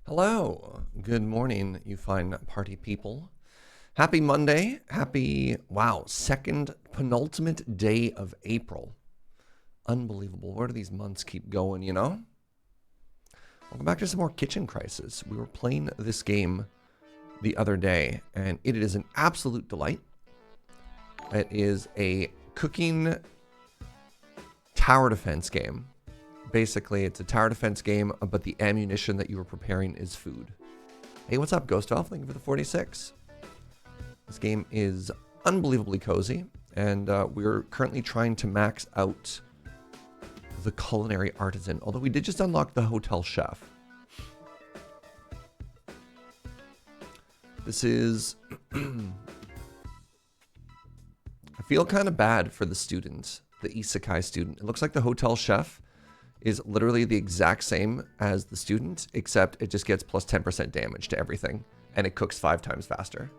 Hello. Good morning, you fine party people. Happy Monday. Happy, wow, second penultimate day of April. Unbelievable. Where do these months keep going, you know? Welcome back to some more Kitchen Crisis. We were playing this game the other day, and it is an absolute delight. It is a cooking tower defense game. Basically, it's a tower defense game, but the ammunition that you were preparing is food. Hey, what's up, Ghost Elf? Thank you for the 46. This game is unbelievably cozy, and we're currently trying to max out the culinary artisan, although we did just unlock the hotel chef. This is... I feel kind of bad for the student, the isekai student. It looks like the hotel chef is literally the exact same as the student, except it just gets plus 10% damage to everything, and it cooks 5 times faster.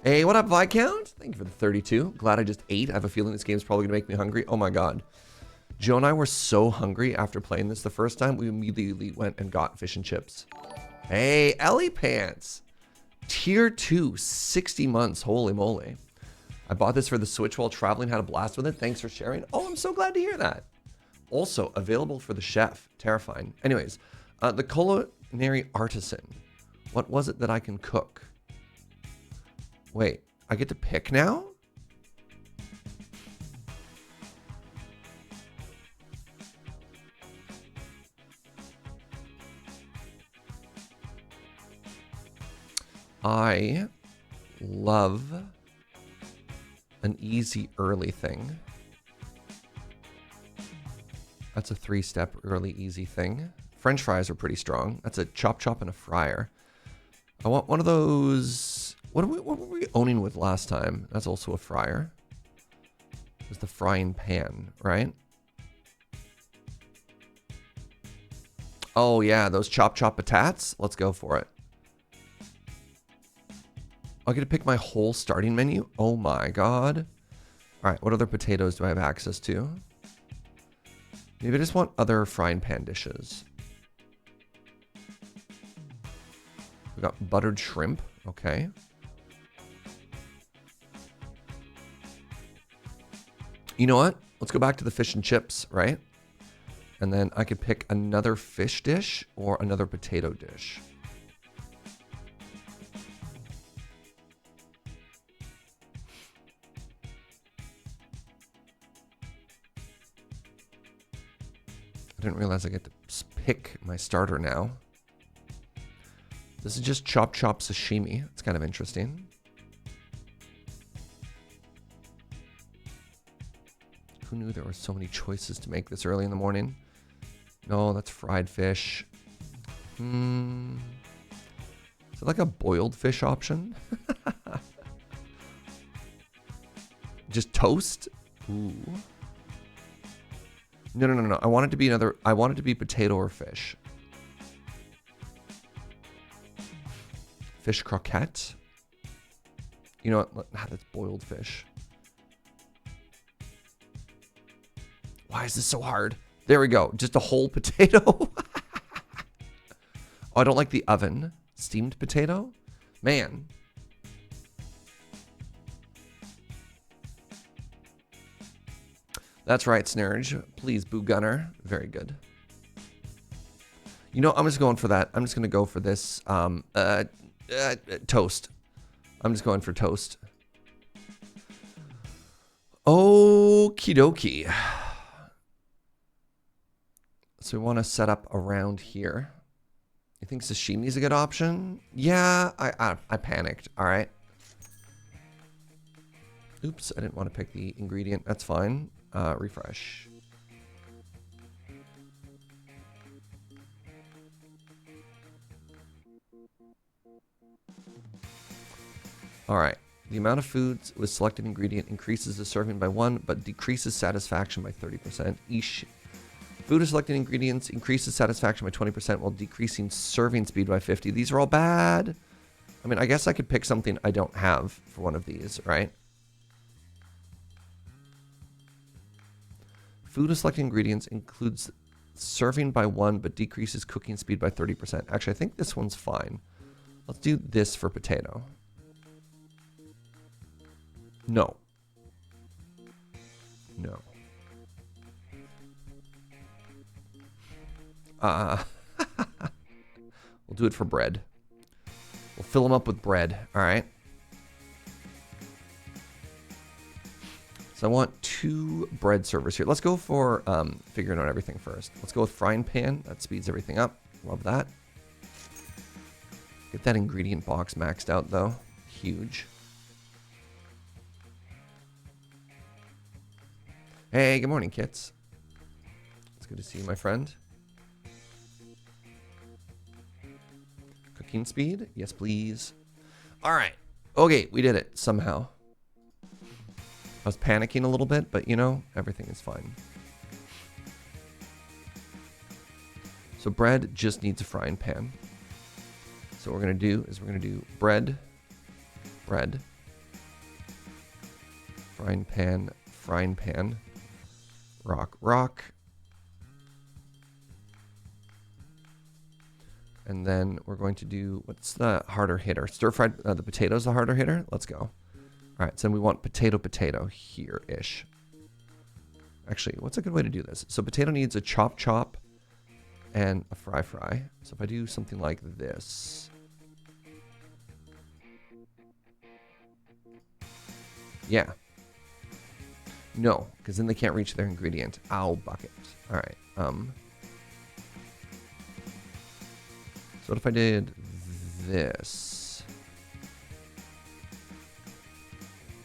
Hey, what up, Viscount? Thank you for the 32. Glad I just ate. I have a feeling this game's probably gonna make me hungry. Oh my god. Joe and I were so hungry after playing this the first time, we immediately went and got fish and chips. Hey, Ellie Pants! Tier 2, 60 months, holy moly. I bought this for the Switch while traveling, had a blast with it. Thanks for sharing. Oh, I'm so glad to hear that. Also, available for the chef. Terrifying. Anyways, the culinary artisan. What was it that I can cook? Wait, I get to pick now? I love an easy early thing. That's a 3-step early easy thing. French fries are pretty strong. That's a chop chop and a fryer. I want one of those. What were we owning with last time? That's also a fryer. It was the frying pan, right? Oh yeah, those chop chop patats. Let's go for it. I'll get to pick my whole starting menu. Oh my god. All right, what other potatoes do I have access to? Maybe I just want other frying pan dishes. We got buttered shrimp. Okay. You know what? Let's go back to the fish and chips, right? And then I could pick another fish dish or another potato dish. I didn't realize I get to pick my starter now. This is just chop chop sashimi. It's kind of interesting. Who knew there were so many choices to make this early in the morning? No, that's fried fish. Is it like a boiled fish option? Just toast? Ooh. No. I want it to be another. I want it to be potato or fish. Fish croquette. You know what? That's boiled fish. Why is this so hard? There we go. Just a whole potato. Oh, I don't like the oven. Steamed potato? Man. That's right, Snurge. Please, Boo Gunner. Very good. You know, I'm just going for that. I'm just going to go for this toast. I'm just going for toast. Okie dokie. So we want to set up around here. You think sashimi's a good option? Yeah, I panicked. All right. Oops, I didn't want to pick the ingredient. That's fine. Refresh. All right. The amount of foods with selected ingredient increases the serving by 1, but decreases satisfaction by 30%. Each food with selected ingredients increases satisfaction by 20% while decreasing serving speed by 50. These are all bad. I mean, I guess I could pick something I don't have for one of these, right? Food with selected ingredients includes serving by 1, but decreases cooking speed by 30%. Actually, I think this one's fine. Let's do this for potato. No. No. We'll do it for bread. We'll fill them up with bread. All right. So I want 2 bread servers here. Let's go for figuring out everything first. Let's go with frying pan. That speeds everything up. Love that. Get that ingredient box maxed out, though. Huge. Hey, good morning, Kits. It's good to see you, my friend. Cooking speed? Yes, please. All right. Okay, we did it somehow. I was panicking a little bit, but you know, everything is fine. So bread just needs a frying pan. So what we're going to do is we're going to do bread, frying pan, rock. And then we're going to do, what's the harder hitter? Stir-fried, the potato's the harder hitter? Let's go. All right, so we want potato here-ish. Actually, what's a good way to do this? So potato needs a chop and a fry. So if I do something like this. Yeah. No, because then they can't reach their ingredient. Ow, bucket. All right. So what if I did this?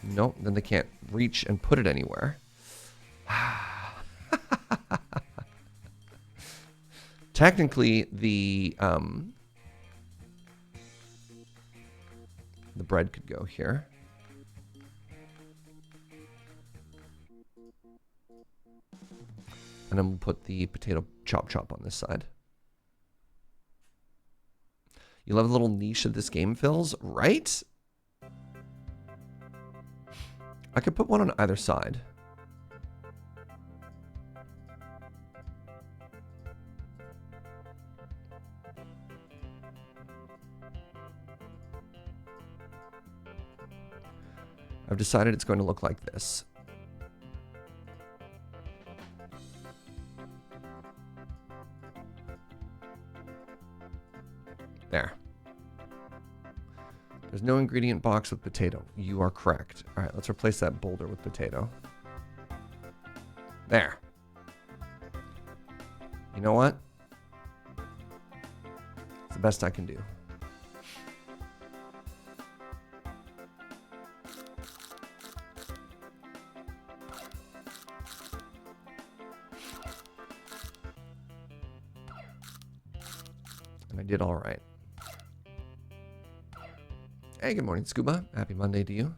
Nope, then they can't reach and put it anywhere. Technically, the bread could go here. And then we'll put the potato chop on this side. You love the little niche that this game fills, right? I could put one on either side. I've decided it's going to look like this. There. There's no ingredient box with potato. You are correct. All right, let's replace that boulder with potato. There. You know what? It's the best I can do. And I did all right. Hey, good morning, Scuba. Happy Monday to you.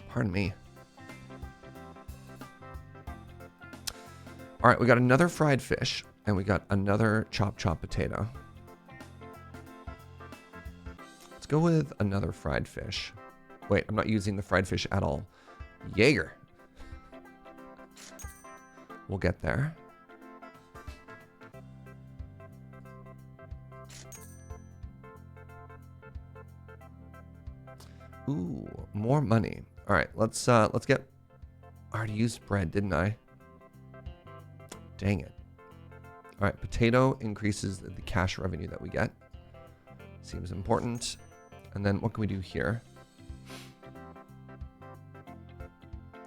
Pardon me. All right, we got another fried fish, and we got another chop potato. Let's go with another fried fish. Wait, I'm not using the fried fish at all. Jaeger. We'll get there. Ooh, more money. All right, let's get. I already used bread, didn't I? Dang it. All right, potato increases the cash revenue that we get. Seems important. And then what can we do here?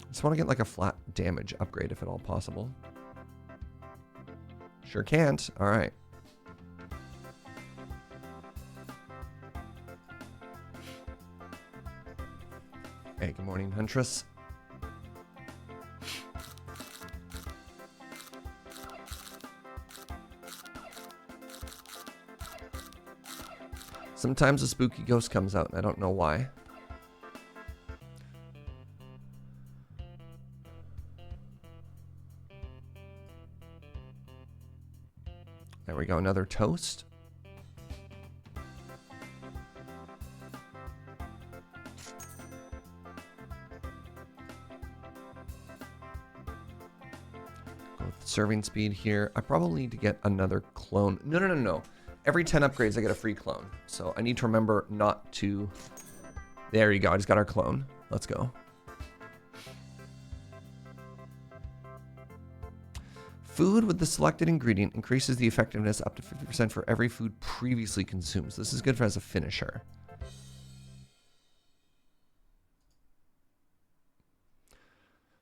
Just want to get like a flat damage upgrade if at all possible. Sure can't. All right. Hey, good morning, Huntress. Sometimes a spooky ghost comes out and I don't know why. There we go, another toast. serving speed here. I probably need to get another clone. No. Every 10 upgrades, I get a free clone. So I need to remember not to... There you go. I just got our clone. Let's go. Food with the selected ingredient increases the effectiveness up to 50% for every food previously consumed. So this is good for as a finisher.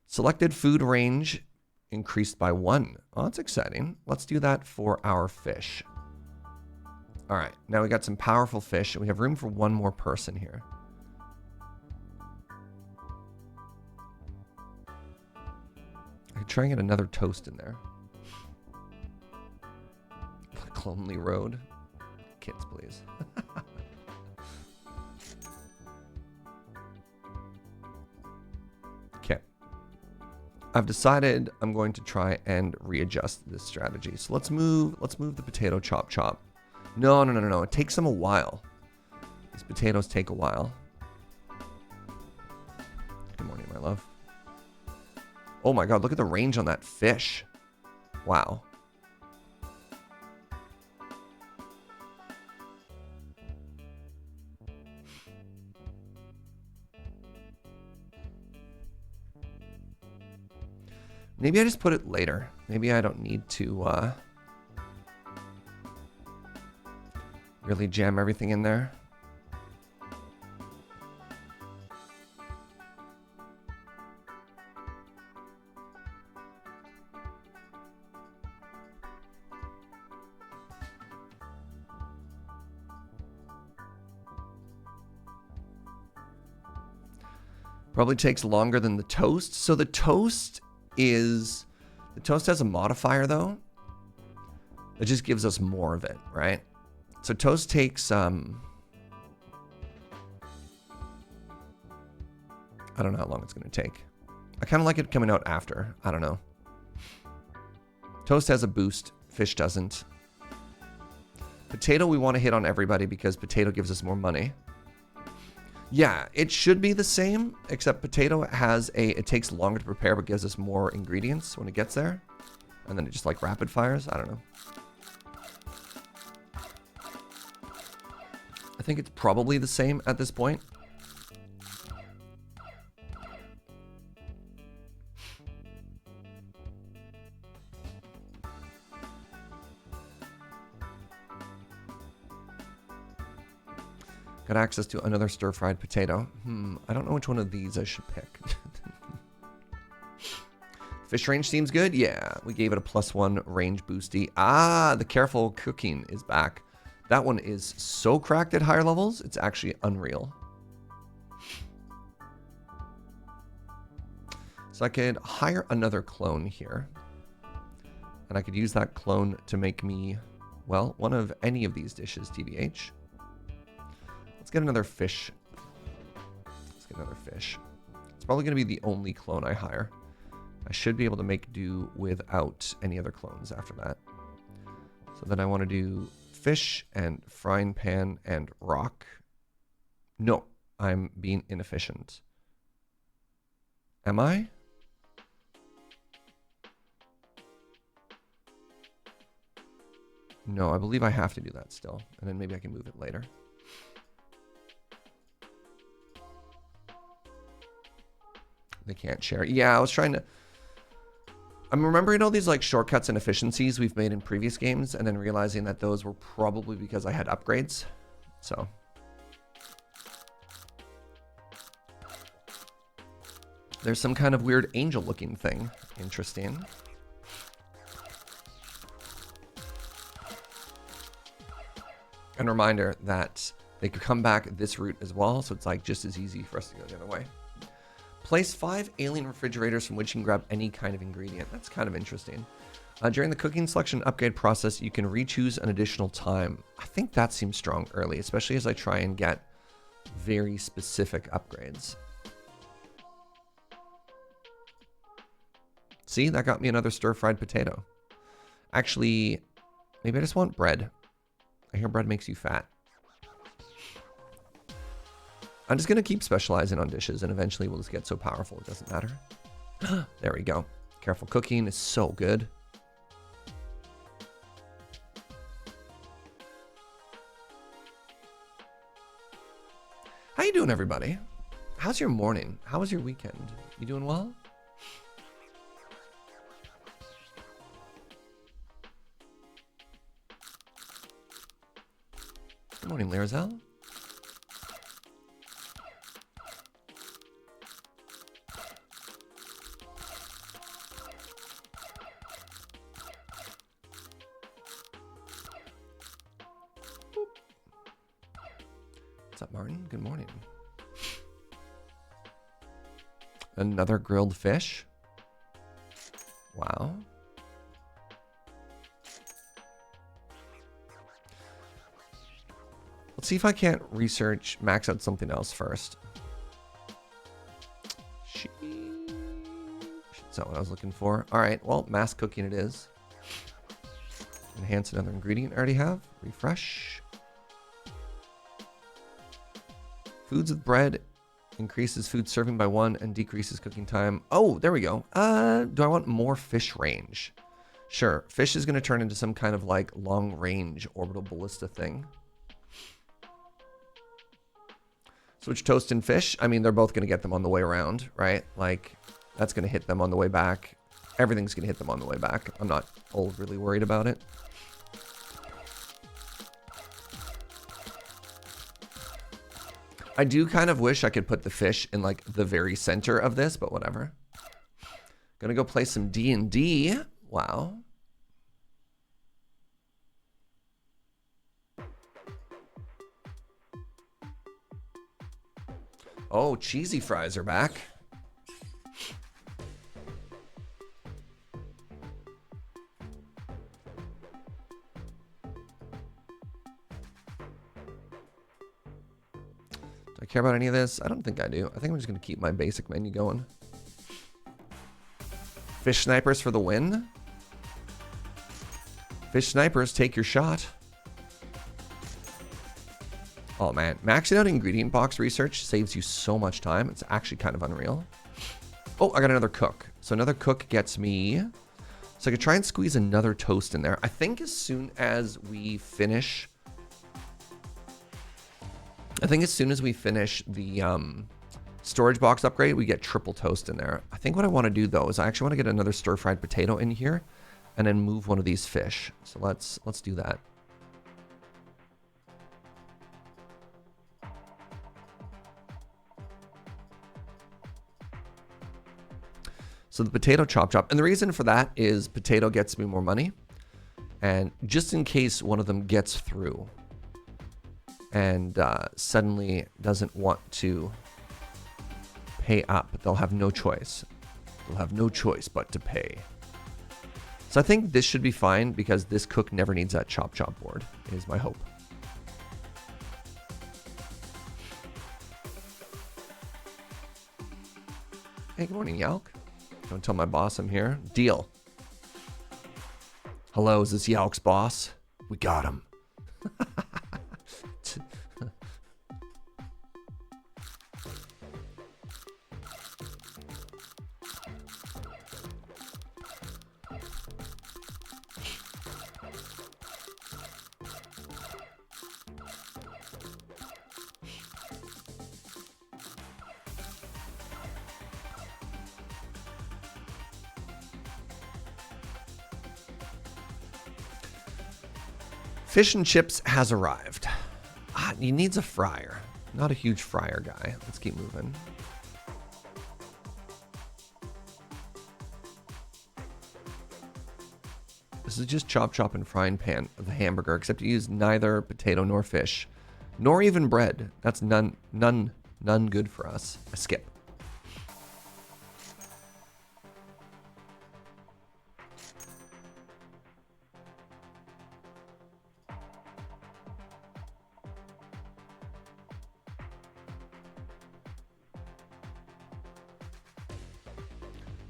Selected food range increased by 1. Oh, that's exciting. Let's do that for our fish. All right, now we got some powerful fish, and we have room for one more person here. I could try and get another toast in there. Clonely Road. Kids, please. Okay. I've decided I'm going to try and readjust this strategy. So let's move the potato chop. No. It takes them a while. These potatoes take a while. Good morning, my love. Oh my god, look at the range on that fish. Wow. Maybe I just put it later. Maybe I don't need to really jam everything in there. Probably takes longer than the toast. So the toast has a modifier though. It just gives us more of it, right? So toast takes I don't know how long it's going to take. I kind of like it coming out after. I don't know. Toast has a boost. Fish doesn't. Potato we want to hit on everybody because potato gives us more money. Yeah, it should be the same, except potato it takes longer to prepare but gives us more ingredients when it gets there. And then it just like rapid fires. I don't know. I think it's probably the same at this point. Got access to another stir-fried potato. I don't know which one of these I should pick. Fish range seems good. Yeah, we gave it a +1 range boosty. Ah, the careful cooking is back. That one is so cracked at higher levels, it's actually unreal. So I could hire another clone here. And I could use that clone to make me, well, one of any of these dishes, TBH. Let's get another fish. It's probably going to be the only clone I hire. I should be able to make do without any other clones after that. So then I want to do fish and frying pan and rock. No, I'm being inefficient. Am I? No, I believe I have to do that still. And then maybe I can move it later. They can't share. Yeah, I was trying to... I'm remembering all these like shortcuts and efficiencies we've made in previous games and then realizing that those were probably because I had upgrades. So... there's some kind of weird angel looking thing. Interesting. And a reminder that they could come back this route as well. So it's like just as easy for us to go the other way. Place 5 alien refrigerators from which you can grab any kind of ingredient. That's kind of interesting. During the cooking selection upgrade process, you can re-choose an additional time. I think that seems strong early, especially as I try and get very specific upgrades. See, that got me another stir-fried potato. Actually, maybe I just want bread. I hear bread makes you fat. I'm just going to keep specializing on dishes, and eventually we'll just get so powerful it doesn't matter. There we go. Careful cooking is so good. How you doing, everybody? How's your morning? How was your weekend? You doing well? Good morning, Larazel. What's up, Martin? Good morning. Another grilled fish. Wow. Let's see if I can't research, max out something else first. That's not what I was looking for. All right, well, mass cooking it is. Enhance another ingredient I already have. Refresh. Foods with bread increases food serving by 1 and decreases cooking time. Oh, there we go. Do I want more fish range? Sure. Fish is going to turn into some kind of like long range orbital ballista thing. Switch toast and fish. I mean, they're both going to get them on the way around, right? Like, that's going to hit them on the way back. Everything's going to hit them on the way back. I'm not overly worried about it. I do kind of wish I could put the fish in like the very center of this, but whatever. Gonna go play some D&D. Wow. Oh, cheesy fries are back. Do I care about any of this? I don't think I do. I think I'm just going to keep my basic menu going. Fish snipers for the win. Fish snipers, take your shot. Oh man, maxing out ingredient box research saves you so much time. It's actually kind of unreal. Oh, I got another cook. So another cook gets me... So I could try and squeeze another toast in there. I think as soon as we finish... the storage box upgrade, we get triple toast in there. I think what I want to do though is I actually want to get another stir-fried potato in here and then move one of these fish. So let's do that. So the potato chop. And the reason for that is potato gets me more money. And just in case one of them gets through and suddenly doesn't want to pay up, they'll have no choice. They'll have no choice but to pay. So I think this should be fine because this cook never needs that chop board, is my hope. Hey, good morning, Yalk. Don't tell my boss I'm here. Deal. Hello, is this Yalk's boss? We got him. Fish and chips has arrived. He needs a fryer. Not a huge fryer guy. Let's keep moving. This is just chop and frying pan of the hamburger, except you use neither potato nor fish, nor even bread. That's none good for us. I skip.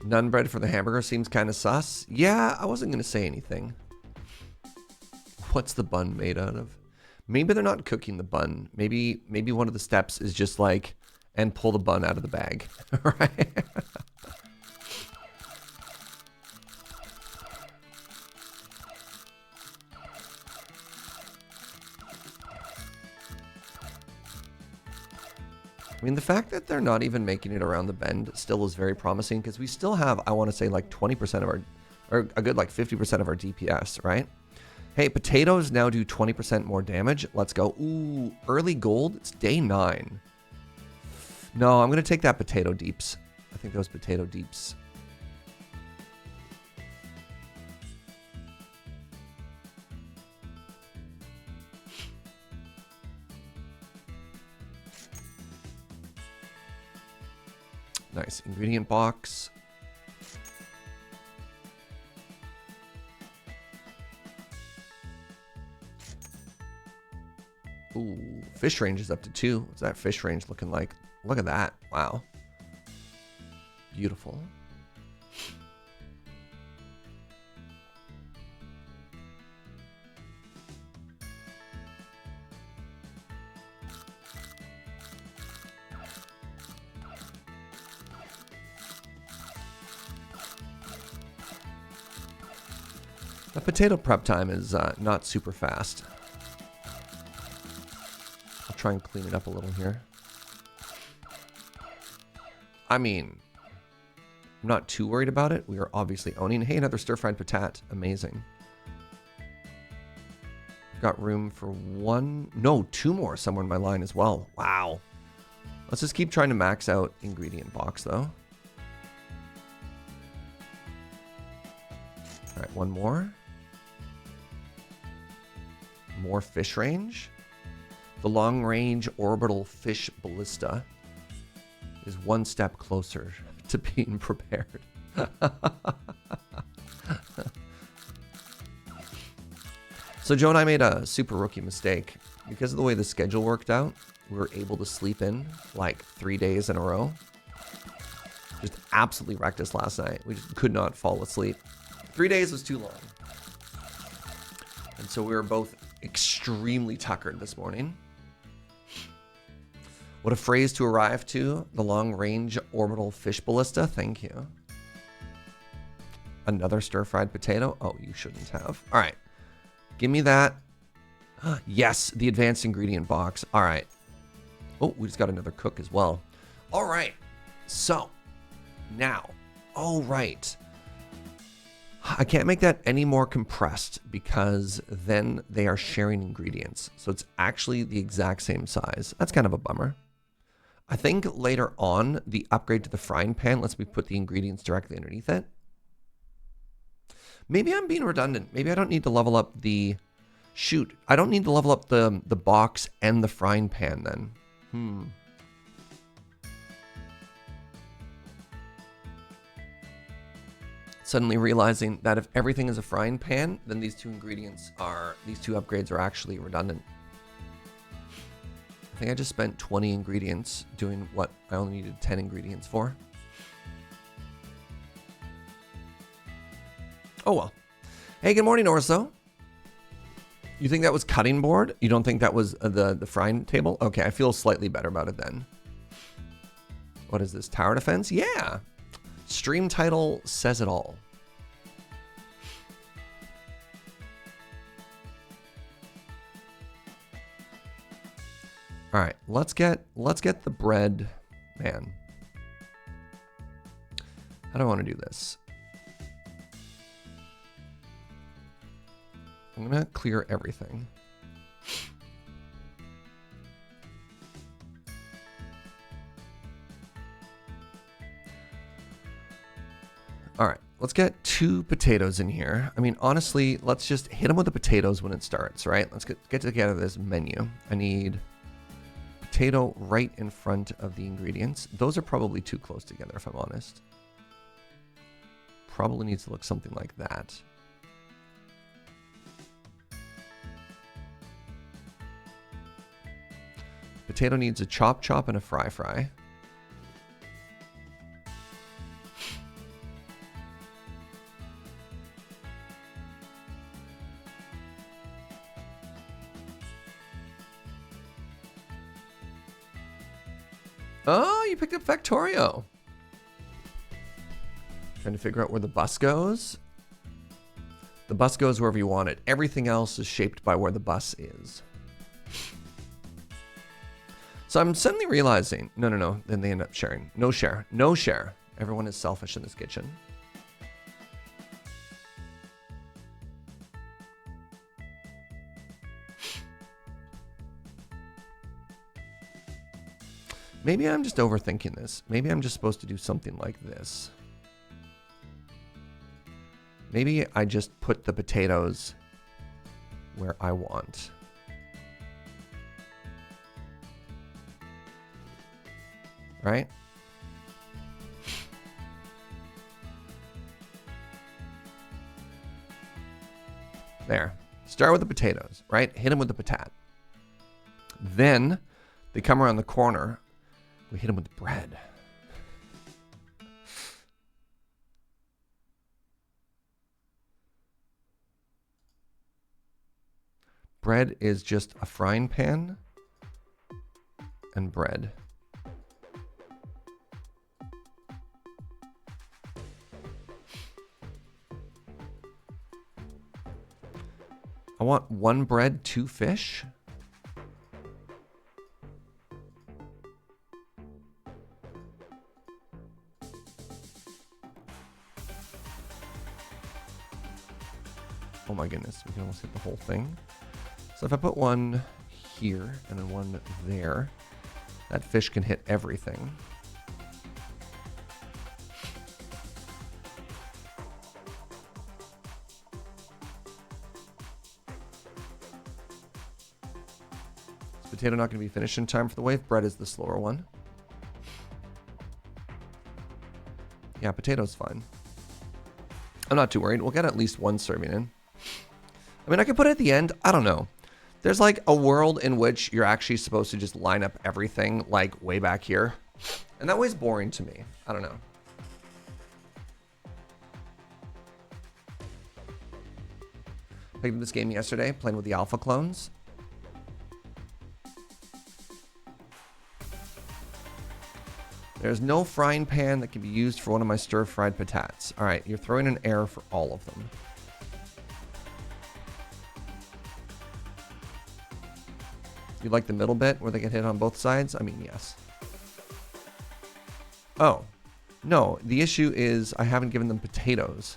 None bread for the hamburger seems kind of sus. Yeah, I wasn't going to say anything. What's the bun made out of? Maybe they're not cooking the bun. Maybe one of the steps is just like, and pull the bun out of the bag, right? I mean, the fact that they're not even making it around the bend still is very promising because we still have, I want to say, like 20% of our, or a good like 50% of our DPS, right? Hey, potatoes now do 20% more damage. Let's go. Ooh, early gold. It's day 9. No, I'm going to take that potato deeps. I think those potato deeps. Nice. Ingredient box. Ooh, fish range is up to 2. What's that fish range looking like? Look at that. Wow. Beautiful. The potato prep time is not super fast. I'll try and clean it up a little here. I mean, I'm not too worried about it. We are obviously owning. Hey, another stir-fried patat. Amazing. Got room for 2 more somewhere in my line as well. Wow. Let's just keep trying to max out ingredient box, though. All right, 1 more. More fish range. The long-range orbital fish ballista is 1 step closer to being prepared. So Joe and I made a super rookie mistake. Because of the way the schedule worked out, we were able to sleep in like 3 days in a row. Just absolutely wrecked us last night. We just could not fall asleep. 3 days was too long. And so we were both extremely tuckered this morning. What a phrase to arrive to. The long-range orbital fish ballista. Thank you. Another stir-fried potato. Oh, you shouldn't have. All right. Give me that. Yes, the advanced ingredient box. All right. Oh, we just got another cook as well. All right. So, now. All right. I can't make that any more compressed because then they are sharing ingredients. So it's actually the exact same size. That's kind of a bummer. I think later on, the upgrade to the frying pan lets me put the ingredients directly underneath it. Maybe I'm being redundant. Maybe I don't need to level up the... Shoot, I don't need to level up the box and the frying pan then. Suddenly realizing that if everything is a frying pan, then these two upgrades are actually redundant. I think I just spent 20 ingredients doing what I only needed 10 ingredients for. Oh well. Hey, good morning, Orso. You think that was cutting board? You don't think that was the frying table? Okay, I feel slightly better about it then. What is this? Tower defense? Yeah. Stream title says it all. All right, let's get the bread, man. How do I want to do this? I'm gonna clear everything. All right, let's get 2 potatoes in here. I mean, honestly, let's just hit them with the potatoes when it starts, right? Let's get together this menu. I need potato right in front of the ingredients. Those are probably too close together, if I'm honest. Probably needs to look something like that. Potato needs a chop and a fry. Oh, you picked up Factorio. Trying to figure out where the bus goes. The bus goes wherever you want it. Everything else is shaped by where the bus is. So I'm suddenly realizing, no. Then they end up sharing. No share. No share. Everyone is selfish in this kitchen. Maybe I'm just overthinking this. Maybe I'm just supposed to do something like this. Maybe I just put the potatoes where I want. Right? There. Start with the potatoes, right? Hit them with the patat. Then they come around the corner. We hit them with the bread. Bread is just a frying pan and bread. I want one bread, two fish. Oh my goodness, we can almost hit the whole thing. So if I put one here and then one there, that fish can hit everything. Is potato not going to be finished in time for the wave? Bread is the slower one. Yeah, potato's fine. I'm not too worried. We'll get at least one serving in. I mean, I could put it at the end. I don't know. There's like a world in which you're actually supposed to just line up everything like way back here. And that way's boring to me. I don't know. I played this game yesterday, playing with the alpha clones. There's no frying pan that can be used for one of my stir-fried patats. All right, you're throwing an error for all of them. You like the middle bit where they get hit on both sides? I mean, yes. Oh, no. The issue is I haven't given them potatoes.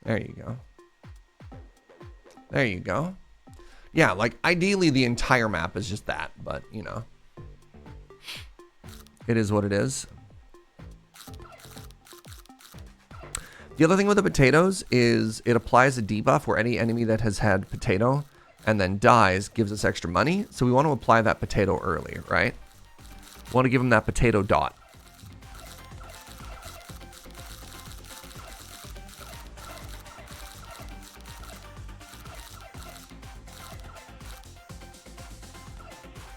There you go. There you go. Yeah, like ideally the entire map is just that, but you know. It is what it is. The other thing with the potatoes is it applies a debuff where any enemy that has had potato and then dies gives us extra money. So we want to apply that potato early, right? We want to give them that potato dot.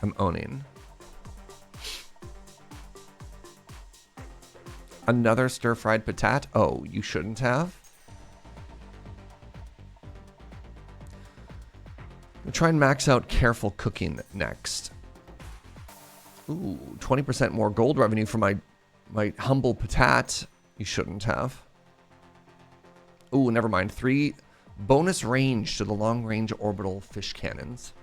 I'm owning. Another stir-fried patat? Oh, you shouldn't have. We'll try and max out careful cooking next. Ooh, 20% more gold revenue for my humble patat. You shouldn't have. Ooh, never mind. 3 bonus range to the long-range orbital fish cannons.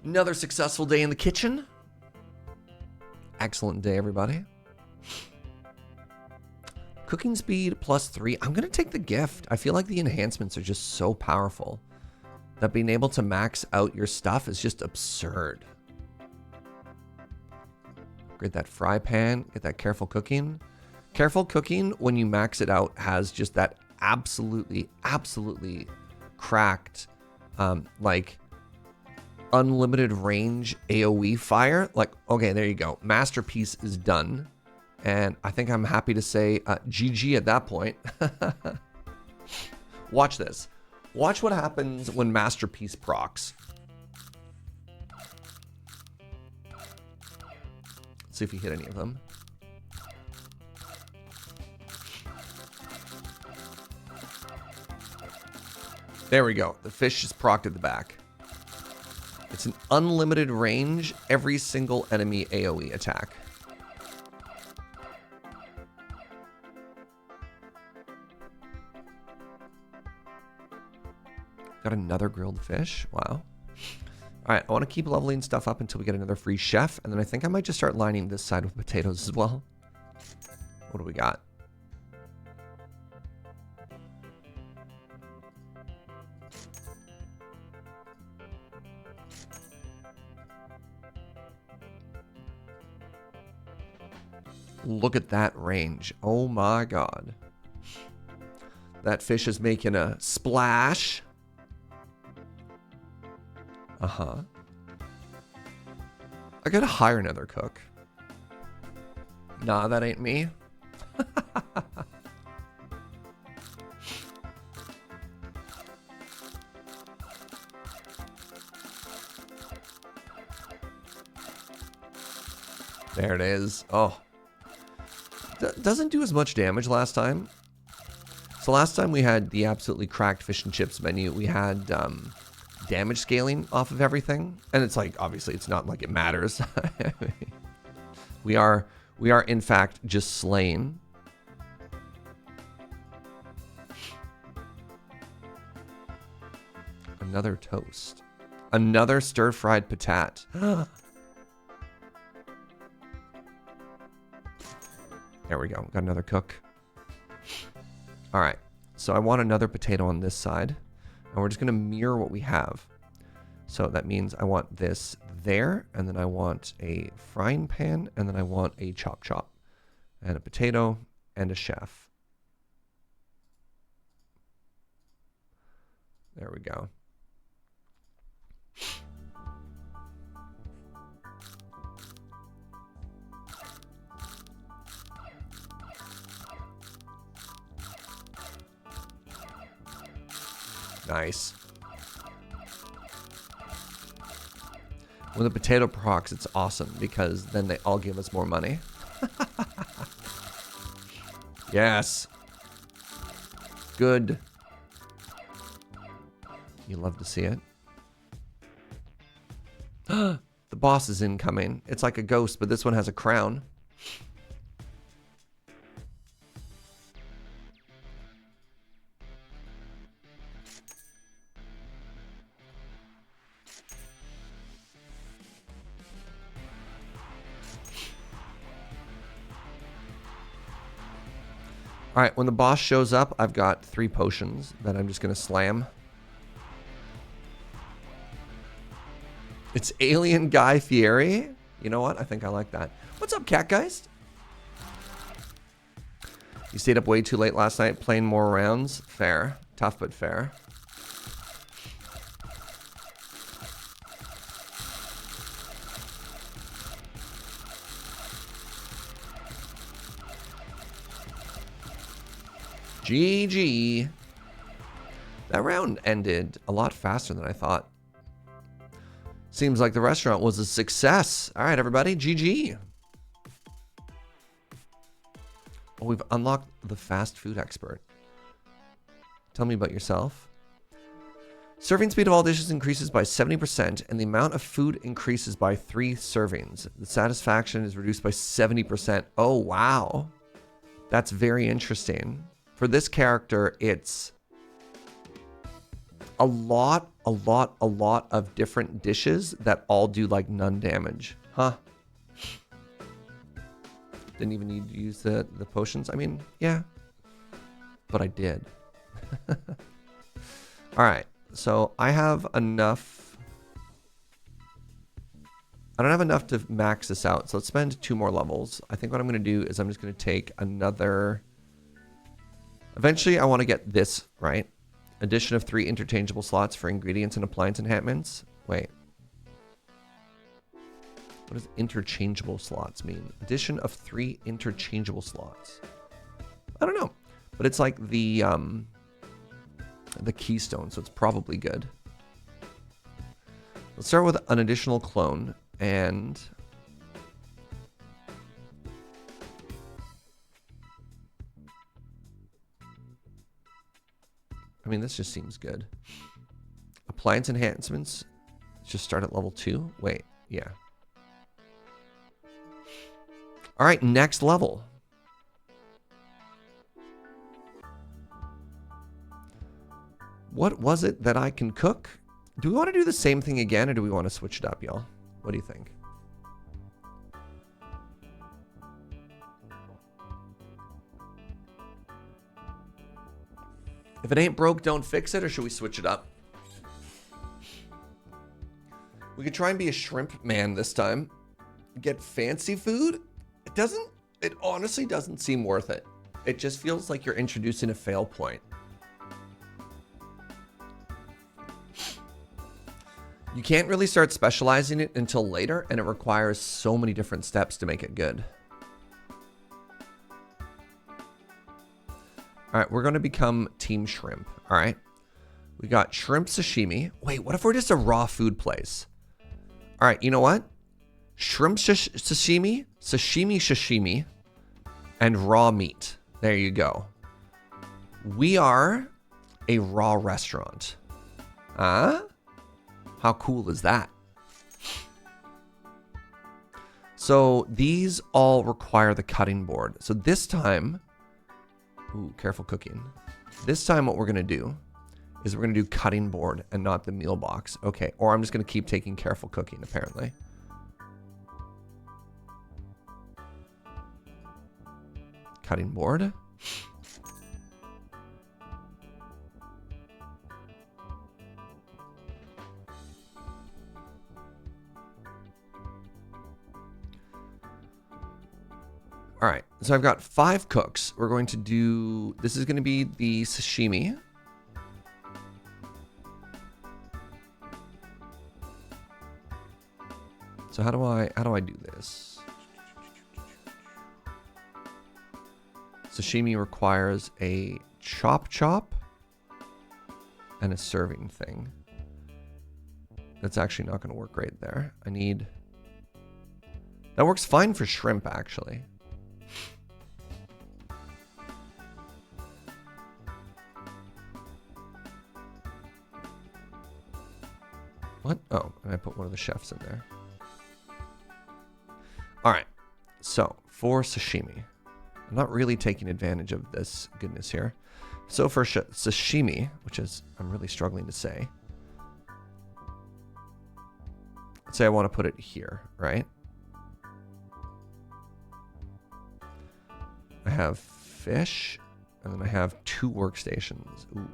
Another successful day in the kitchen. Excellent day, everybody. Cooking speed +3. I'm going to take the gift. I feel like the enhancements are just so powerful that being able to max out your stuff is just absurd. Get that fry pan. Get that careful cooking. Careful cooking, when you max it out, has just that absolutely cracked, like, unlimited range AoE fire. Like, okay, there you go. Masterpiece is done. And I think I'm happy to say GG at that point. Watch this. Watch what happens when Masterpiece procs. see if we hit any of them. There we go. The fish is procced at the back. It's an unlimited range, every single enemy AoE attack. Got another grilled fish. Wow. All right, I want to keep leveling stuff up until we get another free chef, and then I think I might just start lining this side with potatoes as well. What do we got? Look at that range. Oh my god. That fish is making a splash. Uh-huh. I gotta hire another cook. Nah, that ain't me. There it is. Oh. Doesn't do as much damage last time. So last time we had the absolutely cracked fish and chips menu. We had damage scaling off of everything. And it's like, obviously, it's not like it matters. we are in fact just slaying. Another toast. Another stir-fried patat. There we go. Got another cook. All right. So I want another potato on this side. And we're just going to mirror what we have. So that means I want this there. And then I want a frying pan. And then I want a chop chop. And a potato and a chef. There we go. Nice. When the potato procs, it's awesome because then they all give us more money. Yes. Good. You love to see it. The boss is incoming. It's like a ghost, but this one has a crown. All right, when the boss shows up, I've got 3 potions that I'm just going to slam. It's Alien Guy Fieri. You know what? I think I like that. What's up, Catgeist? You stayed up way too late last night playing more rounds? Fair. Tough, but fair. GG. That round ended a lot faster than I thought. Seems like the restaurant was a success. All right, everybody, GG. Oh, we've unlocked the fast food expert. Tell me about yourself. Serving speed of all dishes increases by 70%, and the amount of food increases by 3 servings. The satisfaction is reduced by 70%. Oh, wow. That's very interesting. For this character, it's a lot of different dishes that all do like none damage. Huh? Didn't even need to use the potions. I mean, yeah, but I did. All right, so I have enough. I don't have enough to max this out, so let's spend 2 more levels. I think what I'm going to do is I'm just going to take another. Eventually, I want to get this, right? Addition of 3 interchangeable slots for ingredients and appliance enhancements. Wait. What does interchangeable slots mean? Addition of 3 interchangeable slots. I don't know. But it's like the keystone, so it's probably good. Let's start with an additional clone. And I mean, this just seems good. Appliance enhancements. Just start at level 2. Wait, yeah. All right, next level. What was it that I can cook? Do we want to do the same thing again, or do we want to switch it up, y'all? What do you think? If it ain't broke, don't fix it, or should we switch it up? We could try and be a shrimp man this time. Get fancy food? It honestly doesn't seem worth it. It just feels like you're introducing a fail point. You can't really start specializing it until later, and it requires so many different steps to make it good. All right, we're going to become Team Shrimp. All right. We got shrimp sashimi. Wait, what if we're just a raw food place? All right, you know what? Shrimp sashimi, sashimi, and raw meat. There you go. We are a raw restaurant. Huh? How cool is that? So these all require the cutting board. So this time, ooh, careful cooking. This time what we're going to do is we're going to do cutting board and not the meal box. Okay, or I'm just going to keep taking careful cooking, apparently. Cutting board. All right, so I've got 5 cooks. We're going to do, this is going to be the sashimi. So how do I do this? Sashimi requires a chop and a serving thing. That's actually not going to work right there. That works fine for shrimp, actually. What? Oh, and I put one of the chefs in there. All right, so for sashimi, I'm not really taking advantage of this goodness here. So for sashimi, which is, I'm really struggling to say. Let's say I want to put it here, right? I have fish, and then I have 2 workstations. Ooh.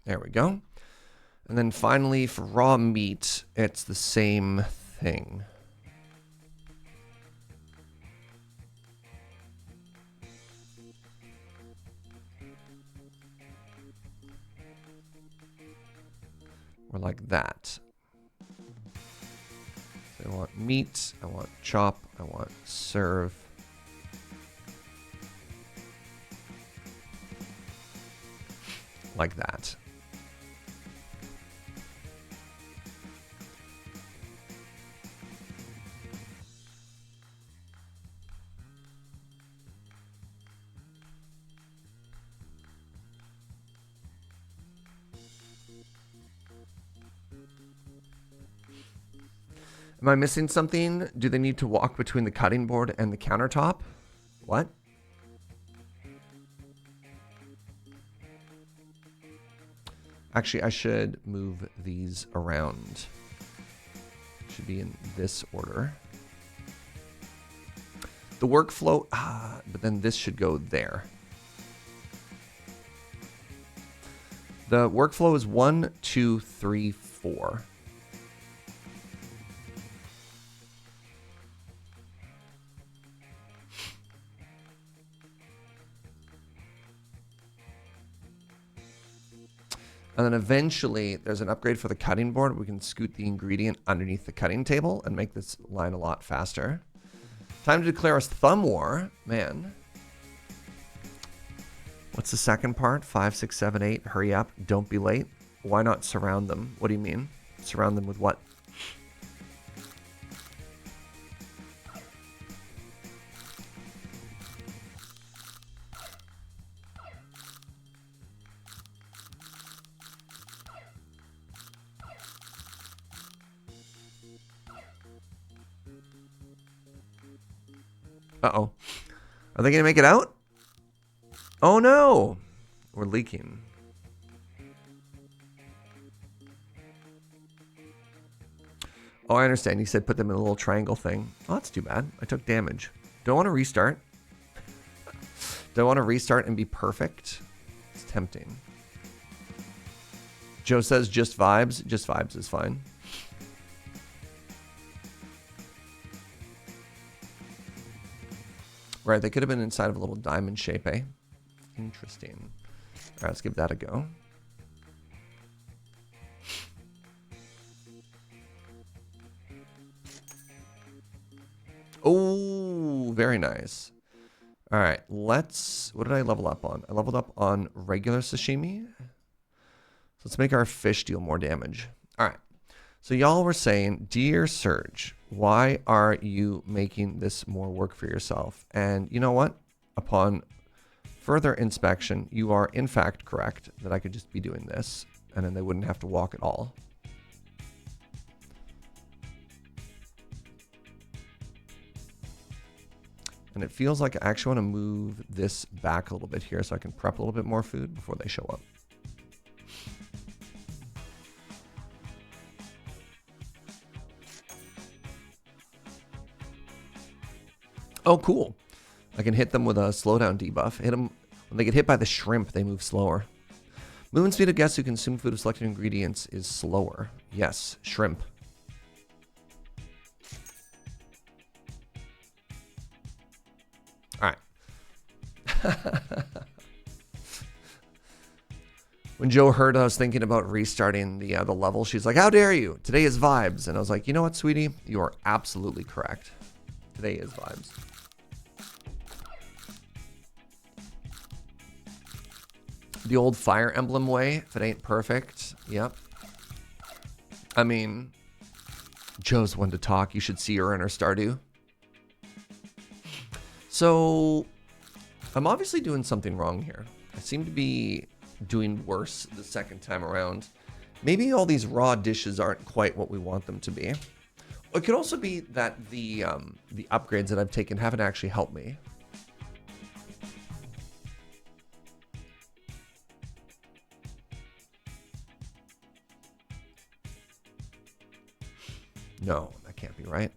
There we go. And then finally, for raw meat, it's the same thing. Or like that. So I want meat, I want chop, I want serve. Like that. Am I missing something? Do they need to walk between the cutting board and the countertop? What? Actually, I should move these around. Should be in this order. The workflow, but then this should go there. The workflow is 1, 2, 3, 4. And then eventually there's an upgrade for the cutting board. We can scoot the ingredient underneath the cutting table and make this line a lot faster. Time to declare us thumb war. Man. What's the second part? 5, 6, 7, 8. Hurry up. Don't be late. Why not surround them? What do you mean? Surround them with what? Uh-oh. Are they going to make it out? Oh, no. We're leaking. Oh, I understand. You said put them in a little triangle thing. Oh, that's too bad. I took damage. Do I want to restart? Do I want to restart and be perfect? It's tempting. Joe says just vibes. Just vibes is fine. Right, they could have been inside of a little diamond shape, eh? Interesting. All right, let's give that a go. Oh, very nice. All right, let's... What did I level up on? I leveled up on regular sashimi. So let's make our fish deal more damage. All right. So y'all were saying, Dear Surge, why are you making this more work for yourself? And you know what? Upon further inspection, you are in fact correct that I could just be doing this and then they wouldn't have to walk at all. And it feels like I actually want to move this back a little bit here so I can prep a little bit more food before they show up. Oh, cool. I can hit them with a slowdown debuff. Hit them when they get hit by the shrimp, they move slower. Movement speed of guests who consume food of selected ingredients is slower. Yes, shrimp. All right. When Joe heard I was thinking about restarting the level, she's like, "How dare you? Today is vibes." And I was like, "You know what, sweetie? You are absolutely correct. Today is vibes." The old Fire Emblem way, if it ain't perfect. Yep. I mean, Joe's one to talk. You should see her in her Stardew. So, I'm obviously doing something wrong here. I seem to be doing worse the second time around. Maybe all these raw dishes aren't quite what we want them to be. It could also be that the upgrades that I've taken haven't actually helped me. No, that can't be right.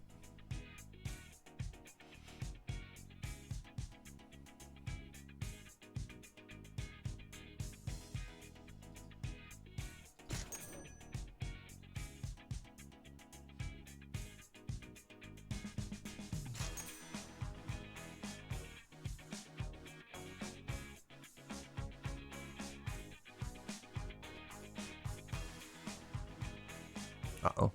Uh-oh.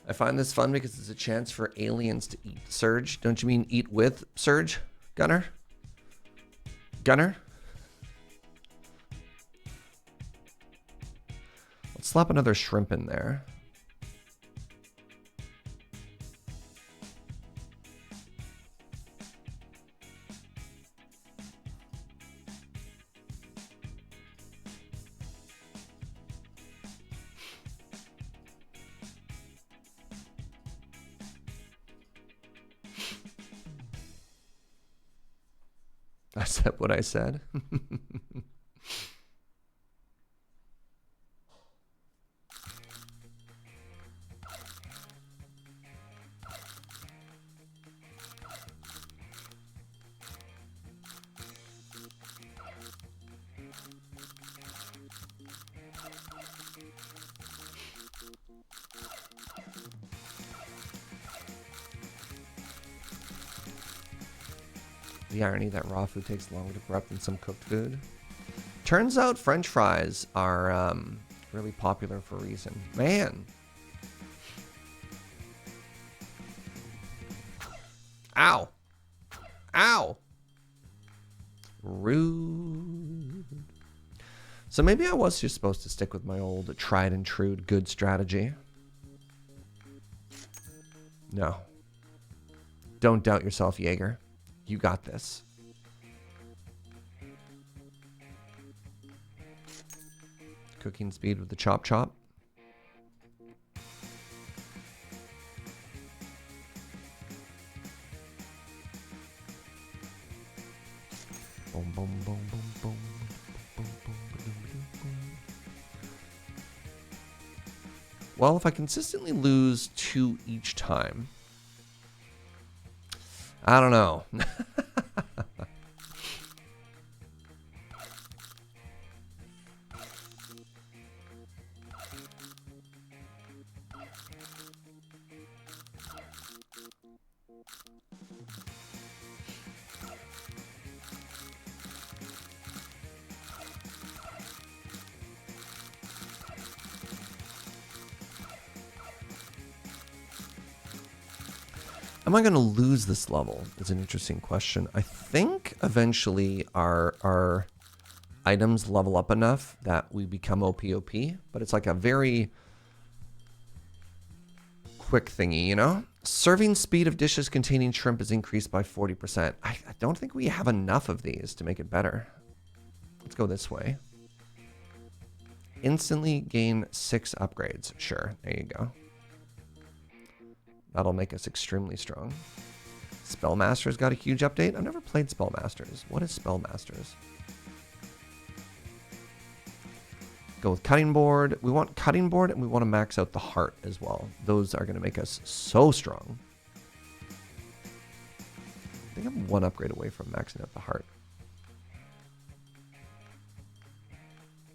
I find this fun because it's a chance for aliens to eat Surge. Don't you mean eat with Surge, Gunner? Gunner? Let's slap another shrimp in there. I said what I said. The irony that raw food takes longer to prep than some cooked food. Turns out French fries are Really popular for a reason. Man. Ow. Ow. Rude. So maybe I was just supposed to stick with my old tried and true good strategy. No. Don't doubt yourself, Jaeger. You got this. Cooking speed with the chop chop. Boom, boom, boom, boom, boom. Boom, boom, boom, boom, boom. Well, if I consistently lose 2 each time, I don't know. Am I going to lose this level? Is an interesting question. I think eventually our items level up enough that we become OP, but it's like a very quick thingy, you know? Serving speed of dishes containing shrimp is increased by 40%. I don't think we have enough of these to make it better. Let's go this way. Instantly gain 6 upgrades. Sure, there you go. That'll make us extremely strong. Spellmaster's got a huge update. I've never played Spellmasters. What is Spellmasters? Go with cutting board. We want cutting board and we want to max out the heart as well. Those are going to make us so strong. I think I'm 1 upgrade away from maxing out the heart.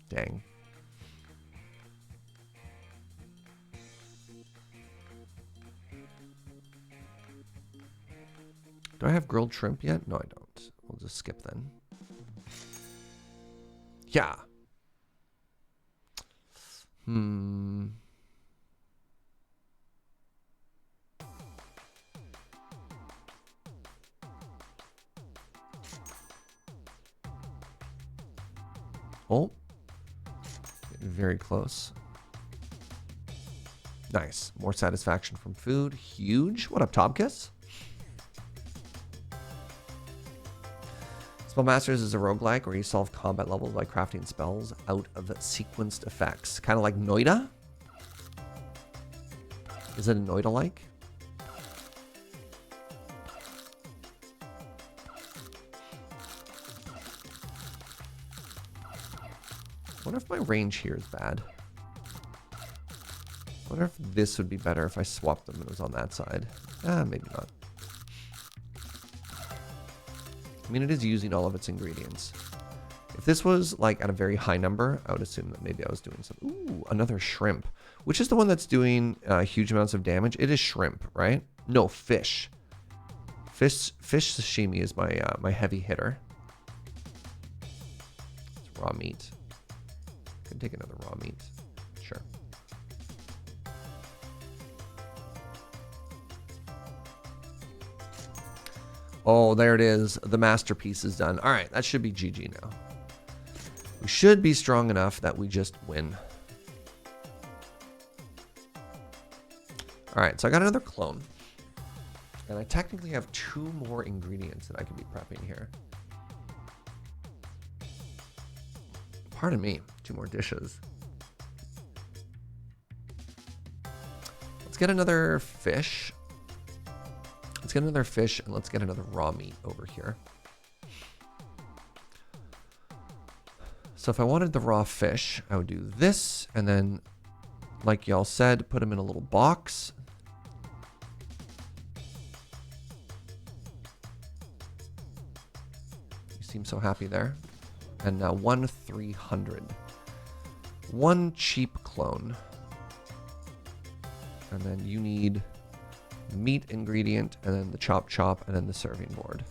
Dang. Do I have grilled shrimp yet? No, I don't. We'll just skip then. Yeah. Oh. Very close. Nice. More satisfaction from food. Huge. What up, Topkiss? Spellmasters is a roguelike where you solve combat levels by crafting spells out of sequenced effects. Kind of like Noita? Is it a Noita-like? I wonder if my range here is bad. I wonder if this would be better if I swapped them and it was on that side. Maybe not. I mean, it is using all of its ingredients. If this was like at a very high number, I would assume that maybe I was doing something. Ooh, another shrimp. Which is the one that's doing huge amounts of damage? It is shrimp, right? No, fish. Fish sashimi is my my heavy hitter. It's raw meat. Could take another raw meat. Sure. Oh, there it is. The masterpiece is done. All right, that should be GG now. We should be strong enough that we just win. All right, so I got another clone. And I technically have 2 more ingredients that I could be prepping here. Pardon me, 2 more dishes. Let's get another fish. Let's get another fish and let's get another raw meat over here. So if I wanted the raw fish, I would do this and then, like y'all said, put them in a little box. You seem so happy there. And now 1/300. 1 cheap clone. And then you need meat ingredient, and then the chop chop, and then the serving board.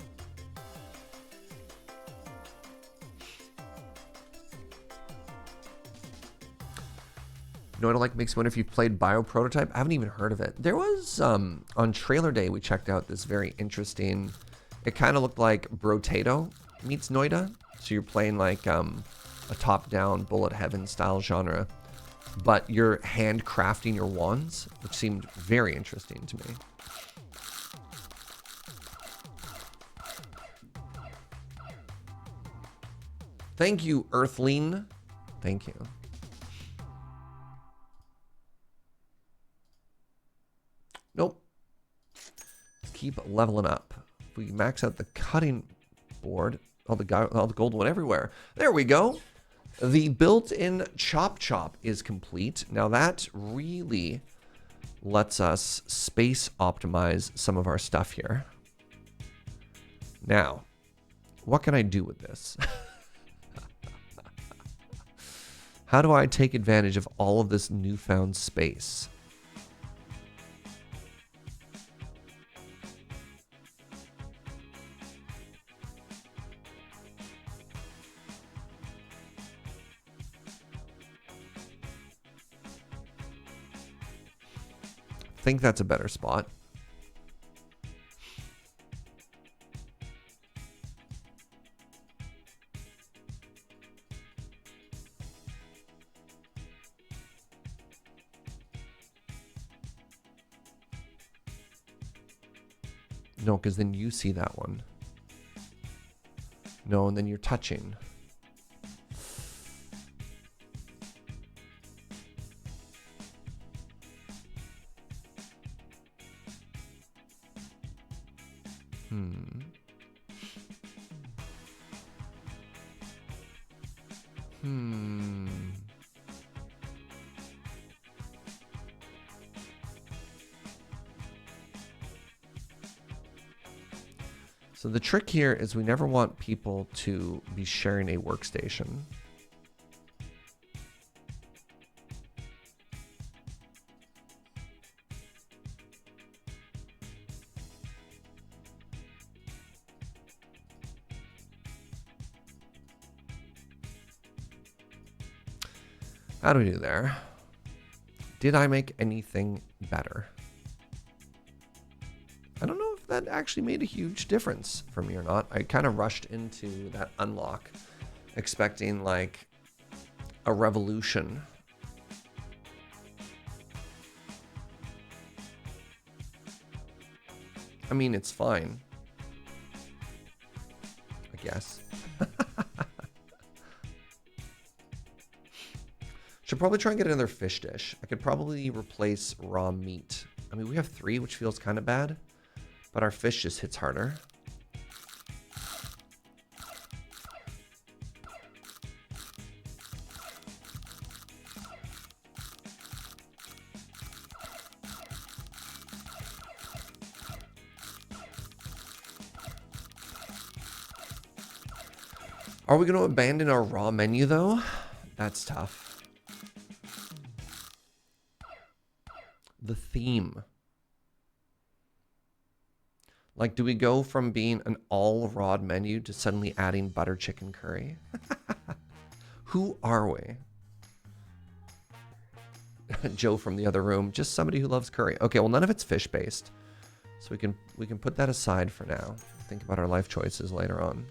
Noida like makes me wonder if you played Bioprototype. I haven't even heard of it. There was, on Trailer Day, we checked out this very interesting, it kind of looked like Brotato meets Noida. So you're playing like a top-down Bullet Heaven style genre, but you're handcrafting your wands, which seemed very interesting to me. Thank you, Earthling. Thank you. Nope. Let's keep leveling up. If we max out the cutting board, all the gold went everywhere. There we go. The built-in chop chop is complete. Now that really lets us space optimize some of our stuff here. Now, what can I do with this? How do I take advantage of all of this newfound space? I think that's a better spot. No, because then you see that one. No, and then you're touching. So the trick here is we never want people to be sharing a workstation. How do we do there? Did I make anything better? I don't know if that actually made a huge difference for me or not. I kind of rushed into that unlock expecting like a revolution. I mean, it's fine, I guess. Should probably try and get another fish dish. I could probably replace raw meat. I mean, we have 3, which feels kind of bad, but our fish just hits harder. Are we going to abandon our raw menu, though? That's tough. The theme. Like, do we go from being an all raw menu to suddenly adding butter chicken curry? Who are we? Joe from the other room, just somebody who loves curry. Okay, well, none of it's fish based, so we can put that aside for now. Think about our life choices later on.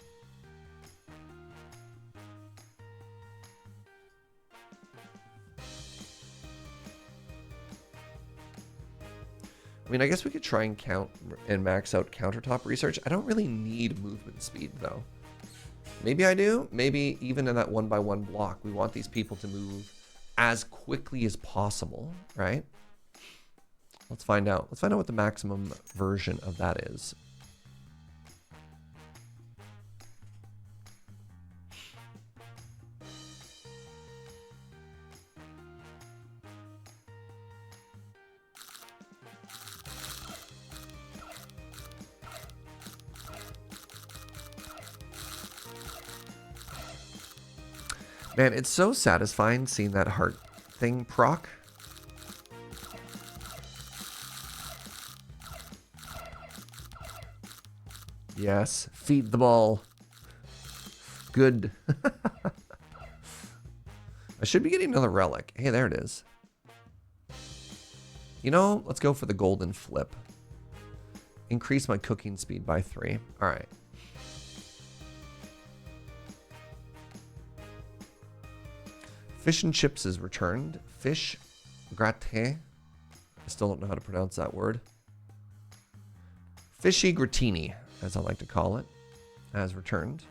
I mean, I guess we could try and count and max out countertop research. I don't really need movement speed, though. Maybe I do. Maybe even in that 1x1 block, we want these people to move as quickly as possible, right? Let's find out. Let's find out what the maximum version of that is. Man, it's so satisfying seeing that heart thing proc. Yes, feed the ball. Good. I should be getting another relic. Hey, there it is. You know, let's go for the golden flip. Increase my cooking speed by 3. All right. Fish and chips is returned. Fish gratin. I still don't know how to pronounce that word. Fishy gratini, as I like to call it, has returned.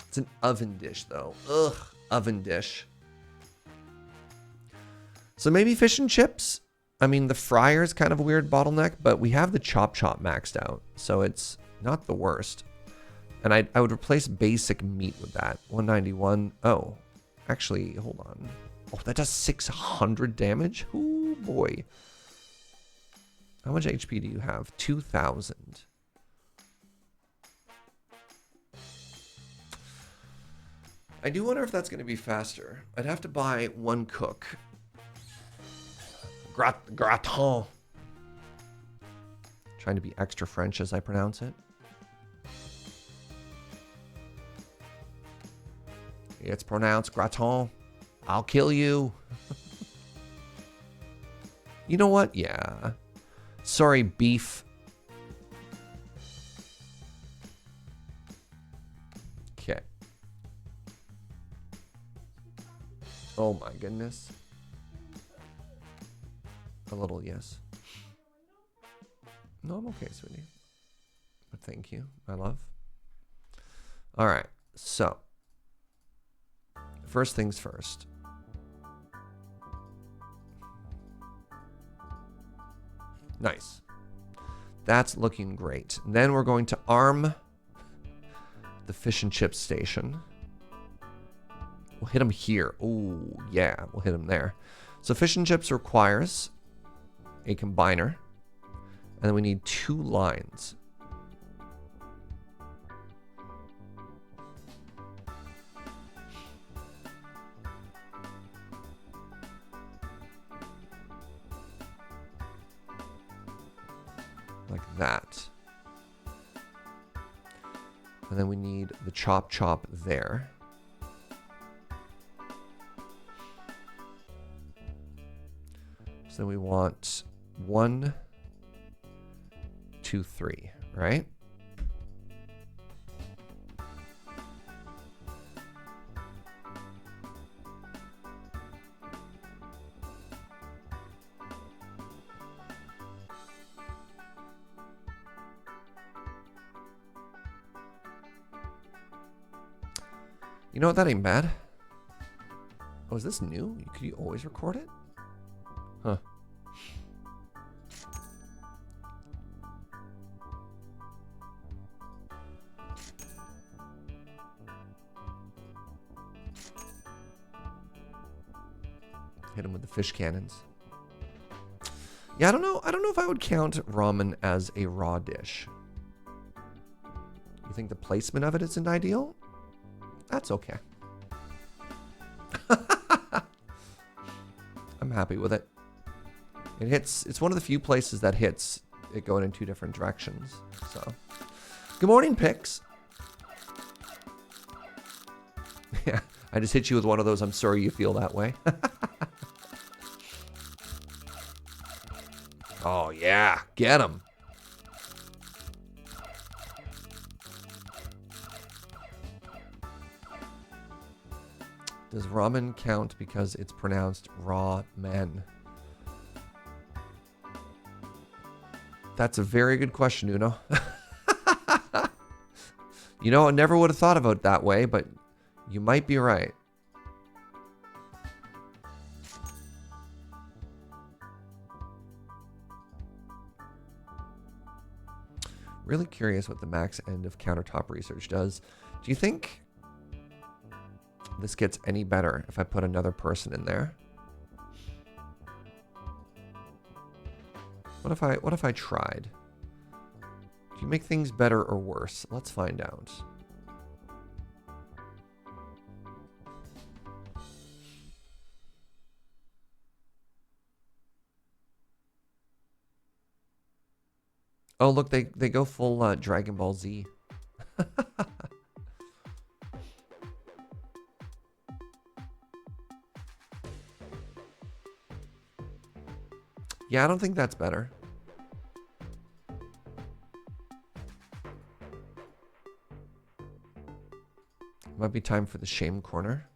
It's an oven dish, though. Ugh, oven dish. So maybe fish and chips. I mean, the fryer is kind of a weird bottleneck, but we have the chop maxed out, so it's not the worst. And I would replace basic meat with that. 191. Oh, actually, hold on. Oh, that does 600 damage? Oh, boy. How much HP do you have? 2,000. I do wonder if that's going to be faster. I'd have to buy one cook. Gratin. Trying to be extra French as I pronounce it. It's pronounced gratin. I'll kill you. You know what? Yeah. Sorry, beef. Okay. Oh my goodness. A little, yes. No, I'm okay, sweetie. But thank you, my love. All right, so. First things first. Nice. That's looking great. And then we're going to arm the fish and chip station. We'll hit him here. Oh, yeah, we'll hit him there. So fish and chips requires a combiner. And then we need 2 lines. Like that. And then we need the chop there. So we want 1, 2, 3, right? You know what? That ain't bad. Oh, is this new? Could you always record it? Huh. Hit him with the fish cannons. Yeah, I don't know. I don't know if I would count ramen as a raw dish. You think the placement of it isn't ideal? That's okay. I'm happy with it. It hits. It's one of the few places that hits it going in 2 different directions. So, good morning, Pix. Yeah, I just hit you with one of those. I'm sorry you feel that way. Oh yeah, get him. Does ramen count because it's pronounced raw men? That's a very good question, Uno. You know, I never would have thought about it that way, but you might be right. Really curious what the max end of countertop research does. Do you think this gets any better if I put another person in there? What if I tried? Do you make things better or worse? Let's find out. Oh, look, they go full Dragon Ball Z. Yeah, I don't think that's better. Might be time for the shame corner.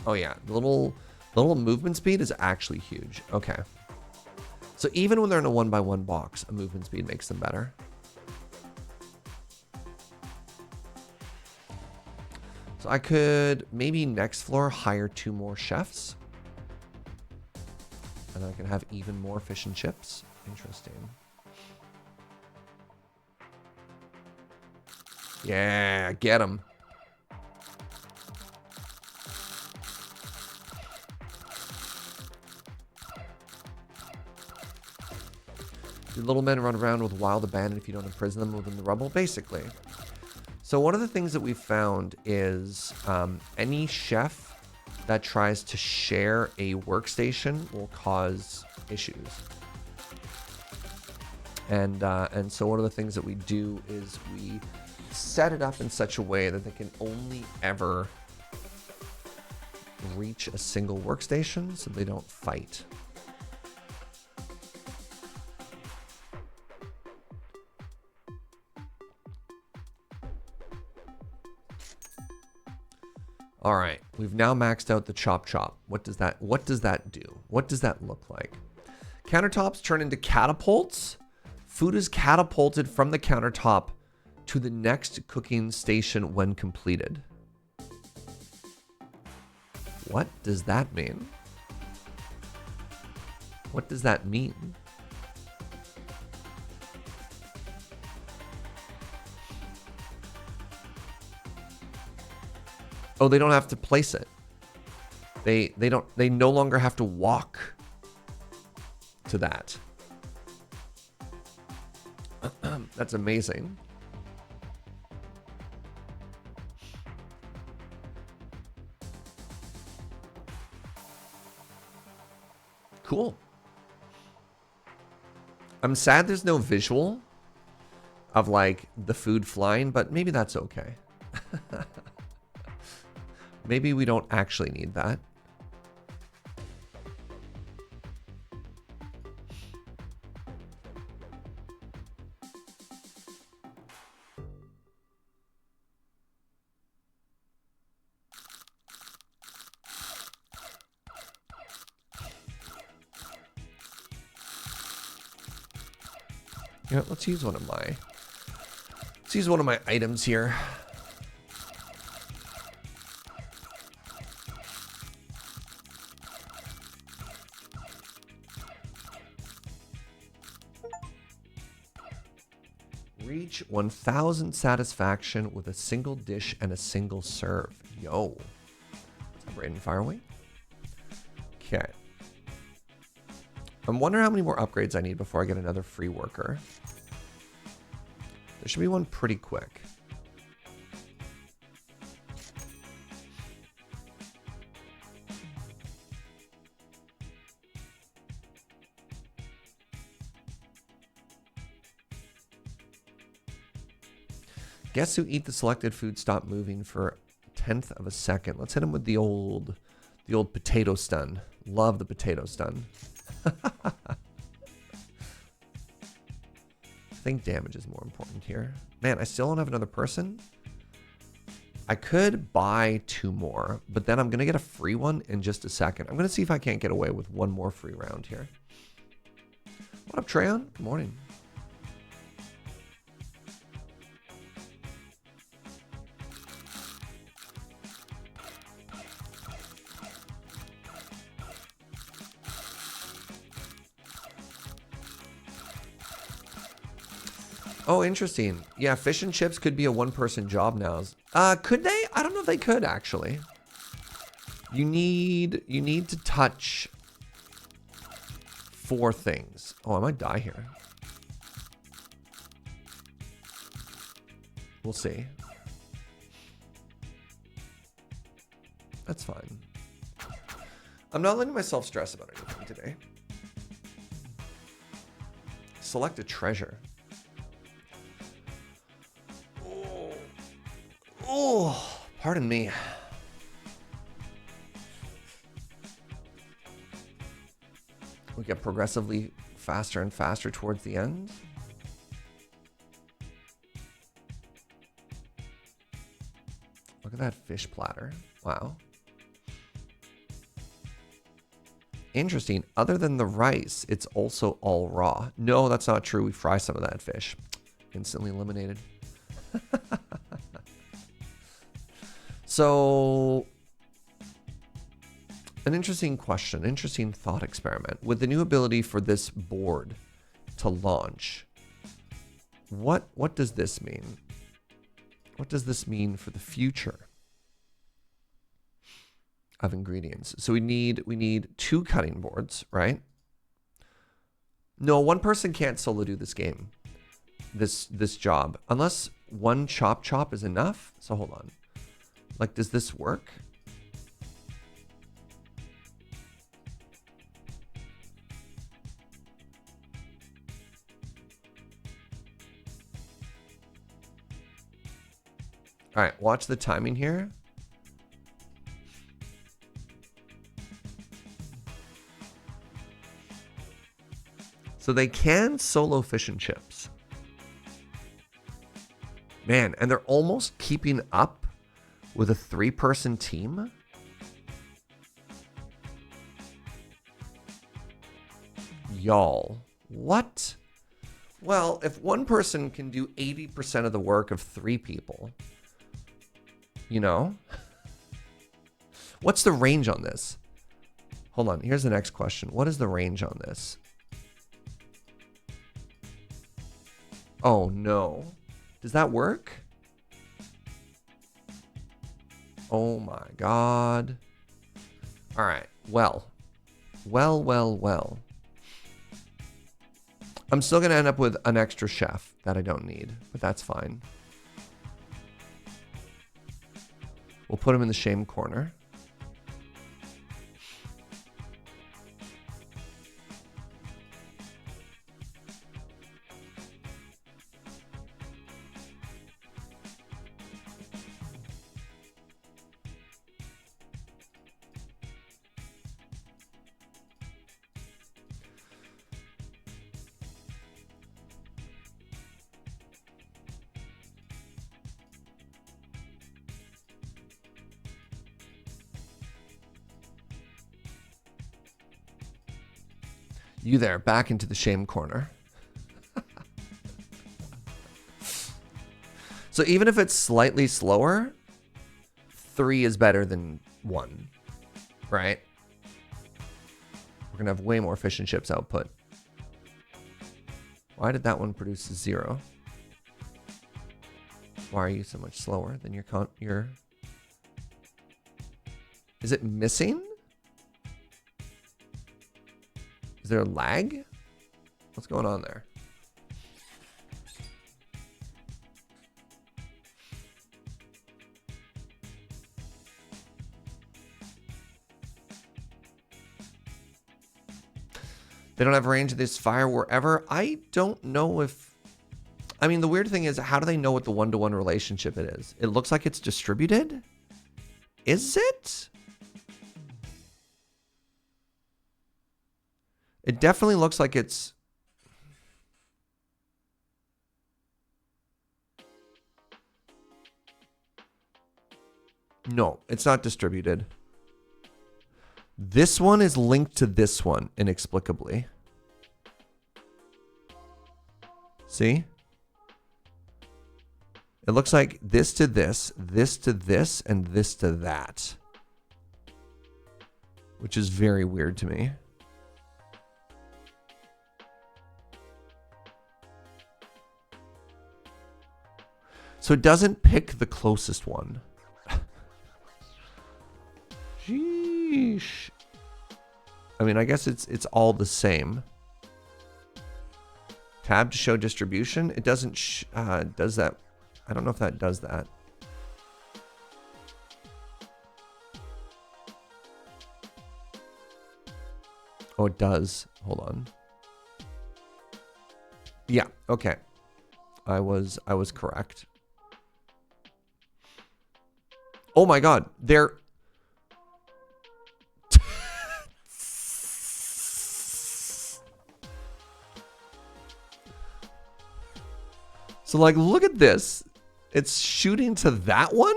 Oh yeah, the little movement speed is actually huge. Okay. So even when they're in a 1x1 box, a movement speed makes them better. So I could maybe next floor hire 2 more chefs. And then I can have even more fish and chips. Interesting. Yeah, get them. The little men run around with wild abandon if you don't imprison them within the rubble, basically. So one of the things that we've found is any chef that tries to share a workstation will cause issues. And so one of the things that we do is we set it up in such a way that they can only ever reach a single workstation so they don't fight. All right, we've now maxed out the chop chop. What does that do? What does that look like? Countertops turn into catapults. Food is catapulted from the countertop to the next cooking station when completed. What does that mean? What does that mean? Oh, they don't have to place it. They no longer have to walk to that. That's amazing. Cool. I'm sad there's no visual of like the food flying, but maybe that's okay. Maybe we don't actually need that. Yeah, let's use one of my items here. Reach 1,000 satisfaction with a single dish and a single serve. Yo. Braden Fireway. Okay. I'm wondering how many more upgrades I need before I get another free worker. There should be one pretty quick. Guests who eat the selected food stop moving for a 1/10 of a second. Let's hit them with the old potato stun. Love the potato stun. I think damage is more important here. Man, I still don't have another person. I could buy 2 more, but then I'm going to get a free one in just a second. I'm going to see if I can't get away with one more free round here. What up, Treyon? Good morning. Oh, interesting. Yeah, fish and chips could be a 1-person job now. Could they? I don't know if they could, actually. You need to touch 4 things. Oh, I might die here. We'll see. That's fine. I'm not letting myself stress about anything today. select a treasure. Oh, pardon me. We get progressively faster and faster towards the end. Look at that fish platter. Wow. Interesting. Other than the rice, it's also all raw. No, that's not true. We fry some of that fish. Instantly eliminated. So, an interesting question, interesting thought experiment. With the new ability for this board to launch, what does this mean? What does this mean for the future of ingredients? So we need 2 cutting boards, right? No, one person can't solo do this game, this job, unless 1 chop is enough. So hold on. Like, does this work? All right, watch the timing here. So they can solo fish and chips. Man, and they're almost keeping up with a 3-person team. Y'all, what? Well, if one person can do 80% of the work of 3 people, you know? What's the range on this? Hold on, here's the next question. What is the range on this? Oh no. Does that work? Oh my God. All right. Well. I'm still going to end up with an extra chef that I don't need, but that's fine. We'll put him in the shame corner. You there, back into the shame corner. So even if it's slightly slower, 3 is better than 1, right? We're going to have way more fish and chips output. Why did that one produce 0? Why are you so much slower than your... Is it missing? Is there a lag? What's going on there? They don't have range of this fire wherever. I don't know if... I mean, the weird thing is, how do they know what the one-to-one relationship it is? It looks like it's distributed. Is it? It definitely looks like it's... No, it's not distributed. This one is linked to this one inexplicably. See? It looks like this to this to this, and this to that. Which is very weird to me. So it doesn't pick the closest one. Sheesh. I mean, I guess it's all the same. Tab to show distribution. It doesn't does that. I don't know if that does that. Oh, it does. Hold on. Yeah, okay. I was correct. Oh my god, they're So like look at this. It's shooting to that one?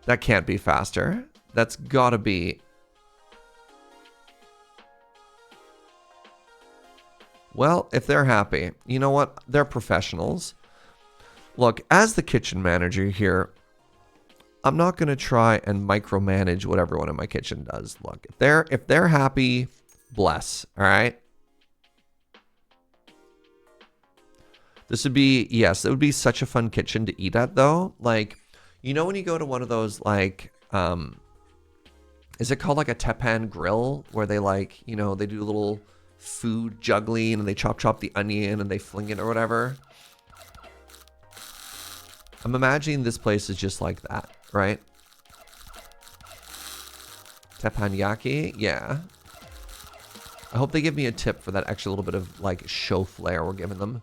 That can't be faster. That's got to be. Well, if they're happy, you know what? They're professionals. Look, as the kitchen manager here, I'm not going to try and micromanage what everyone in my kitchen does. Look, if they're happy, bless, all right? This would be, yes, it would be such a fun kitchen to eat at though. Like, you know when you go to one of those like is it called like a Teppan grill where they like, you know, they do a little food juggling and they chop the onion and they fling it or whatever. I'm imagining this place is just like that, right? Teppanyaki, yeah. I hope they give me a tip for that extra little bit of like show flair we're giving them.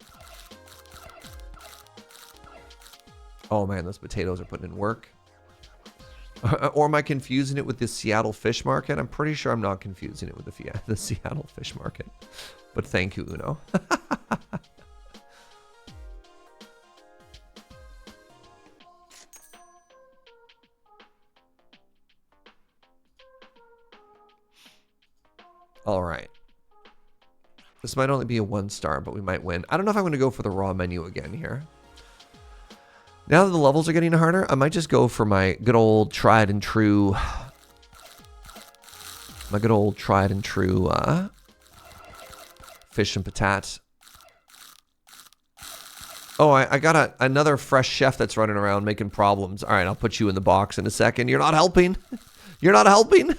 Oh man, those potatoes are putting in work. Or am I confusing it with the Seattle Fish Market? I'm pretty sure I'm not confusing it with the Seattle Fish Market. But thank you, Uno. All right. This might only be a 1-star, but we might win. I don't know if I'm going to go for the raw menu again here. Now that the levels are getting harder, I might just go for my good old tried and true... fish and patat. Oh, I got another fresh chef that's running around making problems. All right, I'll put you in the box in a second. You're not helping. You're not helping.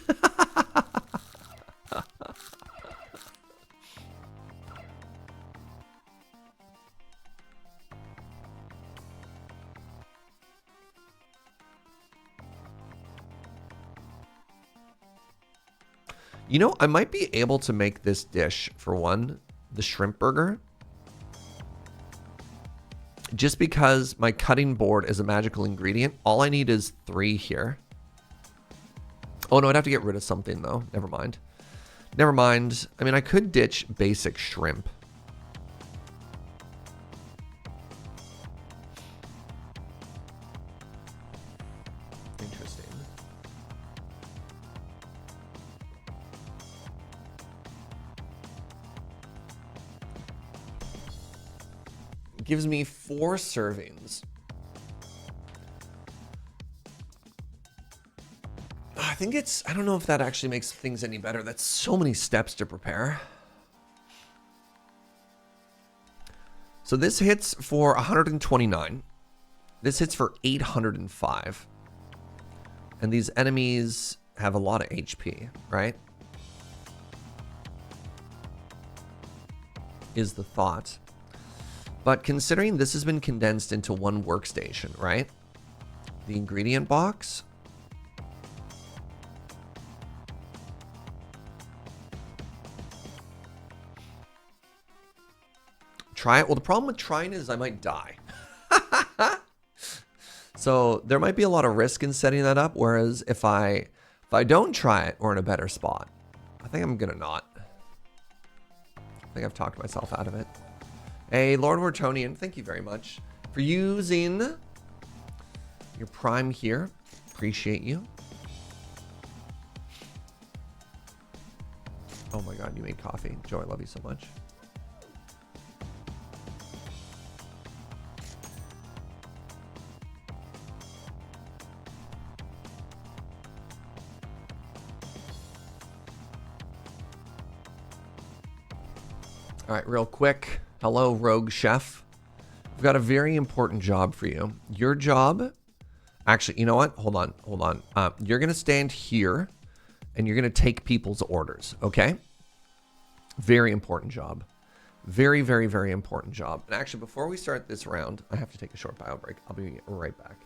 You know, I might be able to make this dish, for one, the shrimp burger. Just because my cutting board is a magical ingredient. All I need is 3 here. Oh, no, I'd have to get rid of something, though. Never mind. Never mind. I mean, I could ditch basic shrimp. Interesting. Gives me 4 servings. I think I don't know if that actually makes things any better. That's so many steps to prepare. So this hits for 129. This hits for 805. And these enemies have a lot of HP, right? Is the thought. But considering this has been condensed into one workstation, right? The ingredient box. Try it. Well, the problem with trying it is I might die. So there might be a lot of risk in setting that up. Whereas if I don't try it, we're in a better spot. I think I'm gonna not. I think I've talked myself out of it. Hey, Lord Wartonian, thank you very much for using your Prime here. Appreciate you. Oh my God, you made coffee. Joe, I love you so much. All right, real quick. Hello, Rogue Chef. I've got a very important job for you. Your job, actually, you know what? Hold on. You're going to stand here and you're going to take people's orders, okay? Very important job. Very, very, very important job. And actually, before we start this round, I have to take a short bio break. I'll be right back.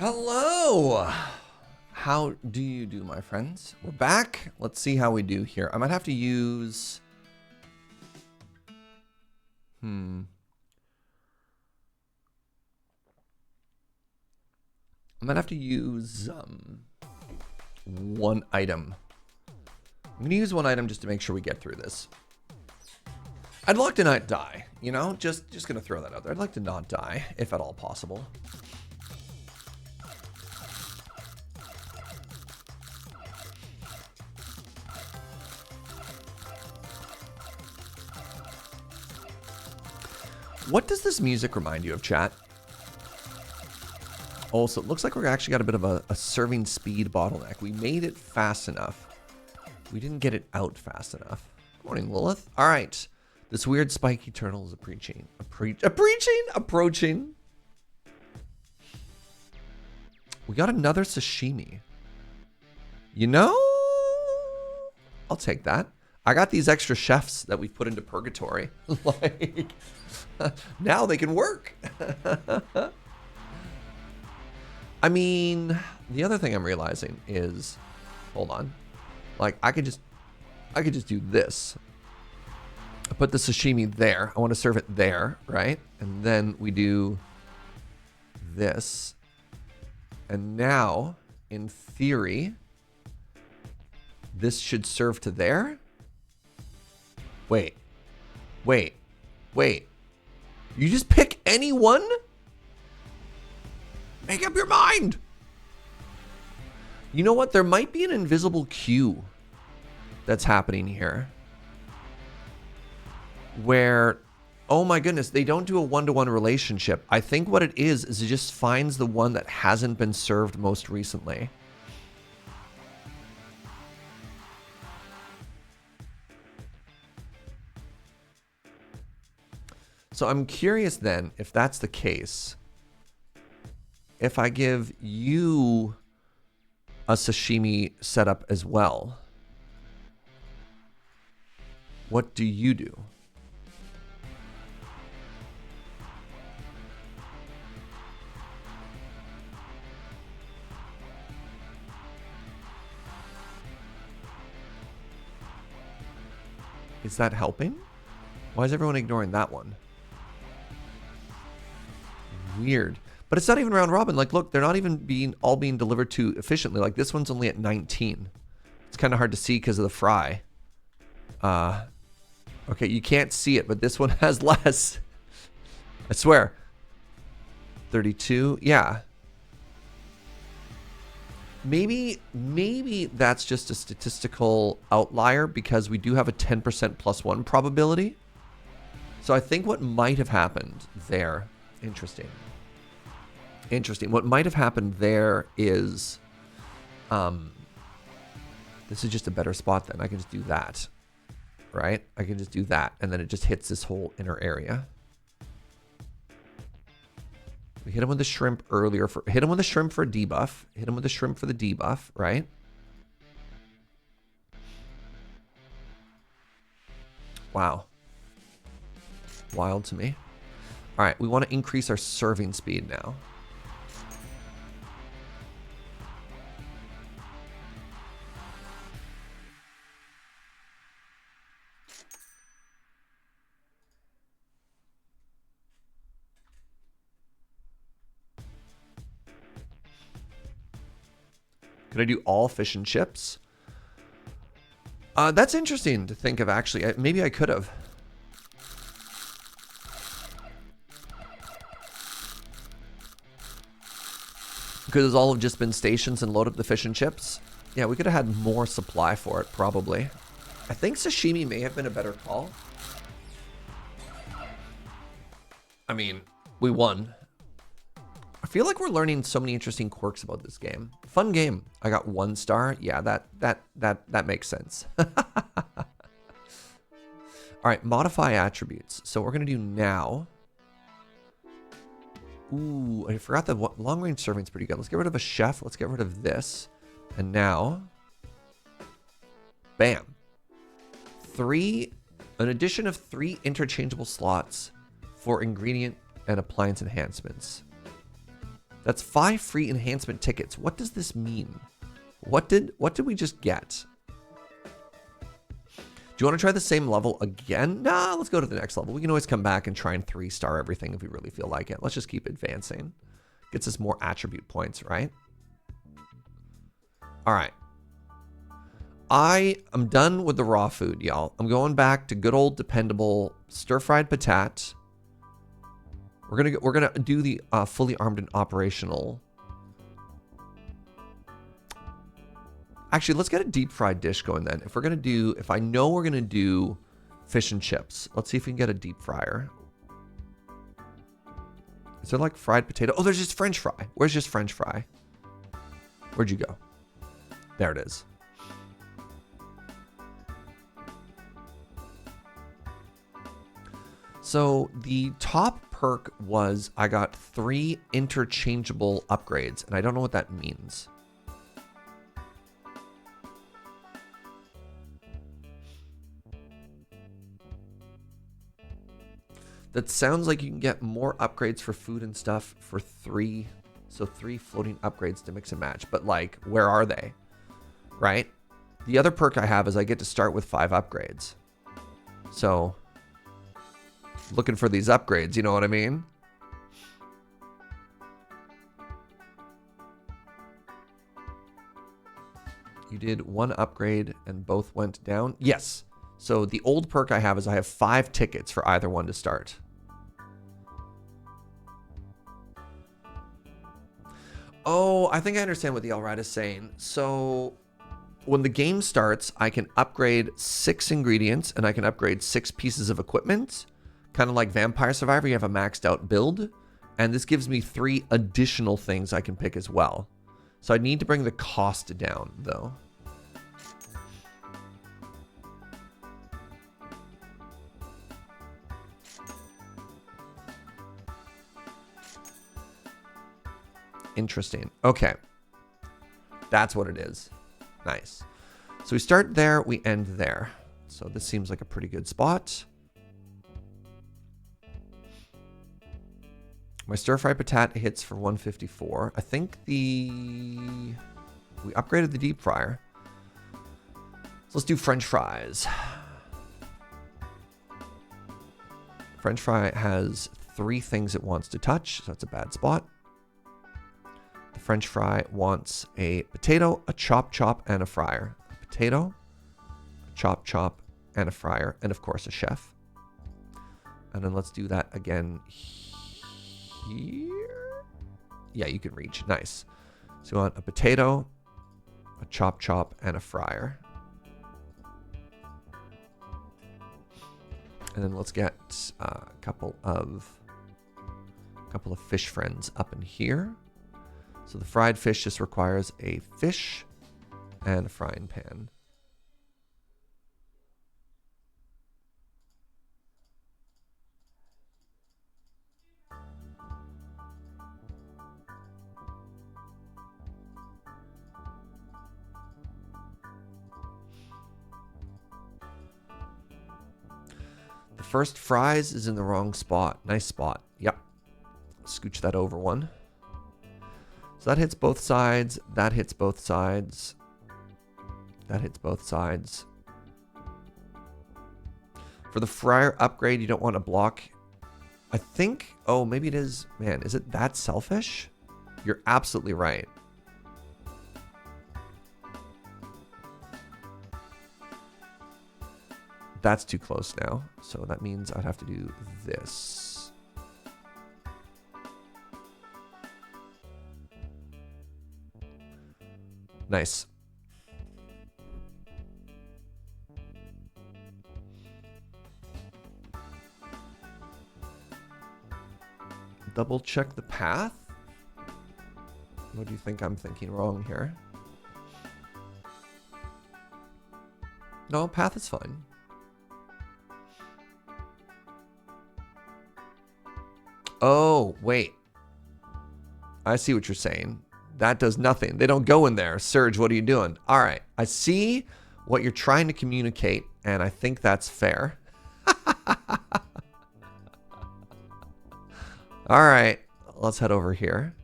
Hello. How do you do, my friends? We're back. Let's see how we do here. I might have to use... I might have to use one item. I'm going to use one item just to make sure we get through this. I'd like to not die, you know? Just going to throw that out there. I'd like to not die, if at all possible. What does this music remind you of, chat? Oh, so it looks like we're actually got a bit of a serving speed bottleneck. We made it fast enough. We didn't get it out fast enough. Good morning, Lilith. All right. This weird spiky turtle is approaching. We got another sashimi. You know, I'll take that. I got these extra chefs that we've put into purgatory. Like, now they can work. I mean, the other thing I'm realizing is, hold on. Like, I could just do this. I put the sashimi there. I want to serve it there, right? And then we do this. And now, in theory, this should serve to there. Wait. You just pick any one? Make up your mind. You know what? There might be an invisible queue that's happening here. Where, oh my goodness, they don't do a one-to-one relationship. I think what it is it just finds the one that hasn't been served most recently. So I'm curious then, if that's the case, if I give you a sashimi setup as well, what do you do? Is that helping? Why is everyone ignoring that one? Weird. But it's not even round robin. Like, look, they're not even all being delivered to efficiently. Like, this one's only at 19. It's kind of hard to see because of the fry. Okay, you can't see it, but this one has less. I swear. 32. Yeah. Maybe that's just a statistical outlier because we do have a 10% +1 probability. So I think what might have happened there... Interesting. What might have happened there is, this is just a better spot then. I can just do that, right? I can just do that, and then it just hits this whole inner area. We hit him with the shrimp earlier. Hit him with the shrimp for a debuff. Hit him with the shrimp for the debuff, right? Wow. Wild to me. All right, we want to increase our serving speed now. Could I do all fish and chips? That's interesting to think of, actually. Maybe I could have. Could have all have just been stations and load up the fish and chips? Yeah, we could have had more supply for it, probably. I think sashimi may have been a better call. I mean, we won. I feel like we're learning so many interesting quirks about this game. Fun game. I got 1 star. Yeah, that makes sense. All right, modify attributes. So what we're gonna do now. Ooh, I forgot that long range serving's pretty good. Let's get rid of a chef. Let's get rid of this. And now, bam. An addition of 3 interchangeable slots for ingredient and appliance enhancements. That's 5 free enhancement tickets. What does this mean? What did we just get? Do you want to try the same level again? Nah, let's go to the next level. We can always come back and try and 3-star everything if we really feel like it. Let's just keep advancing. Gets us more attribute points, right? All right. I am done with the raw food, y'all. I'm going back to good old dependable stir-fried patat. We're gonna do the fully armed and operational. Actually, let's get a deep fried dish going then. If I know we're gonna do fish and chips, let's see if we can get a deep fryer. Is there like fried potato? Oh, there's just French fry. Where's just French fry? Where'd you go? There it is. So the top perk was I got 3 interchangeable upgrades, and I don't know what that means. That sounds like you can get more upgrades for food and stuff for 3. So 3 floating upgrades to mix and match. But like, where are they? Right? The other perk I have is I get to start with 5 upgrades. So looking for these upgrades, you know what I mean? You did 1 upgrade and both went down? Yes. So the old perk I have is I have 5 tickets for either one to start. Oh, I think I understand what the Alright is saying. So when the game starts, I can upgrade 6 ingredients and I can upgrade 6 pieces of equipment. Kind of like Vampire Survivor, you have a maxed out build. And this gives me 3 additional things I can pick as well. So I need to bring the cost down, though. Interesting. Okay. That's what it is. Nice. So we start there, we end there. So this seems like a pretty good spot. My stir-fry patat hits for 154. I think we upgraded the deep fryer. So let's do French fries. French fry has 3 things it wants to touch, so that's a bad spot. The French fry wants a potato, a chop, and a fryer. A potato, a chop, and a fryer, and of course a chef. And then let's do that again here. Yeah, you can reach. Nice. So we want a potato, a chop, and a fryer. And then let's get a couple of fish friends up in here. So the fried fish just requires a fish and a frying pan. The first fries is in the wrong spot. Nice spot. Yep. Scooch that over one. So that hits both sides. That hits both sides. That hits both sides. For the fryer upgrade, you don't want to block. I think, oh, maybe it is. Man, is it that selfish? You're absolutely right. That's too close now. So that means I'd have to do this. Nice. Double check the path. What do you think I'm thinking wrong here? No, path is fine. Oh, wait. I see what you're saying. That does nothing. They don't go in there. Surge, what are you doing? All right. I see what you're trying to communicate, and I think that's fair. All right. Let's head over here.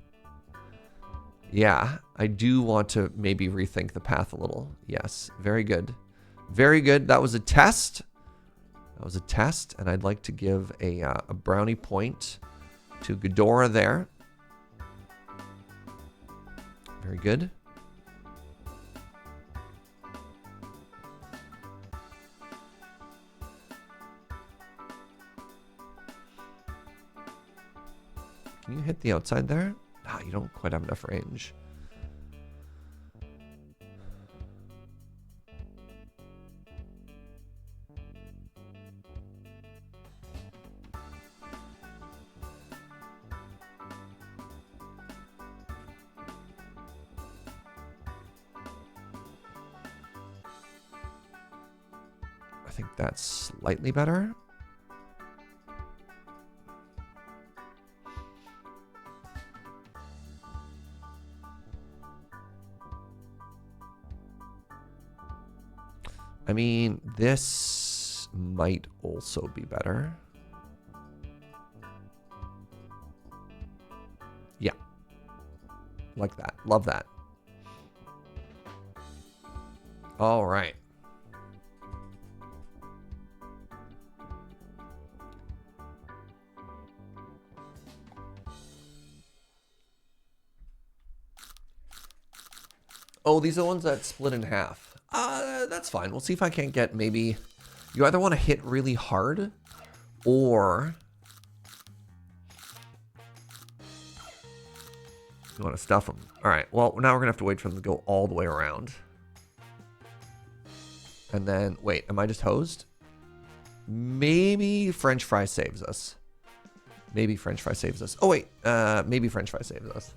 Yeah, I do want to maybe rethink the path a little. Yes, very good. Very good. That was a test. That was a test, and I'd like to give a brownie point to Ghidorah there. Very good. Can you hit the outside there? Ah, you don't quite have enough range. I think that's slightly better. I mean, this might also be better. Yeah. Like that. Love that. All right. Oh, these are the ones that split in half. That's fine. We'll see if I can't get maybe... You either want to hit really hard, or... you want to stuff them. All right, well, now we're going to have to wait for them to go all the way around. And then, wait, am I just hosed? Maybe French fry saves us. Maybe French fry saves us. Oh, wait, maybe French fry saves us.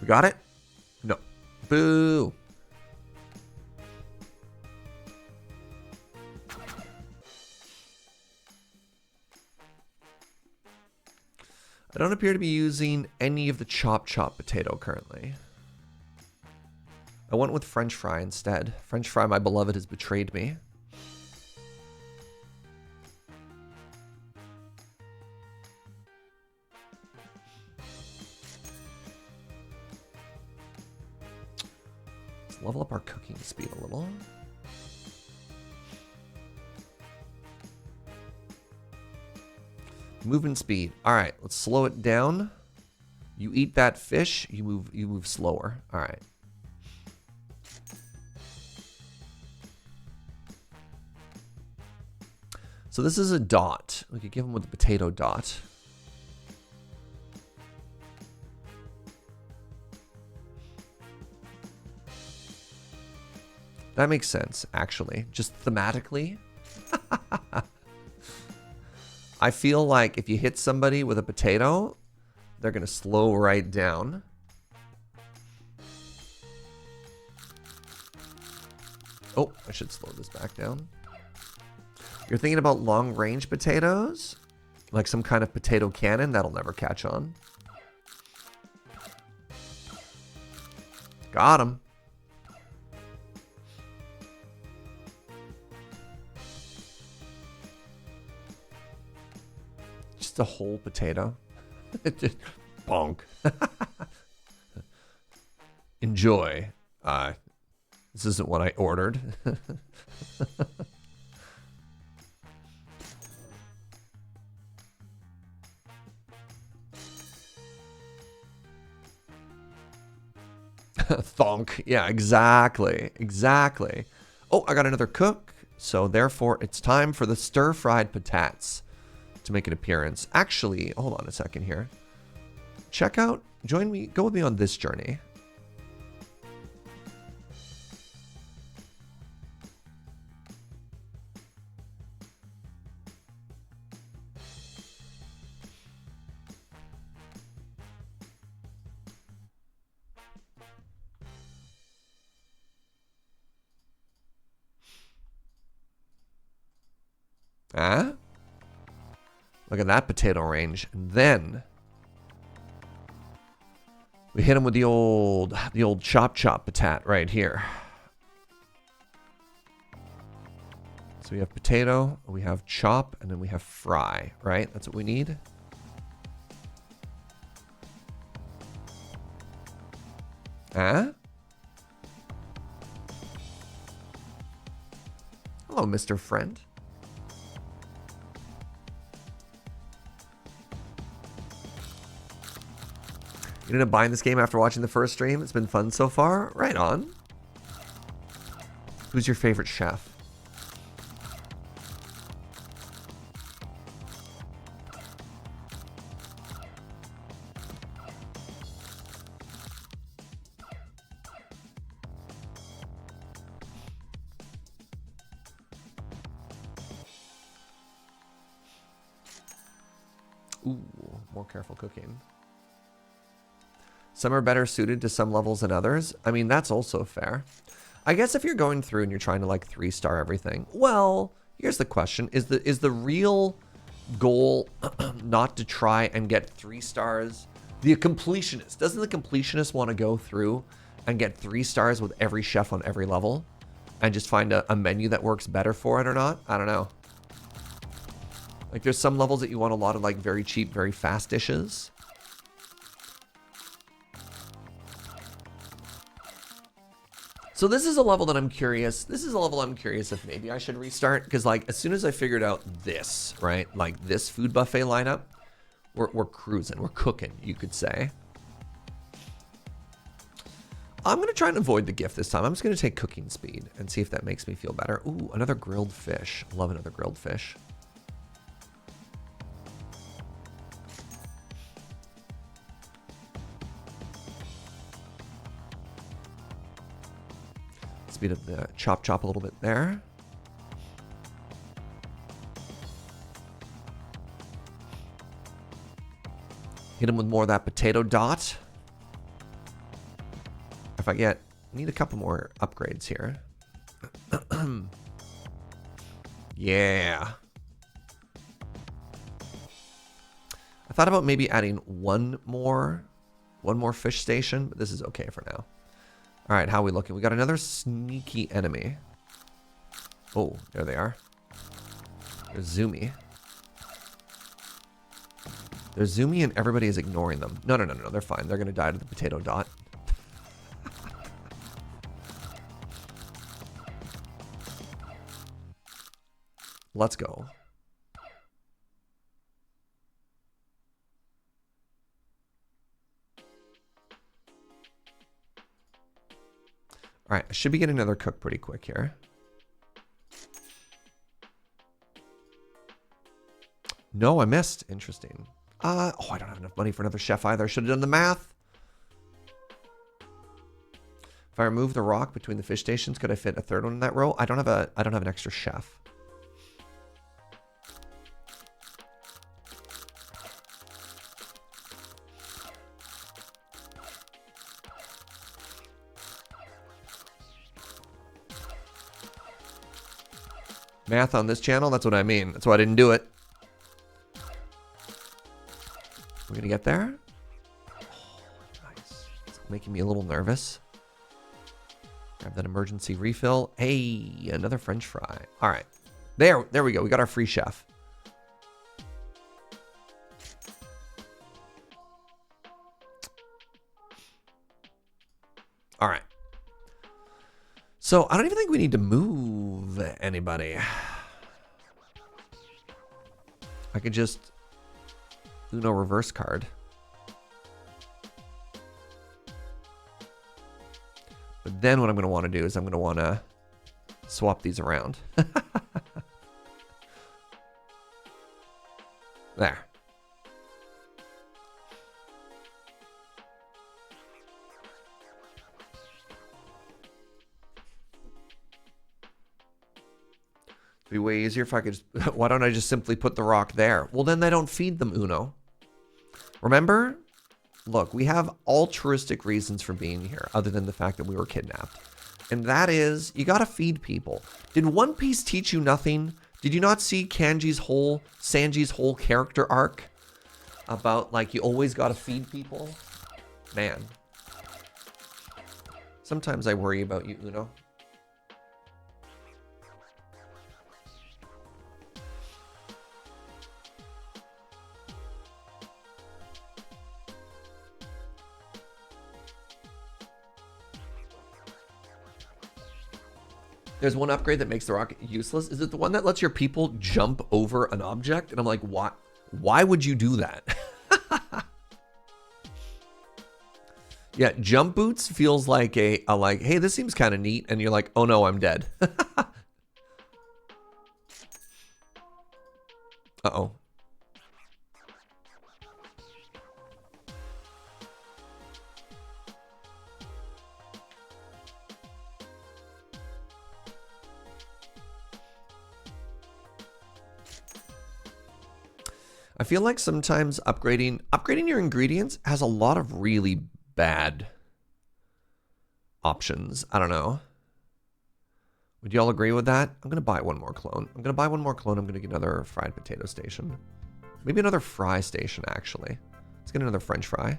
We got it? No. Boo. I don't appear to be using any of the chop potato currently. I went with French fry instead. French fry, my beloved, has betrayed me. Let's level up our cooking speed a little. Movement speed. All right, let's slow it down. You eat that fish, you move slower. All right. So this is a dot. We could give him with the potato dot. That makes sense, actually. Just thematically. I feel like if you hit somebody with a potato, they're going to slow right down. Oh, I should slow this back down. You're thinking about long-range potatoes? Like some kind of potato cannon? That'll never catch on. Got him. Just a whole potato. Just bonk. Enjoy. This isn't what I ordered. Thonk. Yeah, exactly. Exactly. Oh, I got another cook. So therefore, it's time for the stir-fried patates to make an appearance. Actually, hold on a second here. Check out, join me, go with me on this journey. Ah? Look at that potato range. And then we hit him with the old chop patat right here. So we have potato, we have chop, and then we have fry, right? That's what we need. Huh? Hello, Mr. Friend. You ended up buying this game after watching the first stream? It's been fun so far? Right on. Who's your favorite chef? Ooh, more careful cooking. Some are better suited to some levels than others. I mean, that's also fair. I guess if you're going through and you're trying to like 3-star everything, well, here's the question. Is the real goal not to try and get 3 stars? The completionist, doesn't the completionist want to go through and get 3 stars with every chef on every level and just find a menu that works better for it or not? I don't know. Like there's some levels that you want a lot of like very cheap, very fast dishes. So this is a level that I'm curious. This is a level I'm curious if maybe I should restart. Because like as soon as I figured out this, right? Like this food buffet lineup, we're cruising. We're cooking, you could say. I'm going to try and avoid the gift this time. I'm just going to take cooking speed and see if that makes me feel better. Ooh, another grilled fish. Love another grilled fish. Speed up the chop a little bit there. Hit him with more of that potato dot. If I need a couple more upgrades here. Yeah. I thought about maybe adding one more fish station, but this is okay for now. All right, how are we looking? We got another sneaky enemy. Oh, there they are. There's Zumi. There's Zumi and everybody is ignoring them. No, they're fine. They're going to die to the potato dot. Let's go. All right, I should be getting another cook pretty quick here. No, I missed. Interesting. Oh, I don't have enough money for another chef either. I should have done the math. If I remove the rock between the fish stations, could I fit a third one in that row? I don't have an extra chef. Math on this channel, that's what I mean. That's why I didn't do it. We're gonna get there. Oh, nice. It's making me a little nervous. Grab that emergency refill. Hey, another French fry. All right. There we go. We got our free chef. All right. So I don't even think we need to move anybody. I could just Uno reverse card. But then what I'm going to want to do is I'm going to want to swap these around. There. It'd be way easier if I could just, why don't I just simply put the rock there? Well, then they don't feed them Uno. Remember? Look, we have altruistic reasons for being here other than the fact that we were kidnapped. And that is, you gotta feed people. Did One Piece teach you nothing? Did you not see Sanji's whole character arc about like you always gotta feed people? Man. Sometimes I worry about you, Uno. There's one upgrade that makes the rocket useless. Is it the one that lets your people jump over an object? And I'm like, why? Why would you do that? Yeah, jump boots feels like a like, hey, this seems kind of neat. And you're like, oh no, I'm dead. Uh-oh. I feel like sometimes upgrading your ingredients has a lot of really bad options. I don't know. Would y'all agree with that? I'm going to buy one more clone. I'm going to buy one more clone. I'm going to get another fried potato station. Maybe another fry station, actually. Let's get another French fry.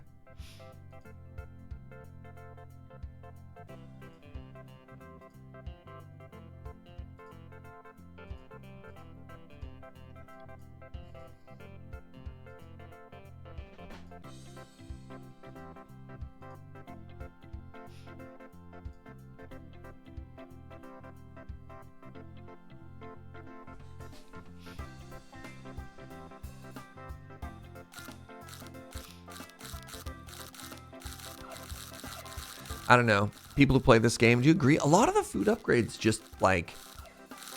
I don't know. People who play this game, do you agree? A lot of the food upgrades just, like,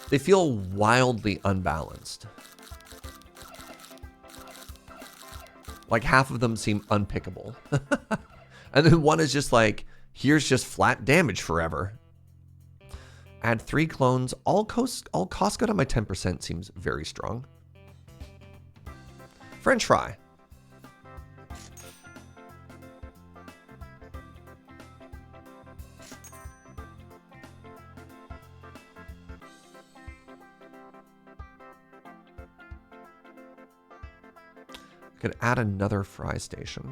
they feel wildly unbalanced. Like, half of them seem unpickable. And then one is just like, here's just flat damage forever. Add 3 clones. All cost good on my 10% seems very strong. French fry. Could add another fry station.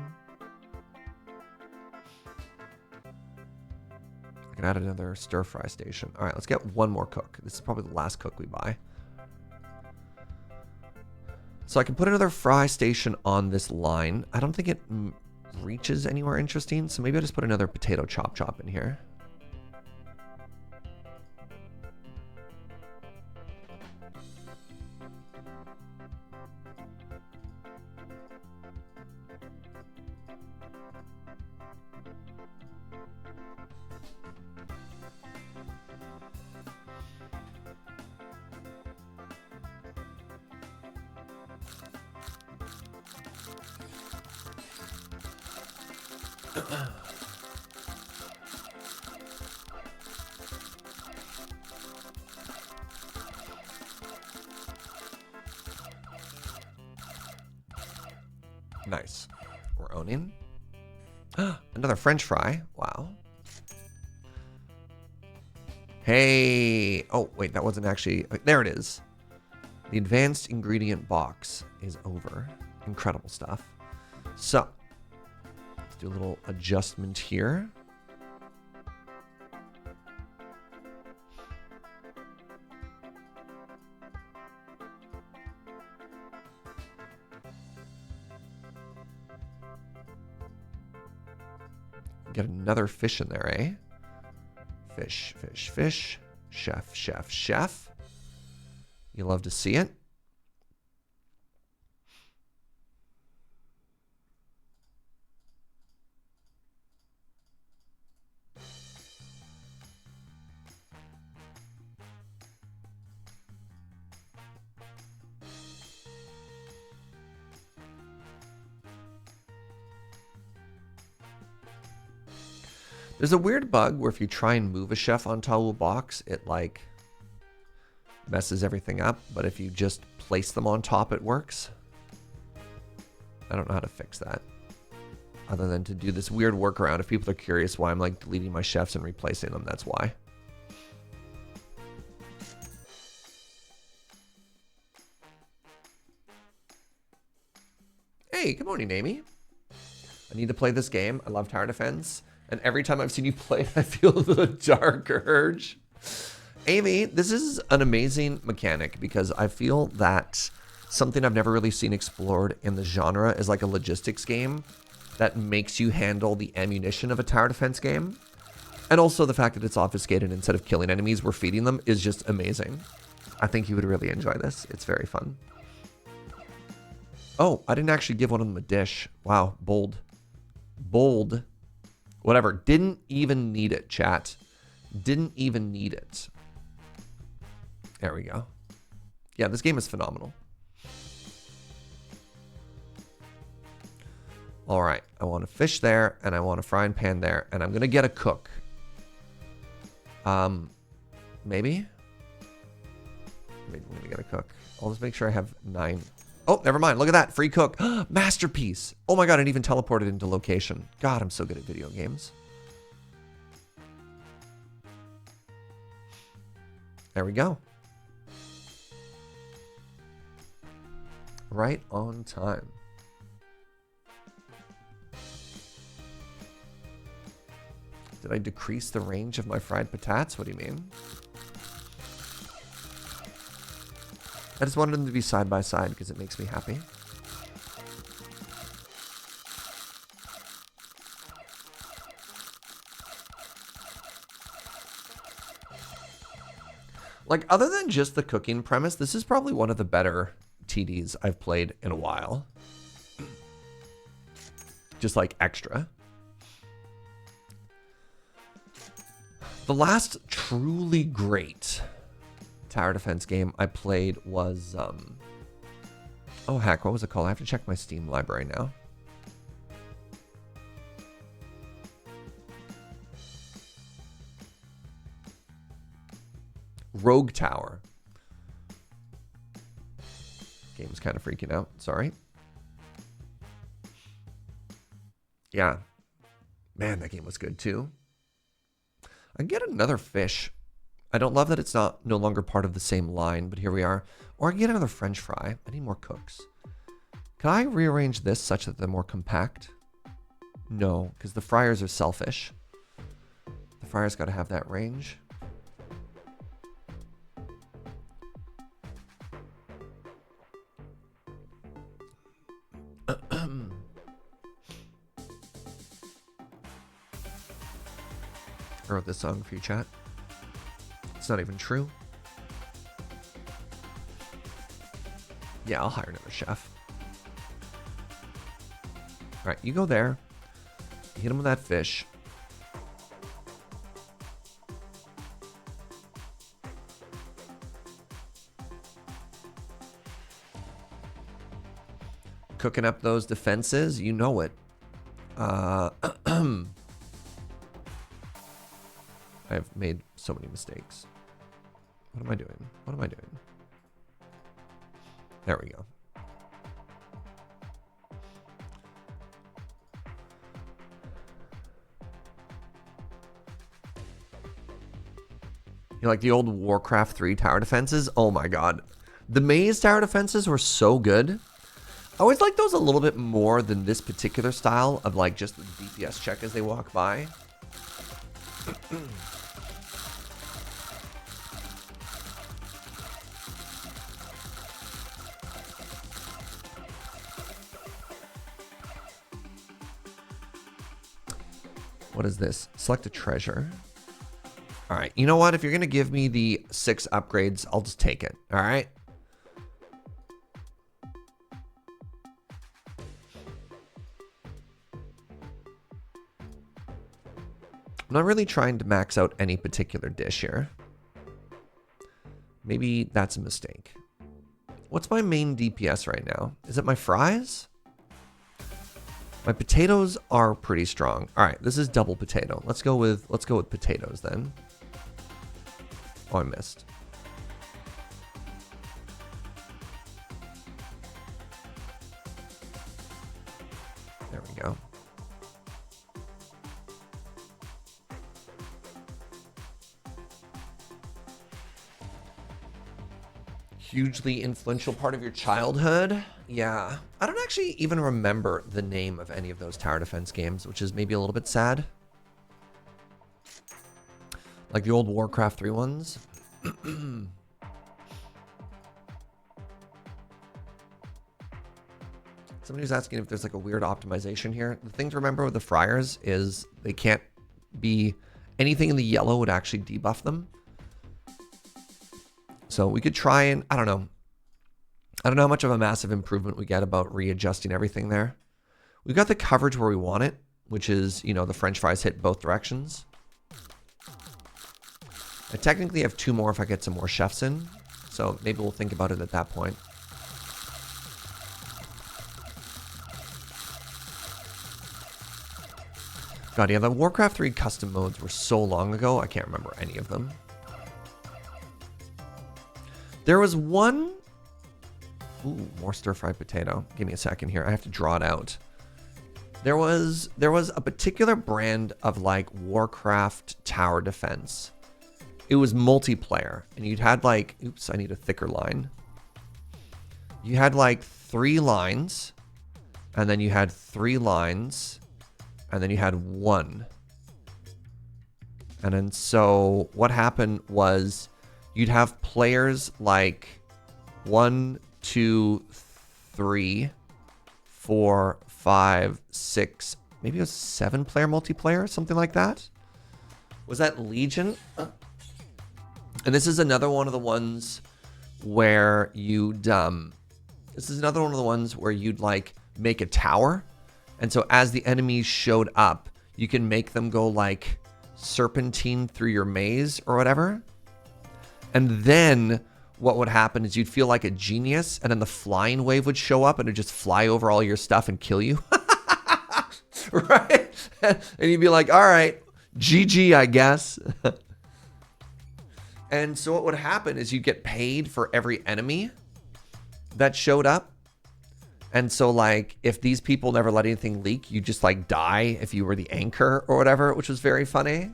I can add another stir fry station. All right, let's get one more cook. This is probably the last cook we buy. So I can put another fry station on this line. I don't think it reaches anywhere interesting, so maybe I'll just put another potato chop in here. Nice. We're owning. Another French fry. Wow. Hey. Oh, wait, that wasn't actually... There it is. The advanced ingredient box is over. Incredible stuff. So, let's do a little adjustment here. Get another fish in there, eh? Fish, fish, fish. Chef, chef, chef. You love to see it. There's a weird bug where if you try and move a chef on top of a box, it like messes everything up. But if you just place them on top, it works. I don't know how to fix that. Other than to do this weird workaround. If people are curious why I'm like deleting my chefs and replacing them, that's why. Hey, good morning, Amy. I need to play this game. I love tower defense. And every time I've seen you play it, I feel the dark urge. Amy, this is an amazing mechanic because I feel that something I've never really seen explored in the genre is like a logistics game that makes you handle the ammunition of a tower defense game. And also the fact that it's obfuscated instead of killing enemies, we're feeding them is just amazing. I think you would really enjoy this. It's very fun. Oh, I didn't actually give one of them a dish. Wow, bold. Bold. Whatever. Didn't even need it, chat. Didn't even need it. There we go. Yeah, this game is phenomenal. All right, I want a fish there, and I want a frying pan there, and I'm gonna get a cook. Maybe I'm gonna get a cook. I'll just make sure I have 9. Oh, never mind. Look at that, free cook. Masterpiece. Oh my god, it even teleported into location. God, I'm so good at video games. There we go. Right on time. Did I decrease the range of my fried patatas? What do you mean? I just wanted them to be side by side because it makes me happy. Like, other than just the cooking premise, this is probably one of the better TDs I've played in a while. Just like extra. The last truly great tower defense game I played was, oh heck, what was it called? I have to check my Steam library now. Rogue Tower. Game's kind of freaking out, sorry. Yeah. Man, that game was good too. I can get another fish. I don't love that it's no longer part of the same line, but here we are. Or I can get another French fry. I need more cooks. Can I rearrange this such that they're more compact? No, because the fryers are selfish. The fryer's got to have that range. I wrote this song for you, chat. It's not even true. Yeah, I'll hire another chef. All right, you go there. Hit him with that fish. Cooking up those defenses, you know it. I've made so many mistakes. What am I doing? What am I doing? There we go. You like the old Warcraft 3 tower defenses? Oh my god. The maze tower defenses were so good. I always like those a little bit more than this particular style of like just the DPS check as they walk by. What is this? Select a treasure. All right. You know what? If you're going to give me the 6 upgrades, I'll just take it. All right. I'm not really trying to max out any particular dish here. Maybe that's a mistake. What's my main DPS right now? Is it my fries? My potatoes are pretty strong. All right, this is double potato. Let's go with potatoes then. Oh, I missed. There we go. Hugely influential part of your childhood? Yeah. I don't actually even remember the name of any of those tower defense games, which is maybe a little bit sad. Like the old Warcraft 3 ones. Somebody's asking if there's like a weird optimization here. The thing to remember with the fryers is they can't be anything in the yellow would actually debuff them. So we could try and, I don't know. I don't know how much of a massive improvement we get about readjusting everything there. We've got the coverage where we want it, which is, you know, the French fries hit both directions. I technically have 2 more if I get some more chefs in. So maybe we'll think about it at that point. God, yeah, the Warcraft 3 custom modes were so long ago, I can't remember any of them. There was one... Ooh, more stir-fried potato. Give me a second here. I have to draw it out. There was a particular brand of like Warcraft tower defense. It was multiplayer, and you'd had like, oops, I need a thicker line. You had like 3 lines, and then you had 3 lines, and then you had 1. And then so what happened was you'd have players like 1, 2, 3, 4, 5, 6, maybe it was 7-player multiplayer, something like that. Was that Legion? And this is another one of the ones where you'd, this is another one of the ones where you'd like make a tower. And so as the enemies showed up, you can make them go like serpentine through your maze or whatever. And then what would happen is you'd feel like a genius, and then the flying wave would show up and it'd just fly over all your stuff and kill you. Right? And you'd be like, all right, GG, I guess. And so what would happen is you'd get paid for every enemy that showed up. And so like, if these people never let anything leak, you just like die if you were the anchor or whatever, which was very funny.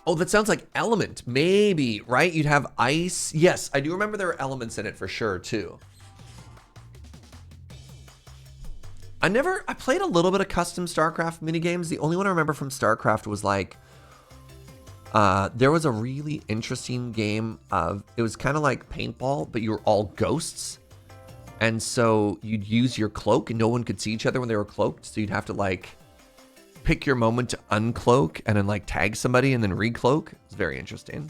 Oh, that sounds like Element. Maybe, right? You'd have ice. Yes, I do remember there were elements in it for sure, too. I played a little bit of custom StarCraft minigames. The only one I remember from StarCraft was like, there was a really interesting game of, it was kind of like paintball, but you were all ghosts. And so you'd use your cloak and no one could see each other when they were cloaked. So you'd have to like pick your moment to uncloak and then like tag somebody and then recloak. It's very interesting.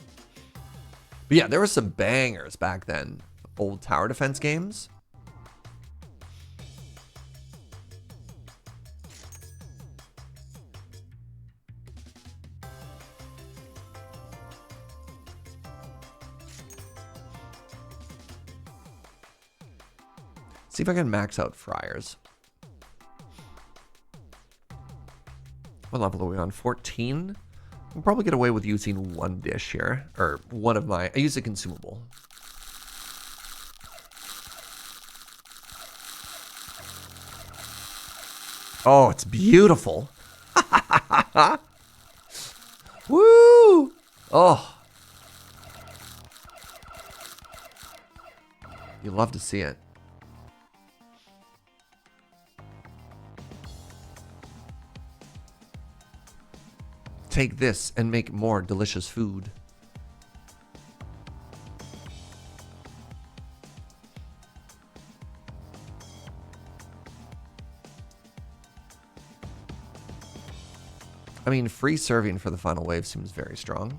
But yeah, there were some bangers back then. Old tower defense games. See if I can max out fryers. What level are we on? 14? I'll probably get away with using 1 dish here. Or one of my... I use a consumable. Oh, it's beautiful. Woo! Oh. You love to see it. Take this and make more delicious food. I mean, free serving for the final wave seems very strong.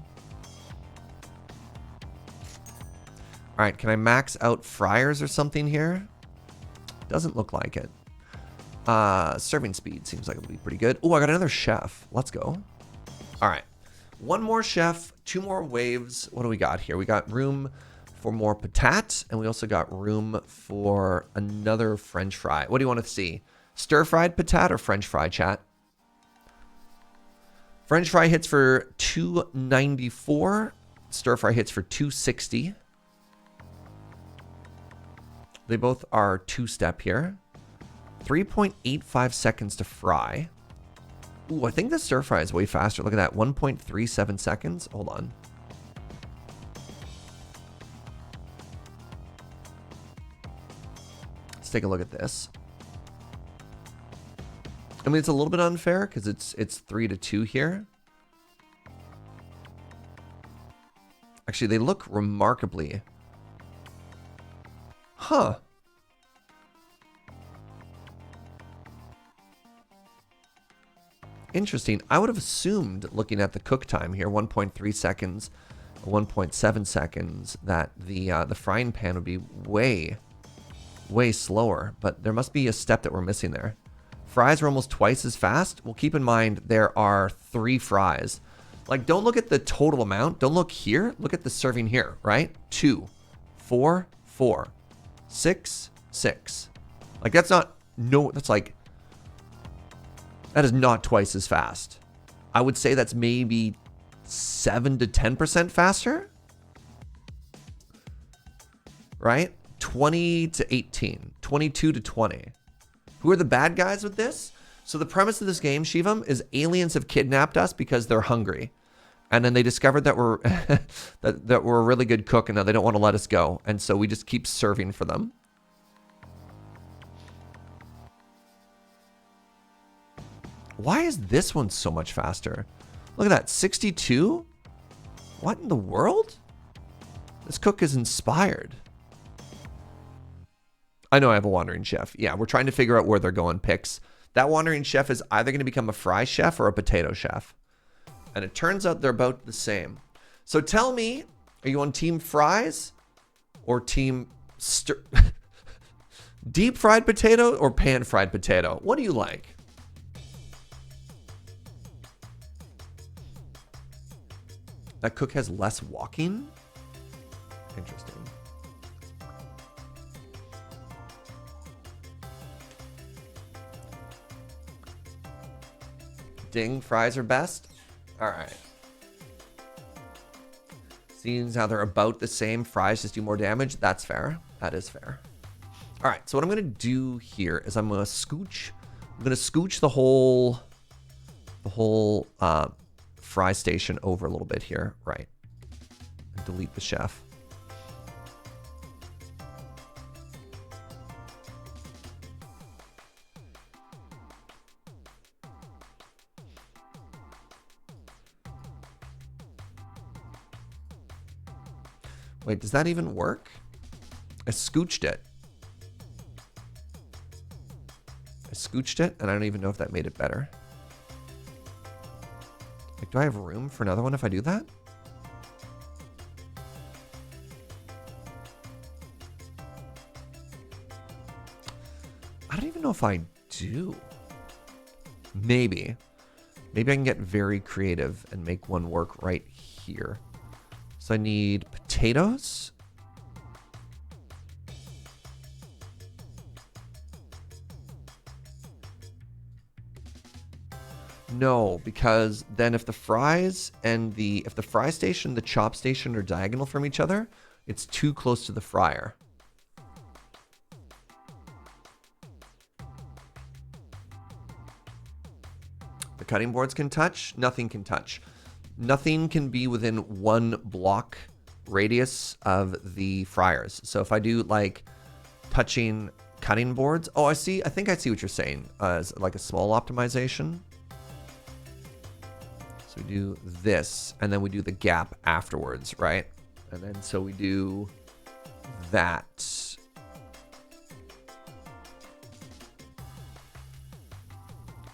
All right, can I max out fryers or something here? Doesn't look like it. Serving speed seems like it'll be pretty good. Oh, I got another chef. Let's go. All right, 1 more chef, 2 more waves. What do we got here? We got room for more patat, and we also got room for another French fry. What do you want to see? Stir-fried patat or French fry, chat? French fry hits for 294. Stir-fry hits for 260. They both are 2-step here. 3.85 seconds to fry. Ooh, I think the stir fry is way faster. Look at that, 1.37 seconds. Hold on. Let's take a look at this. I mean, it's a little bit unfair because it's 3-2 here. Actually, they look remarkably. Huh. interesting. I would have assumed, looking at the cook time here, 1.3 seconds, 1.7 seconds, that the frying pan would be way slower. But there must be a step that we're missing there. Fries are almost twice as fast. Well, keep in mind there are 3 fries. Like, don't look at the total amount. Don't look here. Look at the serving here, right? 2, 4, 4, 6, 6. Like, that's not, no, that's like, that is not twice as fast. I would say that's maybe 7 to 10% faster. Right? 20 to 18, 22 to 20. Who are the bad guys with this? So the premise of this game, Shivam, is aliens have kidnapped us because they're hungry. And then they discovered that we're that we're a really good cook and that they don't want to let us go. And so we just keep serving for them. Why is this one so much faster? Look at that, 62? What in the world? This cook is inspired. I know I have a wandering chef. Yeah, we're trying to figure out where they're going picks. That wandering chef is either going to become a fry chef or a potato chef. And it turns out they're about the same. So tell me, are you on team fries or team deep fried potato or pan fried potato? What do you like? That cook has less walking? Interesting. Ding, fries are best? All right. Seeing how they're about the same, fries just do more damage. That's fair. That is fair. All right, so what I'm gonna do here is I'm gonna scooch the whole fry station over a little bit here, right? And delete the chef. Wait, does that even work? I scooched it. And I don't even know if that made it better. Like, do I have room for another one if I do that? I don't even know if I do. Maybe. Maybe I can get very creative and make one work right here. So I need potatoes. No, because then if the fries and if the fry station, the chop station are diagonal from each other, it's too close to the fryer. The cutting boards can touch, nothing can touch. Nothing can be within 1 block radius of the fryers. So if I do like touching cutting boards, oh, I think I see what you're saying, as like a small optimization. So we do this, and then we do the gap afterwards, right? And then so we do that.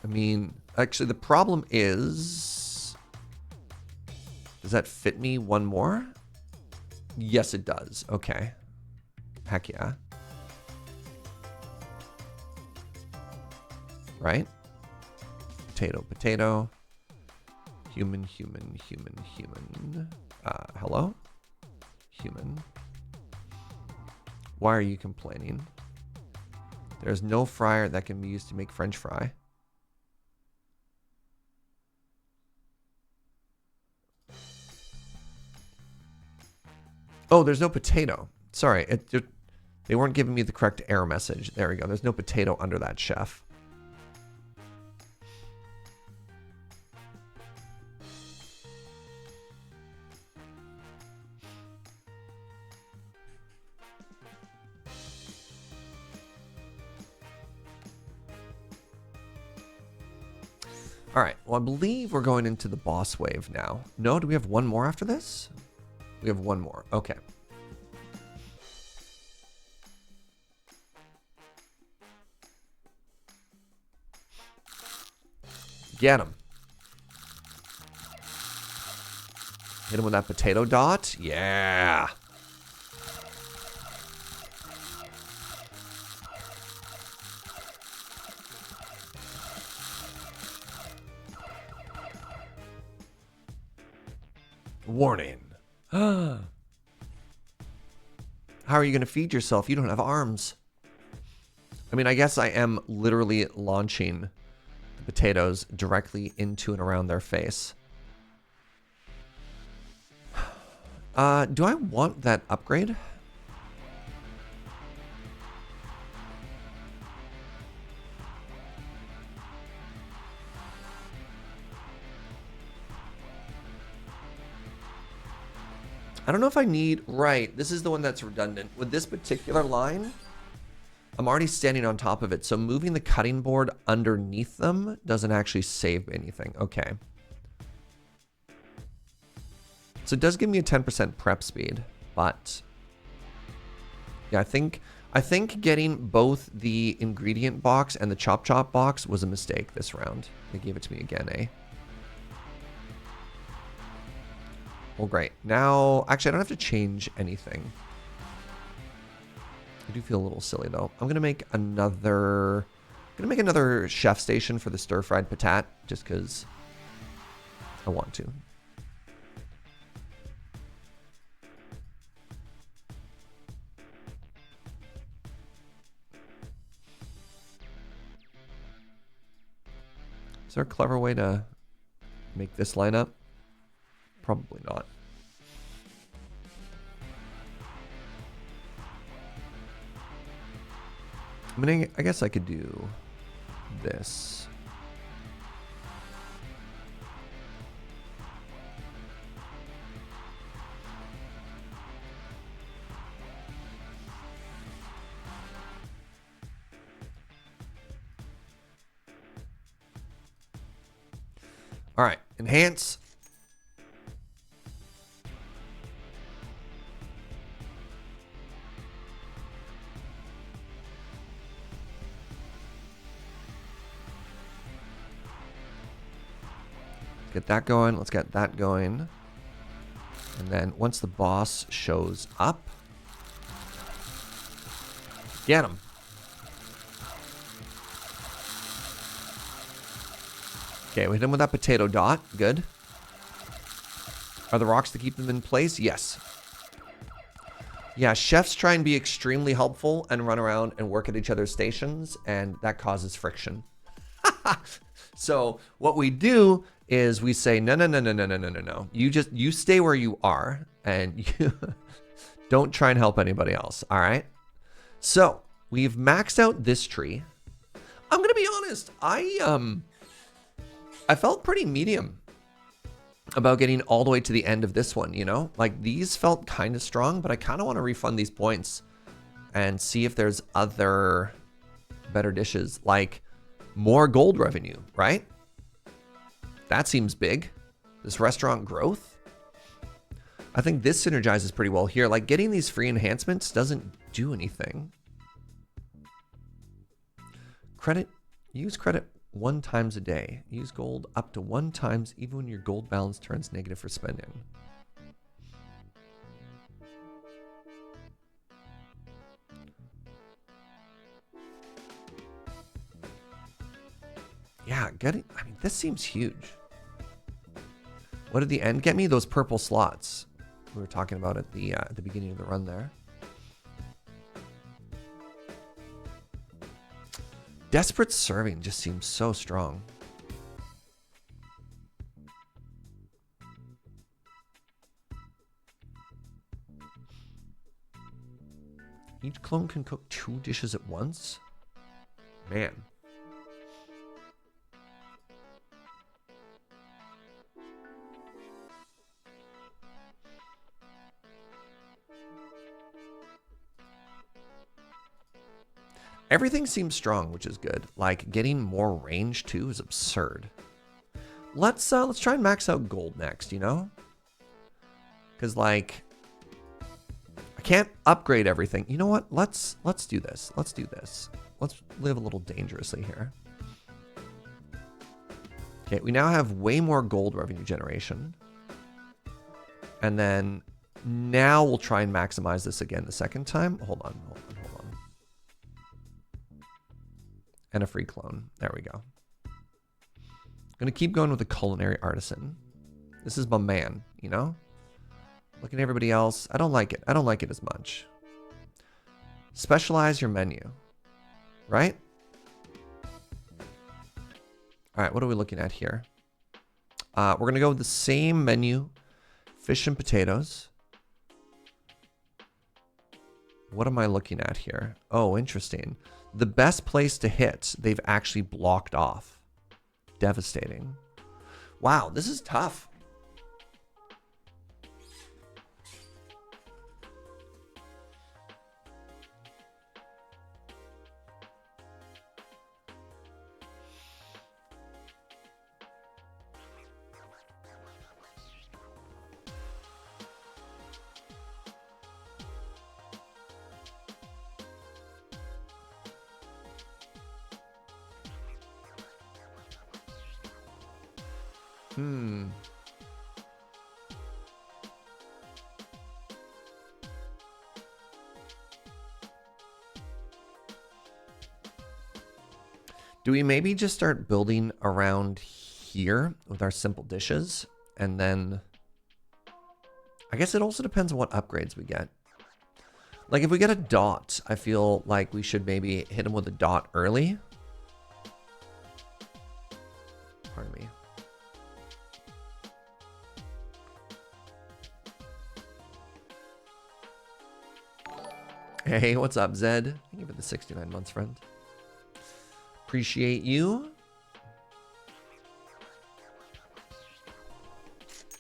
I mean, actually the problem is, does that fit me one more? Yes, it does. Okay. Heck yeah. Right? Potato, potato. Human, human, human, human. Hello? Human. Why are you complaining? There's no fryer that can be used to make French fry. Oh, there's no potato. Sorry, they weren't giving me the correct error message. There we go. There's no potato under that chef. All right, well, I believe we're going into the boss wave now. No, do we have one more after this? We have one more. Okay. Get him. Hit him with that potato dot. Yeah. Warning. How are you going to feed yourself? You don't have arms. I mean, I guess I am literally launching the potatoes directly into and around their face. Do I want that upgrade? I don't know if I need... Right, this is the one that's redundant. With this particular line, I'm already standing on top of it, so moving the cutting board underneath them doesn't actually save anything. Okay. So it does give me a 10% prep speed, but... Yeah, I think getting both the ingredient box and the chop chop box was a mistake this round. They gave it to me again, eh? Well, great. Now, actually, I don't have to change anything. I do feel a little silly, though. I'm going to make another chef station for the stir-fried patat, just because I want to. Is there a clever way to make this line up? Probably not. I mean, I guess I could do this. All right, enhance. Get that going. Let's get that going. And then once the boss shows up, get him. Okay, we hit him with that potato dot. Good. Are the rocks to keep them in place? Yes. Yeah, chefs try and be extremely helpful and run around and work at each other's stations, and that causes friction. So what we do is we say, no. You stay where you are, and you don't try and help anybody else, all right? So we've maxed out this tree. I'm going to be honest. I felt pretty medium about getting all the way to the end of this one, you know? Like, these felt kind of strong, but I kind of want to refund these points and see if there's other better dishes, like more gold revenue, right? That seems big. This restaurant growth. I think this synergizes pretty well here. Like, getting these free enhancements doesn't do anything. Credit, use credit 1 time a day. Use gold up to 1 time even when your gold balance turns negative for spending. Yeah, I mean, this seems huge. What did the end get me? Those purple slots we were talking about at the beginning of the run there. Desperate Serving just seems so strong. Each clone can cook 2 dishes at once? Man. Everything seems strong, which is good. Like, getting more range too is absurd. Let's try and max out gold next, you know? Because, like, I can't upgrade everything. You know what? Let's do this. Let's do this. Let's live a little dangerously here. Okay, we now have way more gold revenue generation. And then now we'll try and maximize this again the second time. Hold on. And a free clone. There we go. I'm going to keep going with the culinary artisan. This is my man, you know? Look at everybody else. I don't like it. I don't like it as much. Specialize your menu. Right? All right, what are we looking at here? We're going to go with the same menu. Fish and potatoes. What am I looking at here? Oh, interesting. The best place to hit, they've actually blocked off. Devastating. Wow, this is tough. Do we maybe just start building around here with our simple dishes? And then I guess it also depends on what upgrades we get. Like if we get a dot, I feel like we should maybe hit him with a dot early. Pardon me. Hey, what's up, Zed? Thank you for the 69 months, friend. Appreciate you.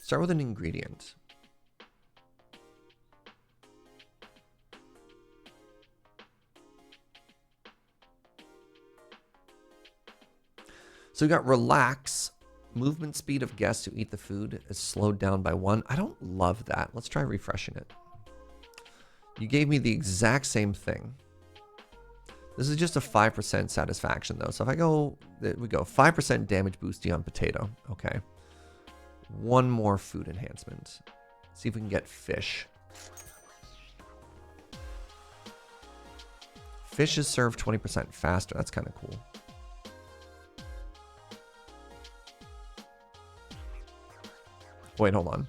Start with an ingredient. So we got relax. Movement speed of guests who eat the food is slowed down by 1. I don't love that. Let's try refreshing it. You gave me the exact same thing. This is just a 5% satisfaction though. So if I go, we go 5% damage boosty on potato. Okay. 1 more food enhancement. See if we can get fish. Fish is served 20% faster. That's kind of cool. Wait, hold on.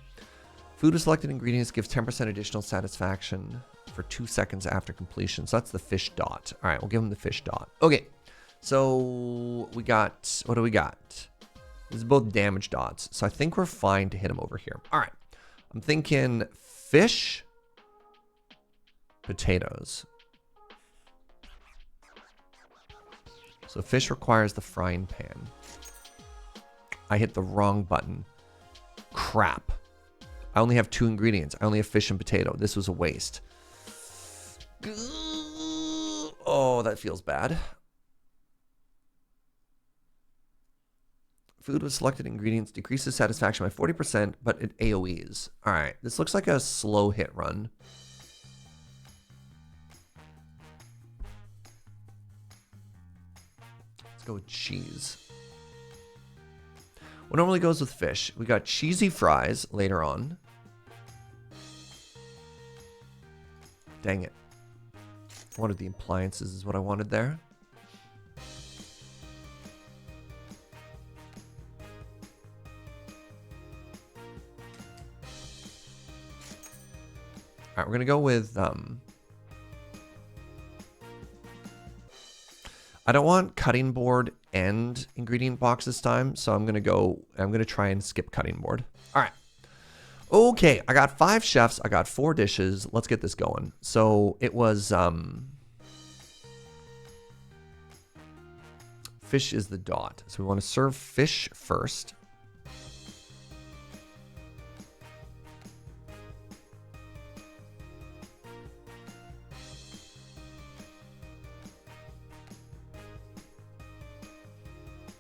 Food with selected ingredients gives 10% additional satisfaction for 2 seconds after completion. So that's the fish dot. All right, we'll give him the fish dot. Okay, so we got, what do we got? This is both damage dots. So I think we're fine to hit him over here. All right, I'm thinking fish, potatoes. So fish requires the frying pan. I hit the wrong button. Crap. I only have 2 ingredients. I only have fish and potato. This was a waste. Oh, that feels bad. Food with selected ingredients decreases satisfaction by 40%, but it AoEs. All right, this looks like a slow hit run. Let's go with cheese. What normally goes with fish? We got cheesy fries later on. Dang it. I wanted the appliances is what I wanted there. All right, we're going to go with... I don't want cutting board and ingredient box this time, so I'm going to try and skip cutting board. All right. Okay, I got 5 chefs. I got 4 dishes. Let's get this going. So it was... fish is the dot. So we want to serve fish first.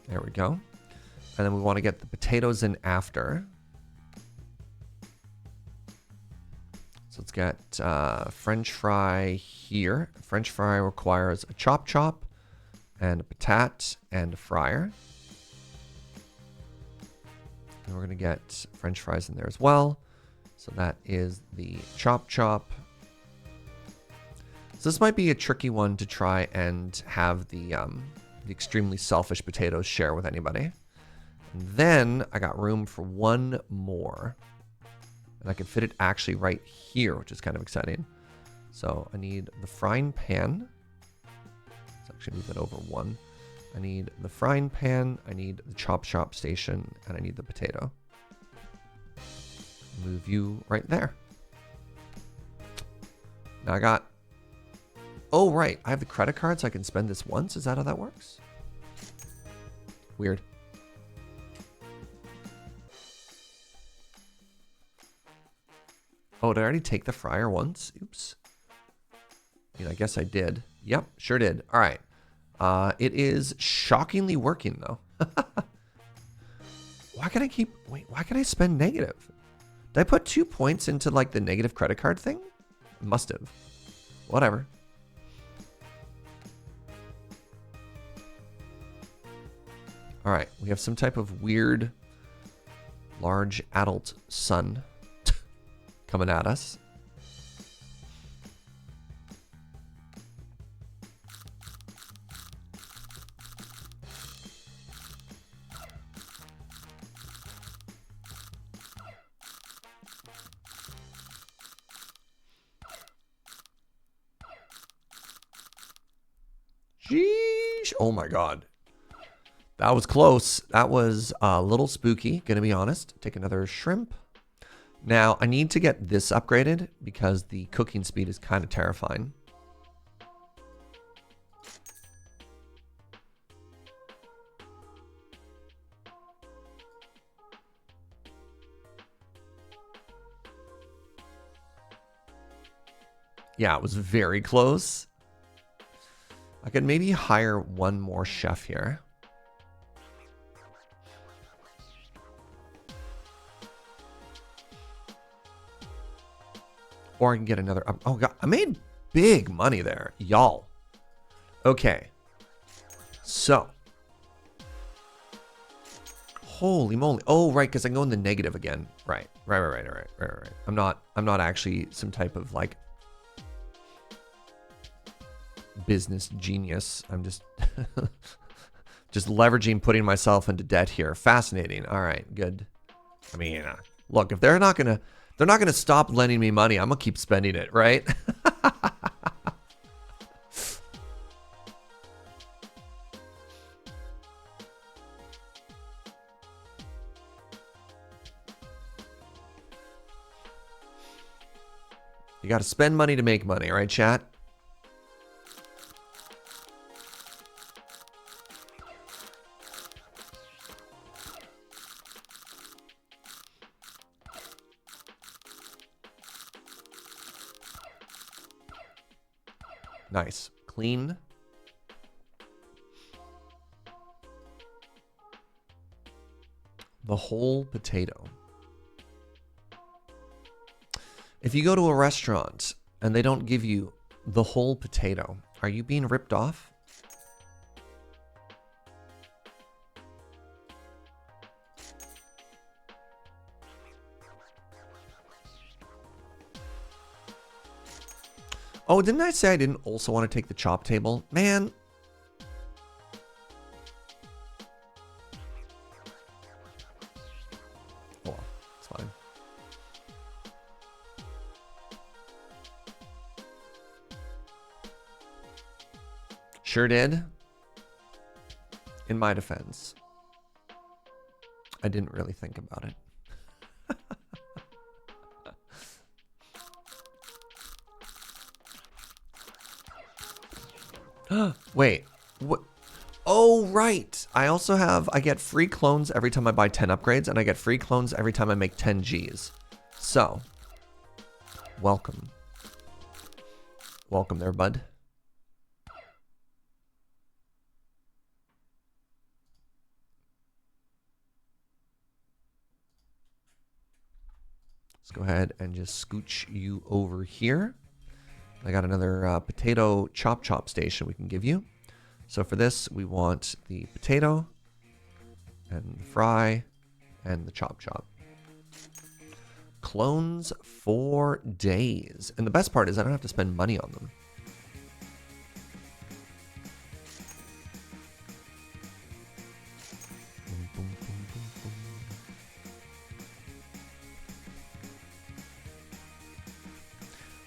There we go. And then we want to get the potatoes in after. So let's get French fry here. French fry requires a chop chop and a patat and a fryer. And we're going to get French fries in there as well. So that is the chop chop. So this might be a tricky one to try and have the extremely selfish potatoes share with anybody. And then I got room for one more. And I can fit it actually right here, which is kind of exciting. So I need the frying pan. Let's actually move that over one. I need the frying pan, I need the chop shop station, and I need the potato. Move you right there. Now I got... Oh, right. I have the credit card, so I can spend this once. Is that how that works? Weird. Oh, did I already take the fryer once? Oops. I guess I did. Yep, sure did. All right. It is shockingly working, though. Why can I keep... Wait, why can I spend negative? Did I put 2 points into, like, the negative credit card thing? Must have. Whatever. All right, we have some type of weird, large adult sun coming at us. Sheesh. Oh my God. That was close. That was a little spooky, gonna be honest. Take another shrimp. Now, I need to get this upgraded because the cooking speed is kind of terrifying. Yeah, it was very close. I could maybe hire one more chef here. Or I can get another... Oh, God. I made big money there. Y'all. Okay. So. Holy moly. Oh, right, because I can go in the negative again. Right. Right. I'm not actually some type of, like, business genius. I'm just... just leveraging putting myself into debt here. Fascinating. All right, good. I mean, look, if they're not going to stop lending me money, I'm going to keep spending it, right? You got to spend money to make money, right, chat? Nice. Clean. The whole potato. If you go to a restaurant and they don't give you the whole potato, are you being ripped off? Oh, didn't I say I didn't also want to take the chop table? Man. Oh, it's fine. Sure did. In my defense, I didn't really think about it. Wait, what? Oh, right. I also I get free clones every time I buy 10 upgrades, and I get free clones every time I make 10 Gs. So, welcome. Welcome there, bud. Let's go ahead and just scooch you over here. I got another potato chop station we can give you. So for this, we want the potato and the fry and the chop. clones for days. And the best part is I don't have to spend money on them.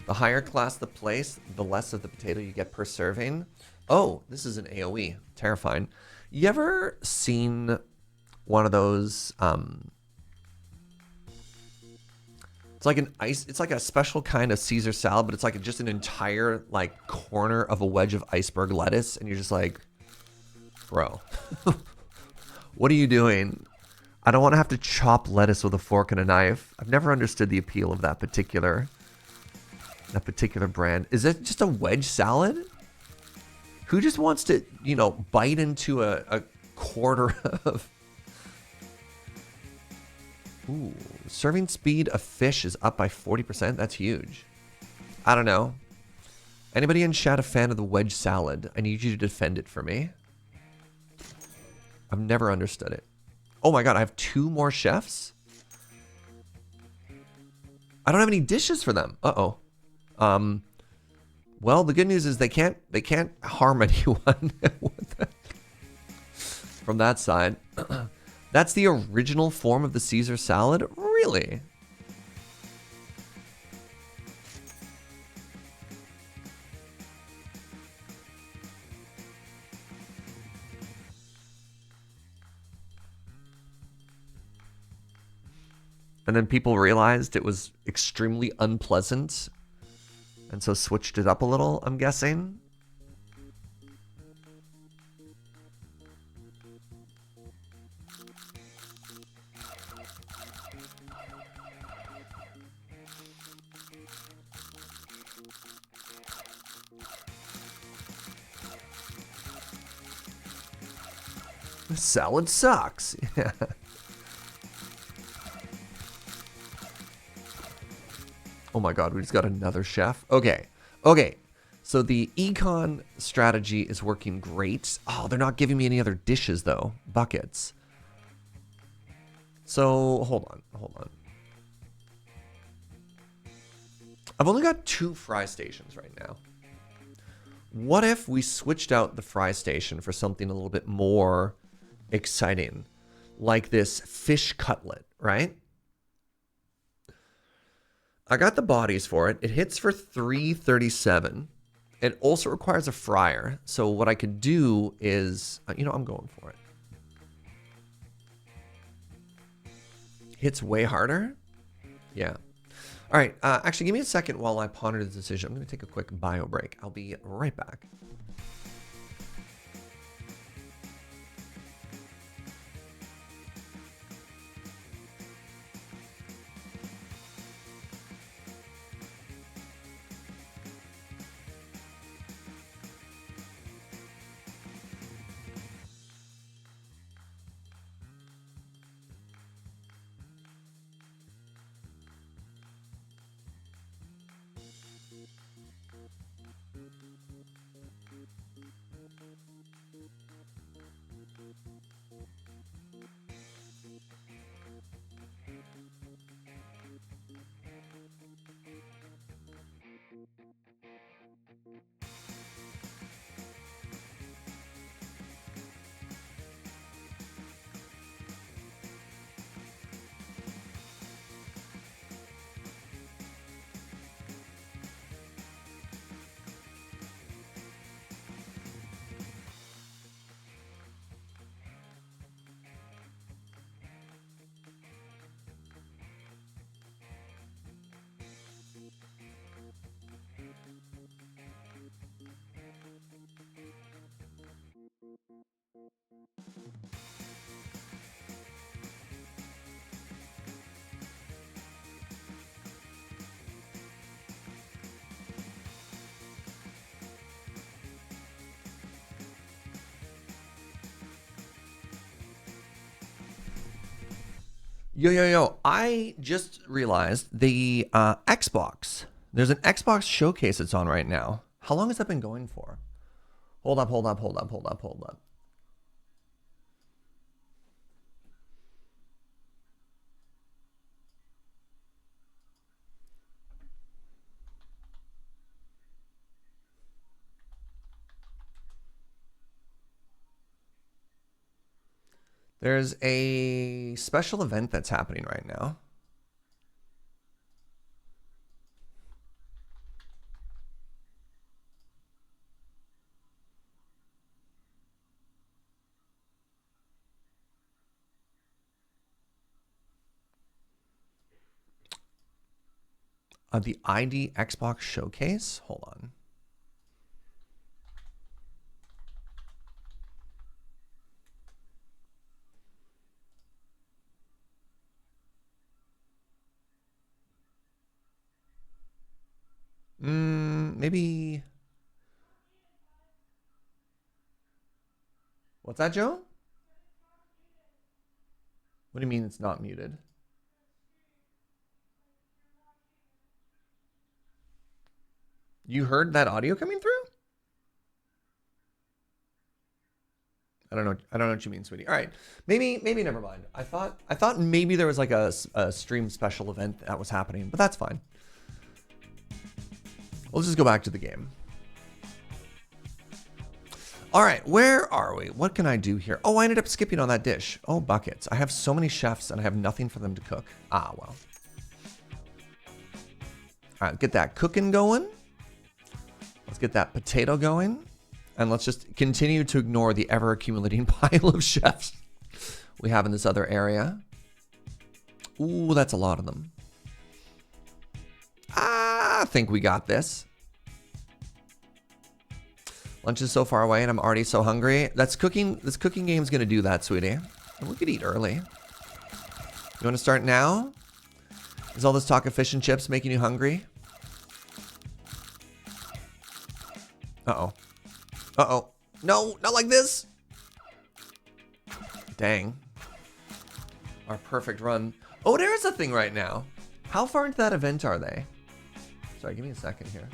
The higher class the place, the less of the potato you get per serving. Oh, this is an AoE. Terrifying. You ever seen one of those? It's like it's like a special kind of Caesar salad, but it's like just an entire like corner of a wedge of iceberg lettuce, and you're just like, bro, what are you doing? I don't want to have to chop lettuce with a fork and a knife. I've never understood the appeal of that particular brand. Is it just a wedge salad? Who just wants to, you know, bite into a quarter of... Ooh, serving speed of fish is up by 40%. That's huge. I don't know. Anybody in chat a fan of the wedge salad? I need you to defend it for me. I've never understood it. Oh my god, I have 2 more chefs? I don't have any dishes for them. Uh-oh. Well, the good news is they can't harm anyone from that side. That's the original form of the Caesar salad? Really? And then people realized it was extremely unpleasant, and so switched it up a little, I'm guessing. This salad sucks. Yeah. Oh my god, we just got another chef. Okay. So the econ strategy is working great. Oh, they're not giving me any other dishes though. Buckets. So, hold on. I've only got 2 fry stations right now. What if we switched out the fry station for something a little bit more exciting? Like this fish cutlet, right? I got the bodies for it. It hits for 337. It also requires a fryer. So what I could do is, you know, I'm going for it. Hits way harder? Yeah. All right. Actually, give me a second while I ponder the decision. I'm going to take a quick bio break. I'll be right back. Yo, I just realized the Xbox. There's an Xbox showcase it's on right now. How long has that been going for? Hold up. There's a special event that's happening right now. The ID Xbox Showcase. Hold on. Maybe. What's that, Joe? What do you mean it's not muted? You heard that audio coming through? I don't know what you mean, sweetie. All right, maybe never mind. I thought maybe there was like a stream special event that was happening, but that's fine. Let's just go back to the game. All right, where are we? What can I do here? Oh, I ended up skipping on that dish. Oh, buckets. I have so many chefs and I have nothing for them to cook. Ah, well. All right, get that cooking going. Let's get that potato going. And let's just continue to ignore the ever-accumulating pile of chefs we have in this other area. Ooh, that's a lot of them. I think we got this. Lunch is so far away and I'm already so hungry. This cooking game's gonna do that, sweetie. And we could eat early. You wanna start now? Is all this talk of fish and chips making you hungry? Uh-oh. Uh-oh. No, not like this. Dang. Our perfect run. Oh, there is a thing right now. How far into that event are they? Sorry, give me a second here.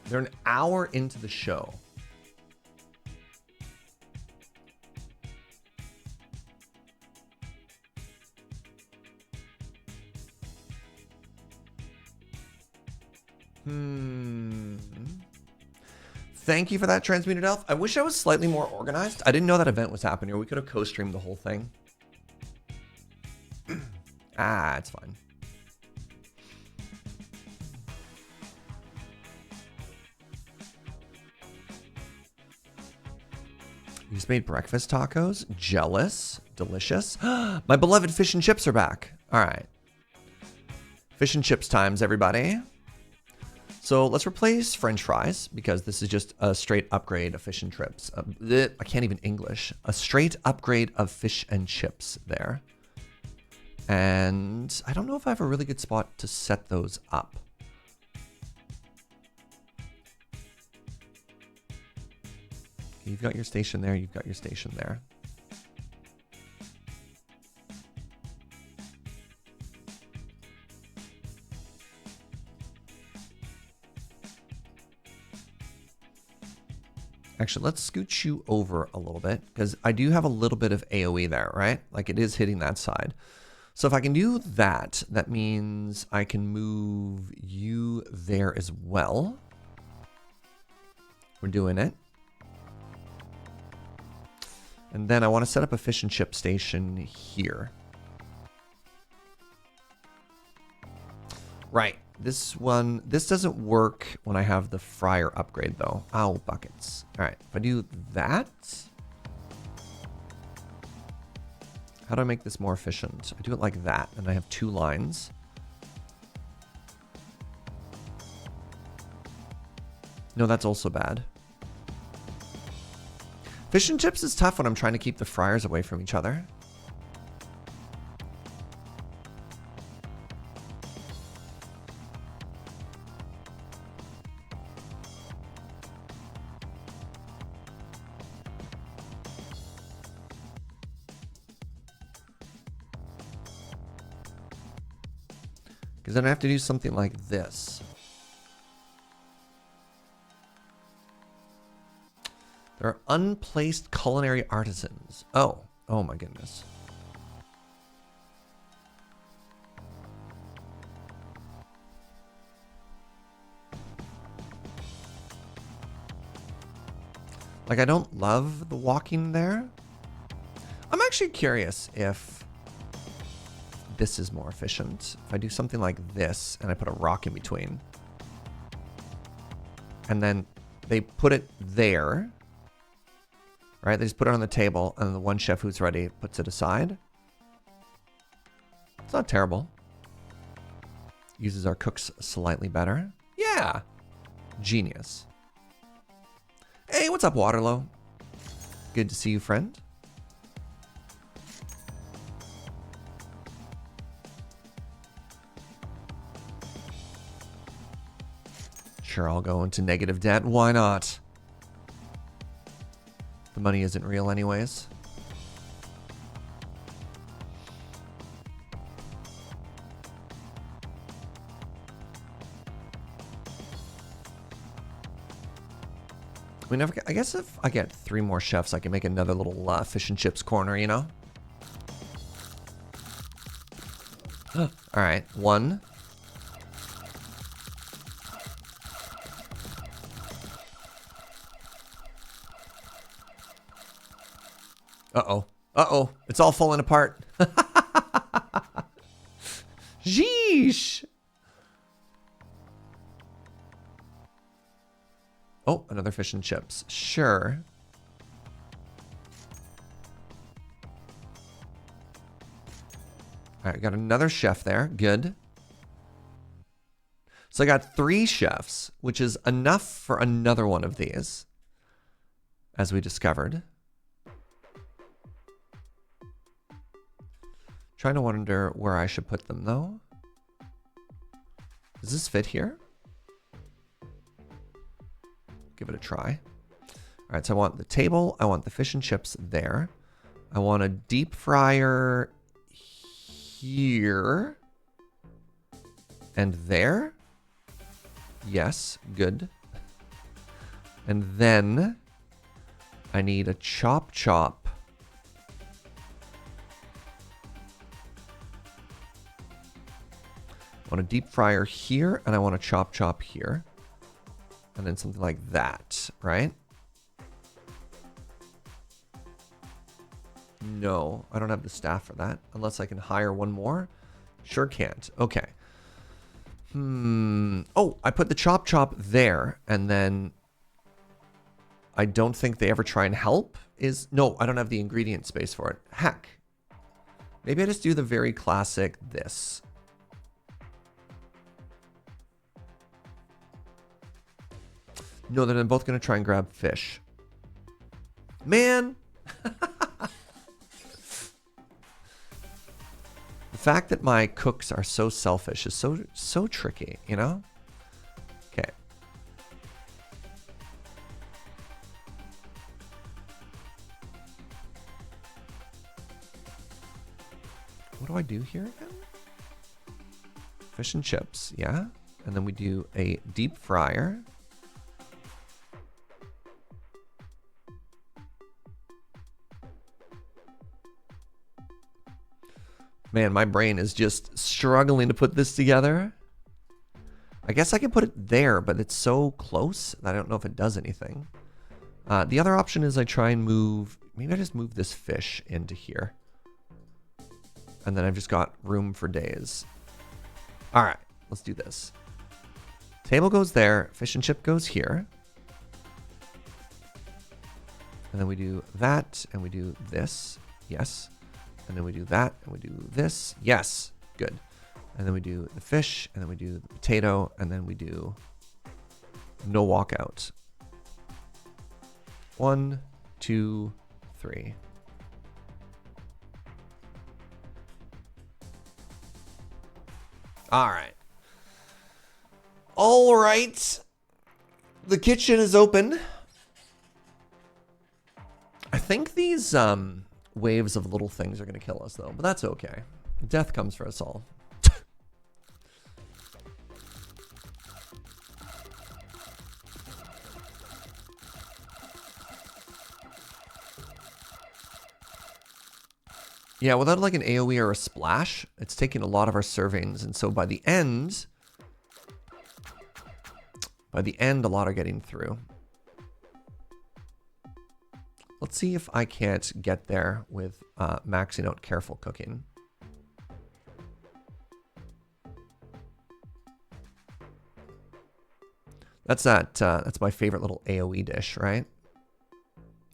They're an hour into the show. Thank you for that, Transmuted Elf. I wish I was slightly more organized. I didn't know that event was happening, or we could have co-streamed the whole thing. It's fine. You just made breakfast tacos? Jealous? Delicious? My beloved fish and chips are back. All right. Fish and chips times, everybody. So let's replace French fries because this is just a straight upgrade of fish and chips. I can't even English. A straight upgrade of fish and chips there. And I don't know if I have a really good spot to set those up. You've got your station there. You've got your station there. Actually, let's scooch you over a little bit because I do have a little bit of AoE there, right? Like it is hitting that side. So if I can do that, that means I can move you there as well. We're doing it. And then I want to set up a fish and chip station here. Right. This doesn't work when I have the fryer upgrade though. Ow, buckets. All right, if I do that, how do I make this more efficient? I do it like that, and I have 2 lines. No, that's also bad. Fish and chips is tough when I'm trying to keep the fryers away from each other. Because then I have to do something like this. There are unplaced culinary artisans. Oh my goodness. Like, I don't love the walking there. I'm actually curious if this is more efficient. If I do something like this and I put a rock in between. And then they put it there. Right? They just put it on the table and the one chef who's ready puts it aside. It's not terrible. Uses our cooks slightly better. Yeah. Genius. Hey, what's up, Waterloo? Good to see you, friend. Sure, I'll go into negative debt. Why not? The money isn't real anyways. We never get, I guess if I get 3 more chefs, I can make another little fish and chips corner, you know? All right, 1. Uh-oh. Uh-oh. It's all falling apart. Sheesh. Oh, another fish and chips. Sure. All right, got another chef there. Good. So I got 3 chefs, which is enough for another one of these, as we discovered. Trying to wonder where I should put them, though. Does this fit here? Give it a try. All right, so I want the table. I want the fish and chips there. I want a deep fryer here. And there. Yes, good. And then I need a chop chop. I want a deep fryer here, and I want a chop chop here. And then something like that, right? No, I don't have the staff for that. Unless I can hire one more. Sure can't. Okay. Oh, I put the chop chop there, and then I don't think they ever try and help. No, I don't have the ingredient space for it. Heck. Maybe I just do the very classic this. No, then I'm both going to try and grab fish. Man! The fact that my cooks are so selfish is so tricky, you know? Okay. What do I do here again? Fish and chips, yeah. And then we do a deep fryer. Man, my brain is just struggling to put this together. I guess I can put it there, but it's so close that I don't know if it does anything. The other option is I try and move... Maybe I just move this fish into here. And then I've just got room for days. All right, let's do this. Table goes there. Fish and chip goes here. And then we do that, and we do this. Yes. And then we do that, and we do this. Yes, good. And then we do the fish, and then we do the potato, and then we do no walkout. 1, 2, 3. All right. All right. The kitchen is open. I think these waves of little things are going to kill us, though. But that's okay. Death comes for us all. Yeah, without like an AoE or a splash, it's taking a lot of our servings. And so by the end, a lot are getting through. Let's see if I can't get there with maxing out careful cooking. That's that's my favorite little AoE dish, right?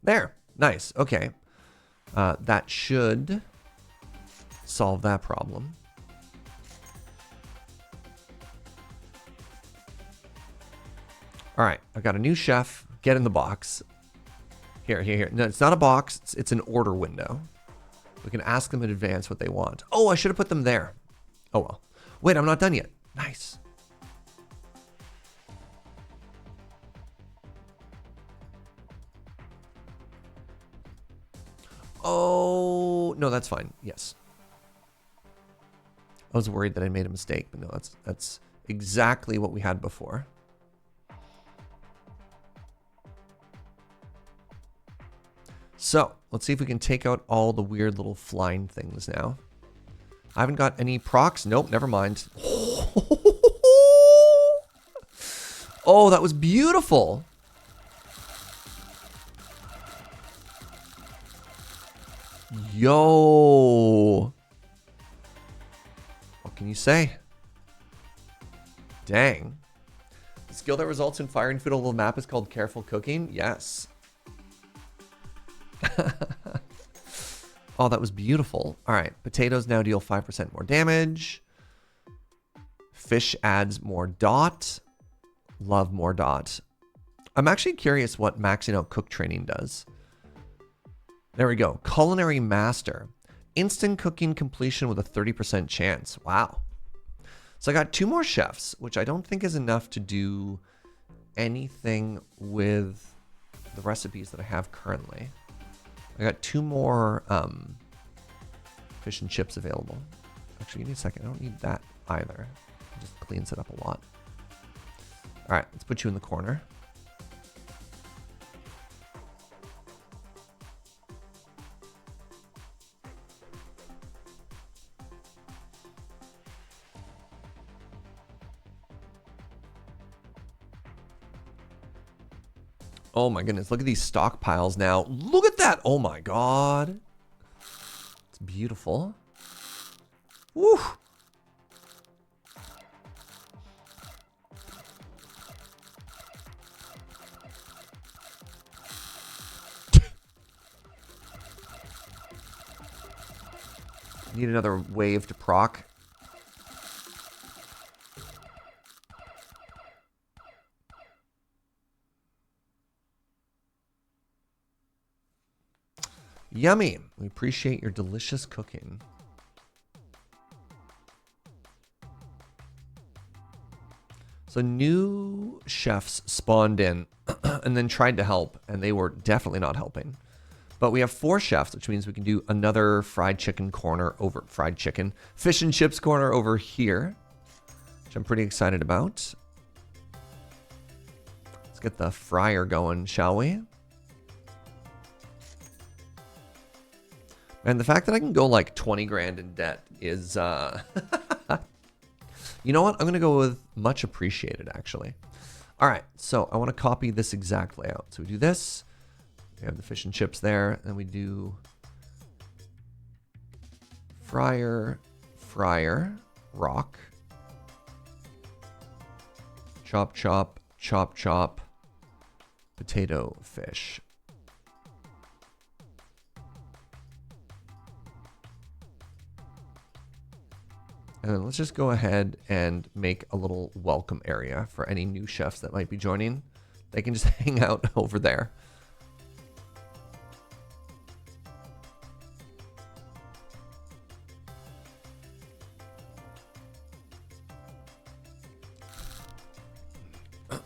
There. Nice. Okay. That should solve that problem. All right. I've got a new chef. Get in the box. Here. No, it's not a box. It's an order window. We can ask them in advance what they want. Oh, I should have put them there. Oh, well. Wait, I'm not done yet. Nice. Oh, no, that's fine. Yes. I was worried that I made a mistake, but no, that's exactly what we had before. So, let's see if we can take out all the weird little flying things now. I haven't got any procs. Nope, never mind. Oh, that was beautiful. Yo. What can you say? Dang. The skill that results in firing food on the map is called careful cooking? Yes. Oh, that was beautiful. All right. Potatoes now deal 5% more damage. Fish adds more dot. Love more dot. I'm actually curious what maxing out cook training does. There we go. Culinary Master. Instant cooking completion with a 30% chance. Wow. So I got 2 more chefs, which I don't think is enough to do anything with the recipes that I have currently. I got 2 more fish and chips available. Actually, give me a second. I don't need that either. It just cleans it up a lot. All right, let's put you in the corner. Oh my goodness, look at these stockpiles now. Look at that. Oh my God. It's beautiful. Woo. Need another wave to proc. Yummy. We appreciate your delicious cooking. So new chefs spawned in and then tried to help, and they were definitely not helping. But we have 4 chefs, which means we can do another fried chicken corner over fish and chips corner over here, which I'm pretty excited about. Let's get the fryer going, shall we? And the fact that I can go like 20 grand in debt is, you know what? I'm going to go with much appreciated, actually. All right, so I want to copy this exact layout. So we do this. We have the fish and chips there. And we do fryer, rock. Chop, chop, chop, chop. Potato, fish. And then let's just go ahead and make a little welcome area for any new chefs that might be joining. They can just hang out over there.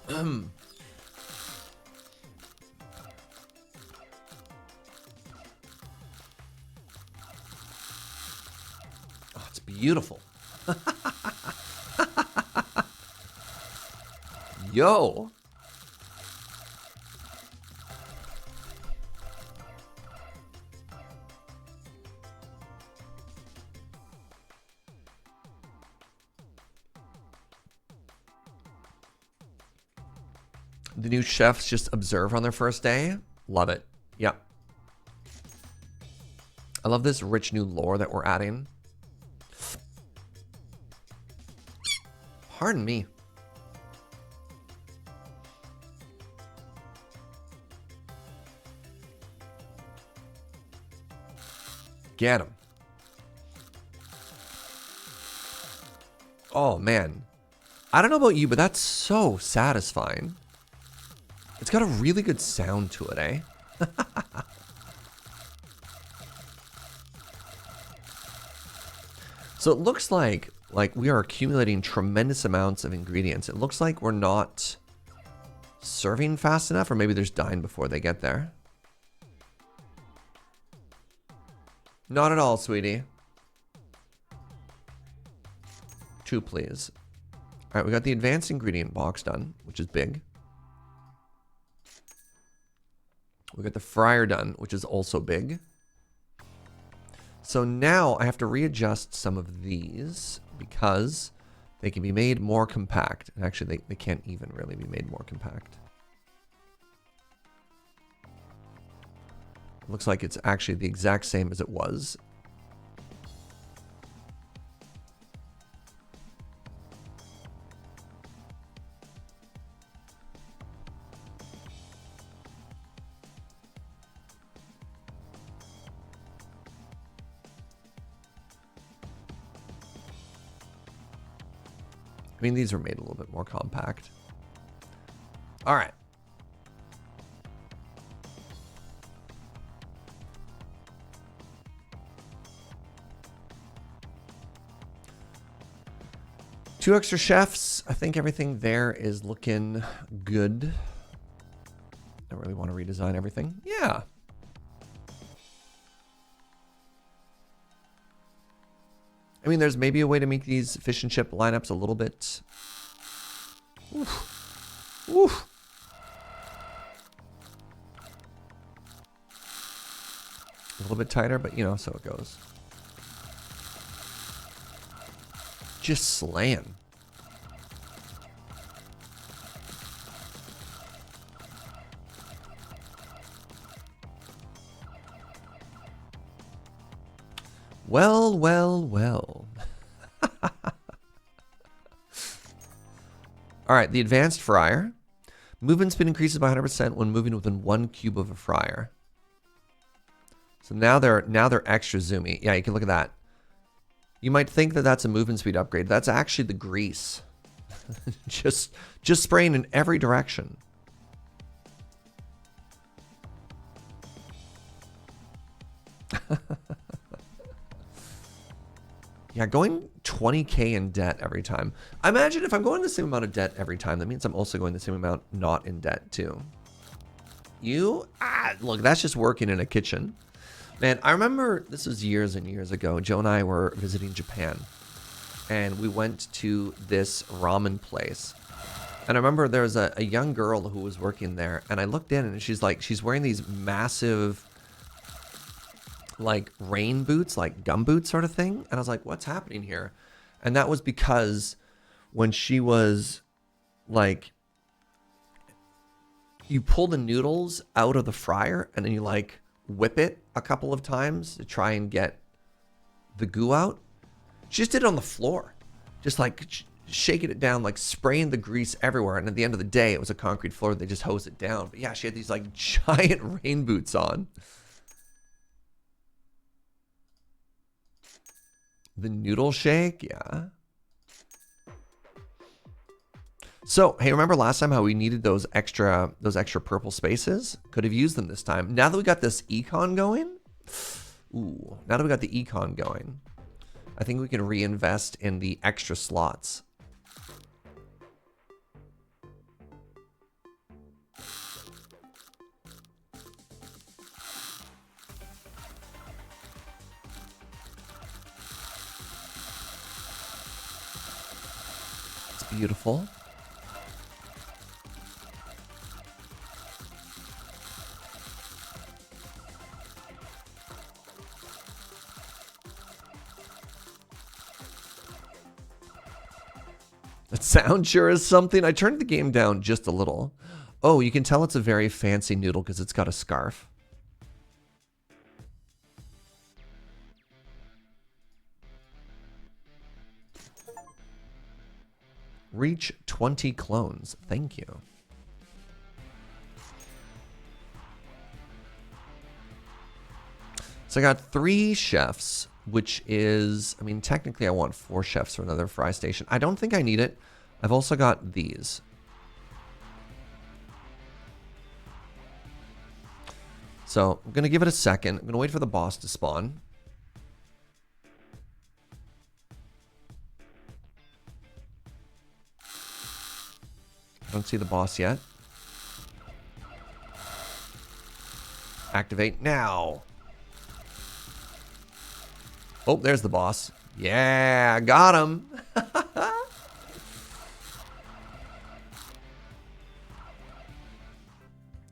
Oh, it's beautiful. Yo. The new chefs just observe on their first day. Love it. Yep. I love this rich new lore that we're adding. Pardon me. Get him. Oh, man. I don't know about you, but that's so satisfying. It's got a really good sound to it, eh? So it looks like we are accumulating tremendous amounts of ingredients. It looks like we're not serving fast enough, or maybe there's dying before they get there. Not at all, sweetie. 2, please. All right, we got the advanced ingredient box done, which is big. We got the fryer done, which is also big. So now I have to readjust some of these because they can be made more compact. And actually, they can't even really be made more compact. Looks like it's actually the exact same as it was. I mean, these are made a little bit more compact. All right. Two extra chefs. I think everything there is looking good. Don't really want to redesign everything. Yeah. I mean, there's maybe a way to make these fish and chip lineups a little bit. Oof. Oof. A little bit tighter, but you know, so it goes. Just slaying. Well, well, well. All right, the advanced fryer. Movement speed increases by 100% when moving within 1 cube of a fryer. So now they're extra zoomy. Yeah, you can look at that. You might think that that's a movement speed upgrade. That's actually the grease. just spraying in every direction. Yeah, going 20K in debt every time. I imagine if I'm going the same amount of debt every time, that means I'm also going the same amount not in debt too. Look, that's just working in a kitchen. Man, I remember this was years and years ago. Joe and I were visiting Japan, and we went to this ramen place. And I remember there was a young girl who was working there, and I looked in, and she's wearing these massive, like, rain boots, like gum boots sort of thing. And I was like, what's happening here? And that was because when she was, like, you pull the noodles out of the fryer, and then you, like, whip it a couple of times to try and get the goo out. She just did it on the floor, just like shaking it down, like spraying the grease everywhere. And at the end of the day, it was a concrete floor. They just hosed it down. But yeah, she had these like giant rain boots on. The noodle shake, yeah. So, hey, remember last time how we needed those extra purple spaces? Could have used them this time. Now that we got this econ going, now that we got the econ going, I think we can reinvest in the extra slots. It's beautiful. That sound sure is something. I turned the game down just a little. Oh, you can tell it's a very fancy noodle because it's got a scarf. Reach 20 clones. Thank you. So I got 3 chefs, which is, I mean, technically I want 4 chefs for another fry station. I don't think I need it. I've also got these. So I'm going to give it a second. I'm going to wait for the boss to spawn. I don't see the boss yet. Activate now. Oh, there's the boss. Yeah, got him.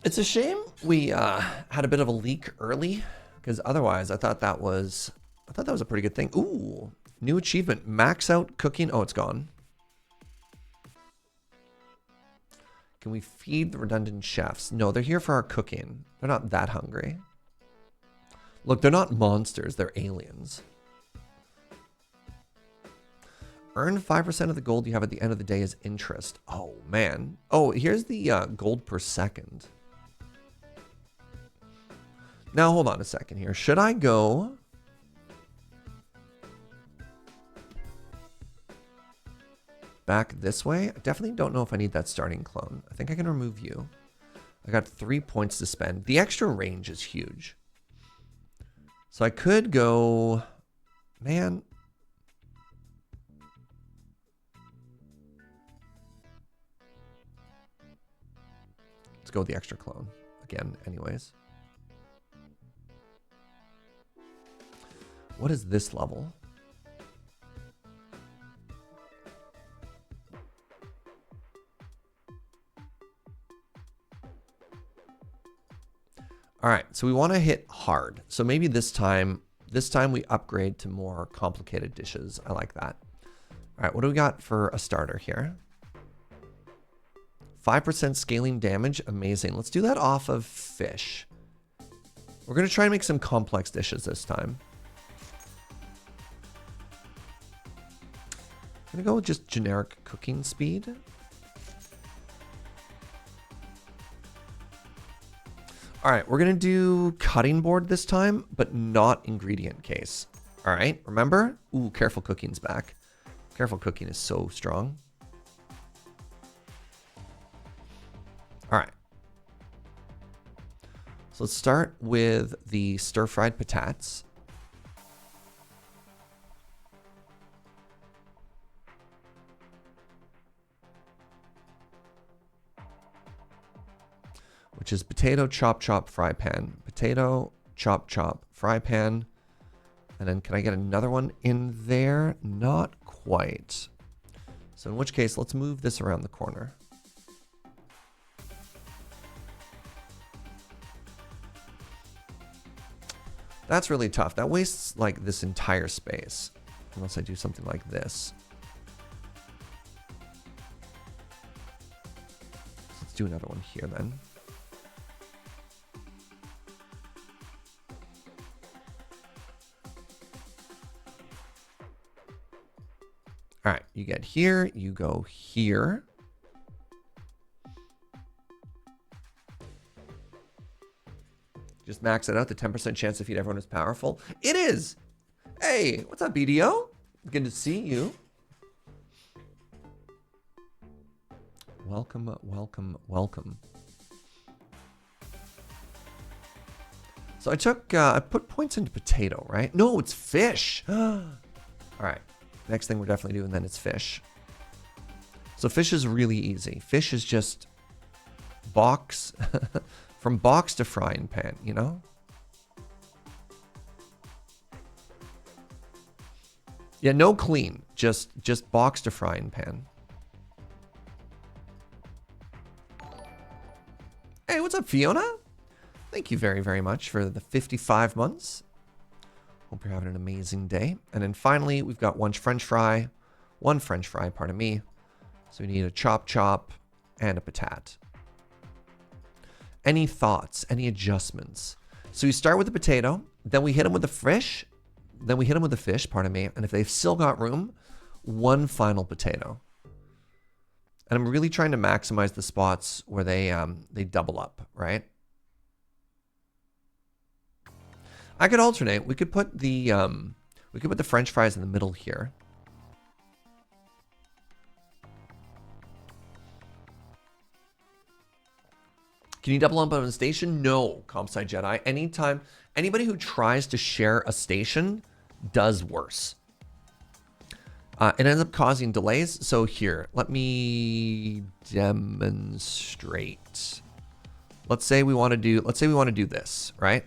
It's a shame we had a bit of a leak early, because otherwise I thought that was a pretty good thing. Ooh, new achievement, max out cooking. Oh, it's gone. Can we feed the redundant chefs? No, they're here for our cooking. They're not that hungry. Look, they're not monsters, they're aliens. Earn 5% of the gold you have at the end of the day as interest. Oh, man. Oh, here's the gold per second. Now, hold on a second here. Should I go... back this way? I definitely don't know if I need that starting clone. I think I can remove you. I got 3 points to spend. The extra range is huge. So I could go... Man... Let's go with the extra clone again, anyways. What is this level? All right, so we want to hit hard. So maybe this time we upgrade to more complicated dishes. I like that. All right, what do we got for a starter here? 5% scaling damage, amazing. Let's do that off of fish. We're gonna try and make some complex dishes this time. I'm gonna go with just generic cooking speed. All right, we're gonna do cutting board this time, but not ingredient case. All right, remember? Ooh, careful cooking's back. Careful cooking is so strong. All right. So let's start with the stir-fried patates. Which is potato chop chop fry pan. Potato chop chop fry pan. And then can I get another one in there? Not quite. So in which case, let's move this around the corner. That's really tough. That wastes like this entire space. Unless I do something like this. Let's do another one here then. All right, you get here, you go here. Just max it out, the 10% chance to feed everyone is powerful. It is! Hey, what's up, BDO? Good to see you. Welcome, welcome, welcome. So I put points into potato, right? No, it's fish. All right. Next thing we're definitely doing then is fish. So fish is really easy. Fish is just box, from box to frying pan, you know? Yeah, no clean, just box to frying pan. Hey, what's up, Fiona? Thank you very, very much for the 55 months. Hope you're having an amazing day. And then finally, we've got one French fry, pardon me. So we need a chop chop and a patat. Any thoughts, any adjustments? So you start with the potato, then we hit them with the fish, pardon me. And if they've still got room, one final potato. And I'm really trying to maximize the spots where they double up, right? I could alternate. We could put the French fries in the middle here. Can you double up on a station? No, Compsci Jedi. Anytime, anybody who tries to share a station does worse. It ends up causing delays. So here, let me demonstrate. Let's say we want to do this, right?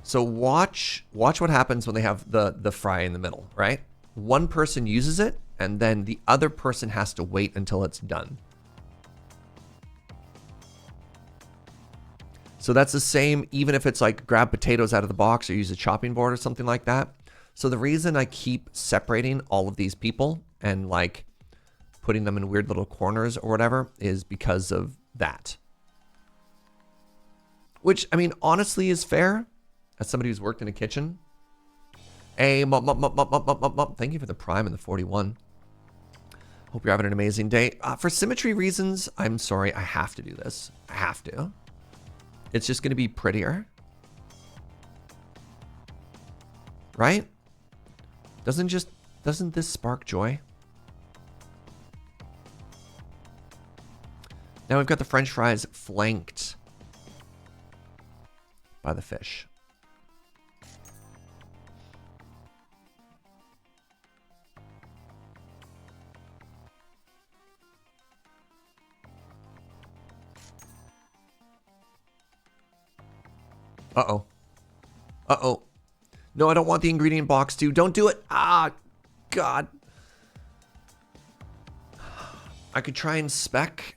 So watch what happens when they have the fry in the middle, right? One person uses it, and then the other person has to wait until it's done. So that's the same, even if it's like grab potatoes out of the box or use a chopping board or something like that. So the reason I keep separating all of these people and like putting them in weird little corners or whatever is because of that. Which, I mean, honestly is fair as somebody who's worked in a kitchen. Hey, thank you for the Prime and the 41. Hope you're having an amazing day. For symmetry reasons, I'm sorry, I have to do this. I have to. It's just going to be prettier. Right? Doesn't this spark joy? Now we've got the French fries flanked by the fish. Uh-oh. Uh-oh. No, I don't want the ingredient box to. Don't do it. Ah, God. I could try and spec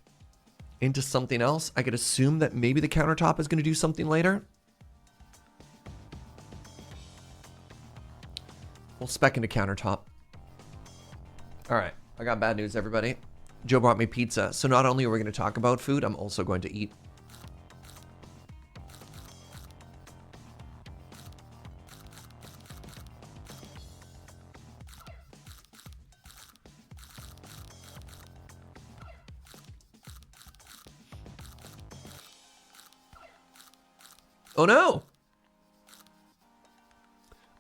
into something else. I could assume that maybe the countertop is going to do something later. We'll spec into countertop. All right. I got bad news, everybody. Joe brought me pizza. So not only are we going to talk about food, I'm also going to eat. Oh no!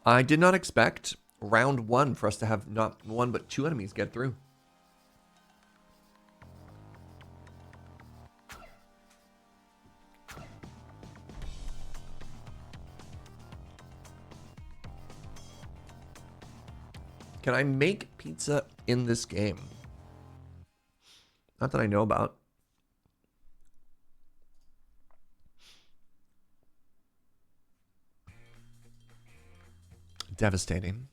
I did not expect round one for us to have not one but two enemies get through. Can I make pizza in this game? Not that I know about. Devastating.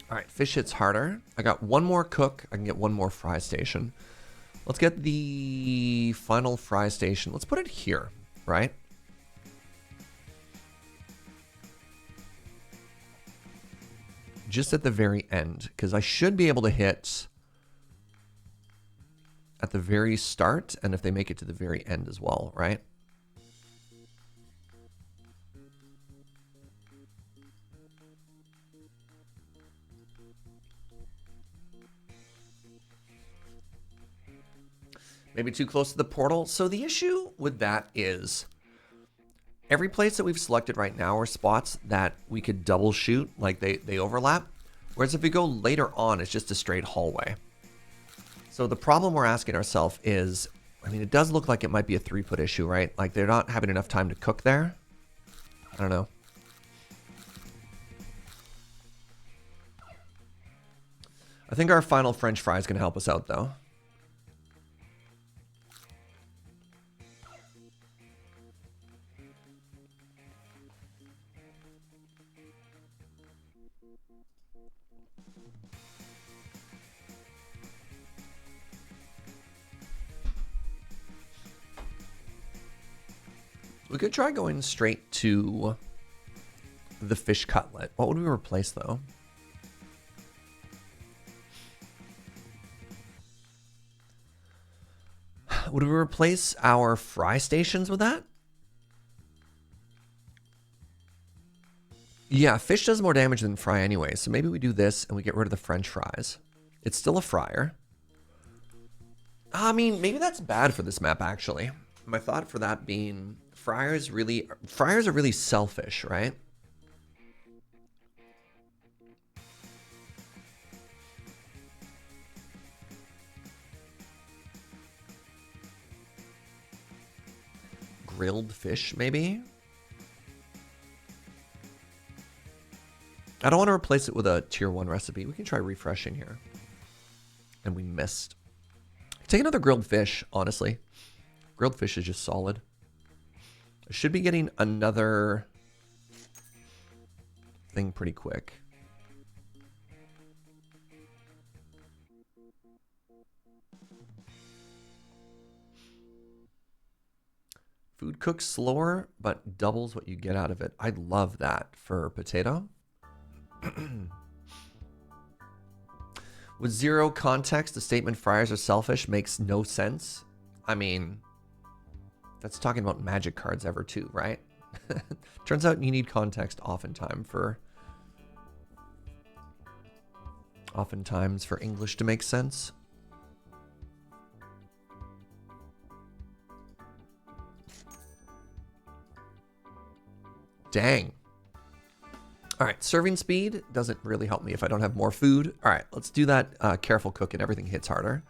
All right, fish hits harder. I got one more cook. I can get one more fry station. Let's get the final fry station. Let's put it here, right? Just at the very end, because I should be able to hit at the very start, and if they make it to the very end as well, right? Maybe too close to the portal. So the issue with that is every place that we've selected right now are spots that we could double shoot, like they overlap. Whereas if we go later on, it's just a straight hallway. So the problem we're asking ourselves is, I mean, it does look like it might be a throughput issue, right? Like they're not having enough time to cook there. I don't know. I think our final French fry is going to help us out, though. We could try going straight to the fish cutlet. What would we replace though? Would we replace our fry stations with that? Yeah, fish does more damage than fry anyway, so maybe we do this and we get rid of the French fries. It's still a fryer. I mean, maybe that's bad for this map, actually. My thought for that being, fryers are really selfish, right? Grilled fish, maybe? I don't want to replace it with a tier 1 recipe. We can try refreshing here. And we missed. Take another grilled fish, honestly. Grilled fish is just solid. I should be getting another thing pretty quick. Food cooks slower, but doubles what you get out of it. I love that for potato. With zero context, the statement fryers are selfish makes no sense. I mean, that's talking about magic cards ever too, right? Turns out you need context oftentimes for English to make sense. Dang. All right, serving speed doesn't really help me if I don't have more food. All right, let's do that careful cooking. Everything hits harder.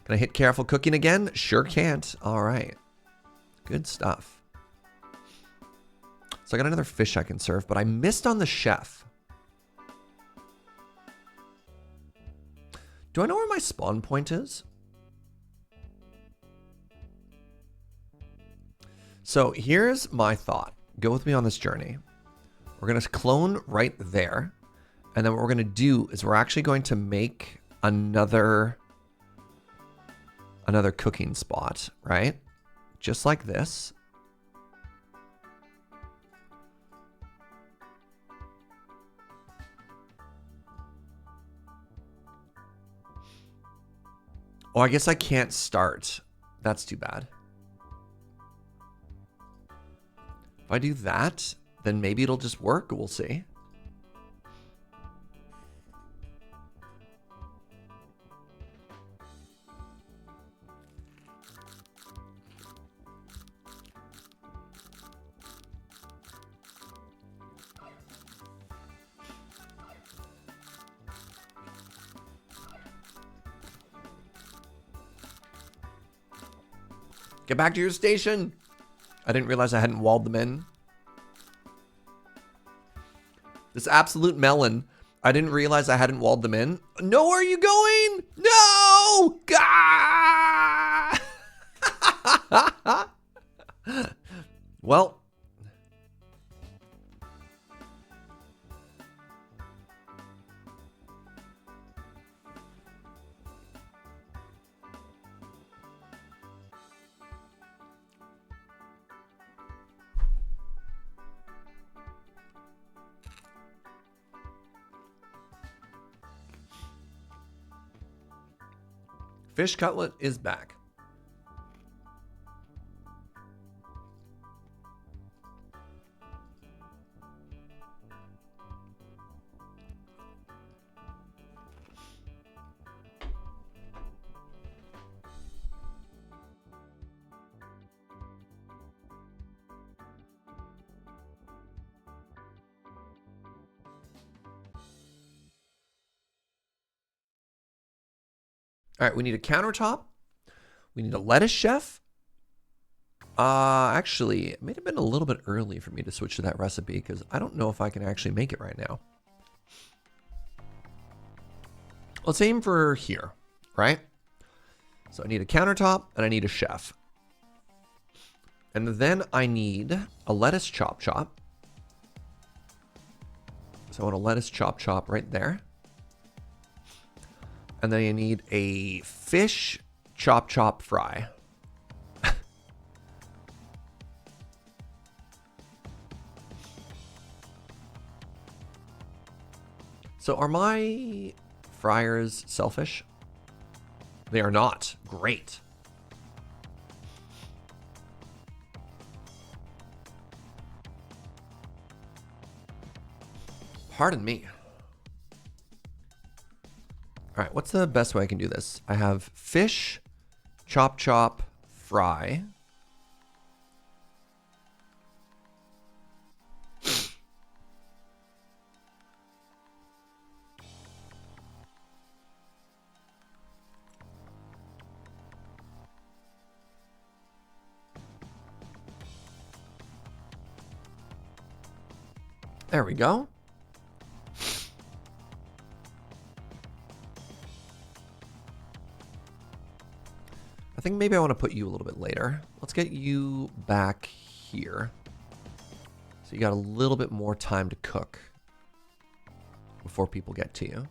Can I hit careful cooking again? Sure can't. All right. Good stuff. So I got another fish I can serve, but I missed on the chef. Do I know where my spawn point is? So here's my thought. Go with me on this journey. We're going to clone right there. And then what we're going to do is we're actually going to make another cooking spot, right? Just like this. Oh, I guess I can't start. That's too bad. If I do that, then maybe it'll just work. We'll see. Get back to your station. I didn't realize I hadn't walled them in. This absolute melon. I didn't realize I hadn't walled them in. No, where are you going? No! Gah! Well. Fish cutlet is back. All right, we need a countertop. We need a lettuce chef. Actually, it may have been a little bit early for me to switch to that recipe because I don't know if I can actually make it right now. Let's aim for here, right? So I need a countertop and I need a chef. And then I need a lettuce chop. So I want a lettuce chop right there. And then you need a fish chop fry. So are my fryers selfish? They are not. Great. Pardon me. All right, what's the best way I can do this? I have fish, chop, chop, fry. There we go. I think maybe I want to put you a little bit later. Let's get you back here. So you got a little bit more time to cook before people get to you.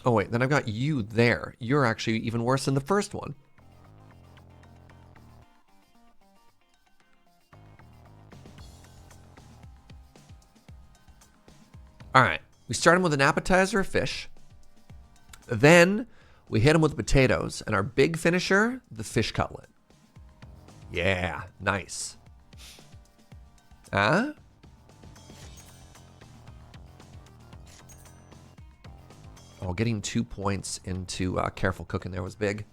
Oh wait, then I've got you there. You're actually even worse than the first one. All right, we start him with an appetizer of fish. Then we hit him with potatoes, and our big finisher, the fish cutlet. Yeah, nice. Huh? Oh, getting 2 points into careful cooking there was big.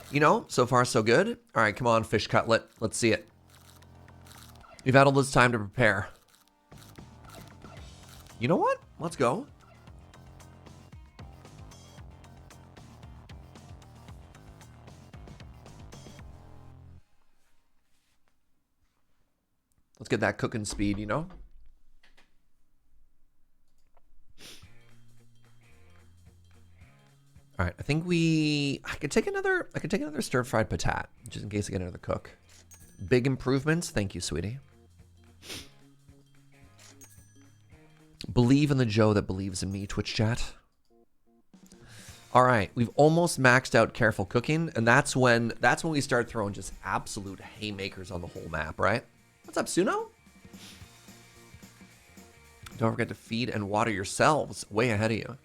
You know, so far so good. All right, come on, fish cutlet. Let's see it. You've had all this time to prepare. You know what? Let's go. Let's get that cooking speed, you know? All right, I think I could take another stir-fried patat, just in case I get another cook. Big improvements. Thank you, sweetie. Believe in the Joe that believes in me, Twitch chat. All right, we've almost maxed out careful cooking, and that's when we start throwing just absolute haymakers on the whole map, right? What's up, Suno? Don't forget to feed and water yourselves. Way ahead of you.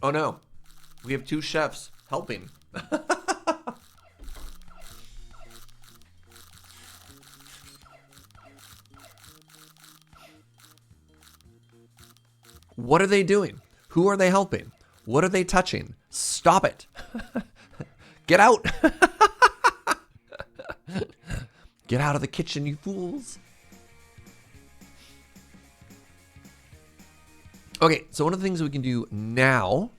Oh no, we have 2 chefs helping. What are they doing? Who are they helping? What are they touching? Stop it. Get out. Get out of the kitchen, you fools. Okay, so one of the things we can do now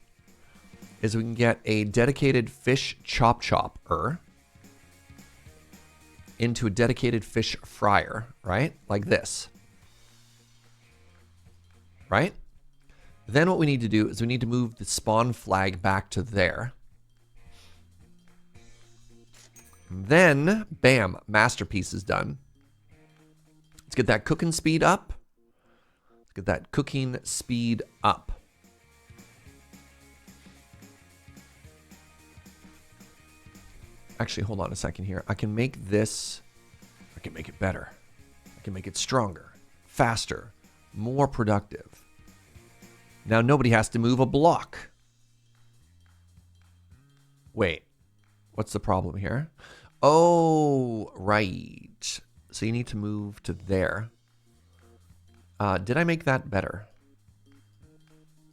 is we can get a dedicated fish chopper into a dedicated fish fryer, right? Like this. Right? Then what we need to do is we need to move the spawn flag back to there. Then, bam, masterpiece is done. Let's get that cooking speed up. Get that cooking speed up. Actually, hold on a second here. I can make this, I can make it better. I can make it stronger, faster, more productive. Now nobody has to move a block. Wait, what's the problem here? Oh, right. So you need to move to there. Did I make that better?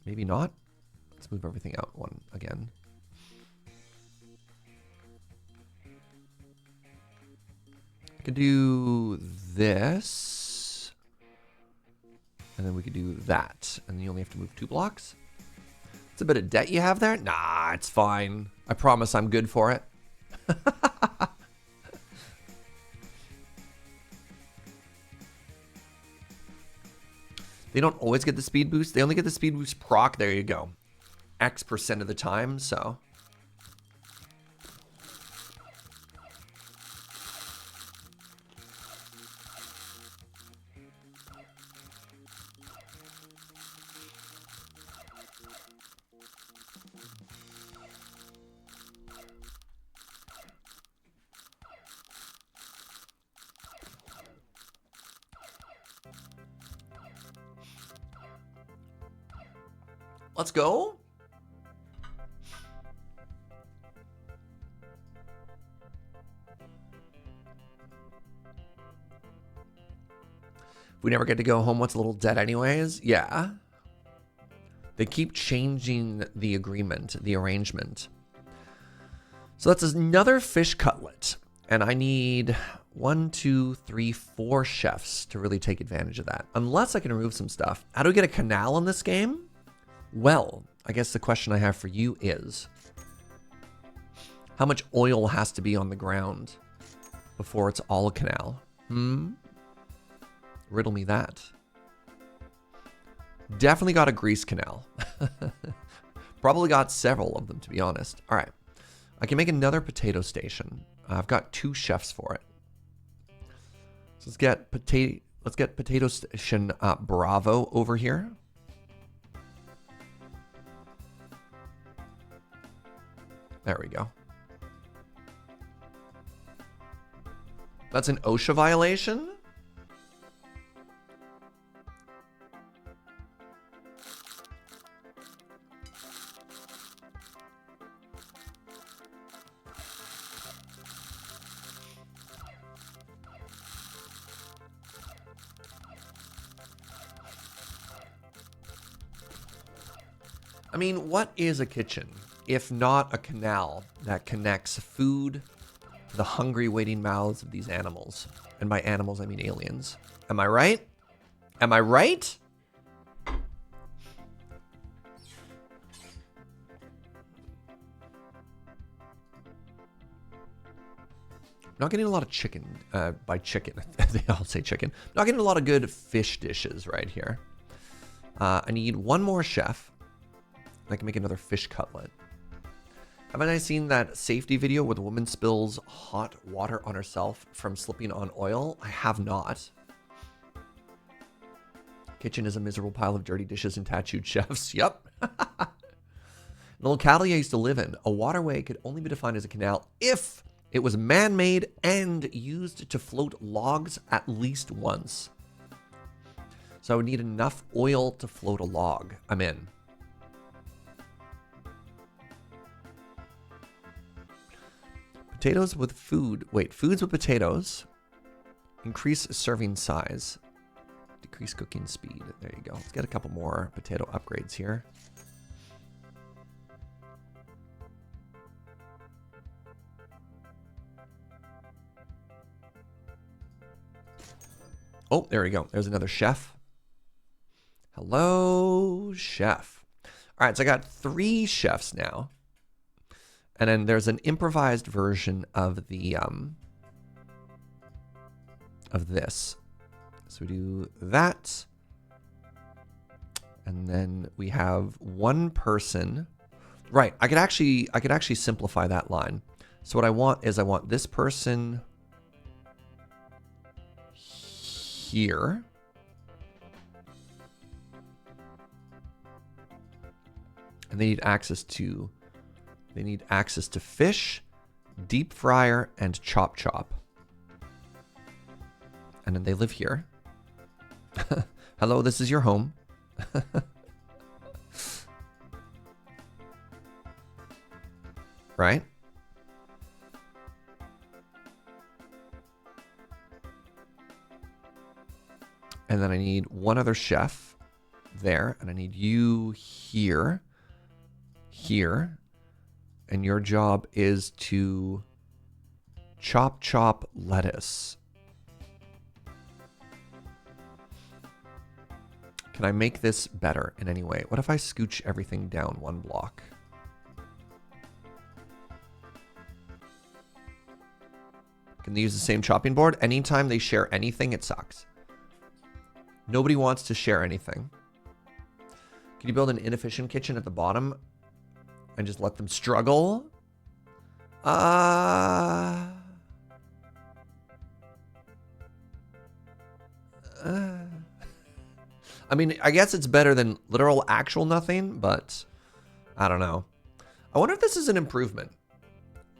Maybe not. Let's move everything out one again. I could do this. And then we could do that. And you only have to move 2 blocks. It's a bit of debt you have there? Nah, it's fine. I promise I'm good for it. They don't always get the speed boost. They only get the speed boost proc. There you go. X% of the time, so. Let's go. If we never get to go home, what's a little dead anyways? Yeah. They keep changing the agreement, the arrangement. So that's another fish cutlet. And I need 1, 2, 3, 4 chefs to really take advantage of that. Unless I can remove some stuff. How do we get a canal in this game? Well, I guess the question I have for you is, how much oil has to be on the ground before it's all a canal? Riddle me that. Definitely got a grease canal. Probably got several of them, to be honest. All right. I can make another potato station. I've got 2 chefs for it. So let's get potato station Bravo over here. There we go. That's an OSHA violation? I mean, what is a kitchen if not a canal that connects food to the hungry waiting mouths of these animals? And by animals, I mean aliens. Am I right? Am I right? Not getting a lot of chicken, by chicken, they all say chicken. Not getting a lot of good fish dishes right here. I need 1 more chef. I can make another fish cutlet. Haven't I seen that safety video where the woman spills hot water on herself from slipping on oil? I have not. Kitchen is a miserable pile of dirty dishes and tattooed chefs. Yep. The locality I used to live in, a waterway could only be defined as a canal if it was man-made and used to float logs at least once. So I would need enough oil to float a log. I'm in. Potatoes with food. Wait, foods with potatoes. Increase serving size. Decrease cooking speed. There you go. Let's get a couple more potato upgrades here. Oh, there we go. There's another chef. Hello, chef. All right, so I got 3 chefs now. And then there's an improvised version of the of this. So we do that. And then we have 1 person. Right, I could actually simplify that line. So what I want is I want this person here. And they need access to fish, deep fryer, and chop chop. And then they live here. Hello, this is your home. Right? And then I need 1 other chef there, and I need you here, here. And your job is to chop lettuce. Can I make this better in any way? What if I scooch everything down 1 block? Can they use the same chopping board? Anytime they share anything, it sucks. Nobody wants to share anything. Can you build an inefficient kitchen at the bottom and just let them struggle? I mean, I guess it's better than literal actual nothing, but I don't know. I wonder if this is an improvement.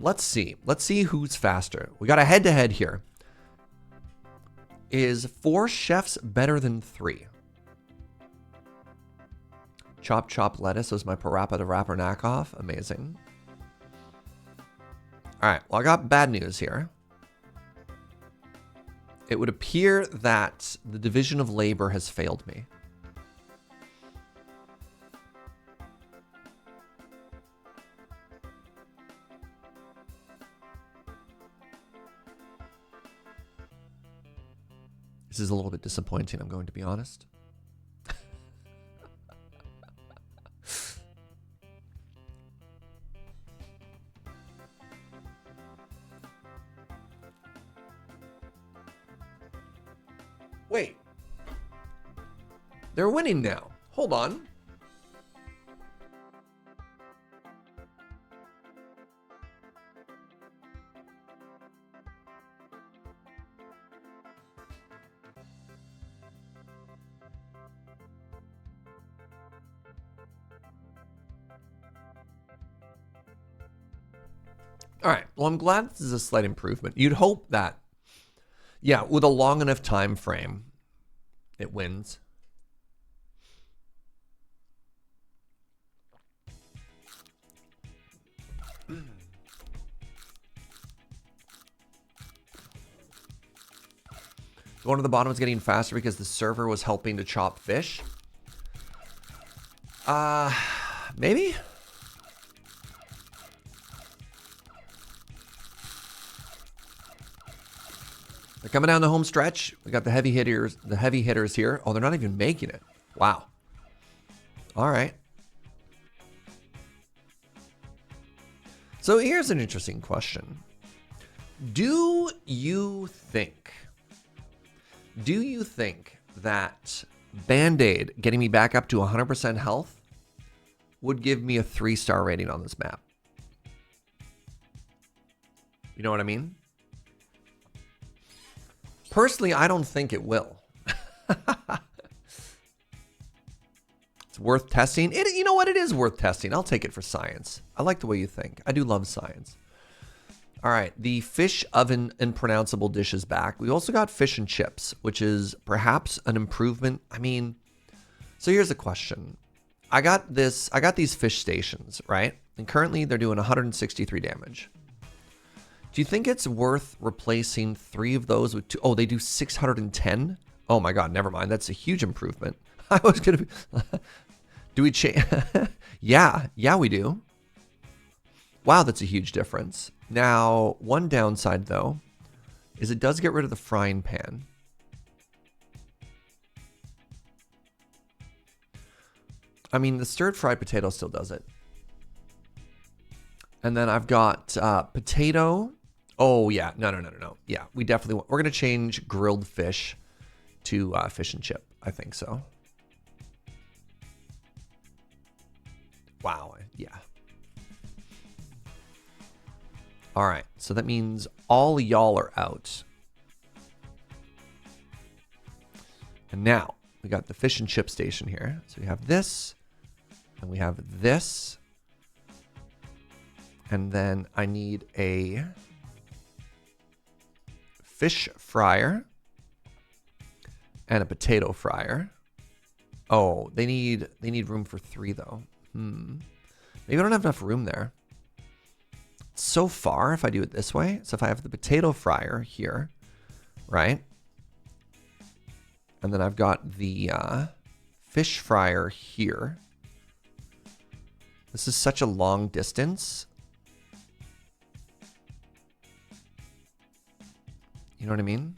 Let's see. Let's see who's faster. We got a head-to-head here. Is 4 chefs better than 3? Chop chop lettuce was my Parappa the Rapper knockoff. Amazing. All right, well, I got bad news here. It would appear that the division of labor has failed me. This is a little bit disappointing, I'm going to be honest. Wait. They're winning now. Hold on. All right. Well, I'm glad this is a slight improvement. You'd hope that, yeah, with a long enough time frame, it wins. The one at the bottom is getting faster because the server was helping to chop fish. Maybe? They're coming down the home stretch. We got the heavy hitters here. Oh, they're not even making it. Wow. All right. So here's an interesting question. Do you think that Band-Aid getting me back up to 100% health would give me a 3-star rating on this map? You know what I mean? Personally, I don't think it will. It's worth testing. You know what? It is worth testing. I'll take it for science. I like the way you think. I do love science. All right. The fish oven unpronounceable dish is back. We also got fish and chips, which is perhaps an improvement. I mean, so here's a question. I got these fish stations, right? And currently they're doing 163 damage. Do you think it's worth replacing 3 of those with 2? Oh, they do 610? Oh my God, never mind. That's a huge improvement. I was going to be... Do we change? Yeah, we do. Wow, that's a huge difference. Now, one downside though, is it does get rid of the frying pan. I mean, the stirred fried potato still does it. And then I've got potato. Oh yeah, no. Yeah, we definitely we're gonna change grilled fish to fish and chip. I think so. Wow, yeah. All right, so that means all y'all are out. And now we got the fish and chip station here. So we have this, and we have this. And then I need a fish fryer and a potato fryer. Oh, they need room for 3 though. Maybe I don't have enough room there. So far, if I do it this way, so if I have the potato fryer here, right? And then I've got the fish fryer here. This is such a long distance. You know what I mean?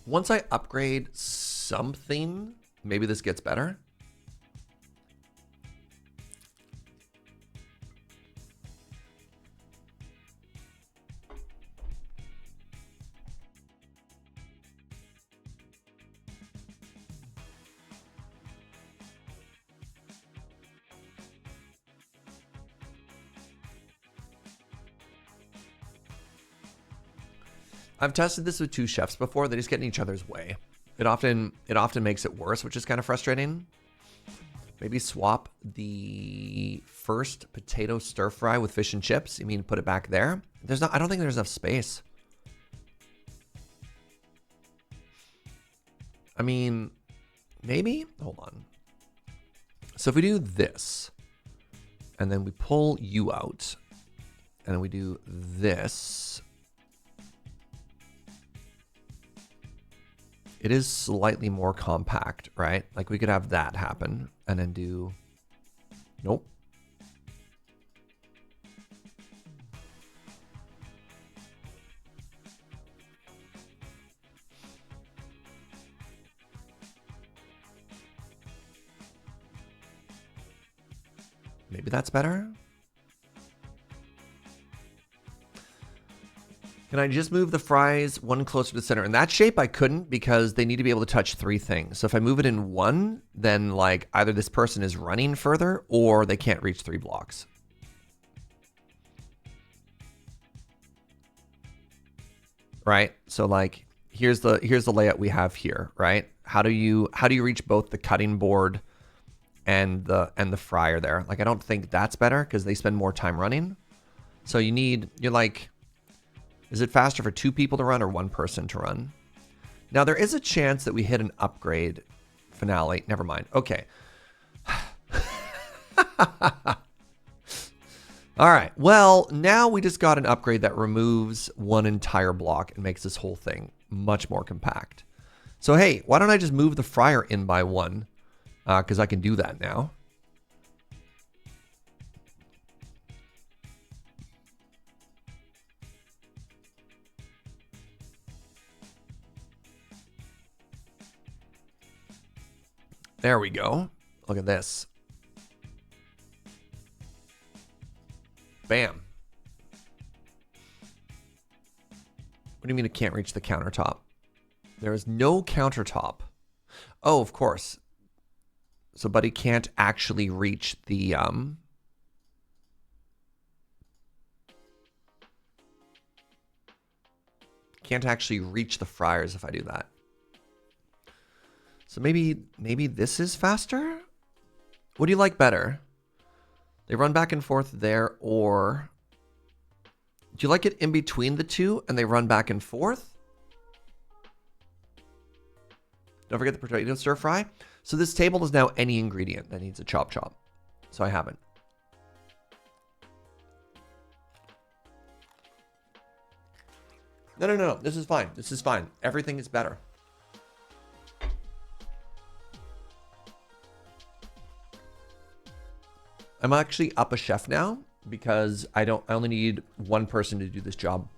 Once I upgrade something, maybe this gets better. I've tested this with two chefs before. They just get in each other's way. It often makes it worse, which is kind of frustrating. Maybe swap the first potato stir fry with fish and chips. You mean put it back there? I don't think there's enough space. I mean, maybe? Hold on. So if we do this, and then we pull you out, and then we do this, it is slightly more compact, right? Like we could have that happen and then do, nope. Maybe that's better. Can I just move the fries one closer to the center? In that shape, I couldn't because they need to be able to touch three things. So if I move it in one, then like either this person is running further or they can't reach 3 blocks. Right? So like here's the layout we have here, right? How do you reach both the cutting board and the fryer there? Like I don't think that's better because they spend more time running. So you're like, is it faster for 2 people to run or 1 person to run? Now, there is a chance that we hit an upgrade finale. Never mind. Okay. All right. Well, now we just got an upgrade that removes one entire block and makes this whole thing much more compact. So, hey, why don't I just move the fryer in by 1? Because I can do that now. There we go. Look at this. Bam. What do you mean it can't reach the countertop? There is no countertop. Oh, of course. So Buddy can't actually reach the can't actually reach the fryers if I do that. So maybe this is faster? What do you like better? They run back and forth there, or do you like it in between the two and they run back and forth? Don't forget the potato stir fry. So this table is now any ingredient that needs a chop. So I haven't. No. This is fine. This is fine. Everything is better. I'm actually up a chef now because I only need 1 person to do this job.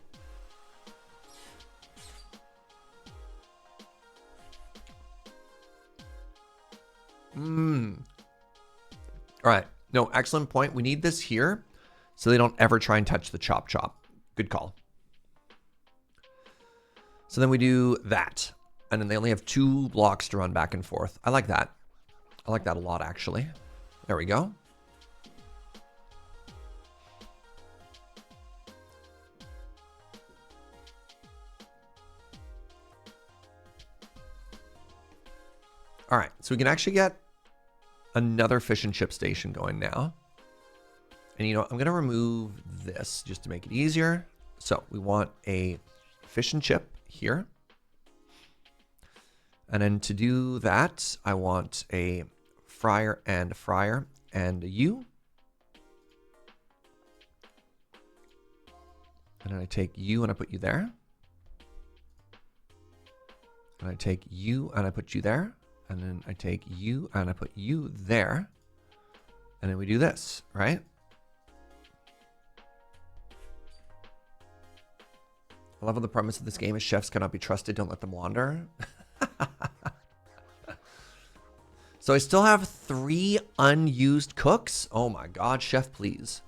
All right. No, excellent point. We need this here so they don't ever try and touch the chop. Good call. So then we do that. And then they only have 2 blocks to run back and forth. I like that. I like that a lot, actually. There we go. All right, so we can actually get another fish and chip station going now. And you know, I'm gonna remove this just to make it easier. So we want a fish and chip here. And then to do that, I want a fryer and a U. And then I take you and I put you there. And I take you and I put you there. And then I take you and I put you there. And then we do this, right? I love how the premise of this game is chefs cannot be trusted. Don't let them wander. So I still have 3 unused cooks. Oh my God, chef, please.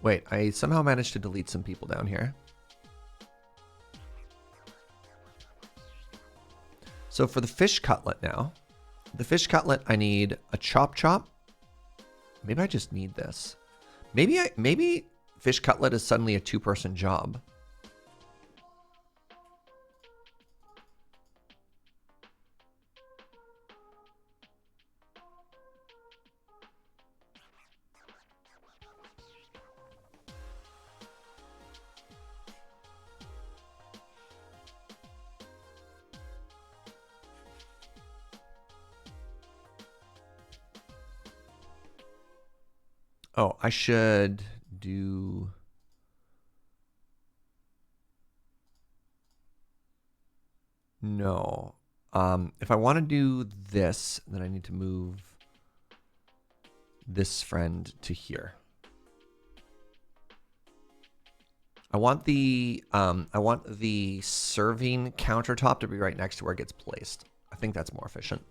Wait, I somehow managed to delete some people down here. So for the fish cutlet now, the fish cutlet, I need a chop chop. Maybe I just need this. Maybe fish cutlet is suddenly a 2-person job. Oh, I should do... No. If I want to do this, then I need to move this friend to here. I want the serving countertop to be right next to where it gets placed. I think that's more efficient.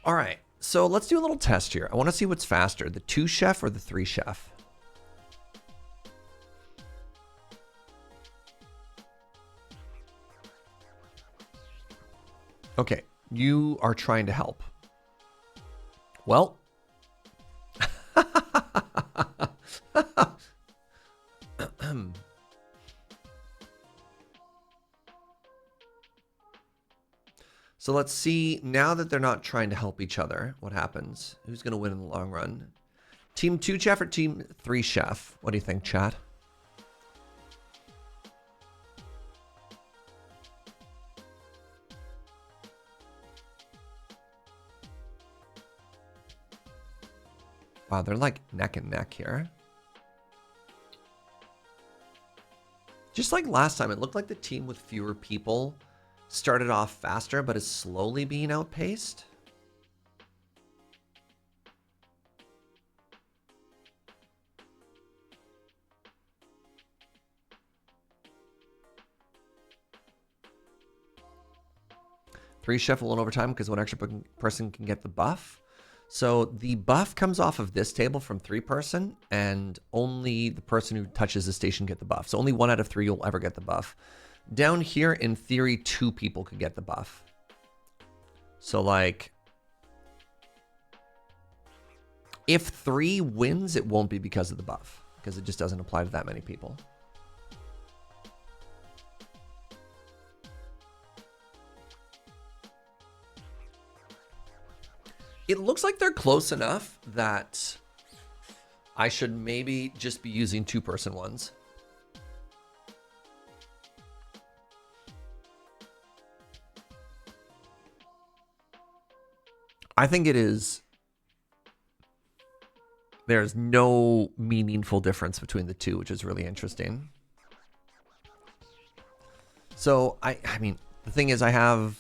All right, so let's do a little test here. I want to see what's faster, the 2 chef or the 3 chef. Okay, you are trying to help. Well, so let's see, now that they're not trying to help each other, what happens? Who's going to win in the long run? Team 2 chef or team 3 chef? What do you think, chat? Wow, they're like neck and neck here. Just like last time, it looked like the team with fewer people started off faster, but is slowly being outpaced. Three chef alone over time because one extra person can get the buff. So the buff comes off of this table from 3-person, and only the person who touches the station get the buff. So only 1 out of 3 will ever get the buff. Down here, in theory, 2 people could get the buff. So like, if 3 wins, it won't be because of the buff, because it just doesn't apply to that many people. It looks like they're close enough that I should maybe just be using 2-person ones. I think it is. There's no meaningful difference between the two, which is really interesting. So I mean, the thing is, I have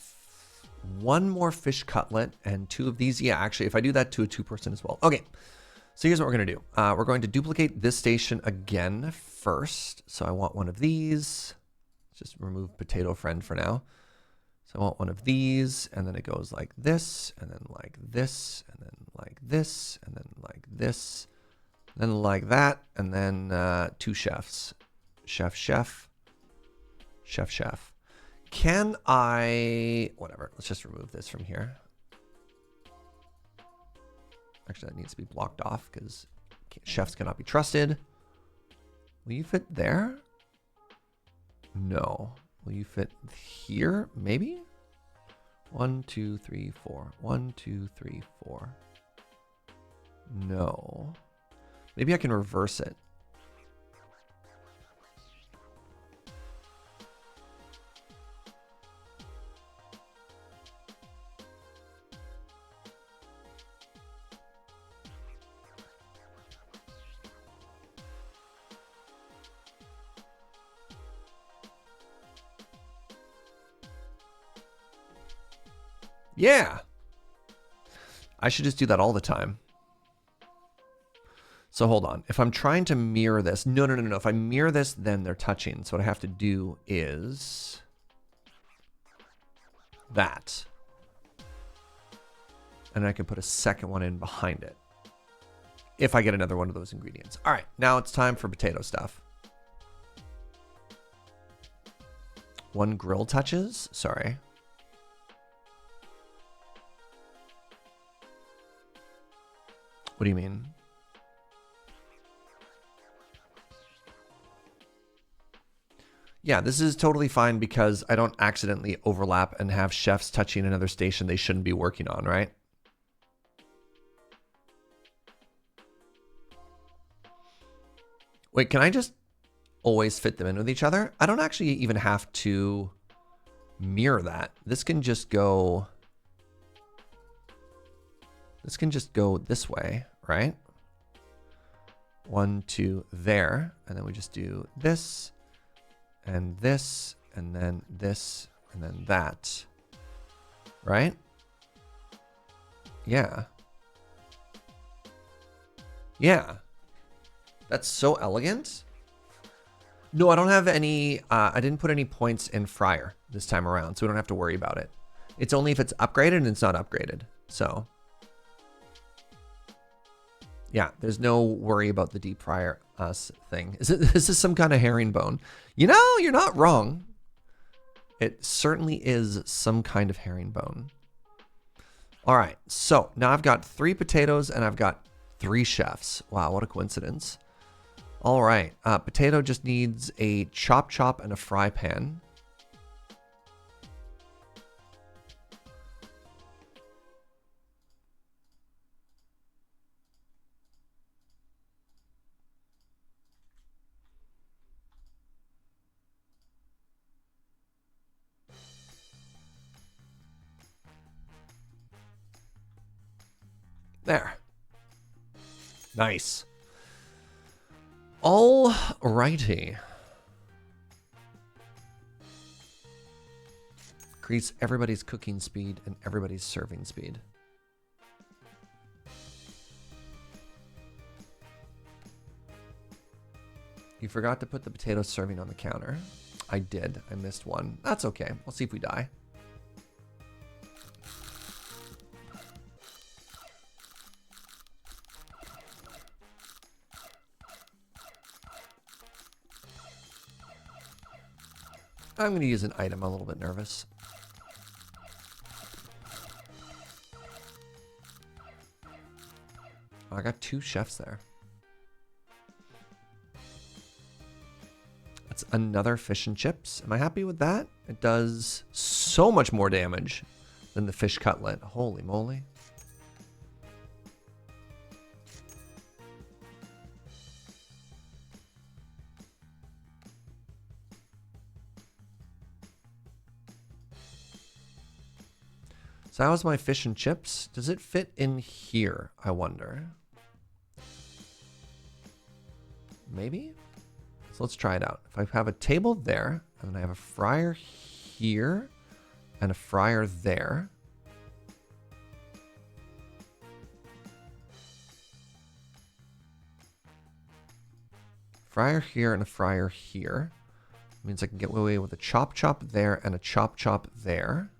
1 more fish cutlet and 2 of these. Yeah, actually, if I do that to a 2-person as well. Okay, so here's what we're going to do. We're going to duplicate this station again first. So I want 1 of these. Just remove potato friend for now. So I want 1 of these, and then it goes like this, and then like this, and then like this, and then like this, and then like that, and then 2 chefs. Chef, chef, chef, chef. Can I, whatever, let's just remove this from here. Actually, that needs to be blocked off because chefs cannot be trusted. Will you fit there? No. Will you fit here? Maybe? 1, 2, 3, 4. 1, 2, 3, 4. No. Maybe I can reverse it. Yeah. I should just do that all the time. So hold on. If I'm trying to mirror this, no. If I mirror this, then they're touching. So what I have to do is that. And I can put a second one in behind it. If I get another one of those ingredients. All right, now it's time for potato stuff. 1 grill touches, sorry. What do you mean? Yeah, this is totally fine because I don't accidentally overlap and have chefs touching another station they shouldn't be working on, right? Wait, can I just always fit them in with each other? I don't actually even have to mirror that. This can just go this way, right? 1, 2, there. And then we just do this and this and then this and then that, right? Yeah. Yeah. That's so elegant. No, I don't have any, I didn't put any points in Fryer this time around, so we don't have to worry about it. It's only if it's upgraded and it's not upgraded, so. Yeah, there's no worry about the deep fryer thing. Is this some kind of herringbone? You know, you're not wrong. It certainly is some kind of herringbone. All right, so now I've got 3 potatoes and I've got 3 chefs. Wow, what a coincidence. All right, potato just needs a chop and a fry pan. There. Nice. All righty. Increase everybody's cooking speed and everybody's serving speed. You forgot to put the potato serving on the counter. I did. I missed one. That's okay. We'll see if we die. I'm going to use an item. I'm a little bit nervous. Oh, I got 2 chefs there. That's another fish and chips. Am I happy with that? It does so much more damage than the fish cutlet. Holy moly. So how's my fish and chips? Does it fit in here, I wonder? Maybe? So let's try it out. If I have a table there, and then I have a fryer here, and a fryer there. Fryer here and a fryer here. Means I can get away with a chop there and a chop there.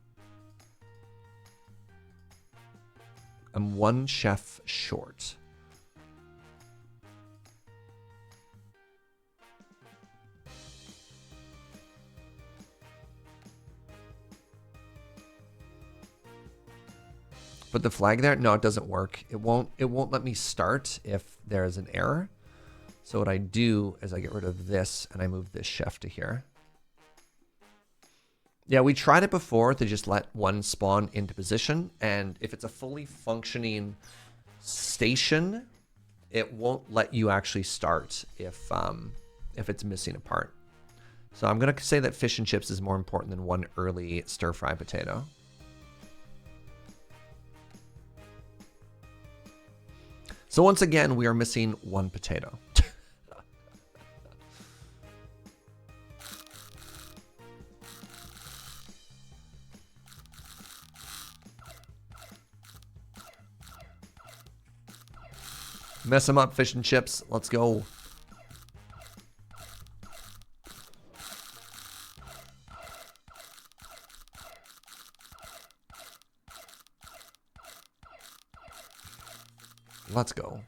I'm 1 chef short. Put the flag there? No, it doesn't work. It won't let me start if there's an error. So what I do is I get rid of this and I move this chef to here. Yeah, we tried it before to just let one spawn into position, and if it's a fully functioning station, it won't let you actually start if it's missing a part. So I'm gonna say that fish and chips is more important than 1 early stir-fry potato. So once again, we are missing 1 potato. Mess them up, fish and chips. Let's go. Let's go.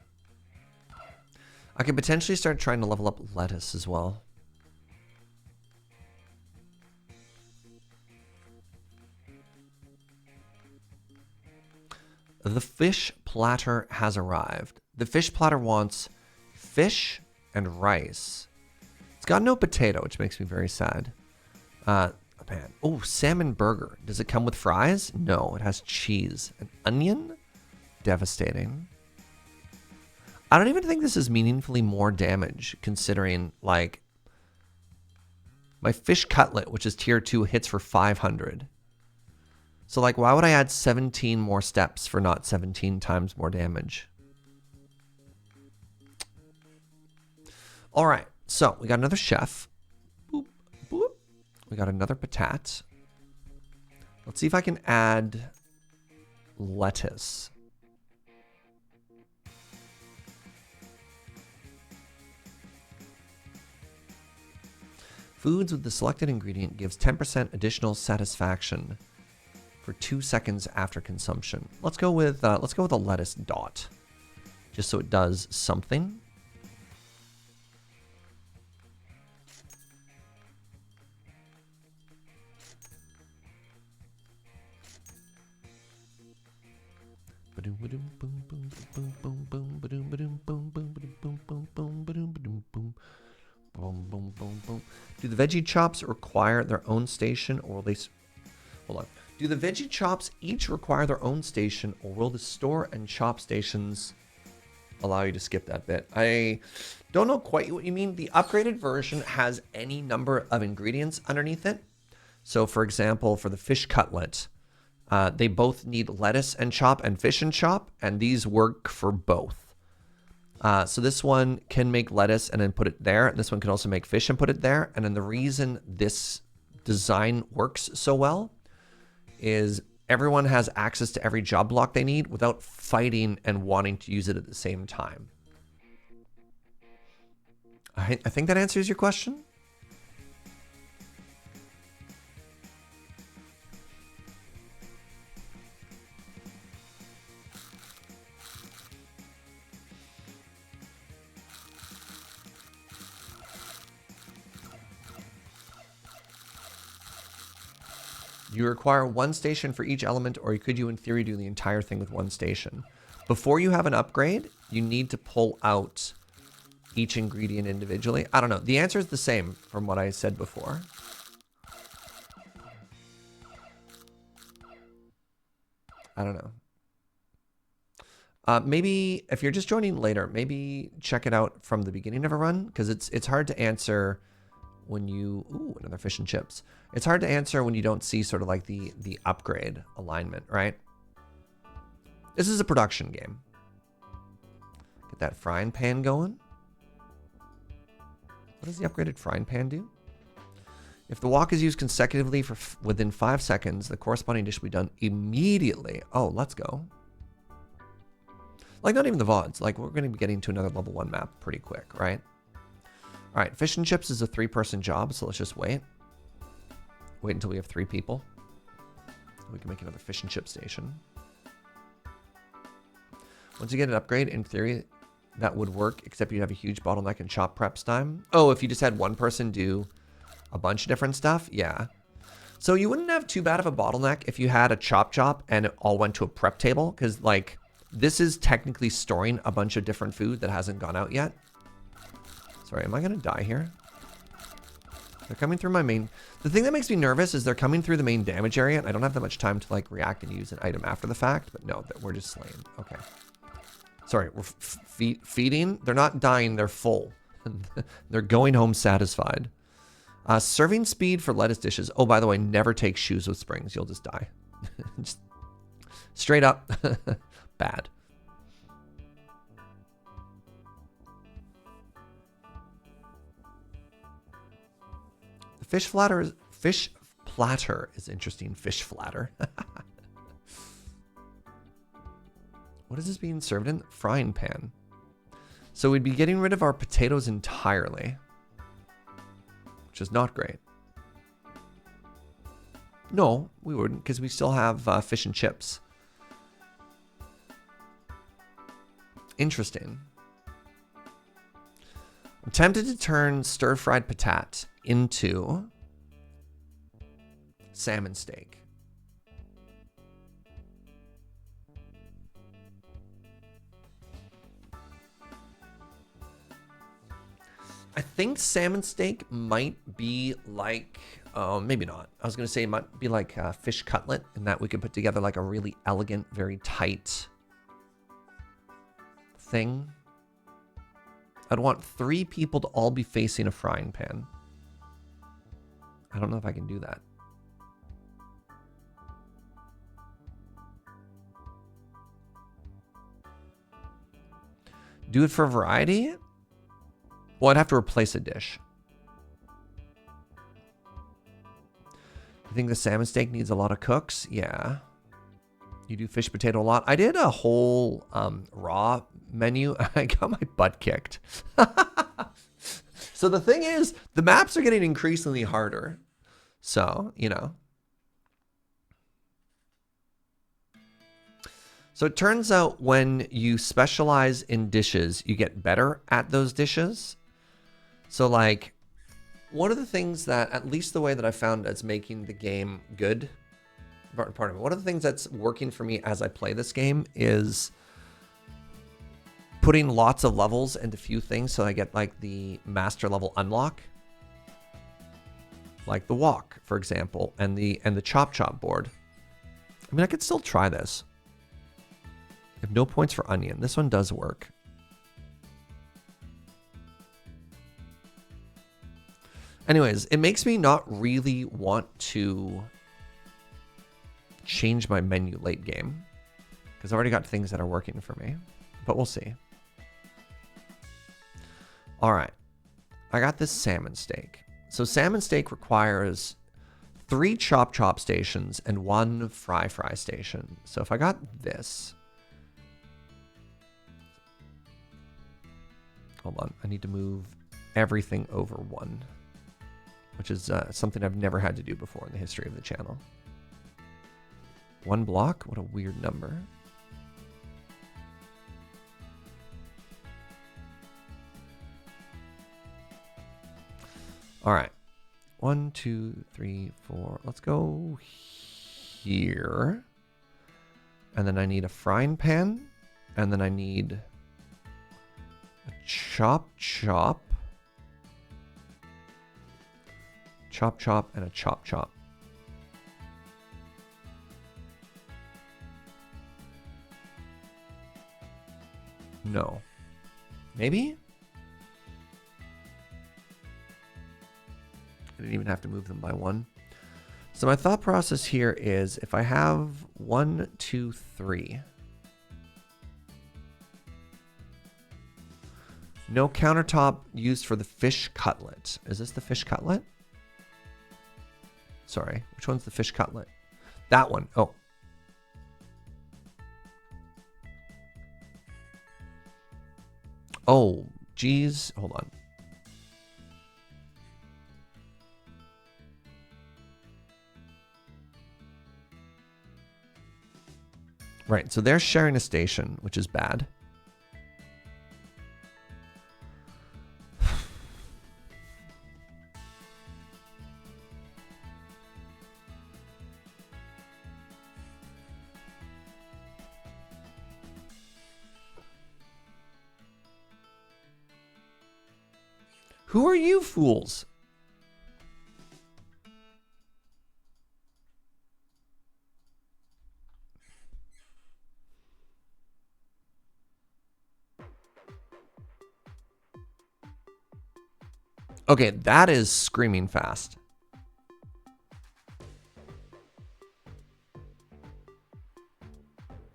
I could potentially start trying to level up lettuce as well. The fish platter has arrived. The fish platter wants fish and rice. It's got no potato, which makes me very sad. Man. Oh, salmon burger. Does it come with fries? No, it has cheese. An onion? Devastating. I don't even think this is meaningfully more damage, considering, like, my fish cutlet, which is tier 2, hits for 500. So, like, why would I add 17 more steps for not 17 times more damage? All right, so we got another chef. Boop, boop. We got another patat. Let's see if I can add lettuce. Foods with the selected ingredient gives 10% additional satisfaction for 2 seconds after consumption. Let's go with a lettuce dot, just so it does something. Boom, boom, boom, boom. Do the veggie chops require their own station, or will they... Hold on. Do the veggie chops each require their own station, or will the store and chop stations allow you to skip that bit? I don't know quite what you mean. The upgraded version has any number of ingredients underneath it. So, for example, for the fish cutlet, they both need lettuce and chop and fish and chop, and these work for both. So this one can make lettuce and then put it there. This one can also make fish and put it there. And then the reason this design works so well is everyone has access to every job block they need without fighting and wanting to use it at the same time. I think that answers your question. You require one station for each element, or could you, in theory, do the entire thing with one station? Before you have an upgrade, you need to pull out each ingredient individually. I don't know. The answer is the same from what I said before. I don't know. Maybe if you're just joining later, maybe check it out from the beginning of a run, because it's hard to answer when you... Ooh, another fish and chips. It's hard to answer when you don't see sort of like the upgrade alignment, right? This is a production game. Get that frying pan going. What does the upgraded frying pan do? If the wok is used consecutively for within 5 seconds, the corresponding dish will be done immediately. Oh, let's go. Like, not even the VODs. Like, we're going to be getting to another level 1 map pretty quick, right? All right, fish and chips is a 3-person job, so let's just wait. Wait until we have 3 people. We can make another fish and chip station. Once you get an upgrade, in theory, that would work, except you'd have a huge bottleneck in chop preps time. Oh, if you just had one person do a bunch of different stuff? Yeah. So you wouldn't have too bad of a bottleneck if you had a chop and it all went to a prep table, because, like, this is technically storing a bunch of different food that hasn't gone out yet. Sorry, am I going to die here? They're coming through my main... The thing that makes me nervous is they're coming through the main damage area, and I don't have that much time to, like, react and use an item after the fact, but no, we're just slaying. Okay. Sorry, we're feeding. They're not dying, they're full. They're going home satisfied. Serving speed for lettuce dishes. Oh, by the way, never take shoes with springs. You'll just die. Just straight up bad. Fish platter is interesting. Fish flatter. What is this being served in? Frying pan. So we'd be getting rid of our potatoes entirely, which is not great. No, we wouldn't, because we still have fish and chips. Interesting. I'm tempted to turn stir-fried patat into salmon steak. I think salmon steak might be like, maybe not. I was going to say it might be like a fish cutlet, in that we could put together like a really elegant, very tight thing. I'd want 3 people to all be facing a frying pan. I don't know if I can do that. Do it for variety? Well, I'd have to replace a dish. You think the salmon steak needs a lot of cooks? Yeah. You do fish potato a lot. I did a whole raw menu. I got my butt kicked. So the thing is, the maps are getting increasingly harder. So, you know. So it turns out when you specialize in dishes, you get better at those dishes. So like, one of the things that, at least the way that I found that's making the game good, pardon me, one of the things that's working for me as I play this game is putting lots of levels into few things so I get like the master level unlock. Like the wok, for example, and the chop chop board. I mean, I could still try this. I have no points for onion. This one does work. Anyways, it makes me not really want to change my menu late game, because I've already got things that are working for me, but we'll see. All right, I got this salmon steak. So salmon steak requires 3 chop chop stations and 1 fry station. So if I got this, hold on, I need to move everything over 1, which is something I've never had to do before in the history of the channel. 1 block? What a weird number. All right. 1, 2, 3, 4. Let's go here. And then I need a frying pan. And then I need a chop chop. Chop chop and a chop chop. No. Maybe? I didn't even have to move them by 1. So my thought process here is if I have 1, 2, 3. No countertop used for the fish cutlet. Is this the fish cutlet? Sorry, which one's the fish cutlet? That one. Oh. Oh, geez. Hold on. Right, so they're sharing a station, which is bad. Who are you fools? Okay, that is screaming fast.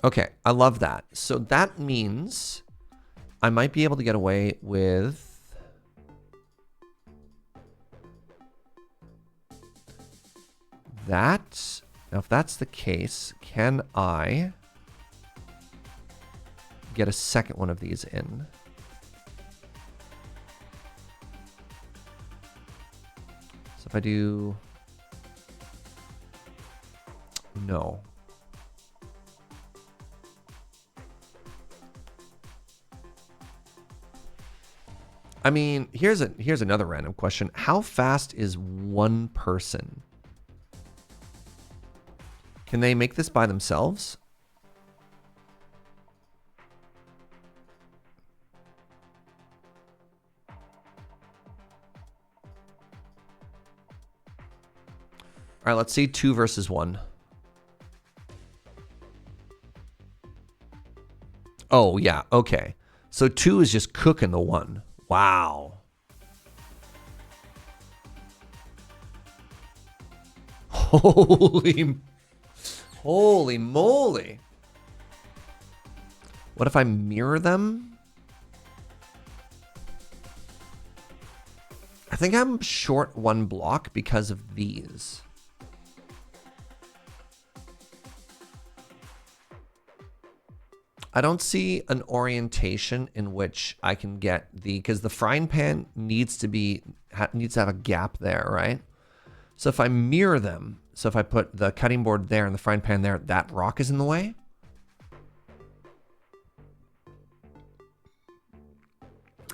Okay, I love that. So that means I might be able to get away with that. Now, if that's the case, can I get a second one of these in? if I do... No. I mean, here's another random question. How fast is one person? Can they make this by themselves? All right, let's see 2 versus 1. Oh, yeah, okay. So 2 is just cooking the 1. Wow. Holy moly. What if I mirror them? I think I'm short 1 block because of these. I don't see an orientation in which I can get because the frying pan needs to have a gap there, right? So if I mirror them, so if I put the cutting board there and the frying pan there, that rock is in the way.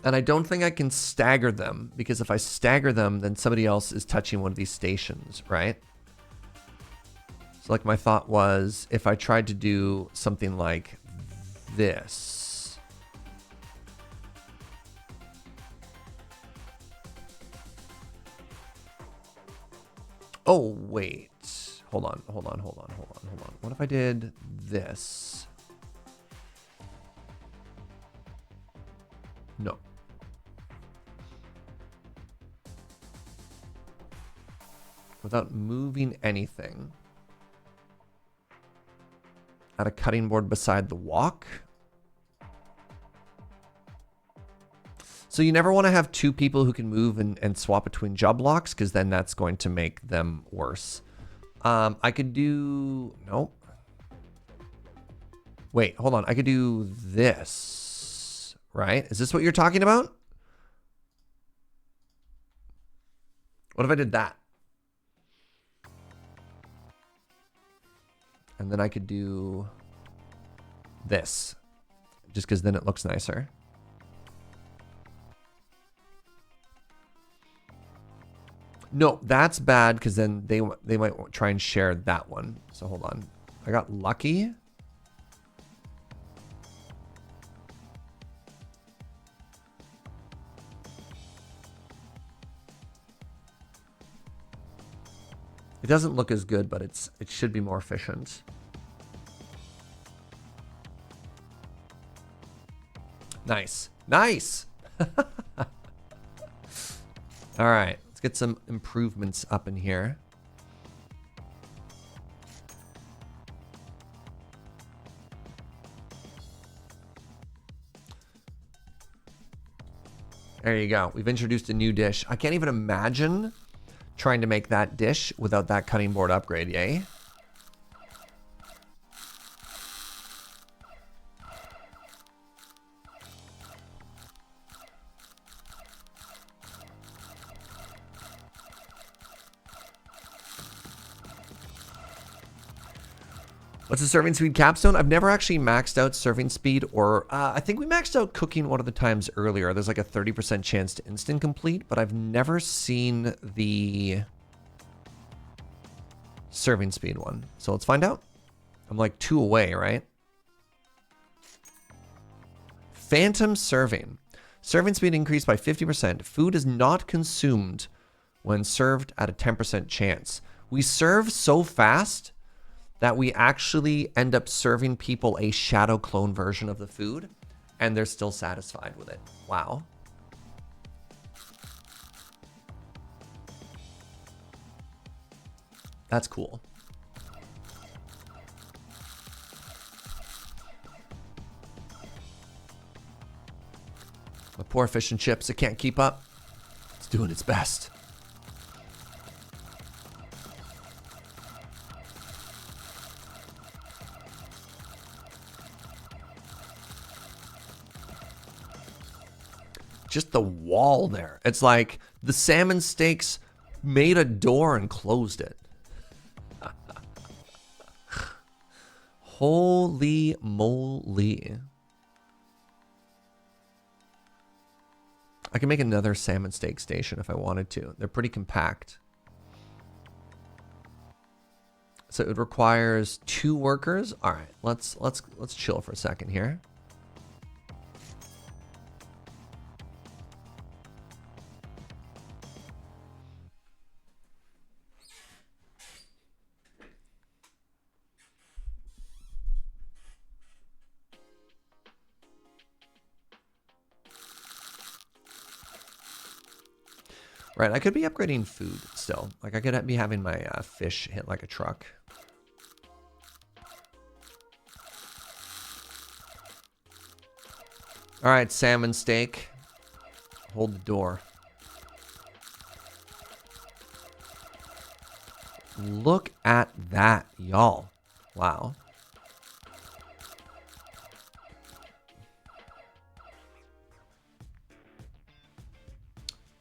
And I don't think I can stagger them, because if I stagger them, then somebody else is touching one of these stations, right? So like my thought was, if I tried to do something like this. Oh, wait. Hold on. What if I did this? No. Without moving anything. At a cutting board beside the wok. So you never want to have 2 people who can move and swap between job blocks, because then that's going to make them worse. I could do... Nope. Wait, hold on. I could do this, right? Is this what you're talking about? What if I did that? And then I could do this, just because then it looks nicer. No, that's bad, because then they might try and share that one. So hold on. I got lucky. It doesn't look as good, but it should be more efficient. Nice. Nice. All right. Let's get some improvements up in here. There you go. We've introduced a new dish. I can't even imagine trying to make that dish without that cutting board upgrade, yay? What's the serving speed capstone? I've never actually maxed out serving speed, or I think we maxed out cooking one of the times earlier. There's like a 30% chance to instant complete, but I've never seen the serving speed one. So let's find out. I'm like 2 away, right? Phantom serving. Serving speed increased by 50%. Food is not consumed when served at a 10% chance. We serve so fast that we actually end up serving people a shadow clone version of the food, and they're still satisfied with it. Wow. That's cool. My poor fish and chips, it can't keep up. It's doing its best. Just the wall there. It's like the salmon steaks made a door and closed it. Holy moly. I can make another salmon steak station if I wanted to. They're pretty compact. So it requires 2 workers. All right, let's chill for a second here. Right, I could be upgrading food still. Like I could be having my fish hit like a truck. All right, salmon steak. Hold the door. Look at that, y'all. Wow.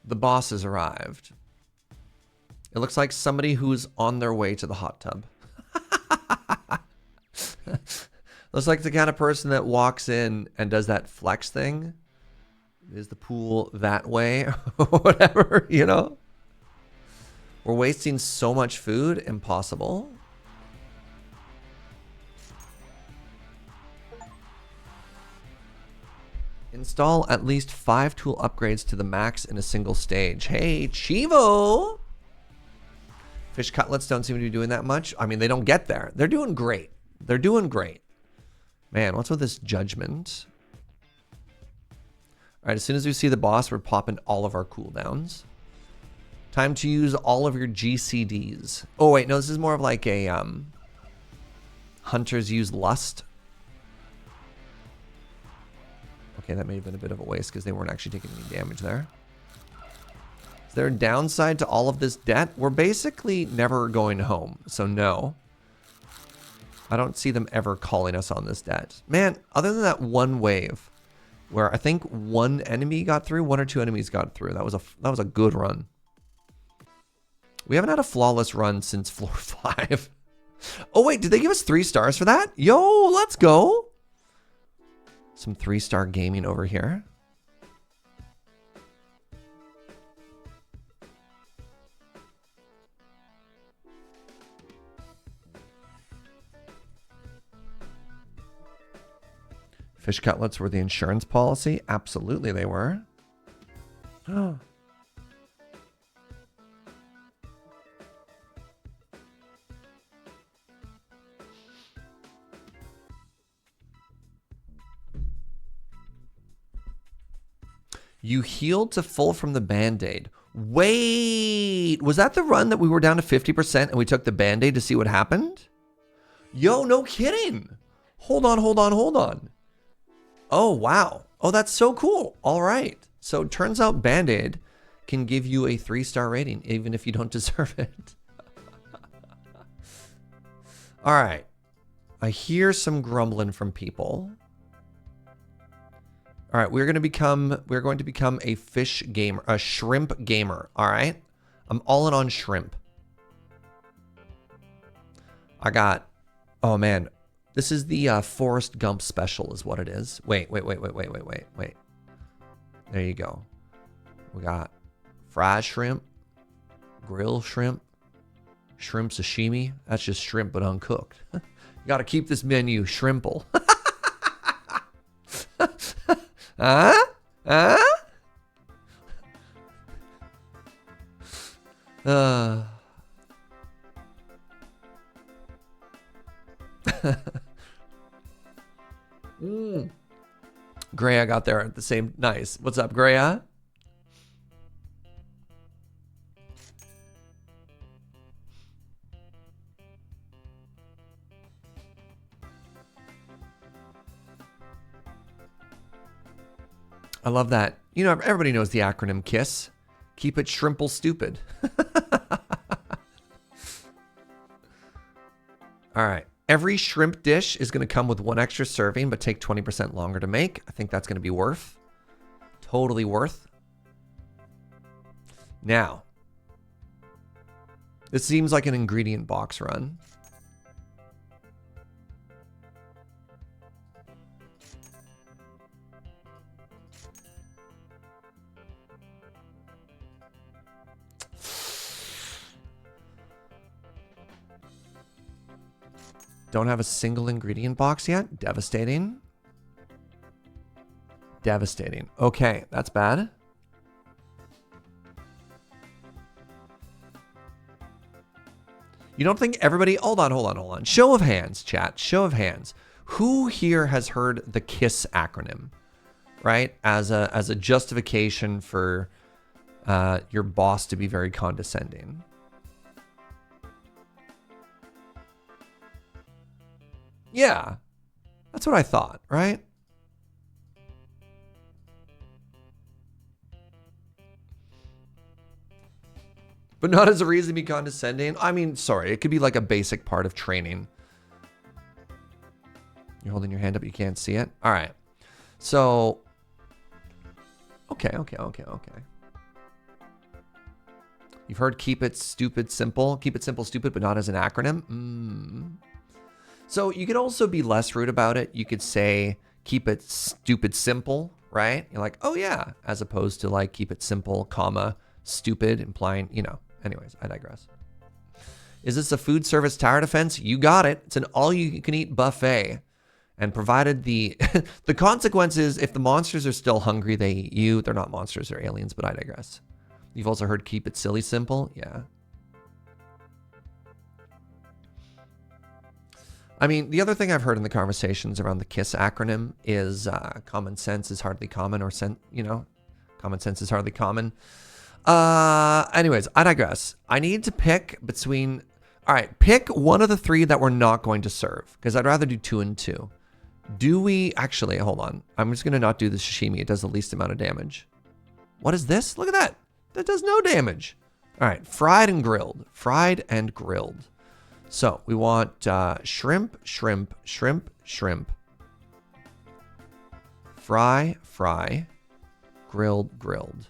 The boss has arrived. It looks like somebody who's on their way to the hot tub. Looks like the kind of person that walks in and does that flex thing. Is the pool that way? Or whatever, you know? We're wasting so much food. Impossible. Install at least 5 tool upgrades to the max in a single stage. Hey, Chivo! Fish cutlets don't seem to be doing that much. I mean, they don't get there. They're doing great. They're doing great. Man, what's with this judgment? All right, as soon as we see the boss, we're popping all of our cooldowns. Time to use all of your GCDs. Oh, wait, no, this is more of like a hunters use lust. Okay, that may have been a bit of a waste because they weren't actually taking any damage there. Is there a downside to all of this debt? We're basically never going home, so no. I don't see them ever calling us on this debt. Man, other than that one wave where I think one enemy got through, 1 or 2 enemies got through. That was a good run. We haven't had a flawless run since floor 5. Oh wait, did they give us 3 stars for that? Yo, let's go. Some 3-star gaming over here. Fish cutlets were the insurance policy? Absolutely they were. Oh. You healed to full from the Band-Aid. Wait, was that the run that we were down to 50% and we took the Band-Aid to see what happened? Yo, no kidding. Hold on. Oh, wow. Oh, that's so cool. All right. So it turns out Band-Aid can give you a 3-star rating, even if you don't deserve it. All right. I hear some grumbling from people. All right, we're going to become a fish gamer, a shrimp gamer. All right, I'm all in on shrimp. I got, oh man, this is the Forrest Gump special, is what it is. Wait. There you go. We got fried shrimp, grilled shrimp, shrimp sashimi. That's just shrimp but uncooked. You got to keep this menu shrimple. Greya got there at the same. Nice. What's up, Greya? I love that. You know, everybody knows the acronym KISS. Keep it shrimple stupid. All right. Every shrimp dish is going to come with 1 extra serving, but take 20% longer to make. I think that's going to be worth. Totally worth. Now, This seems like an ingredient box run. Don't have a single ingredient box yet. Devastating. Devastating. Okay, that's bad. You don't think everybody... Hold on. Show of hands, chat. Show of hands. Who here has heard the KISS acronym, right? As a justification for your boss to be very condescending. Yeah, that's what I thought, right? But not as a reason to be condescending. I mean, sorry, it could be like a basic part of training. You're holding your hand up, you can't see it. All right. So, okay. You've heard keep it stupid, simple. Keep it simple, stupid, but not as an acronym. So you could also be less rude about it. You could say keep it stupid, simple, right? You're like, oh yeah, as opposed to like keep it simple, comma, stupid, implying, you know. Anyways, I digress. Is this a food service tower defense? You got it. It's an all-you-can-eat buffet. And provided the the consequences, if the monsters are still hungry, they eat you. They're not monsters, they're aliens, but I digress. You've also heard keep it silly, simple. Yeah. I mean, the other thing I've heard in the conversations around the KISS acronym is common sense is hardly common, or common sense is hardly common. Anyways, I digress. I need to pick between... All right, pick one of the three that we're not going to serve, because I'd rather do 2 and 2. Do we... Actually, hold on. I'm just going to not do the sashimi. It does the least amount of damage. What is this? Look at that. That does no damage. All right, fried and grilled. Fried and grilled. So we want shrimp, shrimp, shrimp, shrimp. Fry, fry. Grilled, grilled.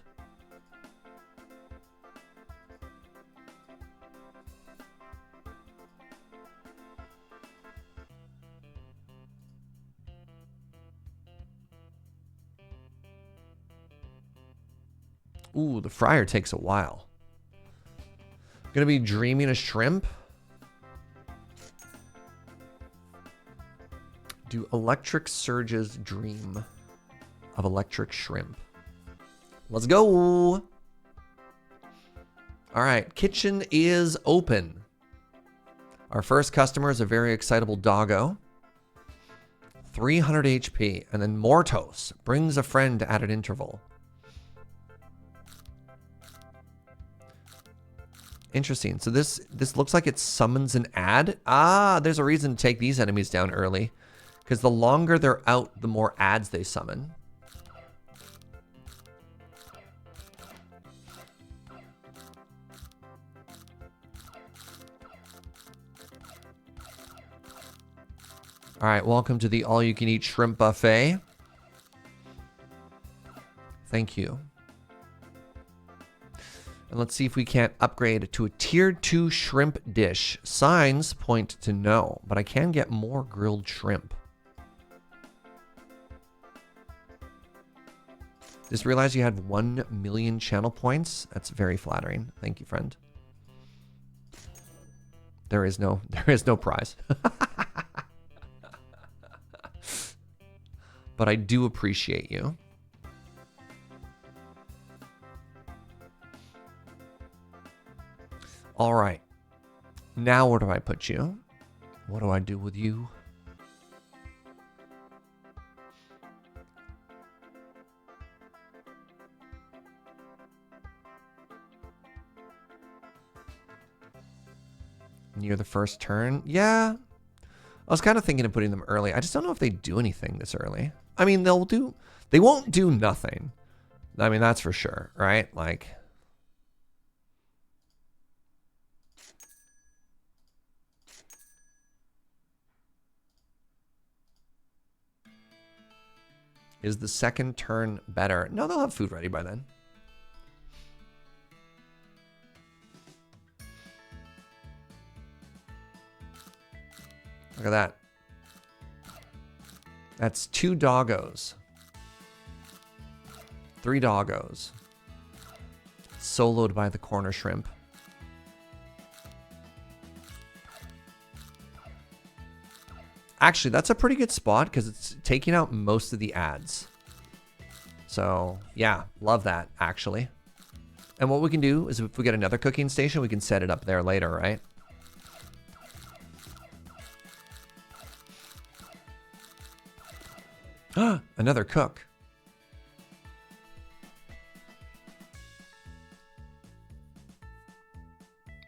Ooh, the fryer takes a while. Gonna be dreaming of shrimp. Do electric surges dream of electric shrimp? Let's go. All right, kitchen is open. Our first customer is a very excitable doggo. 300 HP, and then Mortos brings a friend at an interval. Interesting. So this looks like it summons an ad. Ah, there's a reason to take these enemies down early. Because the longer they're out, the more ads they summon. All right, welcome to the all-you-can-eat shrimp buffet. Thank you. And let's see if we can't upgrade to a tier 2 shrimp dish. Signs point to no, but I can get more grilled shrimp. Just realized you had 1 million channel points. That's very flattering. Thank you, friend. There is no prize. But I do appreciate you. All right. Now where do I put you? What do I do with you? Near the first turn? Yeah. I was kind of thinking of putting them early. I just don't know if they do anything this early. I mean, they won't do nothing. I mean, that's for sure, right? Like, is the second turn better? No, they'll have food ready by then. Look at that. That's 2 doggos. 3 doggos. Soloed by the corner shrimp. Actually, that's a pretty good spot because it's taking out most of the ads. So, yeah, love that, actually. And what we can do is if we get another cooking station, we can set it up there later, right? Another cook.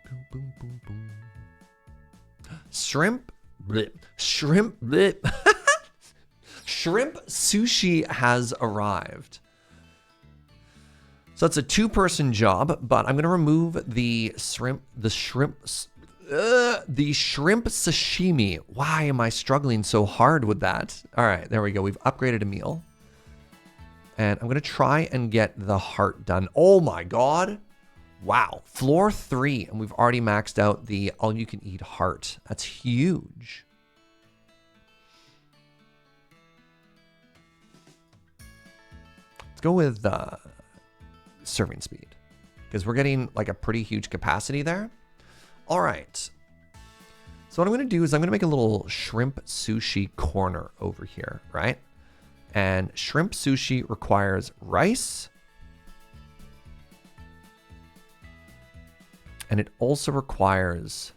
Boom, boom, boom, boom. Shrimp. Blip. Shrimp. Blip. Shrimp sushi has arrived. So it's a 2-person job, but I'm going to remove the shrimp sashimi. Why am I struggling so hard with that? All right, there we go. We've upgraded a meal. And I'm going to try and get the heart done. Oh my God. Wow. Floor 3, and we've already maxed out the all-you-can-eat heart. That's huge. Let's go with serving speed because we're getting like a pretty huge capacity there. All right. So what I'm going to do is I'm going to make a little shrimp sushi corner over here, right? And shrimp sushi requires rice. And it also requires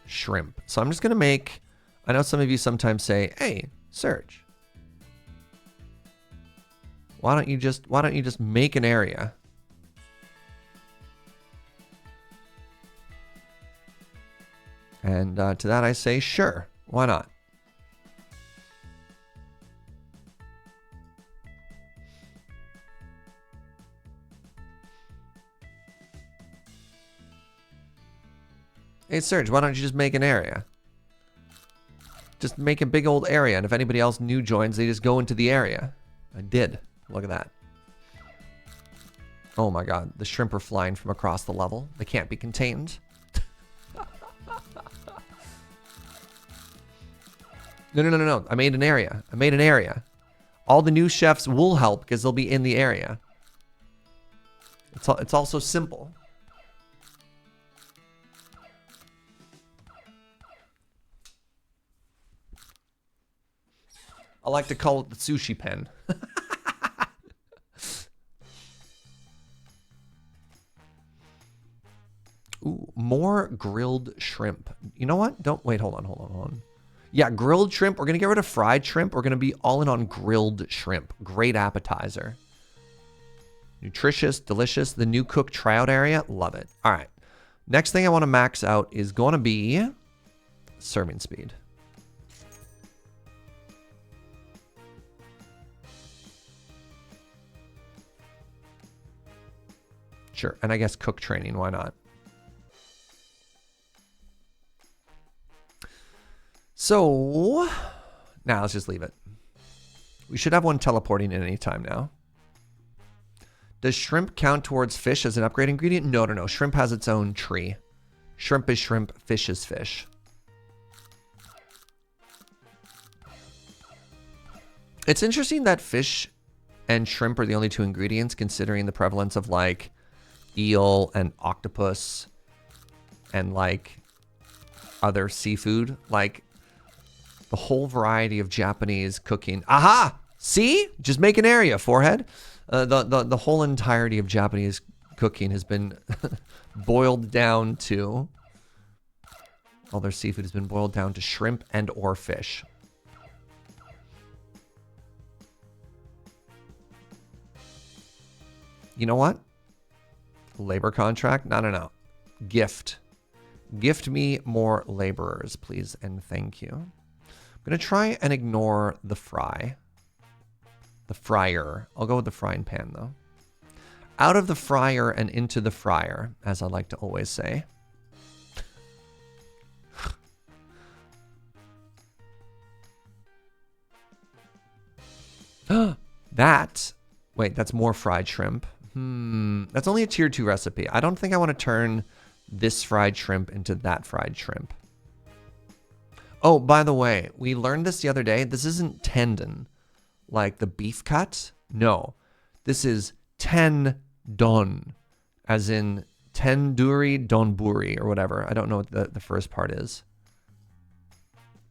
shrimp. So I'm just going to make, I know some of you sometimes say, hey, Serge, why don't you just make an area? And to that I say, sure, why not? Hey, Serge, why don't you just make an area? Just make a big old area, and if anybody else new joins, they just go into the area. I did. Look at that. Oh my God, the shrimp are flying from across the level. They can't be contained. No. I made an area. All the new chefs will help because they'll be in the area. It's also simple. I like to call it the sushi pen. Ooh, more grilled shrimp. You know what? Hold on. Yeah, grilled shrimp. We're going to get rid of fried shrimp. We're going to be all in on grilled shrimp. Great appetizer. Nutritious, delicious. The new cooked trout area. Love it. All right. Next thing I want to max out is going to be serving speed. Sure. And I guess cook training. Why not? So now let's just leave it. We should have one teleporting in any time now. Does shrimp count towards fish as an upgrade ingredient? No. Shrimp has its own tree. Shrimp is shrimp, fish is fish. It's interesting that fish and shrimp are the only 2 ingredients, considering the prevalence of like eel and octopus and like other seafood. Like the whole variety of Japanese cooking. Aha! See? Just make an area, forehead. The whole entirety of Japanese cooking has been boiled down to, all their seafood has been boiled down to shrimp and or fish. You know what? Labor contract? No. Gift. Gift me more laborers, please, and thank you. I'm going to try and ignore the fry. The fryer. I'll go with the frying pan, though. Out of the fryer and into the fryer, as I like to always say. Wait, that's more fried shrimp. That's only a tier 2 recipe. I don't think I want to turn this fried shrimp into that fried shrimp. Oh, by the way, we learned this the other day. This isn't tendon, like the beef cut. No, this is tendon, as in tenduri donburi or whatever. I don't know what the first part is.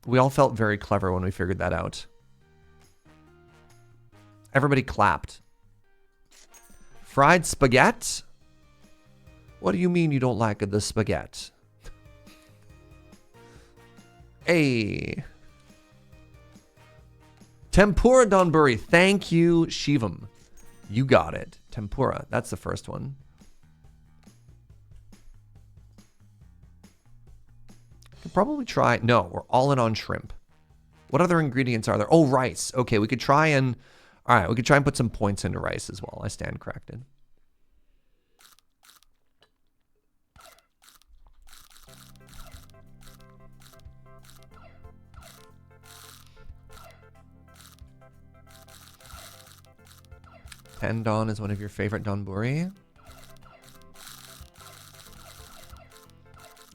We all felt very clever when we figured that out. Everybody clapped. Fried spaghetti? What do you mean you don't like the spaghetti? Hey. Tempura donburi. Thank you, Shivam. You got it. Tempura. That's the first one. Could probably try. No, we're all in on shrimp. What other ingredients are there? Oh, rice. Okay, we could try and... All right, we could try and put some points into rice as well. I stand corrected. Tendon is one of your favorite donburi.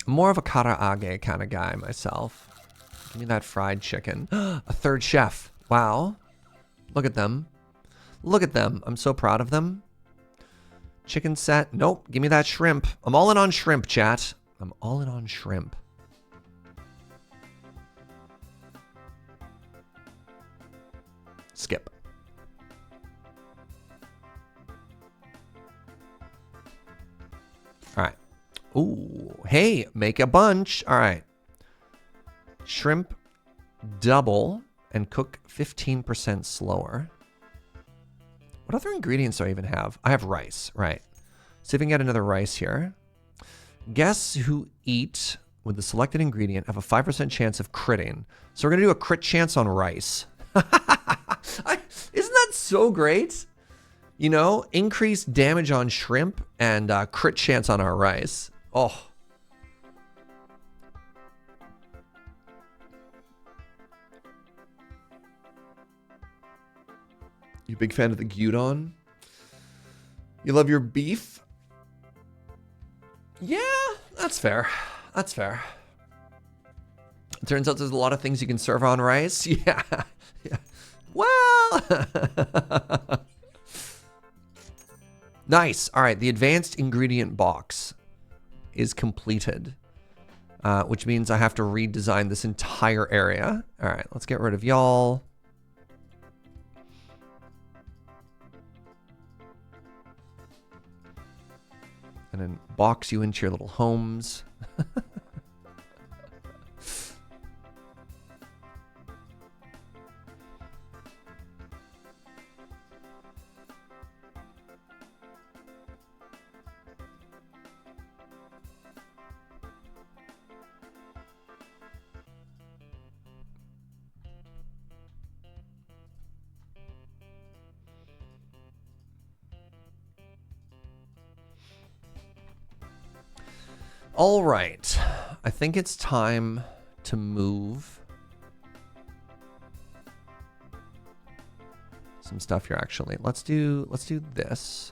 I'm more of a karaage kind of guy myself. Give me that fried chicken. A third chef. Wow. Look at them. Look at them. I'm so proud of them. Chicken set. Nope. Give me that shrimp. I'm all in on shrimp, chat. I'm all in on shrimp. Skip. All right. Ooh, hey, make a bunch. All right. Shrimp double and cook 15% slower. What other ingredients do I even have? I have rice, right. See if we can get another rice here. Guess who eat with the selected ingredient have a 5% chance of critting. So we're going to do a crit chance on rice. Isn't that so great? You know, increased damage on shrimp and crit chance on our rice. Oh. You a big fan of the gyudon? You love your beef? Yeah, that's fair. That's fair. It turns out there's a lot of things you can serve on rice. Yeah. Yeah. Well. Nice. All right. The advanced ingredient box is completed, which means I have to redesign this entire area. All right. Let's get rid of y'all. And then box you into your little homes. All right, I think it's time to move some stuff here. Actually, let's do this.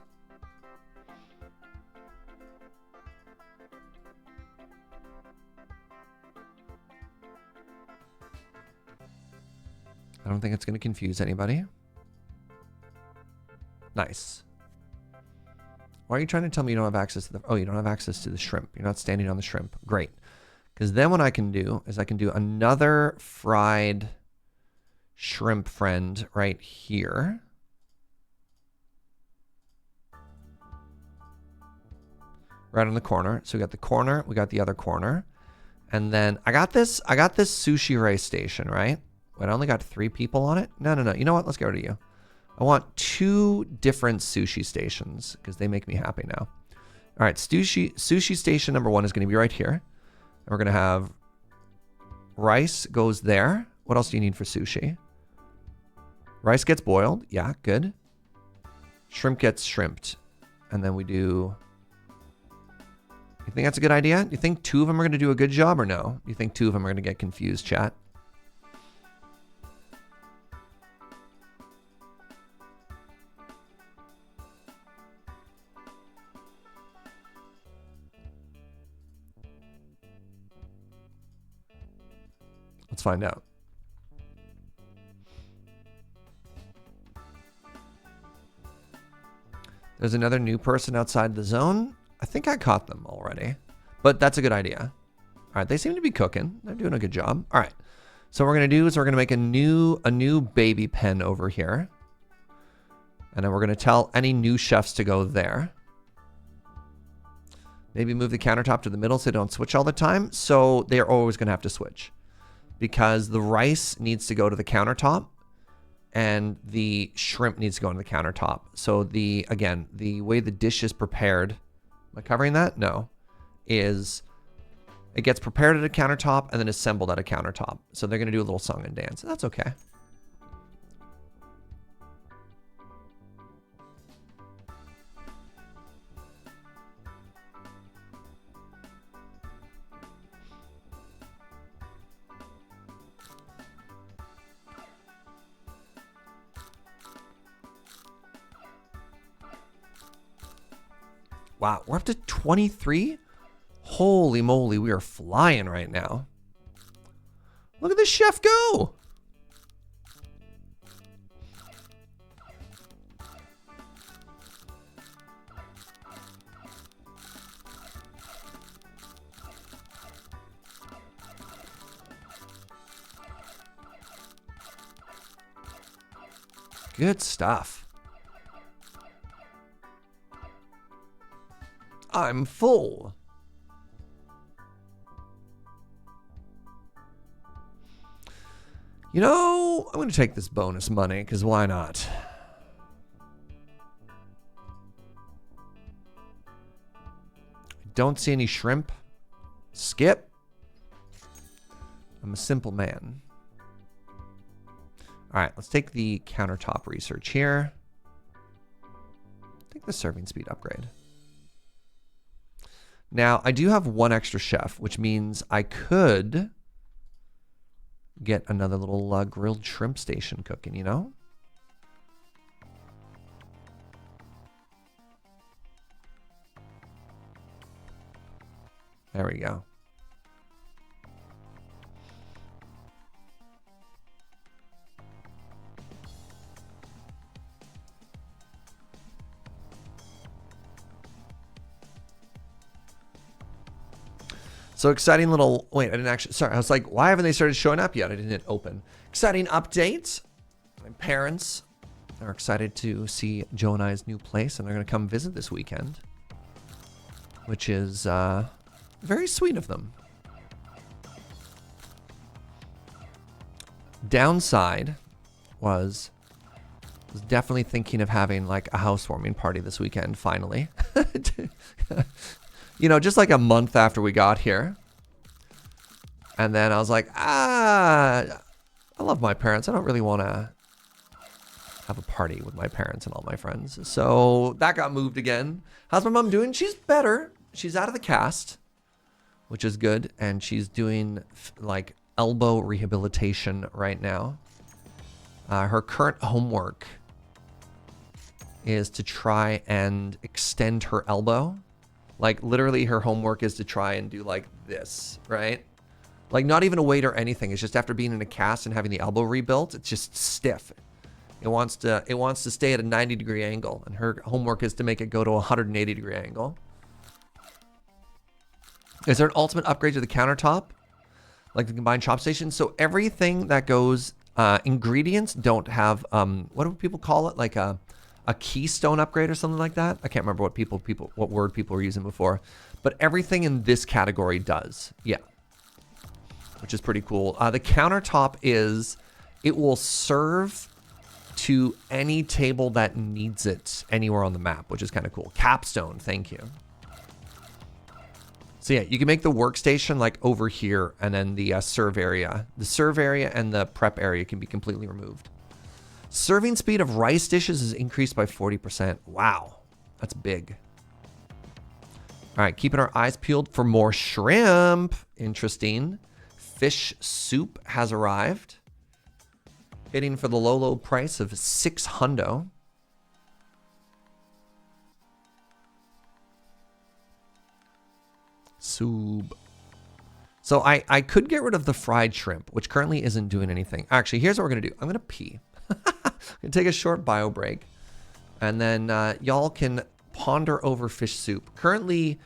I don't think it's going to confuse anybody. Nice. Why are you trying to tell me you don't have access to the... Oh, you don't have access to the shrimp. You're not standing on the shrimp. Great. Because then what I can do is I can do another fried shrimp friend right here. Right on the corner. So we got the corner. We got the other corner. And then I got this sushi rice station, right? Wait, I only got 3 people on it? No. You know what? Let's get rid of you. I want 2 different sushi stations because they make me happy now. All right, sushi station number 1 is going to be right here. And we're going to have rice goes there. What else do you need for sushi? Rice gets boiled. Yeah, good. Shrimp gets shrimped. And then we do... You think that's a good idea? Do you think 2 of them are going to do a good job or no? Do you think 2 of them are going to get confused, chat? Let's find out. There's another new person outside the zone. I think I caught them already, but that's a good idea. All right, they seem to be cooking. They're doing a good job. All right, so what we're gonna do is we're gonna make a new baby pen over here, and then we're gonna tell any new chefs to go there. Maybe move the countertop to the middle so they don't switch all the time. So they're always gonna have to switch because the rice needs to go to the countertop and the shrimp needs to go on the countertop. So again, the way the dish is prepared, am I covering that? No, is it gets prepared at a countertop and then assembled at a countertop. So they're gonna do a little song and dance, and that's okay. Wow, we're up to 23? Holy moly, we are flying right now. Look at this chef go. Good stuff. I'm full. You know, I'm going to take this bonus money, because why not? Don't see any shrimp. Skip. I'm a simple man. All right, let's take the countertop research here. Take the serving speed upgrade. Now, I do have one extra chef, which means I could get another little grilled shrimp station cooking, you know? There we go. So exciting little, wait, I didn't actually, sorry, I was like, why haven't they started showing up yet? I didn't hit open. Exciting update. My parents are excited to see Joe and I's new place, and they're going to come visit this weekend, which is very sweet of them. Downside was definitely thinking of having like a housewarming party this weekend, finally. You know, just like a month after we got here. And then I was like, I love my parents. I don't really want to have a party with my parents and all my friends. So that got moved again. How's my mom doing? She's better. She's out of the cast, which is good. And she's doing like elbow rehabilitation right now. Her current homework is to try and extend her elbow. Like literally her homework is to try and do like this, right? Like not even a weight or anything. It's just after being in a cast and having the elbow rebuilt, it's just stiff. It wants to stay at a 90-degree angle, and her homework is to make it go to a 180-degree angle. Is there an ultimate upgrade to the countertop? Like the combined chop station? So everything that goes, ingredients don't have, what do people call it? Like a keystone upgrade or something like that. I can't remember what word people were using before, but everything in this category does. Yeah. Which is pretty cool. The countertop it will serve to any table that needs it anywhere on the map, which is kind of cool. Capstone, thank you. So yeah, you can make the workstation like over here, and then the serve area. The serve area and the prep area can be completely removed. Serving speed of rice dishes is increased by 40%. Wow, that's big. All right, keeping our eyes peeled for more shrimp. Interesting. Fish soup has arrived. Hitting for the low price of $600. Soup. So I could get rid of the fried shrimp, which currently isn't doing anything. Actually, here's what we're going to do. I'm going to pee. I'm going to take a short bio break. And then y'all can ponder over fish soup. Currently,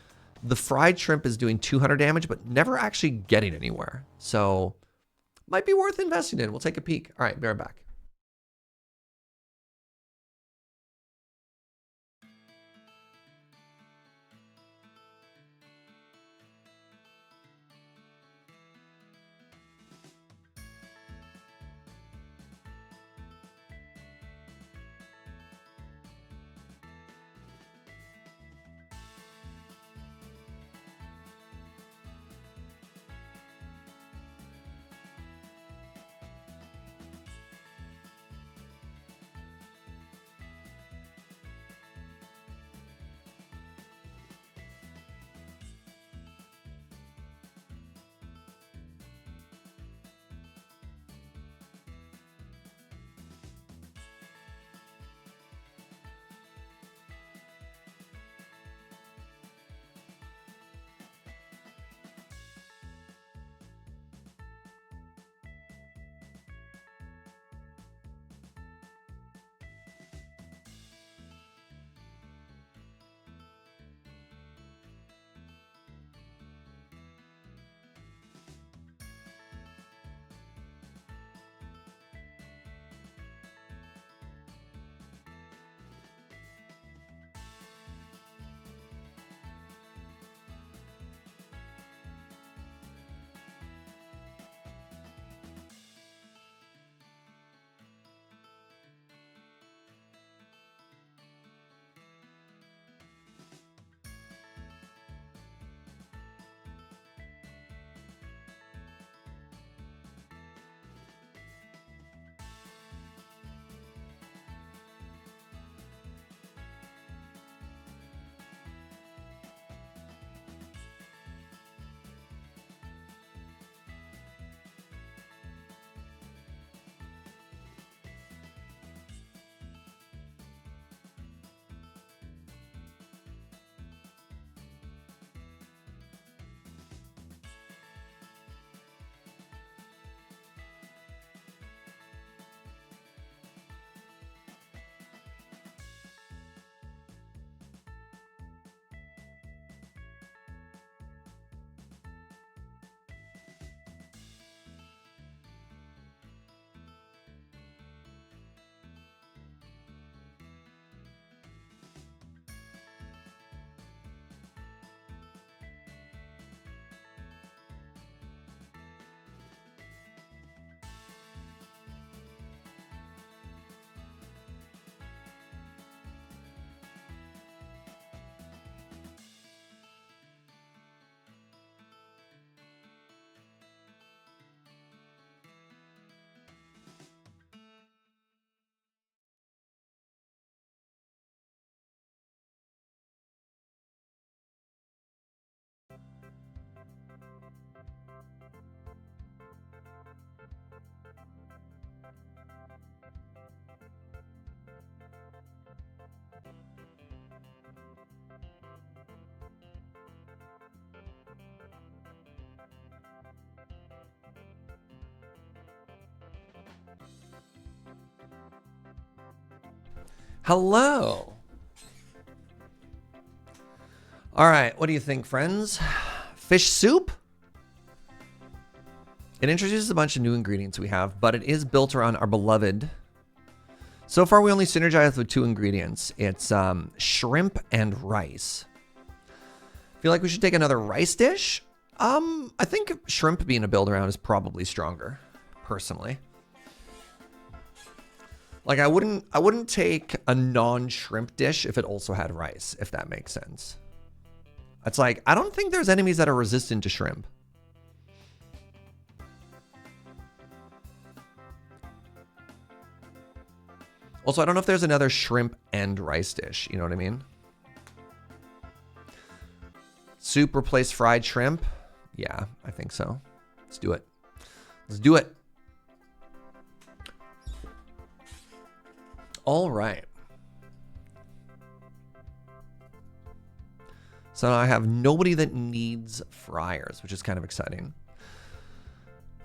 the fried shrimp is doing 200 damage, but never actually getting anywhere. So might be worth investing in. We'll take a peek. All right, be right back. Hello. All right, what do you think, friends? Fish soup? It introduces a bunch of new ingredients we have, but it is built around our beloved. So far, we only synergize with 2 ingredients. It's shrimp and rice. Feel like we should take another rice dish? I think shrimp being a build around is probably stronger, personally. Like I wouldn't take a non-shrimp dish if it also had rice, if that makes sense. It's like, I don't think there's enemies that are resistant to shrimp. Also, I don't know if there's another shrimp and rice dish, you know what I mean? Soup replace fried shrimp? Yeah, I think so. Let's do it. Let's do it. All right. So I have nobody that needs fryers, which is kind of exciting.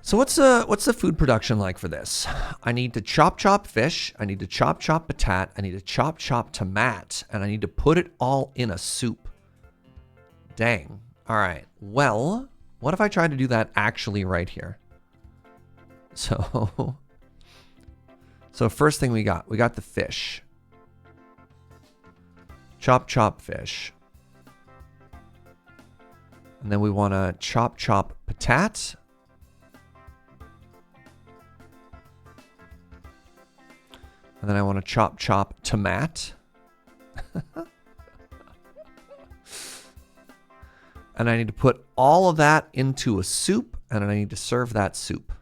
So what's the food production like for this? I need to chop fish. I need to chop patat. I need to chop tomat. And I need to put it all in a soup. Dang. All right. Well, what if I tried to do that actually right here? So first thing we got the fish. Chop fish. And then we want to chop patat. And then I want to chop tomat. And I need to put all of that into a soup, and I need to serve that soup.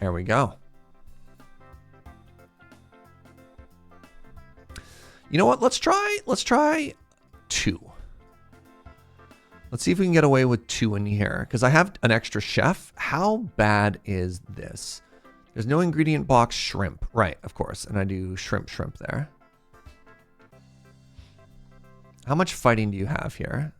There we go. You know what? Let's try 2. Let's see if we can get away with 2 in here, because I have an extra chef. How bad is this? There's no ingredient box shrimp. Right, of course. And I do shrimp there. How much fighting do you have here?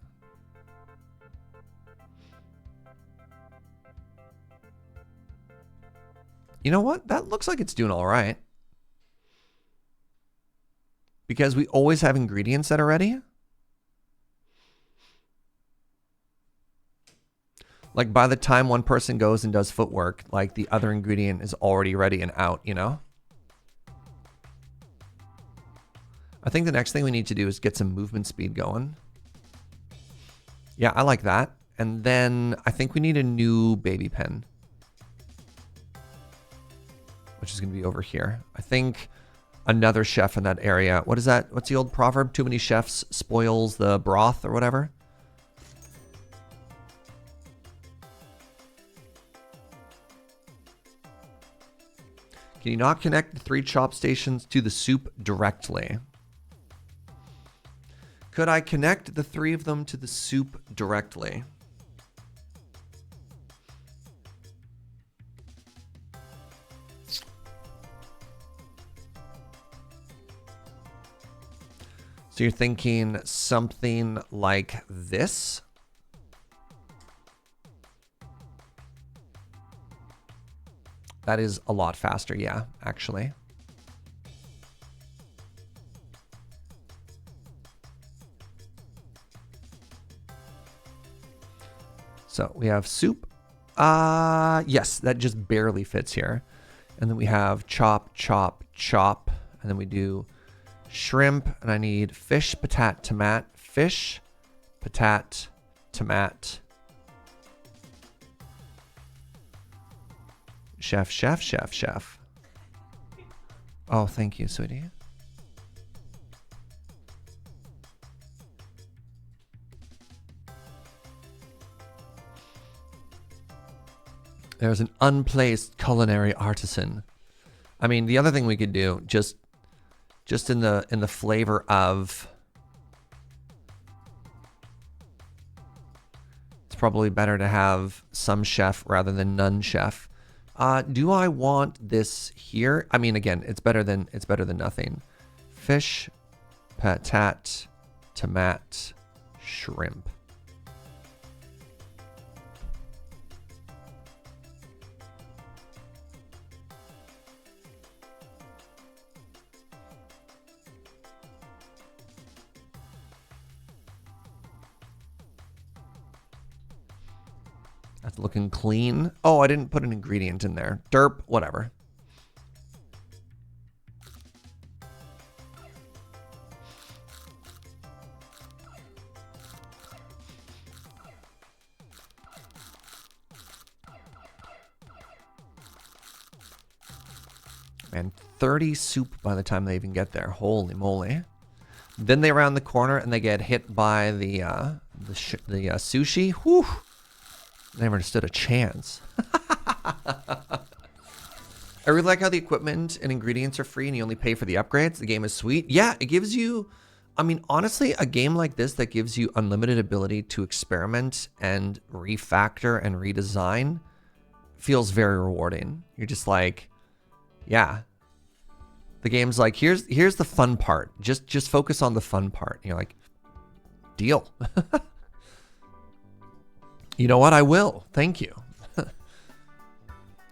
You know what? That looks like it's doing all right. Because we always have ingredients that are ready. Like by the time one person goes and does footwork, like the other ingredient is already ready and out, you know? I think the next thing we need to do is get some movement speed going. Yeah, I like that. And then I think we need a new baby pen. Which is going to be over here. I think another chef in that area. What is that? What's the old proverb? Too many chefs spoils the broth or whatever. Can you not connect the 3 chop stations to the soup directly? Could I connect the 3 of them to the soup directly? So you're thinking something like this? That is a lot faster, yeah, actually. So we have soup. Yes, that just barely fits here. And then we have chop. And then we do shrimp. And I need fish, patat, tomat. Fish, patat, tomat. Chef. Oh, thank you, sweetie. There's an unplaced culinary artisan. I mean, the other thing we could do, just in the flavor of, it's probably better to have some chef rather than none chef. Do I want this here? I mean, again, it's better than nothing. Fish, patat, tomat, shrimp. That's looking clean. Oh, I didn't put an ingredient in there. Derp, whatever. Man, 30 soup by the time they even get there. Holy moly. Then they round the corner and they get hit by the sushi. Whew. Never stood a chance. I really like how the equipment and ingredients are free and you only pay for the upgrades. The game is sweet. Yeah, it gives you, I mean, honestly, a game like this that gives you unlimited ability to experiment and refactor and redesign feels very rewarding. You're just like, yeah, The game's like, here's the fun part. Just focus on the fun part. And you're like, deal. You know what? I will. Thank you.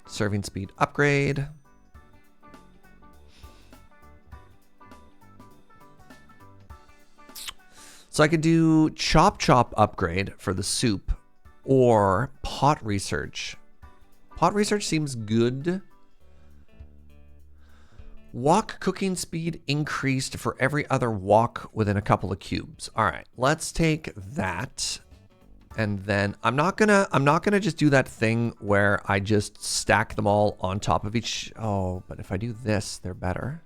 Serving speed upgrade. So I could do chop upgrade for the soup or pot research. Pot research seems good. Wok cooking speed increased for every other wok within a couple of cubes. All right, let's take that. And then I'm not gonna just do that thing where I just stack them all on top of each. Oh, but if I do this, they're better.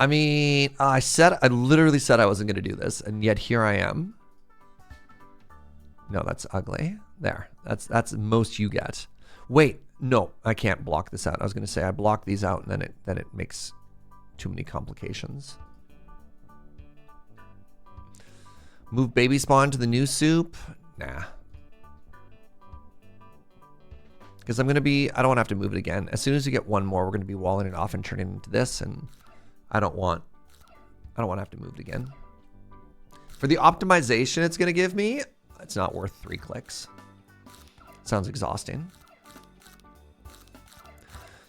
I mean, I literally said I wasn't gonna do this, and yet here I am. No, that's ugly. There, that's most you get. Wait, no, I can't block this out. I was gonna say I block these out, and then it makes too many complications. Move baby spawn to the new soup? Nah. Because I don't want to have to move it again. As soon as you get one more, we're going to be walling it off and turning it into this, and I don't want to have to move it again. For the optimization it's going to give me, it's not worth 3 clicks. Sounds exhausting.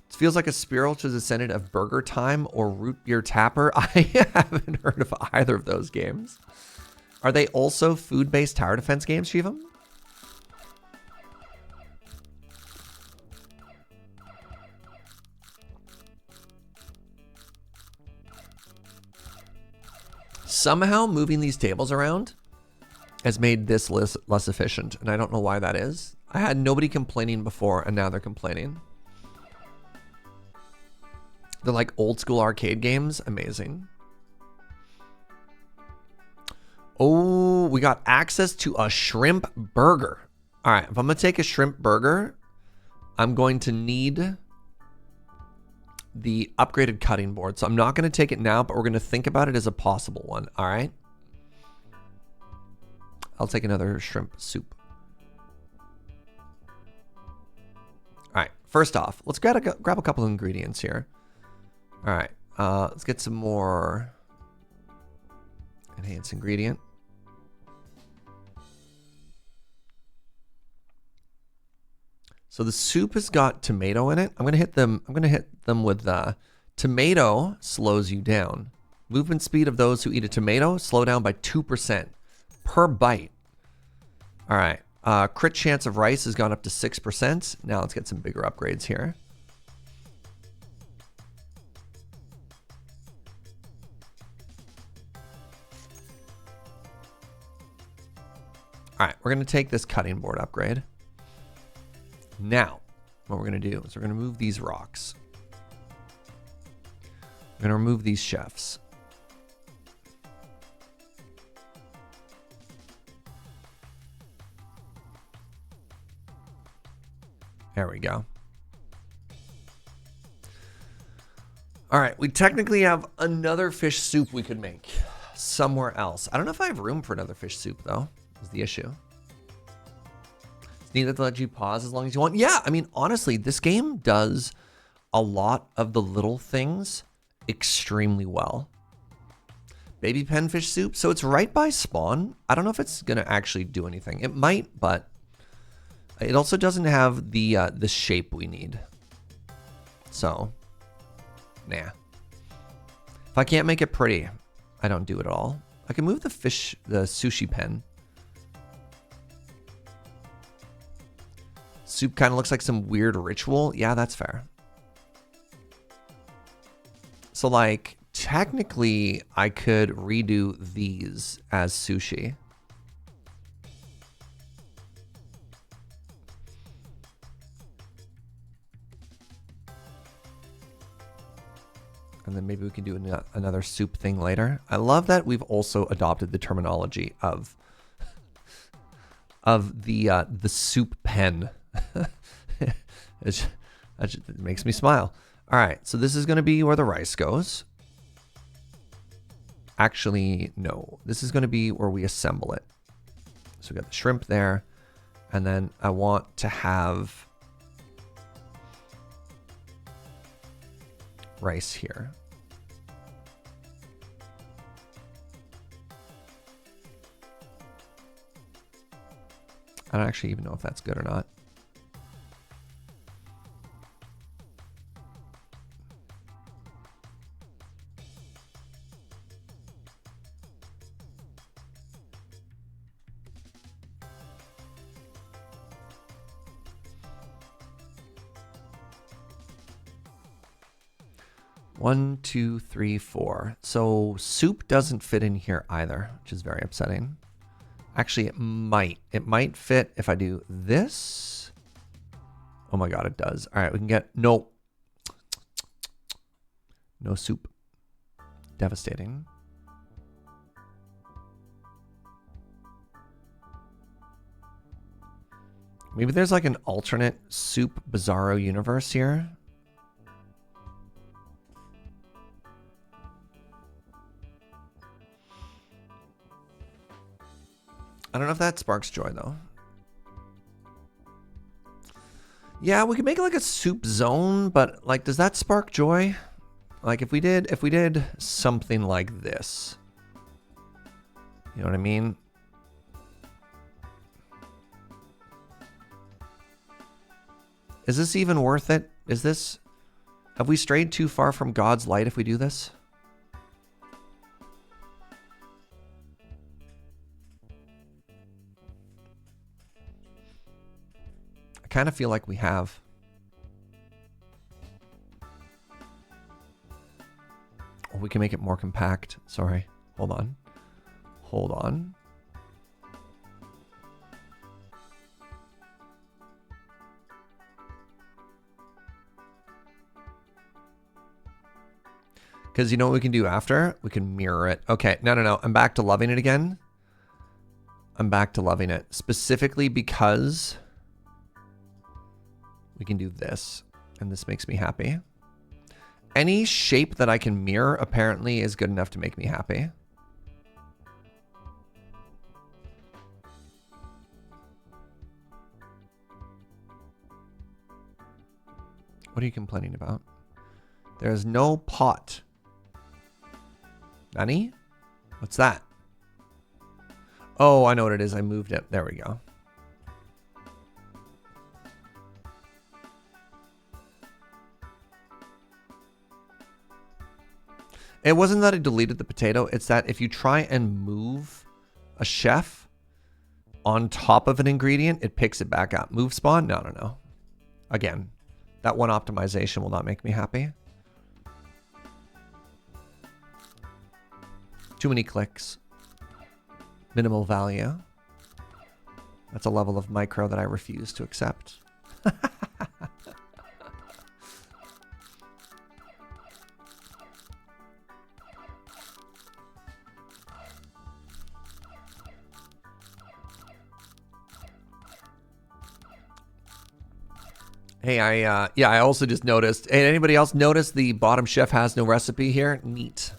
It feels like a spiritual descendant of Burger Time or Root Beer Tapper. I haven't heard of either of those games. Are they also food-based tower defense games, Shivam? Somehow moving these tables around has made this less efficient, and I don't know why that is. I had nobody complaining before, and now they're complaining. They're like old school arcade games. Amazing. Oh, we got access to a shrimp burger. All right, if I'm going to take a shrimp burger, I'm going to need the upgraded cutting board. So I'm not going to take it now, but we're going to think about it as a possible one. All right. I'll take another shrimp soup. All right, first off, let's grab a couple of ingredients here. All right, let's get some more enhanced ingredient. So the soup has got tomato in it. I'm gonna hit them with tomato slows you down. Movement speed of those who eat a tomato slow down by 2% per bite. All right. Crit chance of rice has gone up to 6%. Now let's get some bigger upgrades here. All right, we're gonna take this cutting board upgrade. Now, what we're going to do is we're going to move these rocks. We're going to remove these chefs. There we go. All right, we technically have another fish soup we could make somewhere else. I don't know if I have room for another fish soup, though, is the issue. Needed to let you pause as long as you want. Yeah, I mean, honestly, this game does a lot of the little things extremely well. Baby penfish soup. So it's right by spawn. I don't know if it's going to actually do anything. It might, but it also doesn't have the shape we need. So, nah. If I can't make it pretty, I don't do it at all. I can move the sushi pen. Soup kind of looks like some weird ritual. Yeah, that's fair. So, like, technically, I could redo these as sushi. And then maybe we can do another soup thing later. I love that we've also adopted the terminology of the soup pen. It makes me smile. All right, so this is going to be where the rice goes. Actually, no. This is going to be where we assemble it. So we got the shrimp there. And then I want to have rice here. I don't actually even know if that's good or not. One, two, three, four. So soup doesn't fit in here either, which is very upsetting. Actually, it might. It might fit if I do this. Oh my god, it does. All right, we can get... No. No soup. Devastating. Maybe there's like an alternate soup bizarro universe here. I don't know if that sparks joy though. Yeah, we could make like a soup zone, but like, does that spark joy? Like if we did something like this, you know what I mean? Is this even worth it? Have we strayed too far from God's light if we do this? I kind of feel like we have. Oh, we can make it more compact. Sorry. Hold on. Hold on. Because you know what we can do after? We can mirror it. Okay, no. I'm back to loving it again. I'm back to loving it. Specifically because we can do this. And this makes me happy. Any shape that I can mirror apparently is good enough to make me happy. What are you complaining about? There's no pot. Nani? What's that? Oh, I know what it is. I moved it. There we go. It wasn't that I deleted the potato. It's that if you try and move a chef on top of an ingredient, it picks it back up. Move spawn? No. Again, that one optimization will not make me happy. Too many clicks. Minimal value. That's a level of micro that I refuse to accept. Hey, I also just noticed. Hey, anybody else notice the bottom chef has no recipe here? Neat.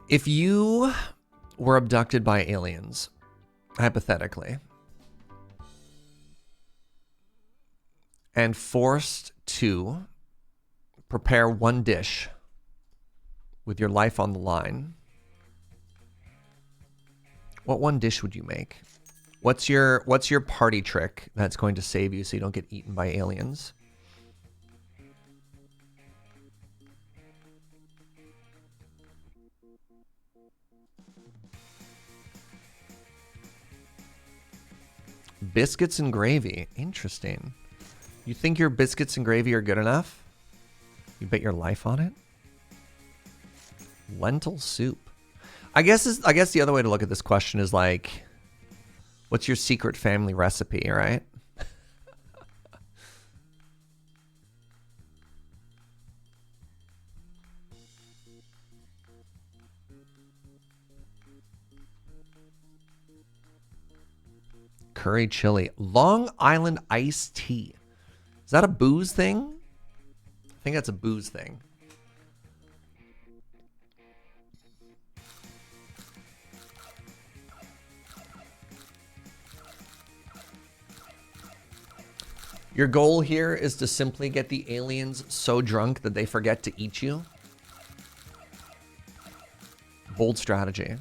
If you were abducted by aliens, hypothetically, and forced to prepare one dish with your life on the line, what one dish would you make? What's your party trick that's going to save you so you don't get eaten by aliens? Biscuits and gravy. Interesting. You think your biscuits and gravy are good enough? You bet your life on it? Lentil soup. I guess the other way to look at this question is like, what's your secret family recipe, right? Curry chili. Long Island iced tea. Is that a booze thing? I think that's a booze thing. Your goal here is to simply get the aliens so drunk that they forget to eat you. Bold strategy.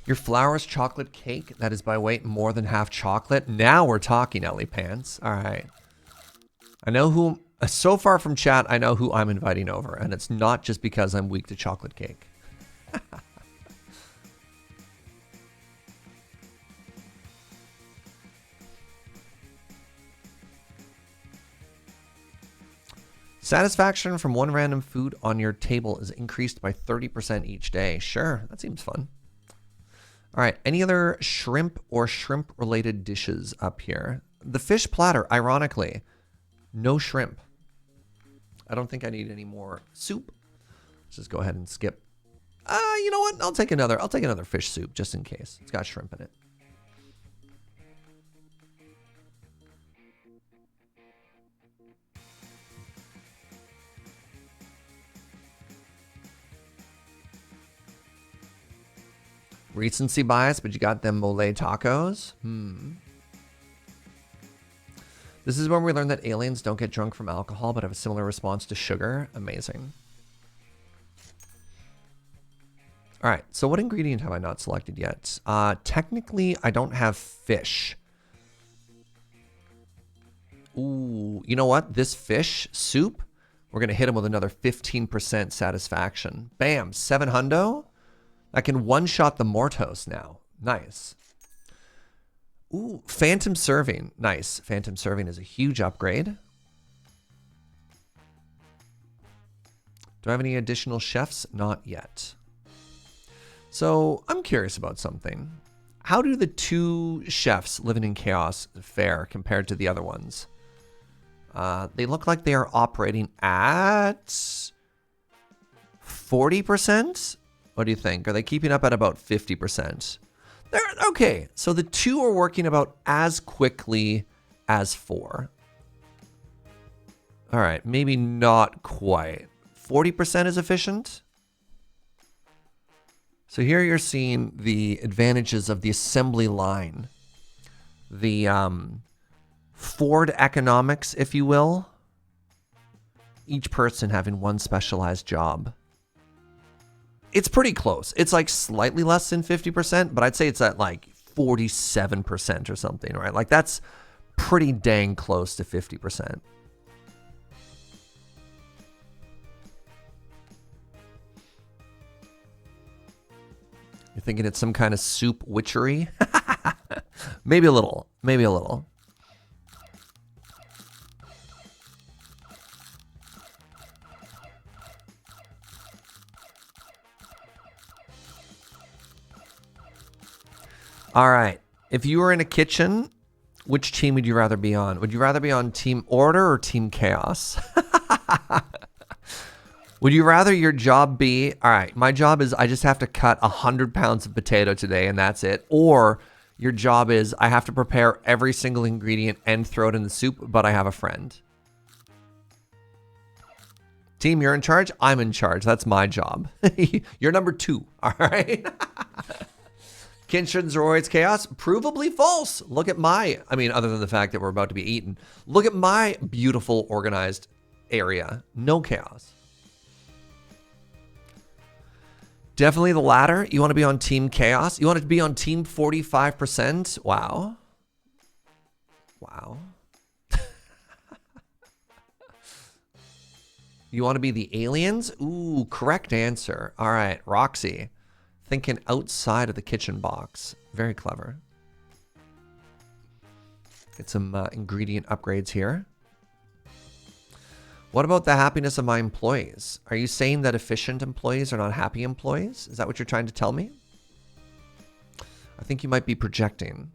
Your flour's chocolate cake that is by weight more than half chocolate. Now we're talking, Ellie Pants. All right. I know who, so far from chat, I know who I'm inviting over. And it's not just because I'm weak to chocolate cake. Satisfaction from one random food on your table is increased by 30% each day. Sure, that seems fun. All right, any other shrimp or shrimp-related dishes up here? The fish platter, ironically, no shrimp. I don't think I need any more soup. Let's just go ahead and skip. You know what? I'll take another fish soup just in case. It's got shrimp in it. Recency bias, but you got them mole tacos? This is when we learned that aliens don't get drunk from alcohol, but have a similar response to sugar. Amazing. All right, so what ingredient have I not selected yet? Technically, I don't have fish. Ooh, you know what? This fish soup, we're going to hit him with another 15% satisfaction. Bam, 7 hundo. I can one-shot the Mortos now. Nice. Ooh, Phantom Serving. Nice. Phantom Serving is a huge upgrade. Do I have any additional chefs? Not yet. So I'm curious about something. How do the 2 chefs living in chaos fare compared to the other ones? They look like they are operating at 40%. What do you think? Are they keeping up at about 50%? They're okay. So the 2 are working about as quickly as 4. All right, maybe not quite. 40% is efficient. So here you're seeing the advantages of the assembly line. The Ford economics, if you will. Each person having one specialized job. It's pretty close. It's like slightly less than 50%, but I'd say it's at like 47% or something, right? Like that's pretty dang close to 50%. You're thinking it's some kind of soup witchery? Maybe a little. Maybe a little. All right. If you were in a kitchen, which team would you rather be on? Would you rather be on Team Order or Team Chaos? Would you rather your job be, all right, my job is I just have to cut 100 pounds of potato today and that's it. Or your job is I have to prepare every single ingredient and throw it in the soup, but I have a friend. Team, you're in charge. I'm in charge. That's my job. You're number 2. All right. Kenshin Zoroid's Chaos, provably false. Look at my, I mean, other than the fact that we're about to be eaten, look at my beautiful organized area. No chaos. Definitely the latter. You want to be on Team Chaos? You want to be on Team 45%? Wow. Wow. You want to be the aliens? Ooh, correct answer. All right, Roxy. Thinking outside of the kitchen box. Very clever. Get some ingredient upgrades here. What about the happiness of my employees? Are you saying that efficient employees are not happy employees? Is that what you're trying to tell me? I think you might be projecting.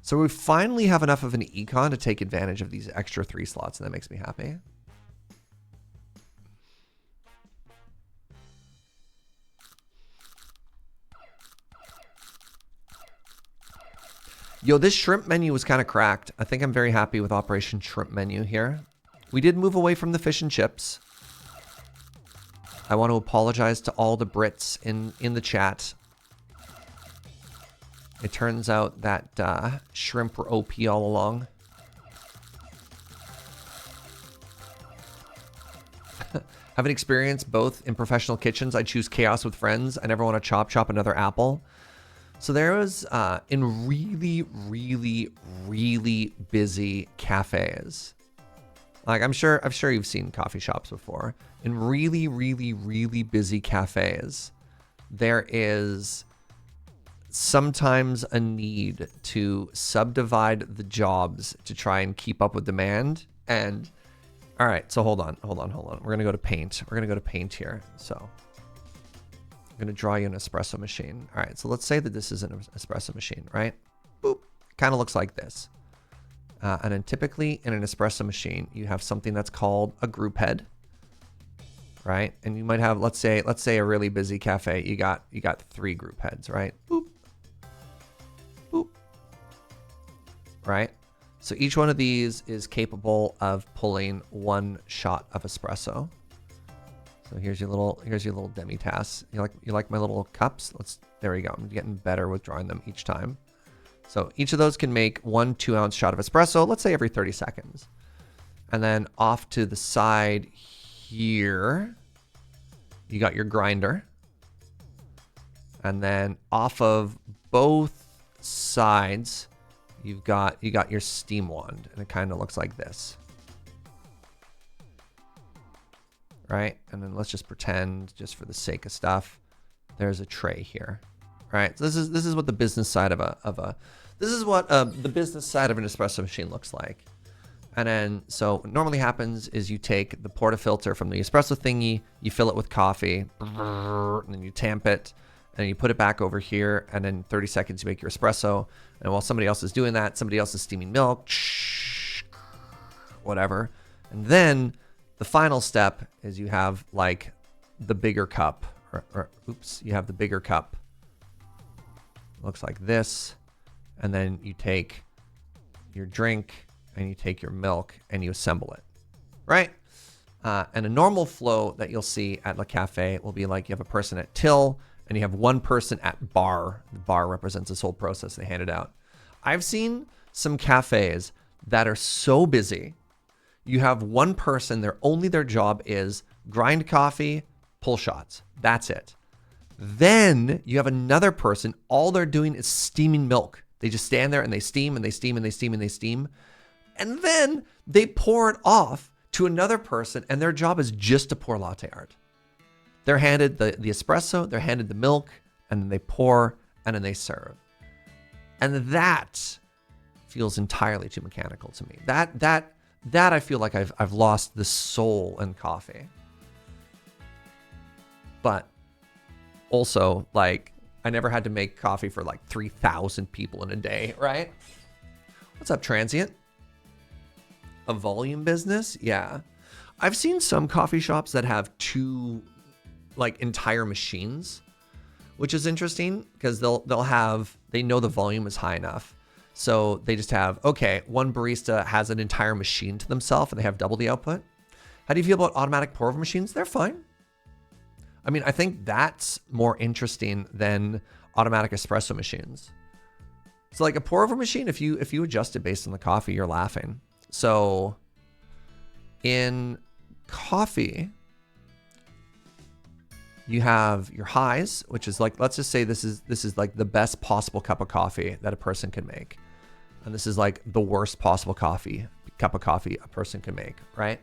So we finally have enough of an econ to take advantage of these extra 3 slots, and that makes me happy. Yo, this shrimp menu was kind of cracked. I think I'm very happy with Operation Shrimp Menu here. We did move away from the fish and chips. I want to apologize to all the Brits in the chat. It turns out that shrimp were OP all along. Having experienced both in professional kitchens, I choose chaos with friends. I never want to chop another apple. So there was, in really, really, really busy cafes. Like, I'm sure you've seen coffee shops before. In really, really, really busy cafes, there is sometimes a need to subdivide the jobs to try and keep up with demand. And, all right, so hold on. We're going to go to Paint. We're going to go to Paint here. So I'm going to draw you an espresso machine. All right, so let's say that this is an espresso machine, right? Boop. Kind of looks like this. And then typically in an espresso machine, you have something that's called a group head, right? And you might have, let's say a really busy cafe. You got 3 group heads, right? Boop. Boop. Right? So each one of these is capable of pulling 1 shot of espresso. So here's your little demi tasse. You like my little cups? There we go. I'm getting better with drawing them each time. So each of those can make 1 2-ounce shot of espresso, let's say every 30 seconds. And then off to the side here, you got your grinder. And then off of both sides, you got your steam wand, and it kind of looks like this. Right? And then let's just pretend, just for the sake of stuff, there's a tray here. Right? So this is what the business side of the business side of an espresso machine looks like. And then, so what normally happens is you take the portafilter from the espresso thingy, you fill it with coffee, and then you tamp it, and then you put it back over here, and then 30 seconds you make your espresso. And while somebody else is doing that, somebody else is steaming milk, whatever. And then the final step is you have like the bigger cup, you have the bigger cup. Looks like this. And then you take your drink and you take your milk and you assemble it, right? And a normal flow that you'll see at Le Cafe will be like you have a person at till and you have 1 person at bar. The bar represents this whole process. They hand it out. I've seen some cafes that are so busy. You have 1 person, their job is grind coffee, pull shots. That's it. Then you have another person, all they're doing is steaming milk. They just stand there and they steam and they steam and they steam and they steam. And then they pour it off to another person and their job is just to pour latte art. They're handed the espresso, they're handed the milk, and then they pour and then they serve. And that feels entirely too mechanical to me. That I feel like I've lost the soul in coffee. But also, like, I never had to make coffee for like 3,000 people in a day, right? What's up, Transient? A volume business? Yeah. I've seen some coffee shops that have 2 like entire machines, which is interesting because they know the volume is high enough. So they just have, okay, 1 barista has an entire machine to themselves and they have double the output. How do you feel about automatic pour over machines? They're fine. I mean, I think that's more interesting than automatic espresso machines. So like a pour over machine, if you adjust it based on the coffee, you're laughing. So in coffee, you have your highs, which is like, let's just say this is like the best possible cup of coffee that a person can make. And this is like the worst possible cup of coffee a person can make, right?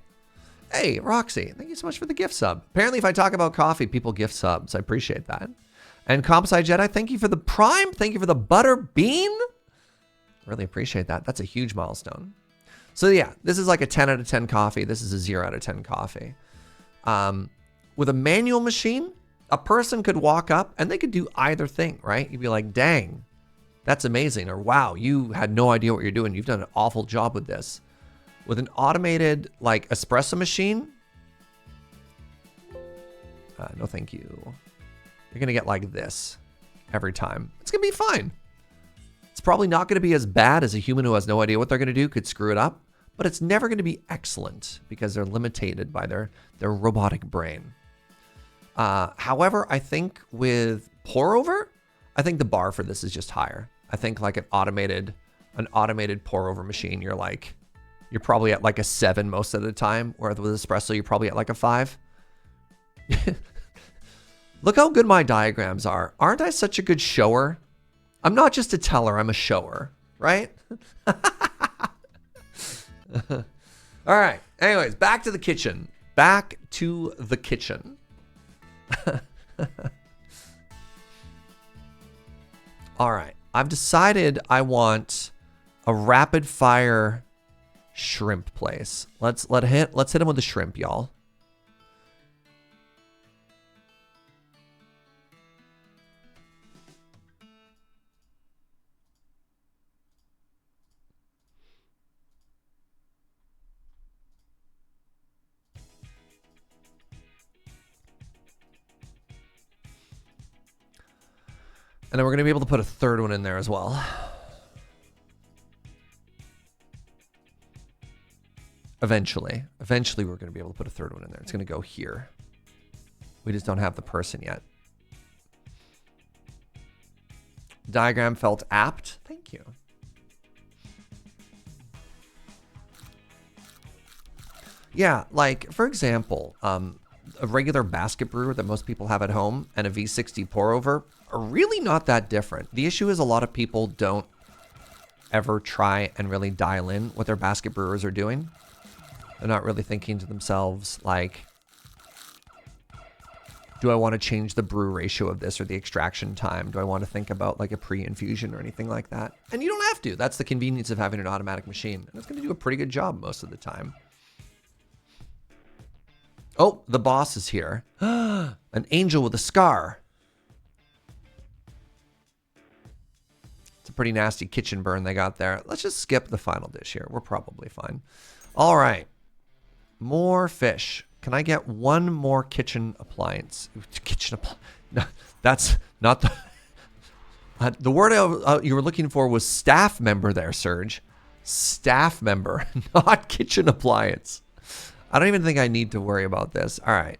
Hey, Roxy, thank you so much for the gift sub. Apparently, if I talk about coffee, people gift subs. I appreciate that. And Compsci Jedi, thank you for the prime. Thank you for the butter bean. Really appreciate that. That's a huge milestone. So yeah, this is like a 10 out of 10 coffee. This is a 0 out of 10 coffee. With a manual machine, a person could walk up and they could do either thing, right? You'd be like, dang, that's amazing. Or wow, you had no idea what you're doing. You've done an awful job with this. With an automated like espresso machine, no thank you. You're gonna get like this every time. It's gonna be fine. It's probably not going to be as bad as a human who has no idea what they're going to do could screw it up, but it's never going to be excellent because they're limited by their robotic brain. However, I think with pour over, I think the bar for this is just higher. I think like an automated pour over machine, you're probably at like a 7 most of the time, whereas with espresso, you're probably at like a 5. Look how good my diagrams are. Aren't I such a good shower? I'm not just a teller, I'm a shower, right? All right. Anyways, back to the kitchen. Back to the kitchen. All right. I've decided I want a rapid fire shrimp place. Let's hit him with the shrimp, y'all. And then we're going to be able to put a third one in there as well. Eventually, we're going to be able to put a third one in there. It's going to go here. We just don't have the person yet. Diagram felt apt. Thank you. Yeah, like, for example, a regular basket brewer that most people have at home and a V60 pour over are really not that different. The issue is a lot of people don't ever try and really dial in what their basket brewers are doing. They're not really thinking to themselves, like, do I want to change the brew ratio of this or the extraction time? Do I want to think about like a pre-infusion or anything like that? And you don't have to. That's the convenience of having an automatic machine. And it's going to do a pretty good job most of the time. Oh, the boss is here. An angel with a scar. It's a pretty nasty kitchen burn they got there. Let's just skip the final dish here. We're probably fine. All right. More fish. Can I get one more kitchen appliance? No, that's not the... the word you were looking for was staff member there, Serge. Staff member, not kitchen appliance. I don't even think I need to worry about this. All right.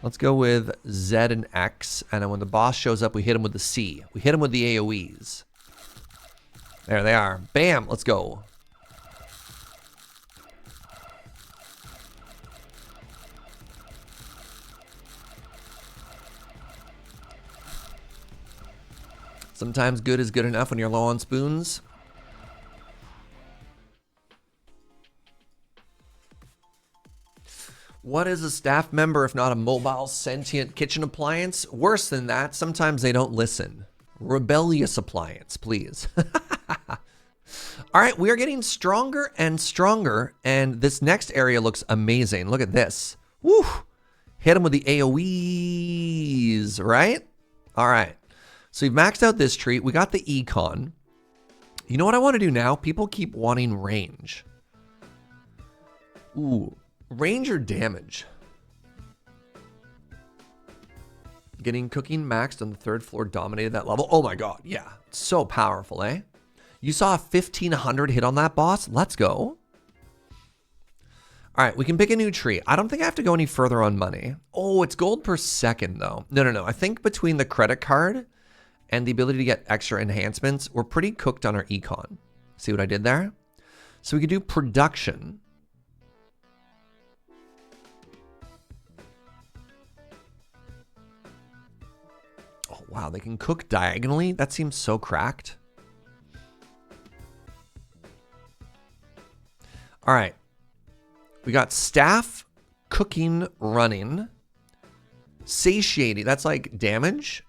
Let's go with Z and X. And then when the boss shows up, we hit him with the C. We hit him with the AoEs. There they are. Bam. Let's go. Sometimes good is good enough when you're low on spoons. What is a staff member if not a mobile sentient kitchen appliance? Worse than that, sometimes they don't listen. Rebellious appliance, please. All right, we are getting stronger and stronger, and this next area looks amazing. Look at this. Woo! Hit them with the AoEs, right? All right. So we've maxed out this tree. We got the econ. You know what I want to do now? People keep wanting range. Ooh. Range or damage? Getting cooking maxed on the 3rd floor dominated that level. Oh my god, yeah. So powerful, eh? You saw a 1500 hit on that boss? Let's go. All right, we can pick a new tree. I don't think I have to go any further on money. Oh, it's gold per second though. No. I think between the credit card and the ability to get extra enhancements, we're pretty cooked on our econ. See what I did there? So we could do production. Oh, wow, they can cook diagonally? That seems so cracked. All right. We got staff, cooking, running, satiating. That's like damage.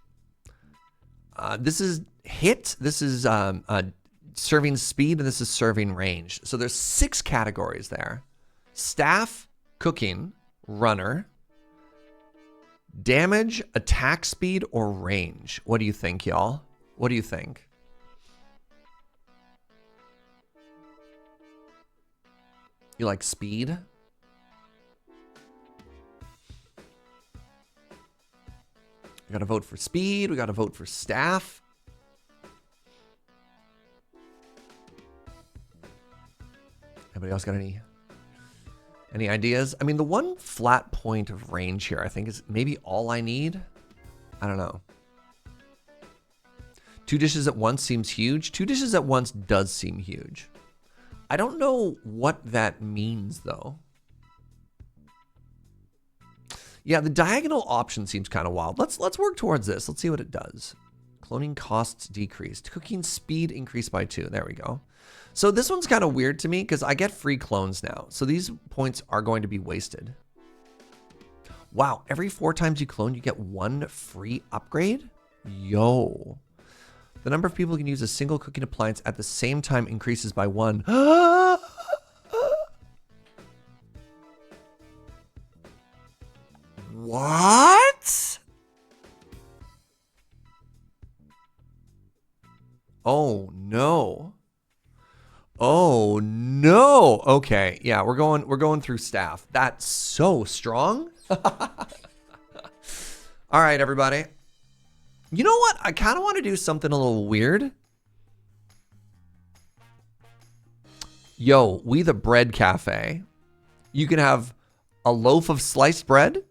This is hit. This is serving speed, and this is serving range. So there's 6 categories there. Staff, cooking, runner, damage, attack speed, or range. What do you think, y'all? What do you think? You like speed? We gotta vote for speed. We gotta vote for staff. Anybody else got any ideas? I mean, the one flat point of range here, I think, is maybe all I need. I don't know. 2 dishes at once seems huge. 2 dishes at once does seem huge. I don't know what that means, though. Yeah, the diagonal option seems kind of wild. Let's work towards this. Let's see what it does. Cloning costs decreased. Cooking speed increased by 2. There we go. So this one's kind of weird to me because I get free clones now. So these points are going to be wasted. Wow, every 4 times you clone, you get 1 free upgrade? Yo. The number of people who can use a single cooking appliance at the same time increases by 1. What? Oh no. Oh no. Okay, yeah, we're going through staff. That's so strong. All right, everybody. You know what? I kind of want to do something a little weird. Yo, we the bread cafe. You can have a loaf of sliced bread,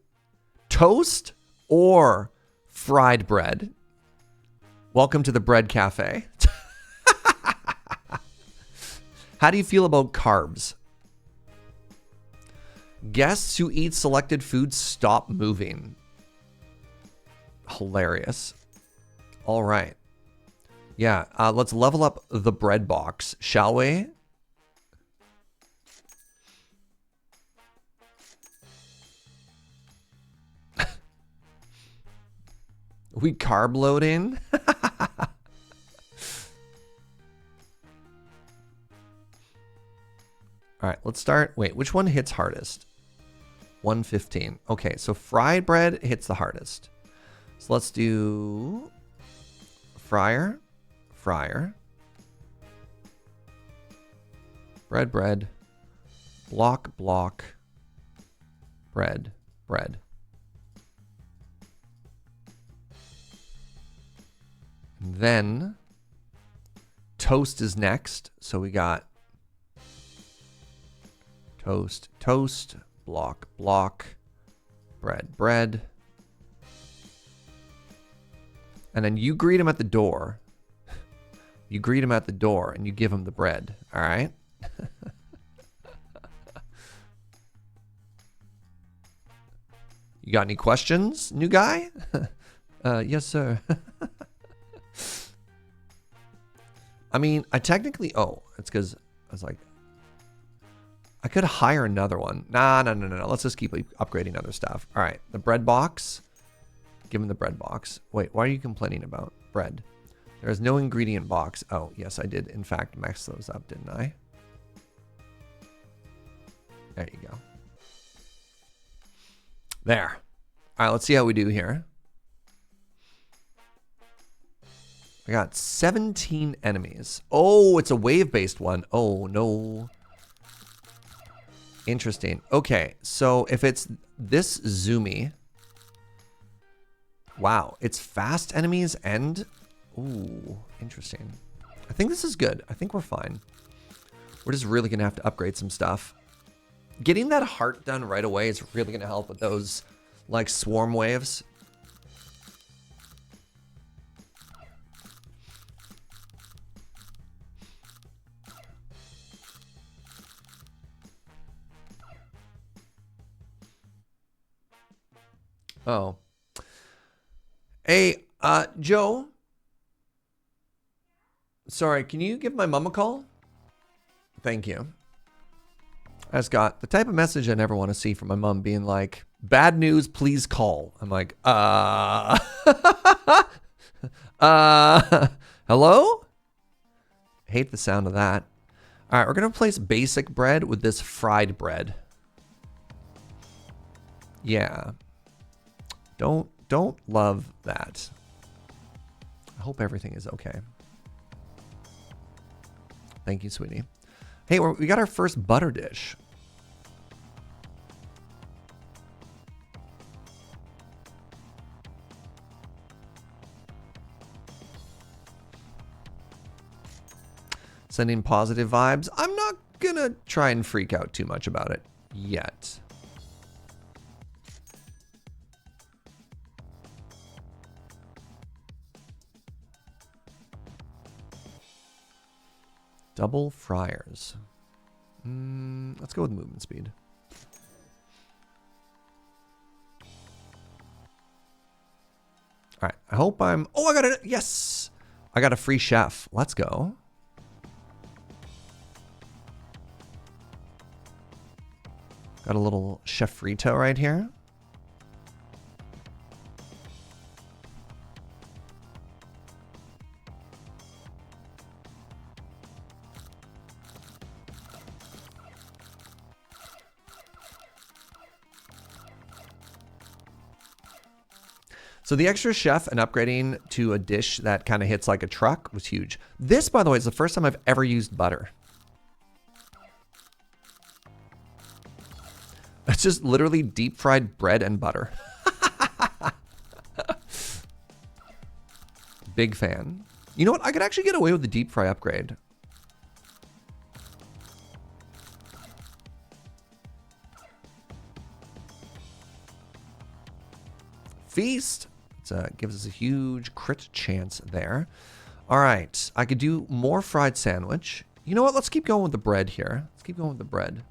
toast, or fried bread. Welcome to the bread cafe. How do you feel about carbs? Guests who eat selected foods stop moving. Hilarious. All right. Yeah, let's level up the bread box, shall we? We carb loading? All right, let's start. Wait, which one hits hardest? 115. Okay, so fried bread hits the hardest. So let's do fryer, bread, block, bread. And then toast is next. So we got toast, block, bread. And then you greet him at the door. You greet him at the door and you give him the bread. All right? You got any questions, new guy? Yes, sir. I mean, I technically... Oh, it's because I was like... I could hire another one. No. Let's just keep upgrading other stuff. All right, the bread box. Give him the bread box. Wait, why are you complaining about bread? There is no ingredient box. Oh, yes, I did, in fact, max those up, didn't I? There you go. There. All right, let's see how we do here. I got 17 enemies. Oh, it's a wave-based one. Oh, no. Interesting. Okay, so if it's this zoomy... Wow, it's fast enemies and... Ooh, interesting. I think this is good. I think we're fine. We're just really going to have to upgrade some stuff. Getting that heart done right away is really going to help with those, like, swarm waves. Oh. Hey, Joe. Sorry, can you give my mom a call? Thank you. I just got the type of message I never want to see from my mom being like, bad news, please call. I'm like, hello? Hate the sound of that. All right, we're going to replace basic bread with this fried bread. Yeah. Don't love that. I hope everything is okay. Thank you, sweetie. Hey, we got our first butter dish. Sending positive vibes. I'm not gonna try and freak out too much about it yet. Double fryers. Let's go with movement speed. All right, I hope I'm... Oh, I got it. Yes. I got a free chef. Let's go. Got a little Chef Frito right here. So the extra chef and upgrading to a dish that kind of hits like a truck was huge. This, by the way, is the first time I've ever used butter. It's just literally deep fried bread and butter. Big fan. You know what? I could actually get away with the deep fry upgrade. Feast. It gives us a huge crit chance there. All right. I could do more fried sandwich. You know what? Let's keep going with the bread here. Let's keep going with the bread.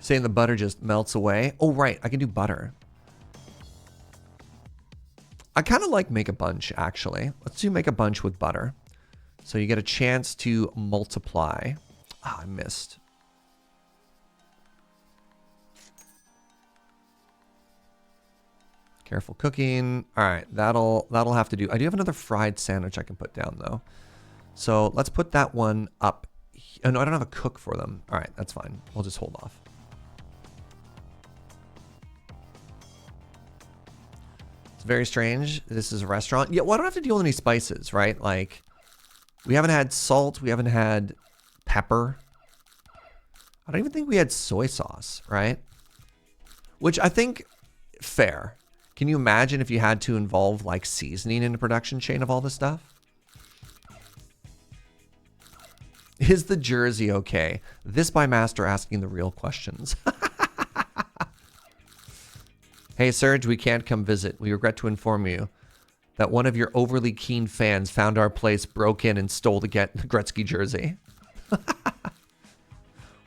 Saying the butter just melts away. Oh, right. I can do butter. I kind of like make a bunch, actually. Let's do make a bunch with butter. So you get a chance to multiply. Ah, I missed. Careful cooking. All right, that'll have to do. I do have another fried sandwich I can put down, though. So let's put that one up. Oh, no, I don't have a cook for them. All right, that's fine. We'll just hold off. It's very strange. This is a restaurant. Yeah, well, I don't have to deal with any spices, right? Like, we haven't had salt. We haven't had pepper. I don't even think we had soy sauce, right? Which I think, fair. Can you imagine if you had to involve, like, seasoning in the production chain of all this stuff? Is the jersey okay? This by Master asking the real questions. Hey, Serge, we can't come visit. We regret to inform you that one of your overly keen fans found our place, broke in, and stole the Gretzky jersey.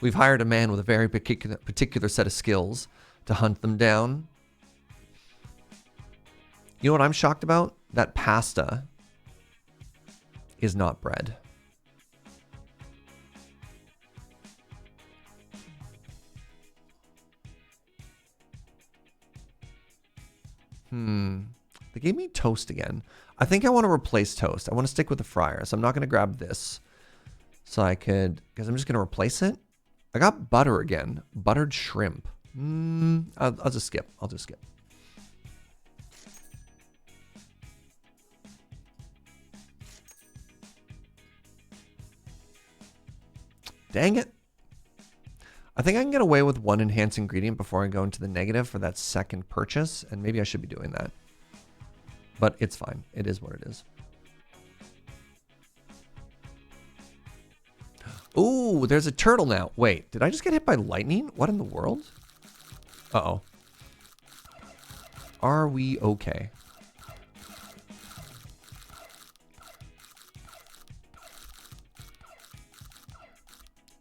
We've hired a man with a very particular set of skills to hunt them down. You know what I'm shocked about? That pasta is not bread. They gave me toast again. I think I want to replace toast. I want to stick with the fryer. So I'm not going to grab this. So I could, because I'm just going to replace it. I got butter again. Buttered shrimp. I'll just skip. I'll just skip. Dang it. I think I can get away with one enhanced ingredient before I go into the negative for that second purchase, and maybe I should be doing that. But it's fine. It is what it is. Ooh, there's a turtle now. Wait, did I just get hit by lightning? What in the world? Uh-oh. Are we okay?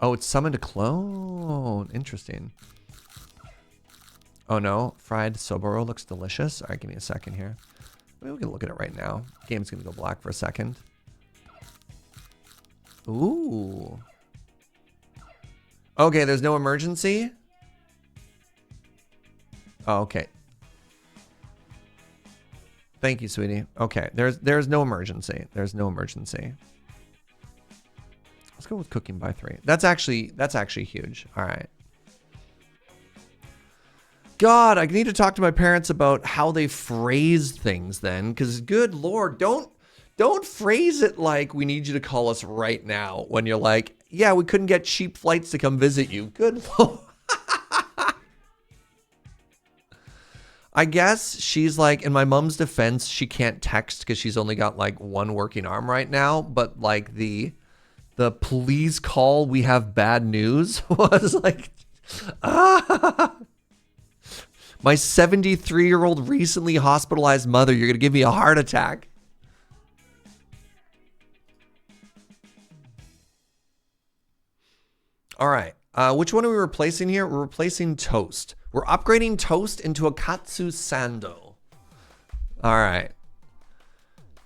Oh, it's summoned a clone. Interesting. Oh no, fried Soboro looks delicious. All right, give me a second here. Maybe we can look at it right now. Game's gonna go black for a second. Ooh. Okay, there's no emergency. Oh, okay. Thank you, sweetie. Okay, there's no emergency. There's no emergency. Let's go with cooking by 3. That's actually huge. All right. God, I need to talk to my parents about how they phrase things then, because good Lord, don't phrase it like we need you to call us right now when you're like, yeah, we couldn't get cheap flights to come visit you. Good Lord. I guess she's like, in my mom's defense, she can't text because she's only got like one working arm right now, but like the The please call, we have bad news was like, ah. My 73-year-old recently hospitalized mother, you're going to give me a heart attack. All right. Which one are we replacing here? We're replacing Toast. We're upgrading Toast into a Katsu Sando. All right.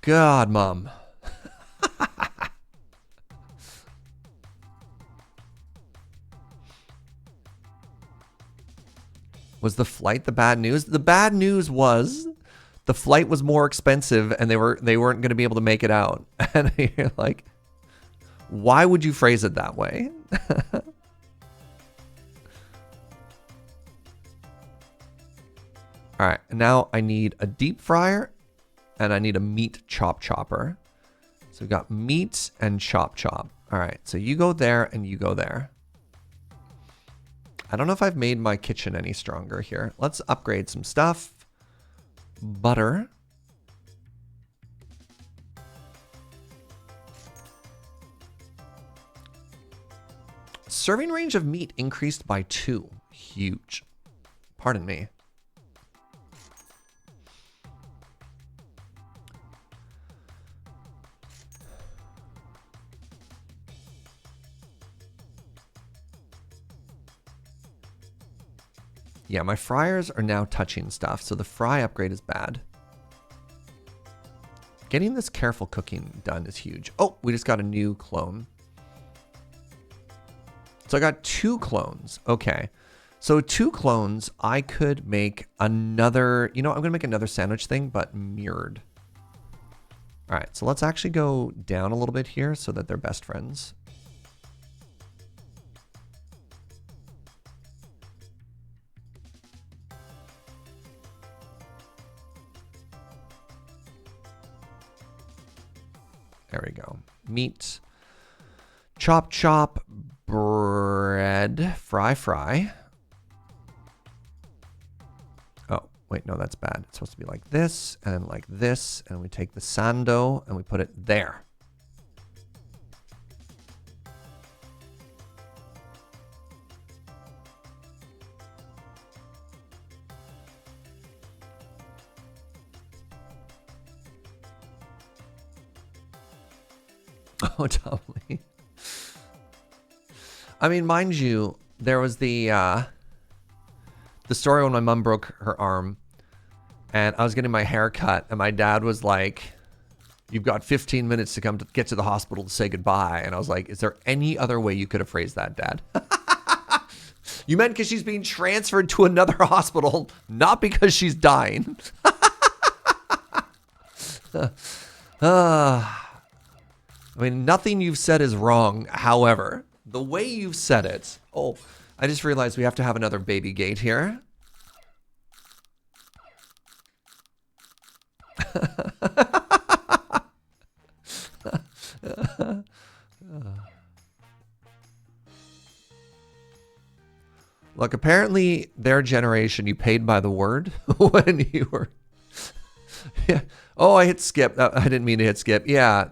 God, Mom. Was the flight the bad news? The bad news was the flight was more expensive and they weren't going to be able to make it out. And you're like, why would you phrase it that way? All right, now I need a deep fryer and I need a meat chopper. So we got meat and chop. All right, so you go there and you go there. I don't know if I've made my kitchen any stronger here. Let's upgrade some stuff. Butter. Serving range of meat increased by 2. Huge. Pardon me. Yeah, my fryers are now touching stuff, so the fry upgrade is bad. Getting this careful cooking done is huge. Oh, we just got a new clone. So I got 2 clones. Okay. So 2 clones, I could make another, you know, I'm going to make another sandwich thing, but mirrored. All right, so let's actually go down a little bit here so that they're best friends. There we go. Meat, chop, bread, fry. Oh, wait, no, that's bad. It's supposed to be like this, and we take the sando and we put it there. Oh, totally. I mean, mind you, there was the story when my mom broke her arm and I was getting my hair cut and my dad was like, you've got 15 minutes to come to get to the hospital to say goodbye. And I was like, is there any other way you could have phrased that, Dad? You meant because she's being transferred to another hospital, not because she's dying. I mean, nothing you've said is wrong. However, the way you've said it. Oh, I just realized we have to have another baby gate here. Look, apparently their generation, you paid by the word when you were. Yeah. Oh, I hit skip. I didn't mean to hit skip. Yeah.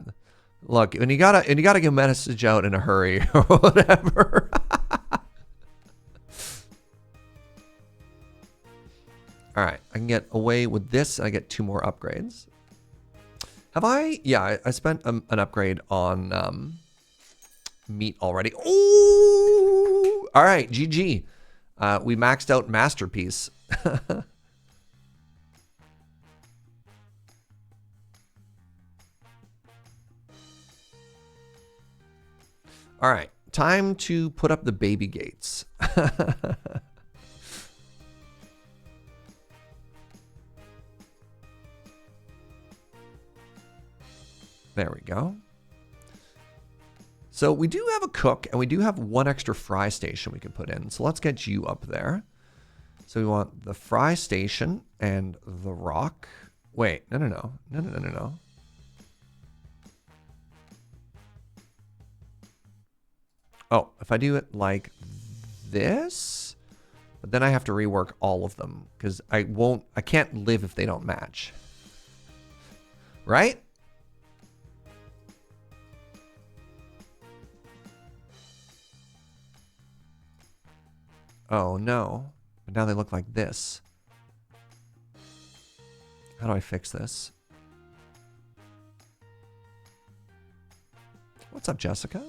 Look, and you gotta get a message out in a hurry or whatever. All right, I can get away with this. I get 2 more upgrades. Have I? Yeah, I spent an upgrade on meat already. Oh, all right, GG. We maxed out Masterpiece. All right, time to put up the baby gates. There we go. So we do have a cook and we do have 1 extra fry station we can put in. So let's get you up there. So we want the fry station and the rock. Wait, no. Oh, if I do it like this, but then I have to rework all of them because I can't live if they don't match. Right? Oh, no. But now they look like this. How do I fix this? What's up, Jessica?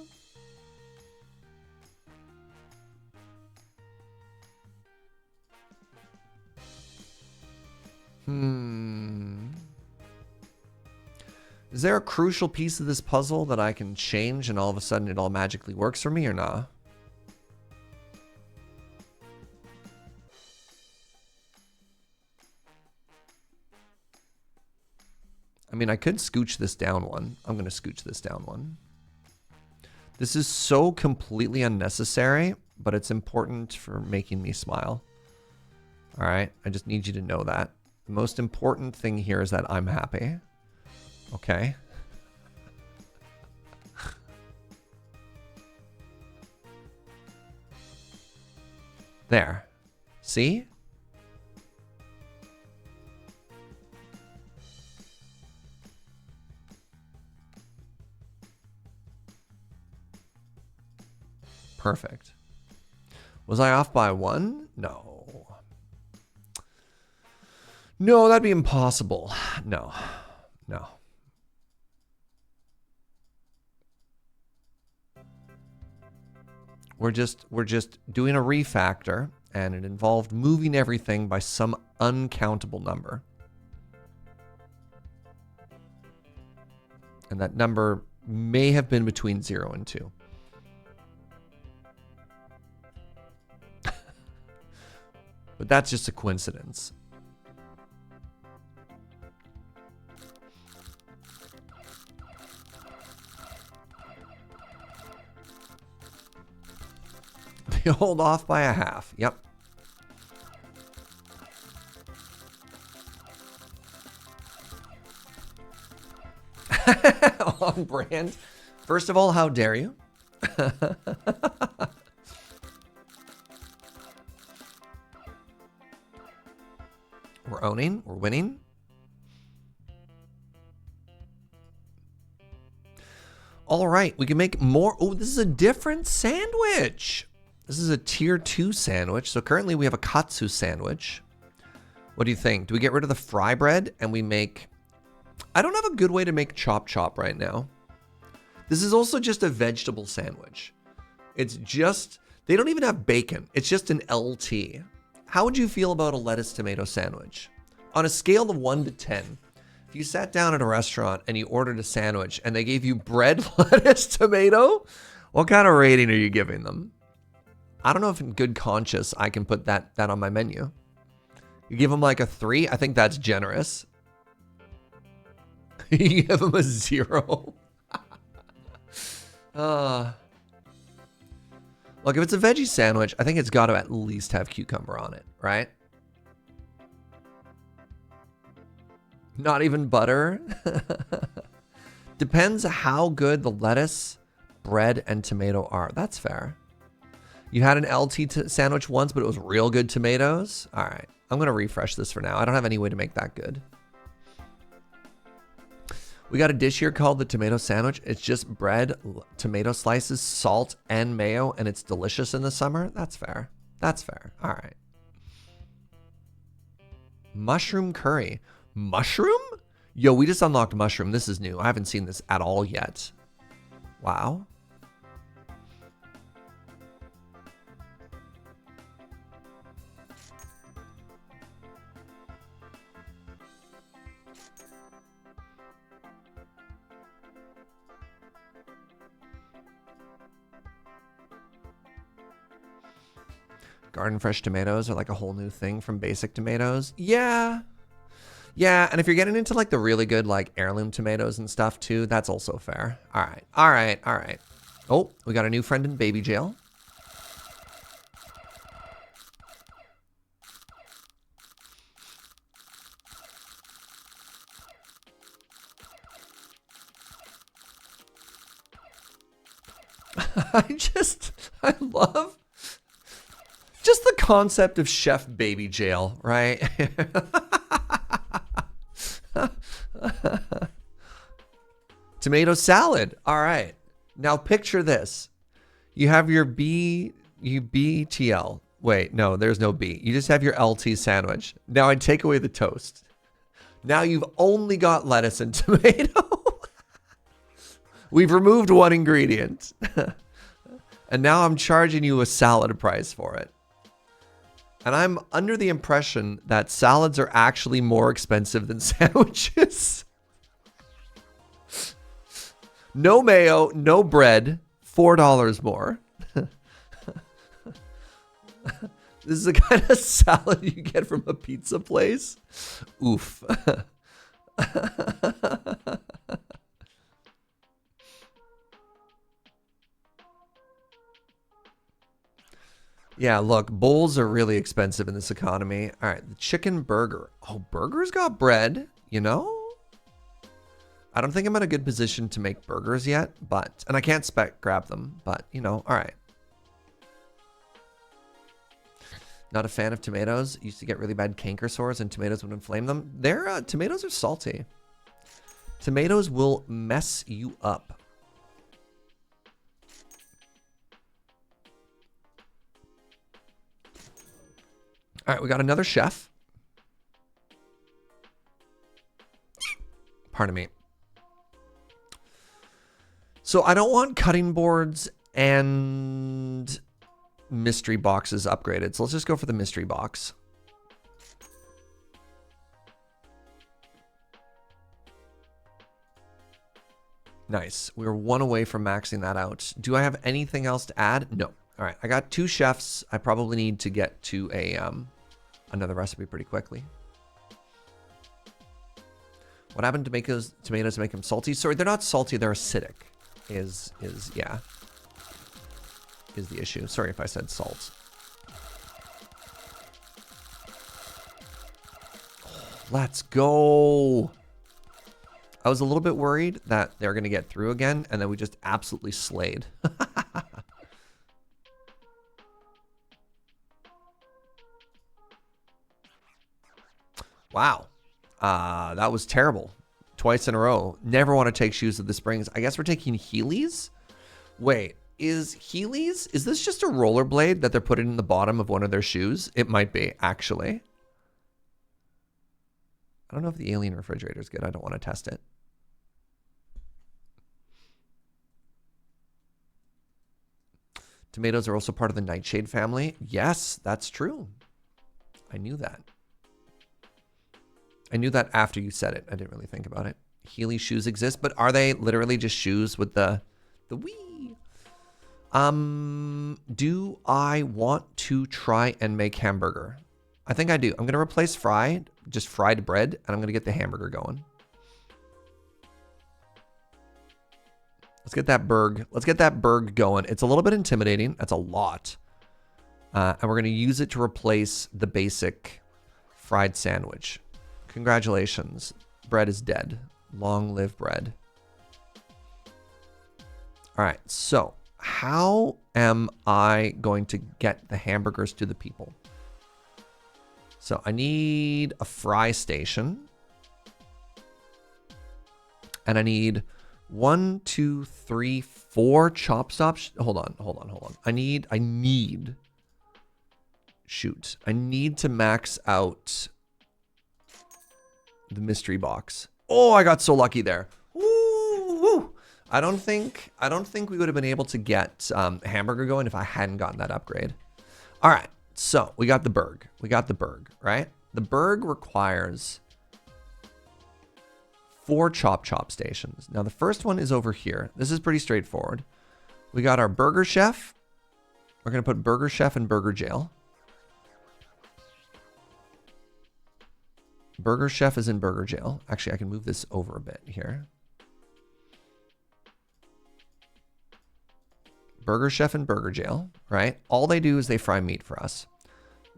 Is there a crucial piece of this puzzle that I can change and all of a sudden it all magically works for me or not? I mean, I could scooch this down one. I'm going to scooch this down one. This is so completely unnecessary, but it's important for making me smile. All right, I just need you to know that. The most important thing here is that I'm happy. Okay. There. See? Perfect. Was I off by one? No. No, that'd be impossible. No. No. We're just doing a refactor, and it involved moving everything by some uncountable number. And that number may have been between 0 and 2. But that's just a coincidence. They hold off by a half. Yep. On brand. First of all, how dare you? We're owning. We're winning. All right. We can make more. Oh, this is a different sandwich. This is a tier 2 sandwich. So currently we have a katsu sandwich. What do you think? Do we get rid of the fry bread and we make... I don't have a good way to make chop chop right now. This is also just a vegetable sandwich. It's just... They don't even have bacon. It's just an LT. How would you feel about a lettuce tomato sandwich? On a scale of 1 to 10, if you sat down at a restaurant and you ordered a sandwich and they gave you bread, lettuce, tomato, what kind of rating are you giving them? I don't know if in good conscience I can put that on my menu. You give them like a 3? I think that's generous. You give them a 0. Look, if it's a veggie sandwich, I think it's got to at least have cucumber on it, right? Not even butter. Depends how good the lettuce, bread, and tomato are. That's fair. You had an LT sandwich once, but it was real good tomatoes. All right. I'm going to refresh this for now. I don't have any way to make that good. We got a dish here called the tomato sandwich. It's just bread, tomato slices, salt, and mayo, and it's delicious in the summer. That's fair. That's fair. All right. Mushroom curry. Mushroom? Yo, we just unlocked mushroom. This is new. I haven't seen this at all yet. Wow. Garden fresh tomatoes are like a whole new thing from basic tomatoes. Yeah. Yeah, and if you're getting into like the really good like heirloom tomatoes and stuff too, that's also fair. All right. All right. All right. Oh, we got a new friend in baby jail. I love just the concept of chef baby jail, right? Tomato salad. All right. Now picture this. You have your BTL. Wait, no, there's no B. You just have your LT sandwich. Now I take away the toast. Now you've only got lettuce and tomato. We've removed one ingredient. And now I'm charging you a salad price for it. And I'm under the impression that salads are actually more expensive than sandwiches. No mayo, no bread, $4 more. This is the kind of salad you get from a pizza place. Oof. Yeah, look, bowls are really expensive in this economy. All right, the chicken burger. Oh, burgers got bread, you know? I don't think I'm in a good position to make burgers yet, but, and I can't spec grab them, but, you know, all right. Not a fan of tomatoes. Used to get really bad canker sores and tomatoes would inflame them. Their tomatoes are salty. Tomatoes will mess you up. All right, we got another chef. Pardon me. So I don't want cutting boards and mystery boxes upgraded. So let's just go for the mystery box. Nice. We were one away from maxing that out. Do I have anything else to add? No. All right. I got 2 chefs. I probably need to get to a another recipe pretty quickly. What happened to make those tomatoes to make them salty? Sorry, they're not salty. They're acidic. Is the issue. Sorry if I said salt. Let's go. I was a little bit worried that they're going to get through again, and then we just absolutely slayed. Wow. That was terrible. Twice in a row. Never want to take Shoes of the Springs. I guess we're taking Heelys? Wait, is Heelys? Is this just a rollerblade that they're putting in the bottom of one of their shoes? It might be, actually. I don't know if the alien refrigerator is good. I don't want to test it. Tomatoes are also part of the nightshade family. Yes, that's true. I knew that. I knew that after you said it. I didn't really think about it. Heely shoes exist, but are they literally just shoes with the wee? Do I want to try and make hamburger? I think I do. I'm going to replace just fried bread, and I'm going to get the hamburger going. Let's get that burg going. It's a little bit intimidating. That's a lot. And we're going to use it to replace the basic fried sandwich. Congratulations. Bread is dead. Long live bread. All right. So how am I going to get the hamburgers to the people? So I need a fry station. And I need 1, 2, 3, 4 chop stops. Hold on. I need to max out the mystery box. Oh, I got so lucky there. Woo! I don't think we would have been able to get hamburger going if I hadn't gotten that upgrade. All right, so we got the burg. Right? The burg requires 4 chop stations. Now the first one is over here. This is pretty straightforward. We got our burger chef. We're gonna put burger chef in burger jail. Burger chef is in burger jail. Actually, I can move this over a bit here. Burger chef in burger jail, right? All they do is they fry meat for us.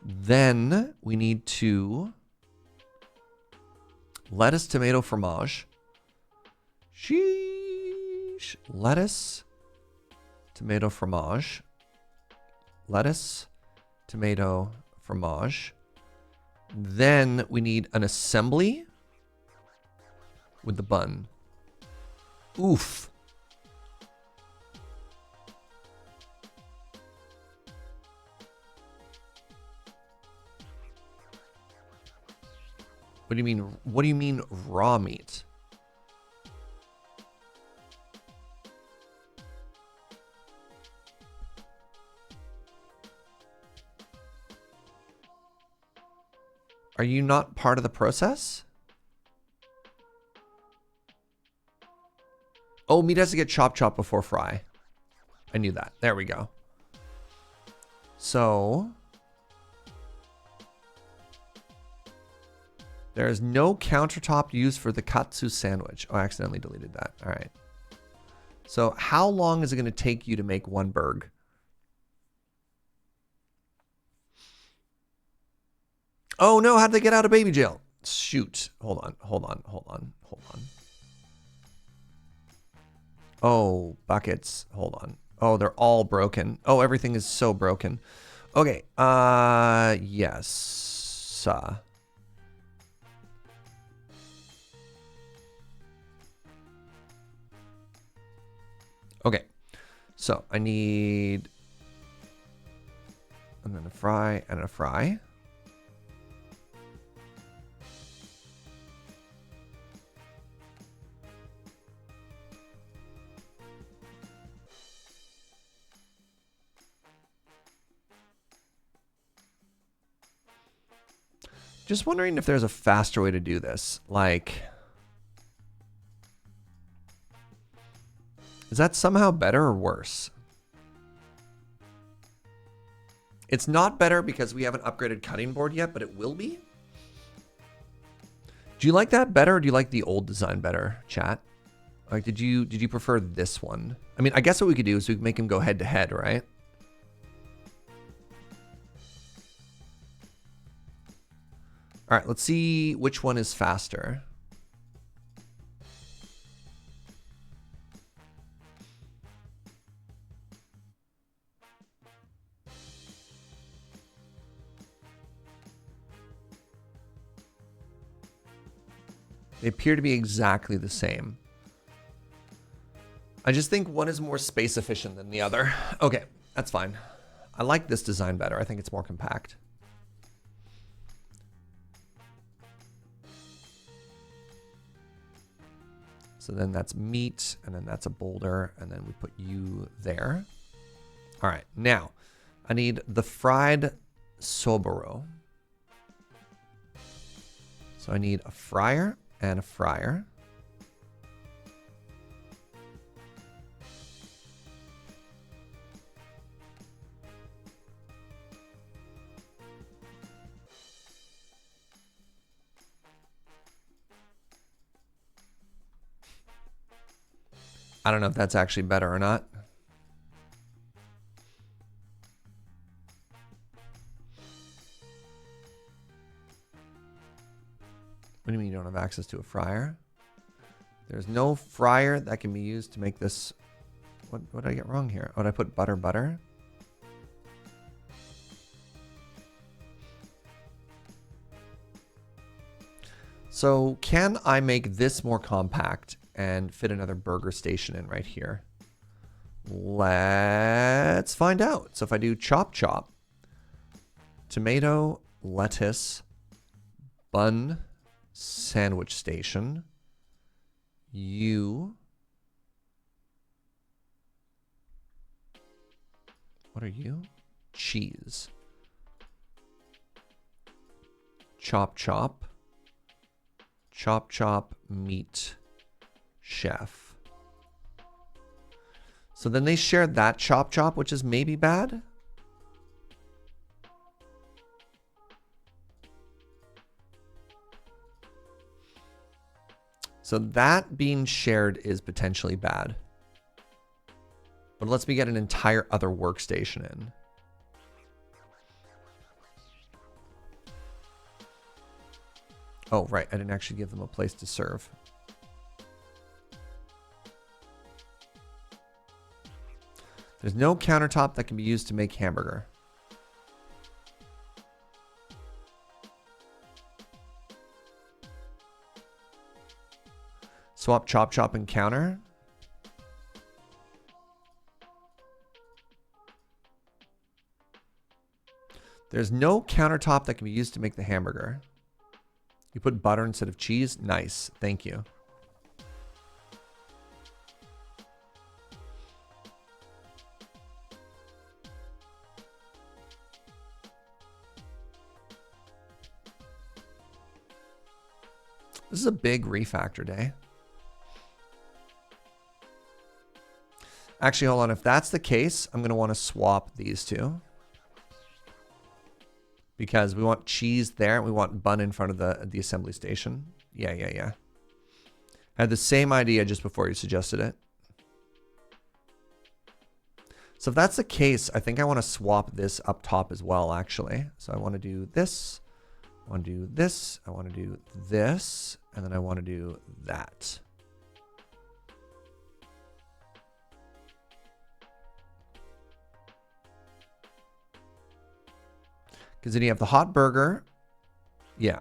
Then we need to lettuce, tomato, fromage. Sheesh. Lettuce, tomato, fromage. Lettuce, tomato, fromage. Then we need an assembly with the bun. Oof. What do you mean? What do you mean raw meat? Are you not part of the process? Oh, meat has to get chopped before fry. I knew that. There we go. So there is no countertop used for the katsu sandwich. Oh, I accidentally deleted that. All right. So how long is it going to take you to make one burg? Oh no, how'd they get out of baby jail? Shoot. Hold on. Oh, buckets. Hold on. Oh, they're all broken. Oh, everything is so broken. Okay. Yes. Okay. So I need, and then a fry and a fry. Just wondering if there's a faster way to do this. Like, is that somehow better or worse? It's not better because we haven't upgraded cutting board yet, but it will be. Do you like that better or do you like the old design better, chat? Like, did you prefer this one? I mean, I guess what we could do is we could make him go head to head, right? All right, let's see which one is faster. They appear to be exactly the same. I just think one is more space efficient than the other. Okay, that's fine. I like this design better. I think it's more compact. So then that's meat, and then that's a boulder, and then we put you there. All right, now I need the fried soboro. So I need a fryer and a fryer. I don't know if that's actually better or not. What do you mean you don't have access to a fryer? There's no fryer that can be used to make this. What did I get wrong here? Oh, did I put butter? So can I make this more compact and fit another burger station in right here? Let's find out. So if I do chop, tomato, lettuce, bun, sandwich station, what are you? Cheese. Chop, meat, chef. So then they shared that chop, which is maybe bad. So that being shared is potentially bad. But let's me get an entire other workstation in. Oh, right. I didn't actually give them a place to serve. There's no countertop that can be used to make hamburger. Swap chop and counter. There's no countertop that can be used to make the hamburger. You put butter instead of cheese? Nice. Thank you. This is a big refactor day. Actually, hold on. If that's the case, I'm going to want to swap these two. Because we want cheese there. And we want bun in front of the assembly station. Yeah. I had the same idea just before you suggested it. So if that's the case, I think I want to swap this up top as well, actually. So I want to do this. I want to do this. I want to do this. And then I want to do that. Because then you have the hot burger. Yeah.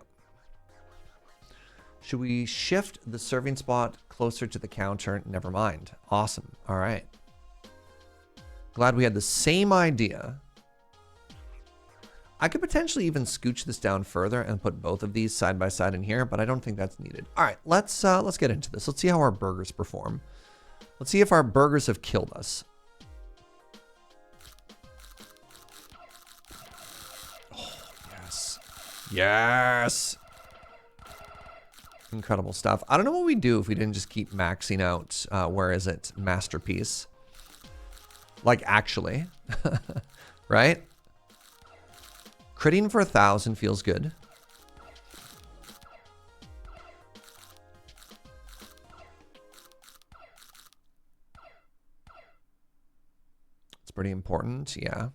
Should we shift the serving spot closer to the counter? Never mind. Awesome. All right. Glad we had the same idea. I could potentially even scooch this down further and put both of these side by side in here, but I don't think that's needed. All right, let's get into this. Let's see how our burgers perform. Let's see if our burgers have killed us. Oh, yes. Yes. Incredible stuff. I don't know what we'd do if we didn't just keep maxing out, where is it? Masterpiece. Like, actually. Right? Critting for 1,000 feels good. It's pretty important, yeah.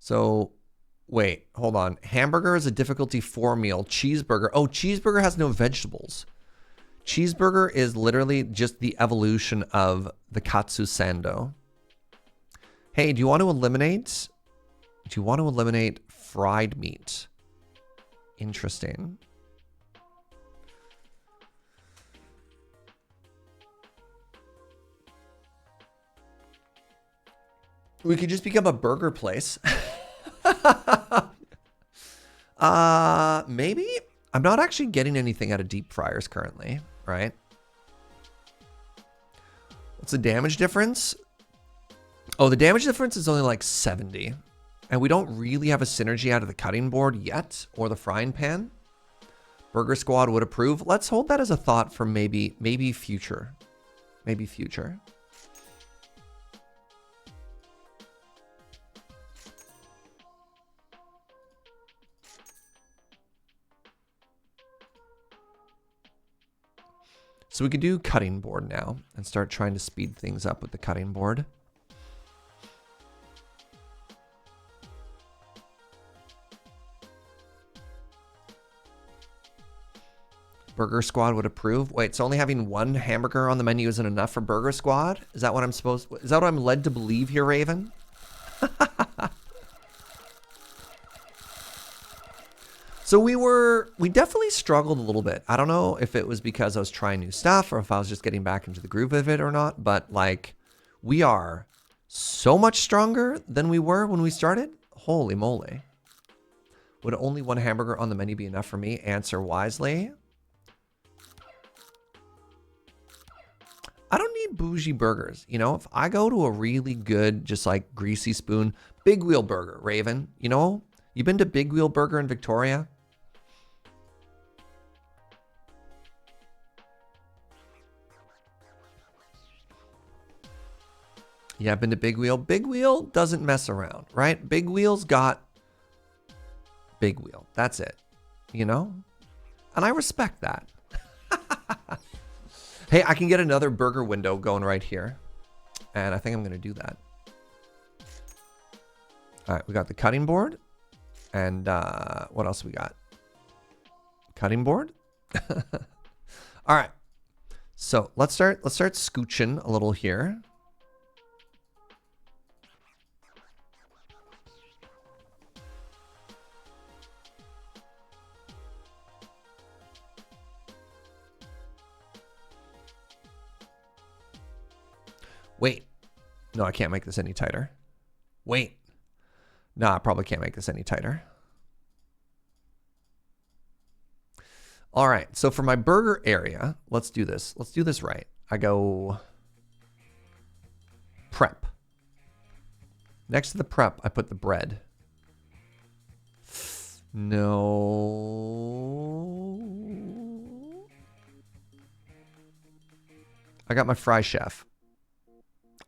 So, wait, hold on. Hamburger is a difficulty 4 meal. Cheeseburger. Oh, cheeseburger has no vegetables. Cheeseburger is literally just the evolution of the katsu sando. Hey, do you want to eliminate fried meat? Interesting. We could just become a burger place. Maybe? I'm not actually getting anything out of deep fryers currently, right? What's the damage difference? Oh, the damage difference is only like 70. And we don't really have a synergy out of the cutting board yet, or the frying pan. Burger Squad would approve. Let's hold that as a thought for maybe future. Maybe future. So we could do cutting board now and start trying to speed things up with the cutting board. Burger Squad would approve. Wait, so only having one hamburger on the menu isn't enough for Burger Squad? Is that what I'm is that what I'm led to believe here, Raven? So we definitely struggled a little bit. I don't know if it was because I was trying new stuff or if I was just getting back into the groove of it or not, but like we are so much stronger than we were when we started. Holy moly. Would only one hamburger on the menu be enough for me? Answer wisely. I don't need bougie burgers. You know, if I go to a really good, just like greasy spoon, Big Wheel Burger, Raven, you know, you been to Big Wheel Burger in Victoria? Yeah, I've been to Big Wheel. Big Wheel doesn't mess around, right? Big Wheel's got Big Wheel. That's it, you know? And I respect that. Hey, I can get another burger window going right here. And I think I'm going to do that. All right, we got the cutting board. And what else we got? Cutting board. All right. So let's start scooching a little here. Wait. No, I can't make this any tighter. Wait. No, I probably can't make this any tighter. All right, so for my burger area, let's do this. Let's do this right. I go prep. Next to the prep, I put the bread. No. I got my fry chef.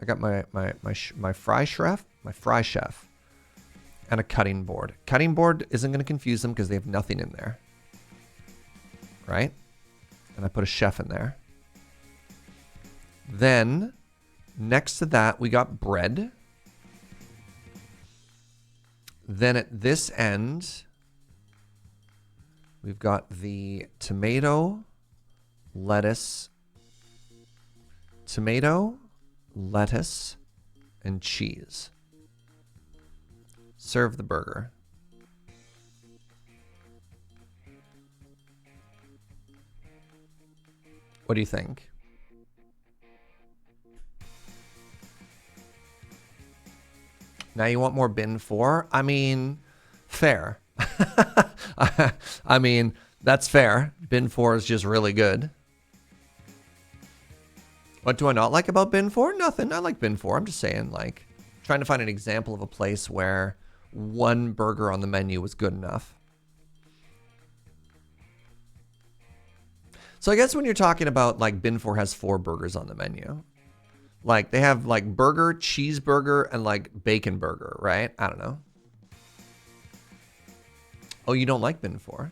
I got my fry chef, and a cutting board. Cutting board isn't going to confuse them because they have nothing in there, right? And I put a chef in there. Then next to that, we got bread. Then at this end, we've got the tomato, lettuce, and cheese. Serve the burger. What do you think? Now you want more bin 4? I mean, fair. I mean, that's fair. Bin 4 is just really good. What do I not like about bin 4? Nothing. I like bin 4. I'm just saying, like, trying to find an example of a place where one burger on the menu was good enough. So I guess when you're talking about, like, bin 4 has 4 burgers on the menu. Like, they have, like, burger, cheeseburger, and, like, bacon burger, right? I don't know. Oh, you don't like bin 4?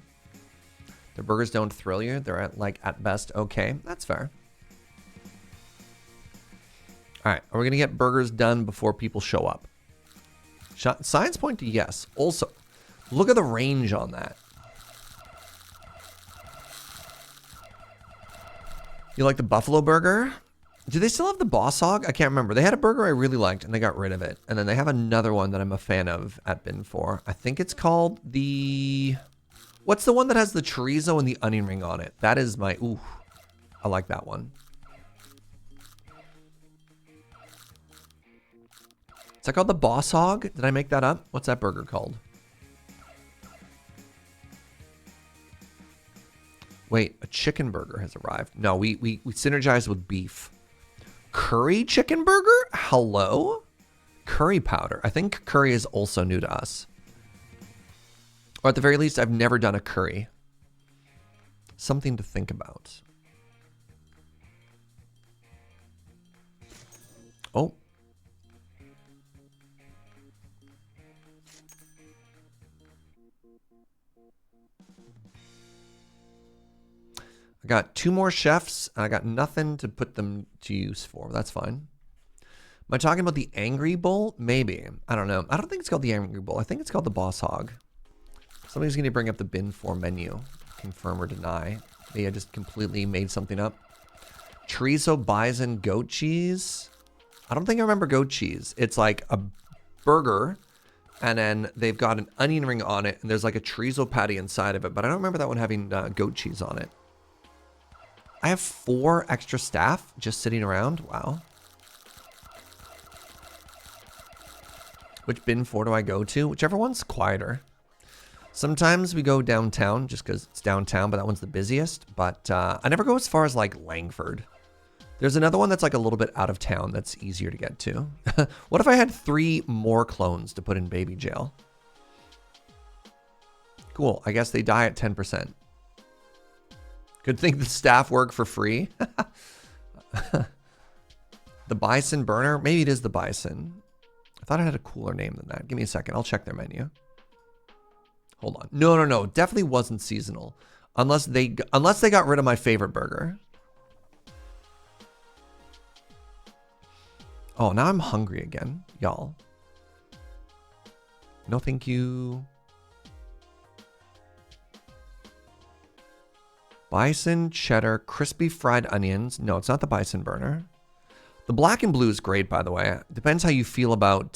Their burgers don't thrill you? They're, at best, okay. That's fair. All right, are we going to get burgers done before people show up? Signs point to yes. Also, look at the range on that. You like the buffalo burger? Do they still have the Boss Hog? I can't remember. They had a burger I really liked, and they got rid of it. And then they have another one that I'm a fan of at bin 4. I think it's called the... What's the one that has the chorizo and the onion ring on it? That is my... Ooh, I like that one. Is that called the Boss Hog? Did I make that up? What's that burger called? Wait, a chicken burger has arrived. No, we synergized with beef. Curry chicken burger? Hello? Curry powder. I think curry is also new to us. Or at the very least, I've never done a curry. Something to think about. Oh. I got 2 more chefs. I got nothing to put them to use for. That's fine. Am I talking about the Angry Bowl? Maybe. I don't know. I don't think it's called the Angry Bowl. I think it's called the Boss Hog. Somebody's going to bring up the bin 4 menu. Confirm or deny. Maybe I just completely made something up. Chorizo, bison, goat cheese. I don't think I remember goat cheese. It's like a burger, and then they've got an onion ring on it, and there's like a chorizo patty inside of it, but I don't remember that one having goat cheese on it. I have 4 extra staff just sitting around. Wow. Which bin 4 do I go to? Whichever one's quieter. Sometimes we go downtown just because it's downtown, but that one's the busiest. But I never go as far as like Langford. There's another one that's like a little bit out of town that's easier to get to. What if I had 3 more clones to put in baby jail? Cool. I guess they die at 10%. Good thing the staff work for free. The Bison Burner? Maybe it is the Bison. I thought it had a cooler name than that. Give me a second. I'll check their menu. Hold on. No. Definitely wasn't seasonal. Unless they got rid of my favorite burger. Oh, now I'm hungry again, y'all. No, thank you. Bison, cheddar, crispy fried onions. No, it's not the Bison Burner. The black and blue is great, by the way. Depends how you feel about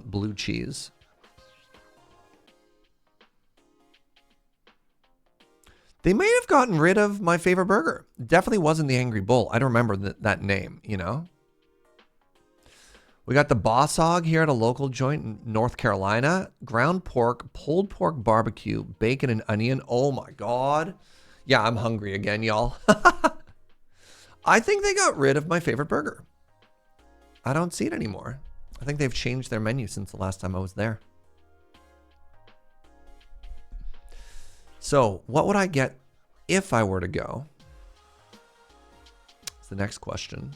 blue cheese. They may have gotten rid of my favorite burger. Definitely wasn't the Angry Bull. I don't remember that name, you know? We got the Boss Hog here at a local joint in North Carolina. Ground pork, pulled pork barbecue, bacon and onion. Oh my God. Yeah, I'm hungry again, y'all. I think they got rid of my favorite burger. I don't see it anymore. I think they've changed their menu since the last time I was there. So what would I get if I were to go? That's the next question.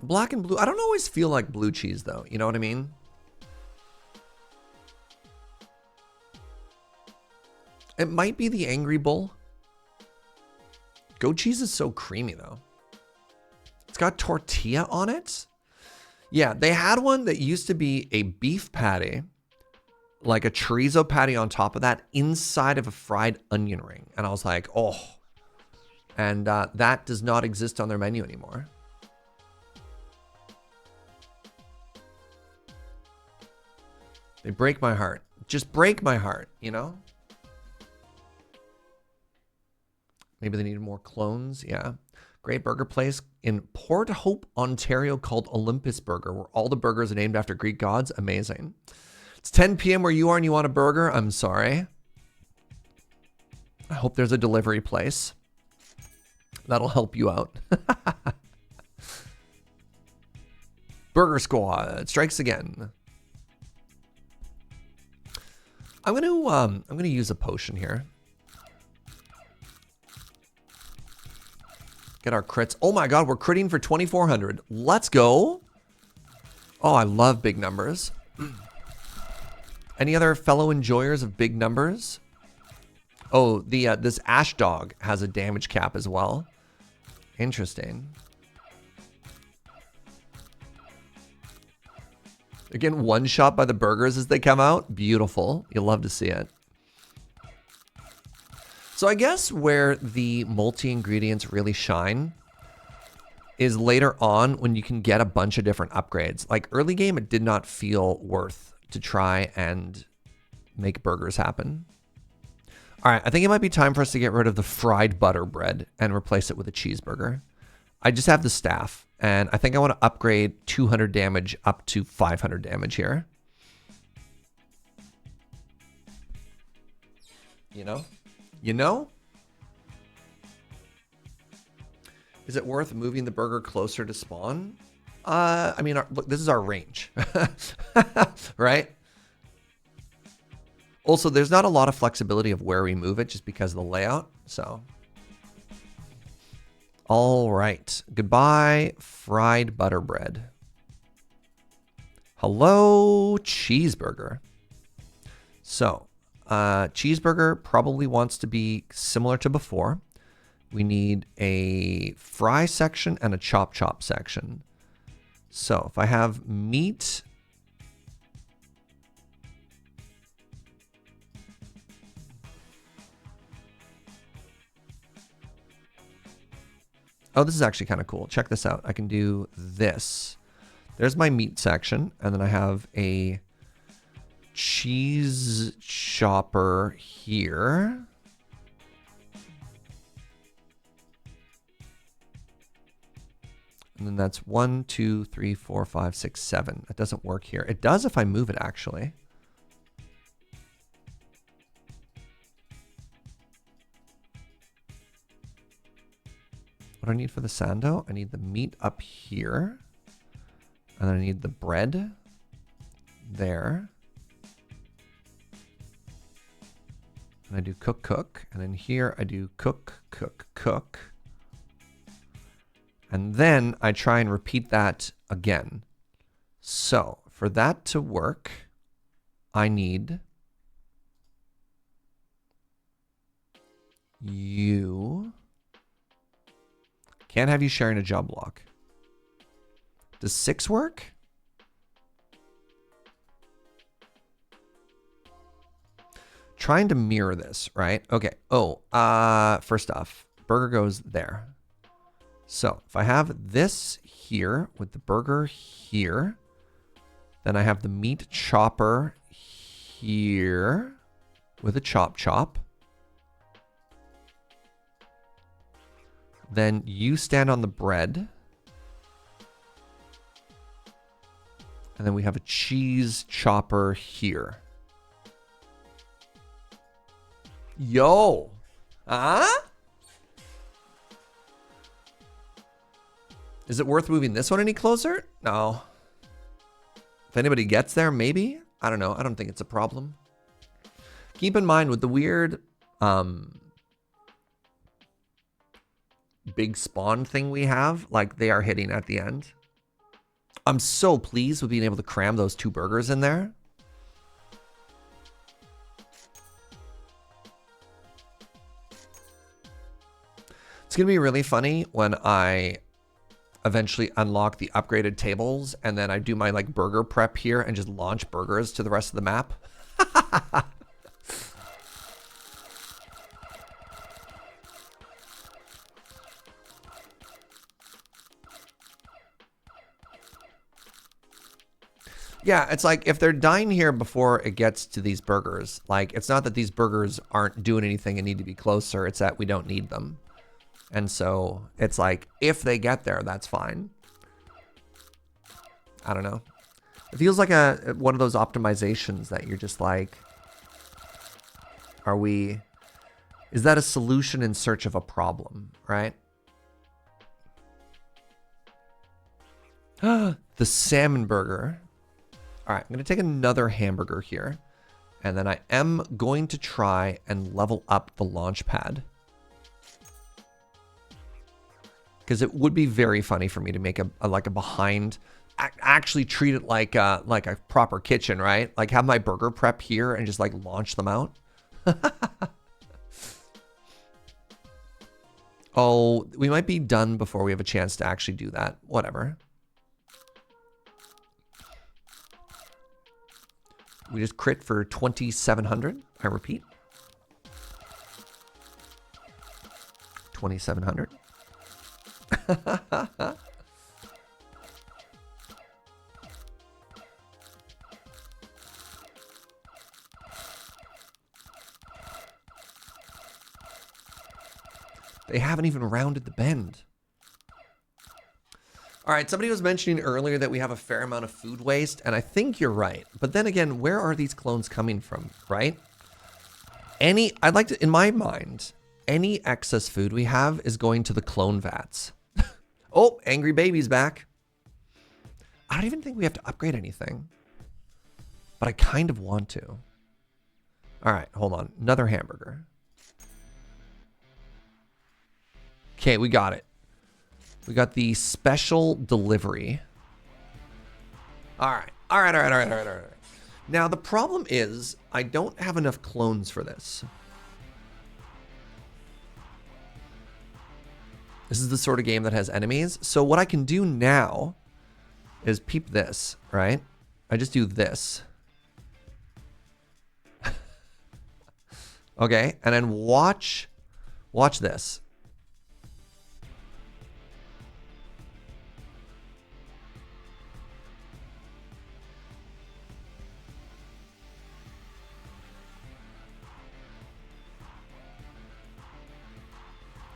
Black and blue. I don't always feel like blue cheese though. You know what I mean? It might be the Angry Bull. Goat cheese is so creamy though. It's got tortilla on it. Yeah, they had one that used to be a beef patty, like a chorizo patty on top of that, inside of a fried onion ring. And I was like, oh. And that does not exist on their menu anymore. They break my heart. Just break my heart, you know? Maybe they needed more clones. Yeah. Great burger place in Port Hope, Ontario called Olympus Burger, where all the burgers are named after Greek gods. Amazing. It's 10 p.m. where you are and you want a burger. I'm sorry. I hope there's a delivery place. That'll help you out. Burger Squad strikes again. I'm gonna use a potion here. Get our crits. Oh my god, we're critting for 2,400. Let's go. Oh, I love big numbers. Any other fellow enjoyers of big numbers? Oh, this Ash Dog has a damage cap as well. Interesting. Again, one shot by the burgers as they come out. Beautiful. You'll love to see it. So I guess where the multi-ingredients really shine is later on when you can get a bunch of different upgrades. Like early game, it did not feel worth to try and make burgers happen. All right, I think it might be time for us to get rid of the fried butter bread and replace it with a cheeseburger. I just have the staff, and I think I want to upgrade 200 damage up to 500 damage here. You know? You know? Is it worth moving the burger closer to spawn? I mean, look, this is our range, right? Also, there's not a lot of flexibility of where we move it just because of the layout, so. All right, goodbye, fried butter bread. Hello, cheeseburger. So, cheeseburger probably wants to be similar to before. We need a fry section and a chop section. So if I have meat, oh, this is actually kind of cool. Check this out. I can do this. There's my meat section, and then I have a cheese chopper here. And then that's 1, 2, 3, 4, 5, 6, 7. That doesn't work here. It does if I move it, actually. What do I need for the sando? I need the meat up here. And then I need the bread there. And I do cook. And then here I do cook. And then I try and repeat that again. So for that to work, I need you. Can't have you sharing a job block. Does 6 work? Trying to mirror this, right? Okay. Oh, first off, burger goes there. So if I have this here with the burger here, then I have the meat chopper here with a chop. Then you stand on the bread. And then we have a cheese chopper here. Yo. Huh? Is it worth moving this one any closer? No. If anybody gets there, maybe. I don't know. I don't think it's a problem. Keep in mind with the weird big spawn thing we have, like they are hitting at the end. I'm so pleased with being able to cram those 2 burgers in there. It's going to be really funny when I eventually unlock the upgraded tables and then I do my like burger prep here and just launch burgers to the rest of the map. Yeah, it's like if they're dying here before it gets to these burgers, like it's not that these burgers aren't doing anything and need to be closer, it's that we don't need them. And so it's like if they get there, that's fine. I don't know. It feels like one of those optimizations that you're just like, is that a solution in search of a problem, right? The salmon burger. All right, I'm going to take another hamburger here. And then I am going to try and level up the launch pad. Because it would be very funny for me to make a behind, actually treat it like a proper kitchen, right? Like have my burger prep here and just like launch them out. Oh, we might be done before we have a chance to actually do that. Whatever. We just crit for 2,700. I repeat. 2,700. They haven't even rounded the bend. All right, somebody was mentioning earlier that we have a fair amount of food waste, and I think you're right. But then again, where are these clones coming from, right? I'd like to, in my mind, any excess food we have is going to the clone vats. Oh, Angry Baby's back. I don't even think we have to upgrade anything. But I kind of want to. All right, hold on. Another hamburger. Okay, we got it. We got the special delivery. All right. All right. Now, the problem is I don't have enough clones for this. This is the sort of game that has enemies. So what I can do now is peep this, right? I just do this. Okay, and then watch this.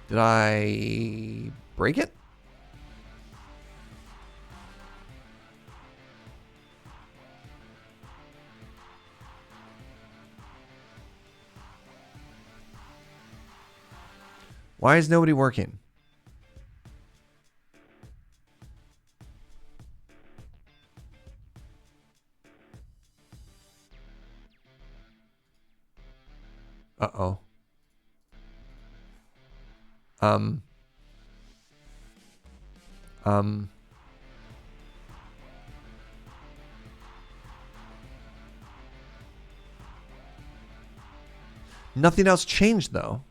Did I break it? Why is nobody working? Uh-oh. Nothing else changed though.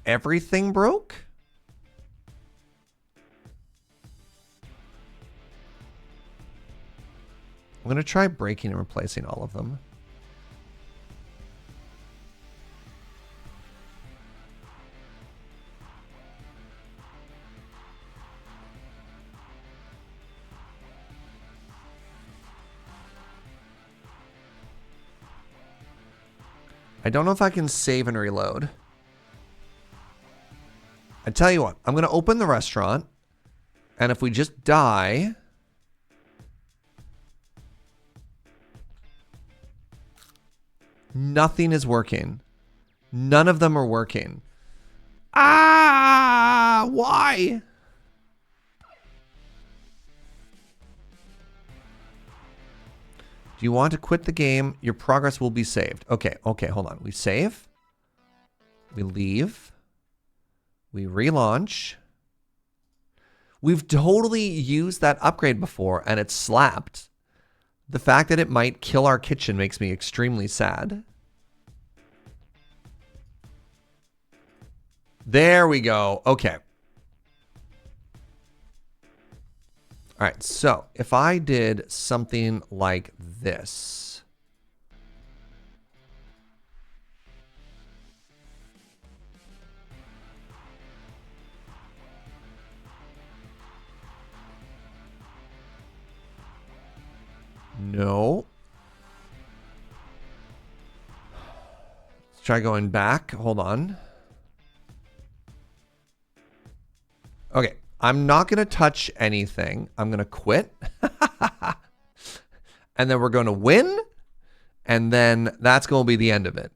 Everything broke? I'm going to try breaking and replacing all of them. I don't know if I can save and reload. I tell you what, I'm going to open the restaurant. And if we just die... Nothing is working. None of them are working. Ah! Why? Do you want to quit the game? Your progress will be saved. Okay, hold on. We save. We leave. We relaunch. We've totally used that upgrade before and it slapped. The fact that it might kill our kitchen makes me extremely sad. There we go. Okay. All right, so if I did something like this. No. Let's try going back. Hold on. Okay. I'm not going to touch anything. I'm going to quit. And then we're going to win. And then that's going to be the end of it.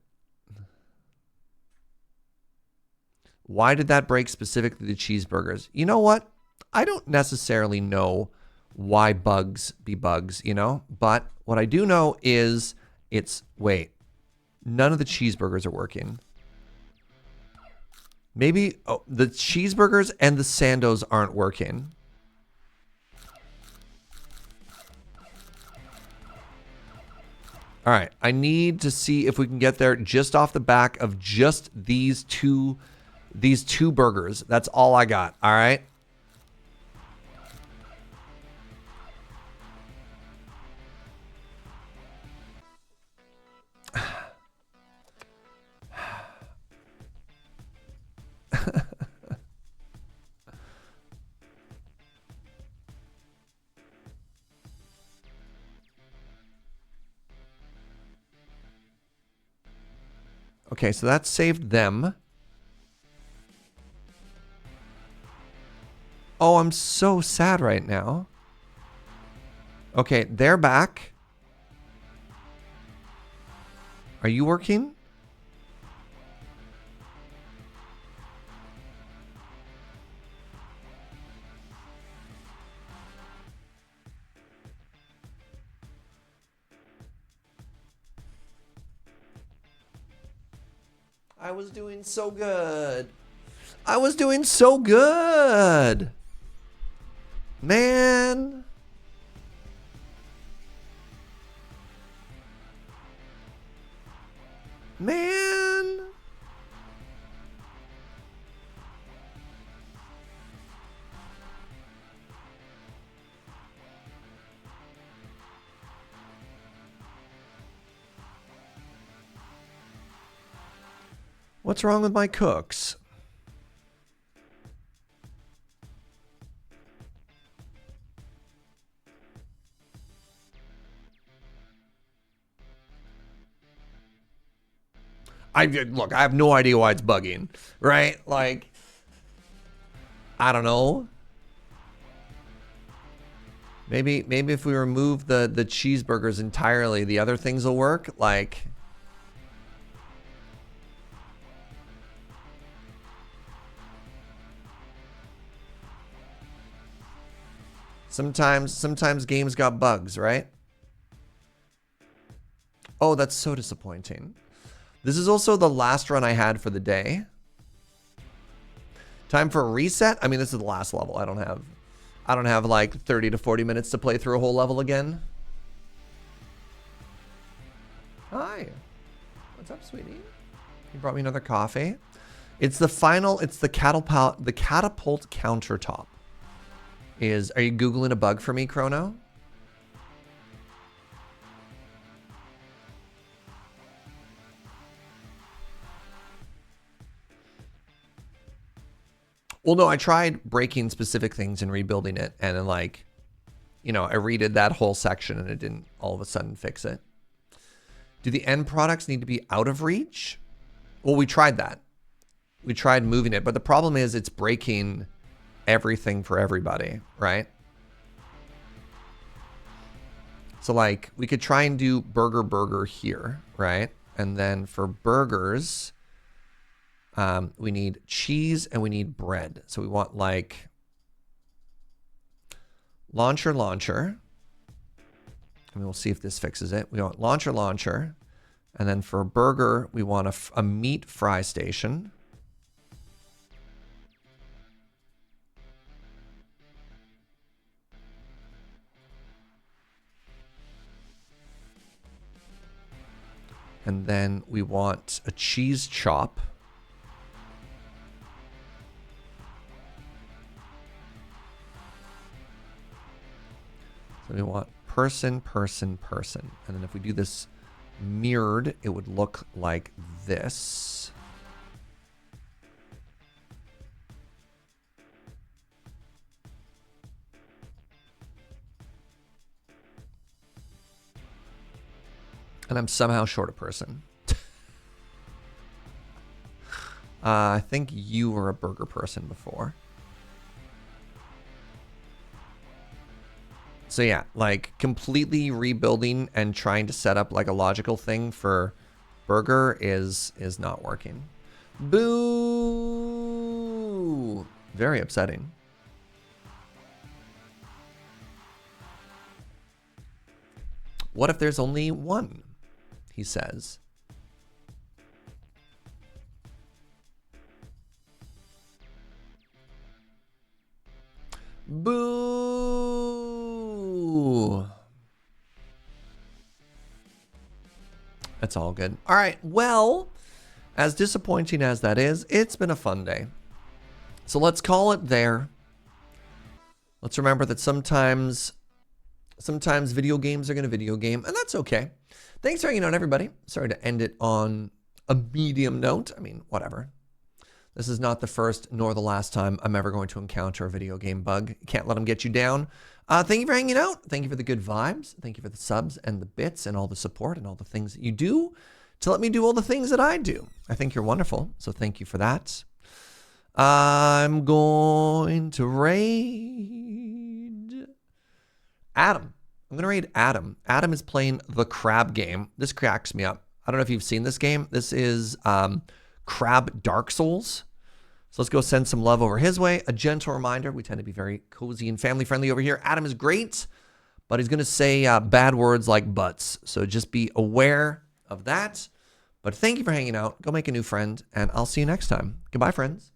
Why did that break specifically the cheeseburgers? You know what? I don't necessarily know why bugs be bugs, you know? But what I do know is wait, none of the cheeseburgers are working. Maybe the cheeseburgers and the Sandos aren't working. All right, I need to see if we can get there just off the back of just these two burgers. That's all I got. All right. Okay, so that saved them. Oh, I'm so sad right now. Okay, they're back. Are you working? I was doing so good. I was doing so good. Man. Man. What's wrong with my cooks? Look, I have no idea why it's bugging, right? Like, I don't know. Maybe if we remove the cheeseburgers entirely, the other things will work. Like, sometimes games got bugs, right? Oh, that's so disappointing. This is also the last run I had for the day. Time for a reset. I mean, this is the last level. I don't have like 30 to 40 minutes to play through a whole level again. Hi. What's up, sweetie? You brought me another coffee. It's the catapult countertop. Are you Googling a bug for me, Chrono? Well, no, I tried breaking specific things and rebuilding it, and then, like, you know, I redid that whole section and it didn't all of a sudden fix it. Do the end products need to be out of reach? Well, we tried that. we tried moving it, but the problem is it's breaking everything for everybody, right? So like we could try and do burger here, right? And then for burgers, we need cheese and we need bread. So we want like launcher. And we'll see if this fixes it. We want launcher. And then for a burger, we want a meat fry station. And then we want a cheese chop. So we want person. And then if we do this mirrored, it would look like this. And I'm somehow short a person. I think you were a burger person before. So yeah, like completely rebuilding and trying to set up like a logical thing for burger is not working. Boo! Very upsetting. What if there's only one? He says. Boo! That's all good. All right, well, as disappointing as that is, it's been a fun day. So let's call it there. Let's remember that sometimes video games are going to video game, and that's okay. Thanks for hanging out, everybody. Sorry to end it on a medium note. I mean, whatever. This is not the first nor the last time I'm ever going to encounter a video game bug. Can't let them get you down. Thank you for hanging out. Thank you for the good vibes. Thank you for the subs and the bits and all the support and all the things that you do to let me do all the things that I do. I think you're wonderful, so thank you for that. I'm going to raid Adam. I'm going to raid Adam. Adam is playing the crab game. This cracks me up. I don't know if you've seen this game. This is Crab Dark Souls. So let's go send some love over his way. A gentle reminder, we tend to be very cozy and family friendly over here. Adam is great, but he's going to say bad words like butts. So just be aware of that. But thank you for hanging out. Go make a new friend, and I'll see you next time. Goodbye, friends.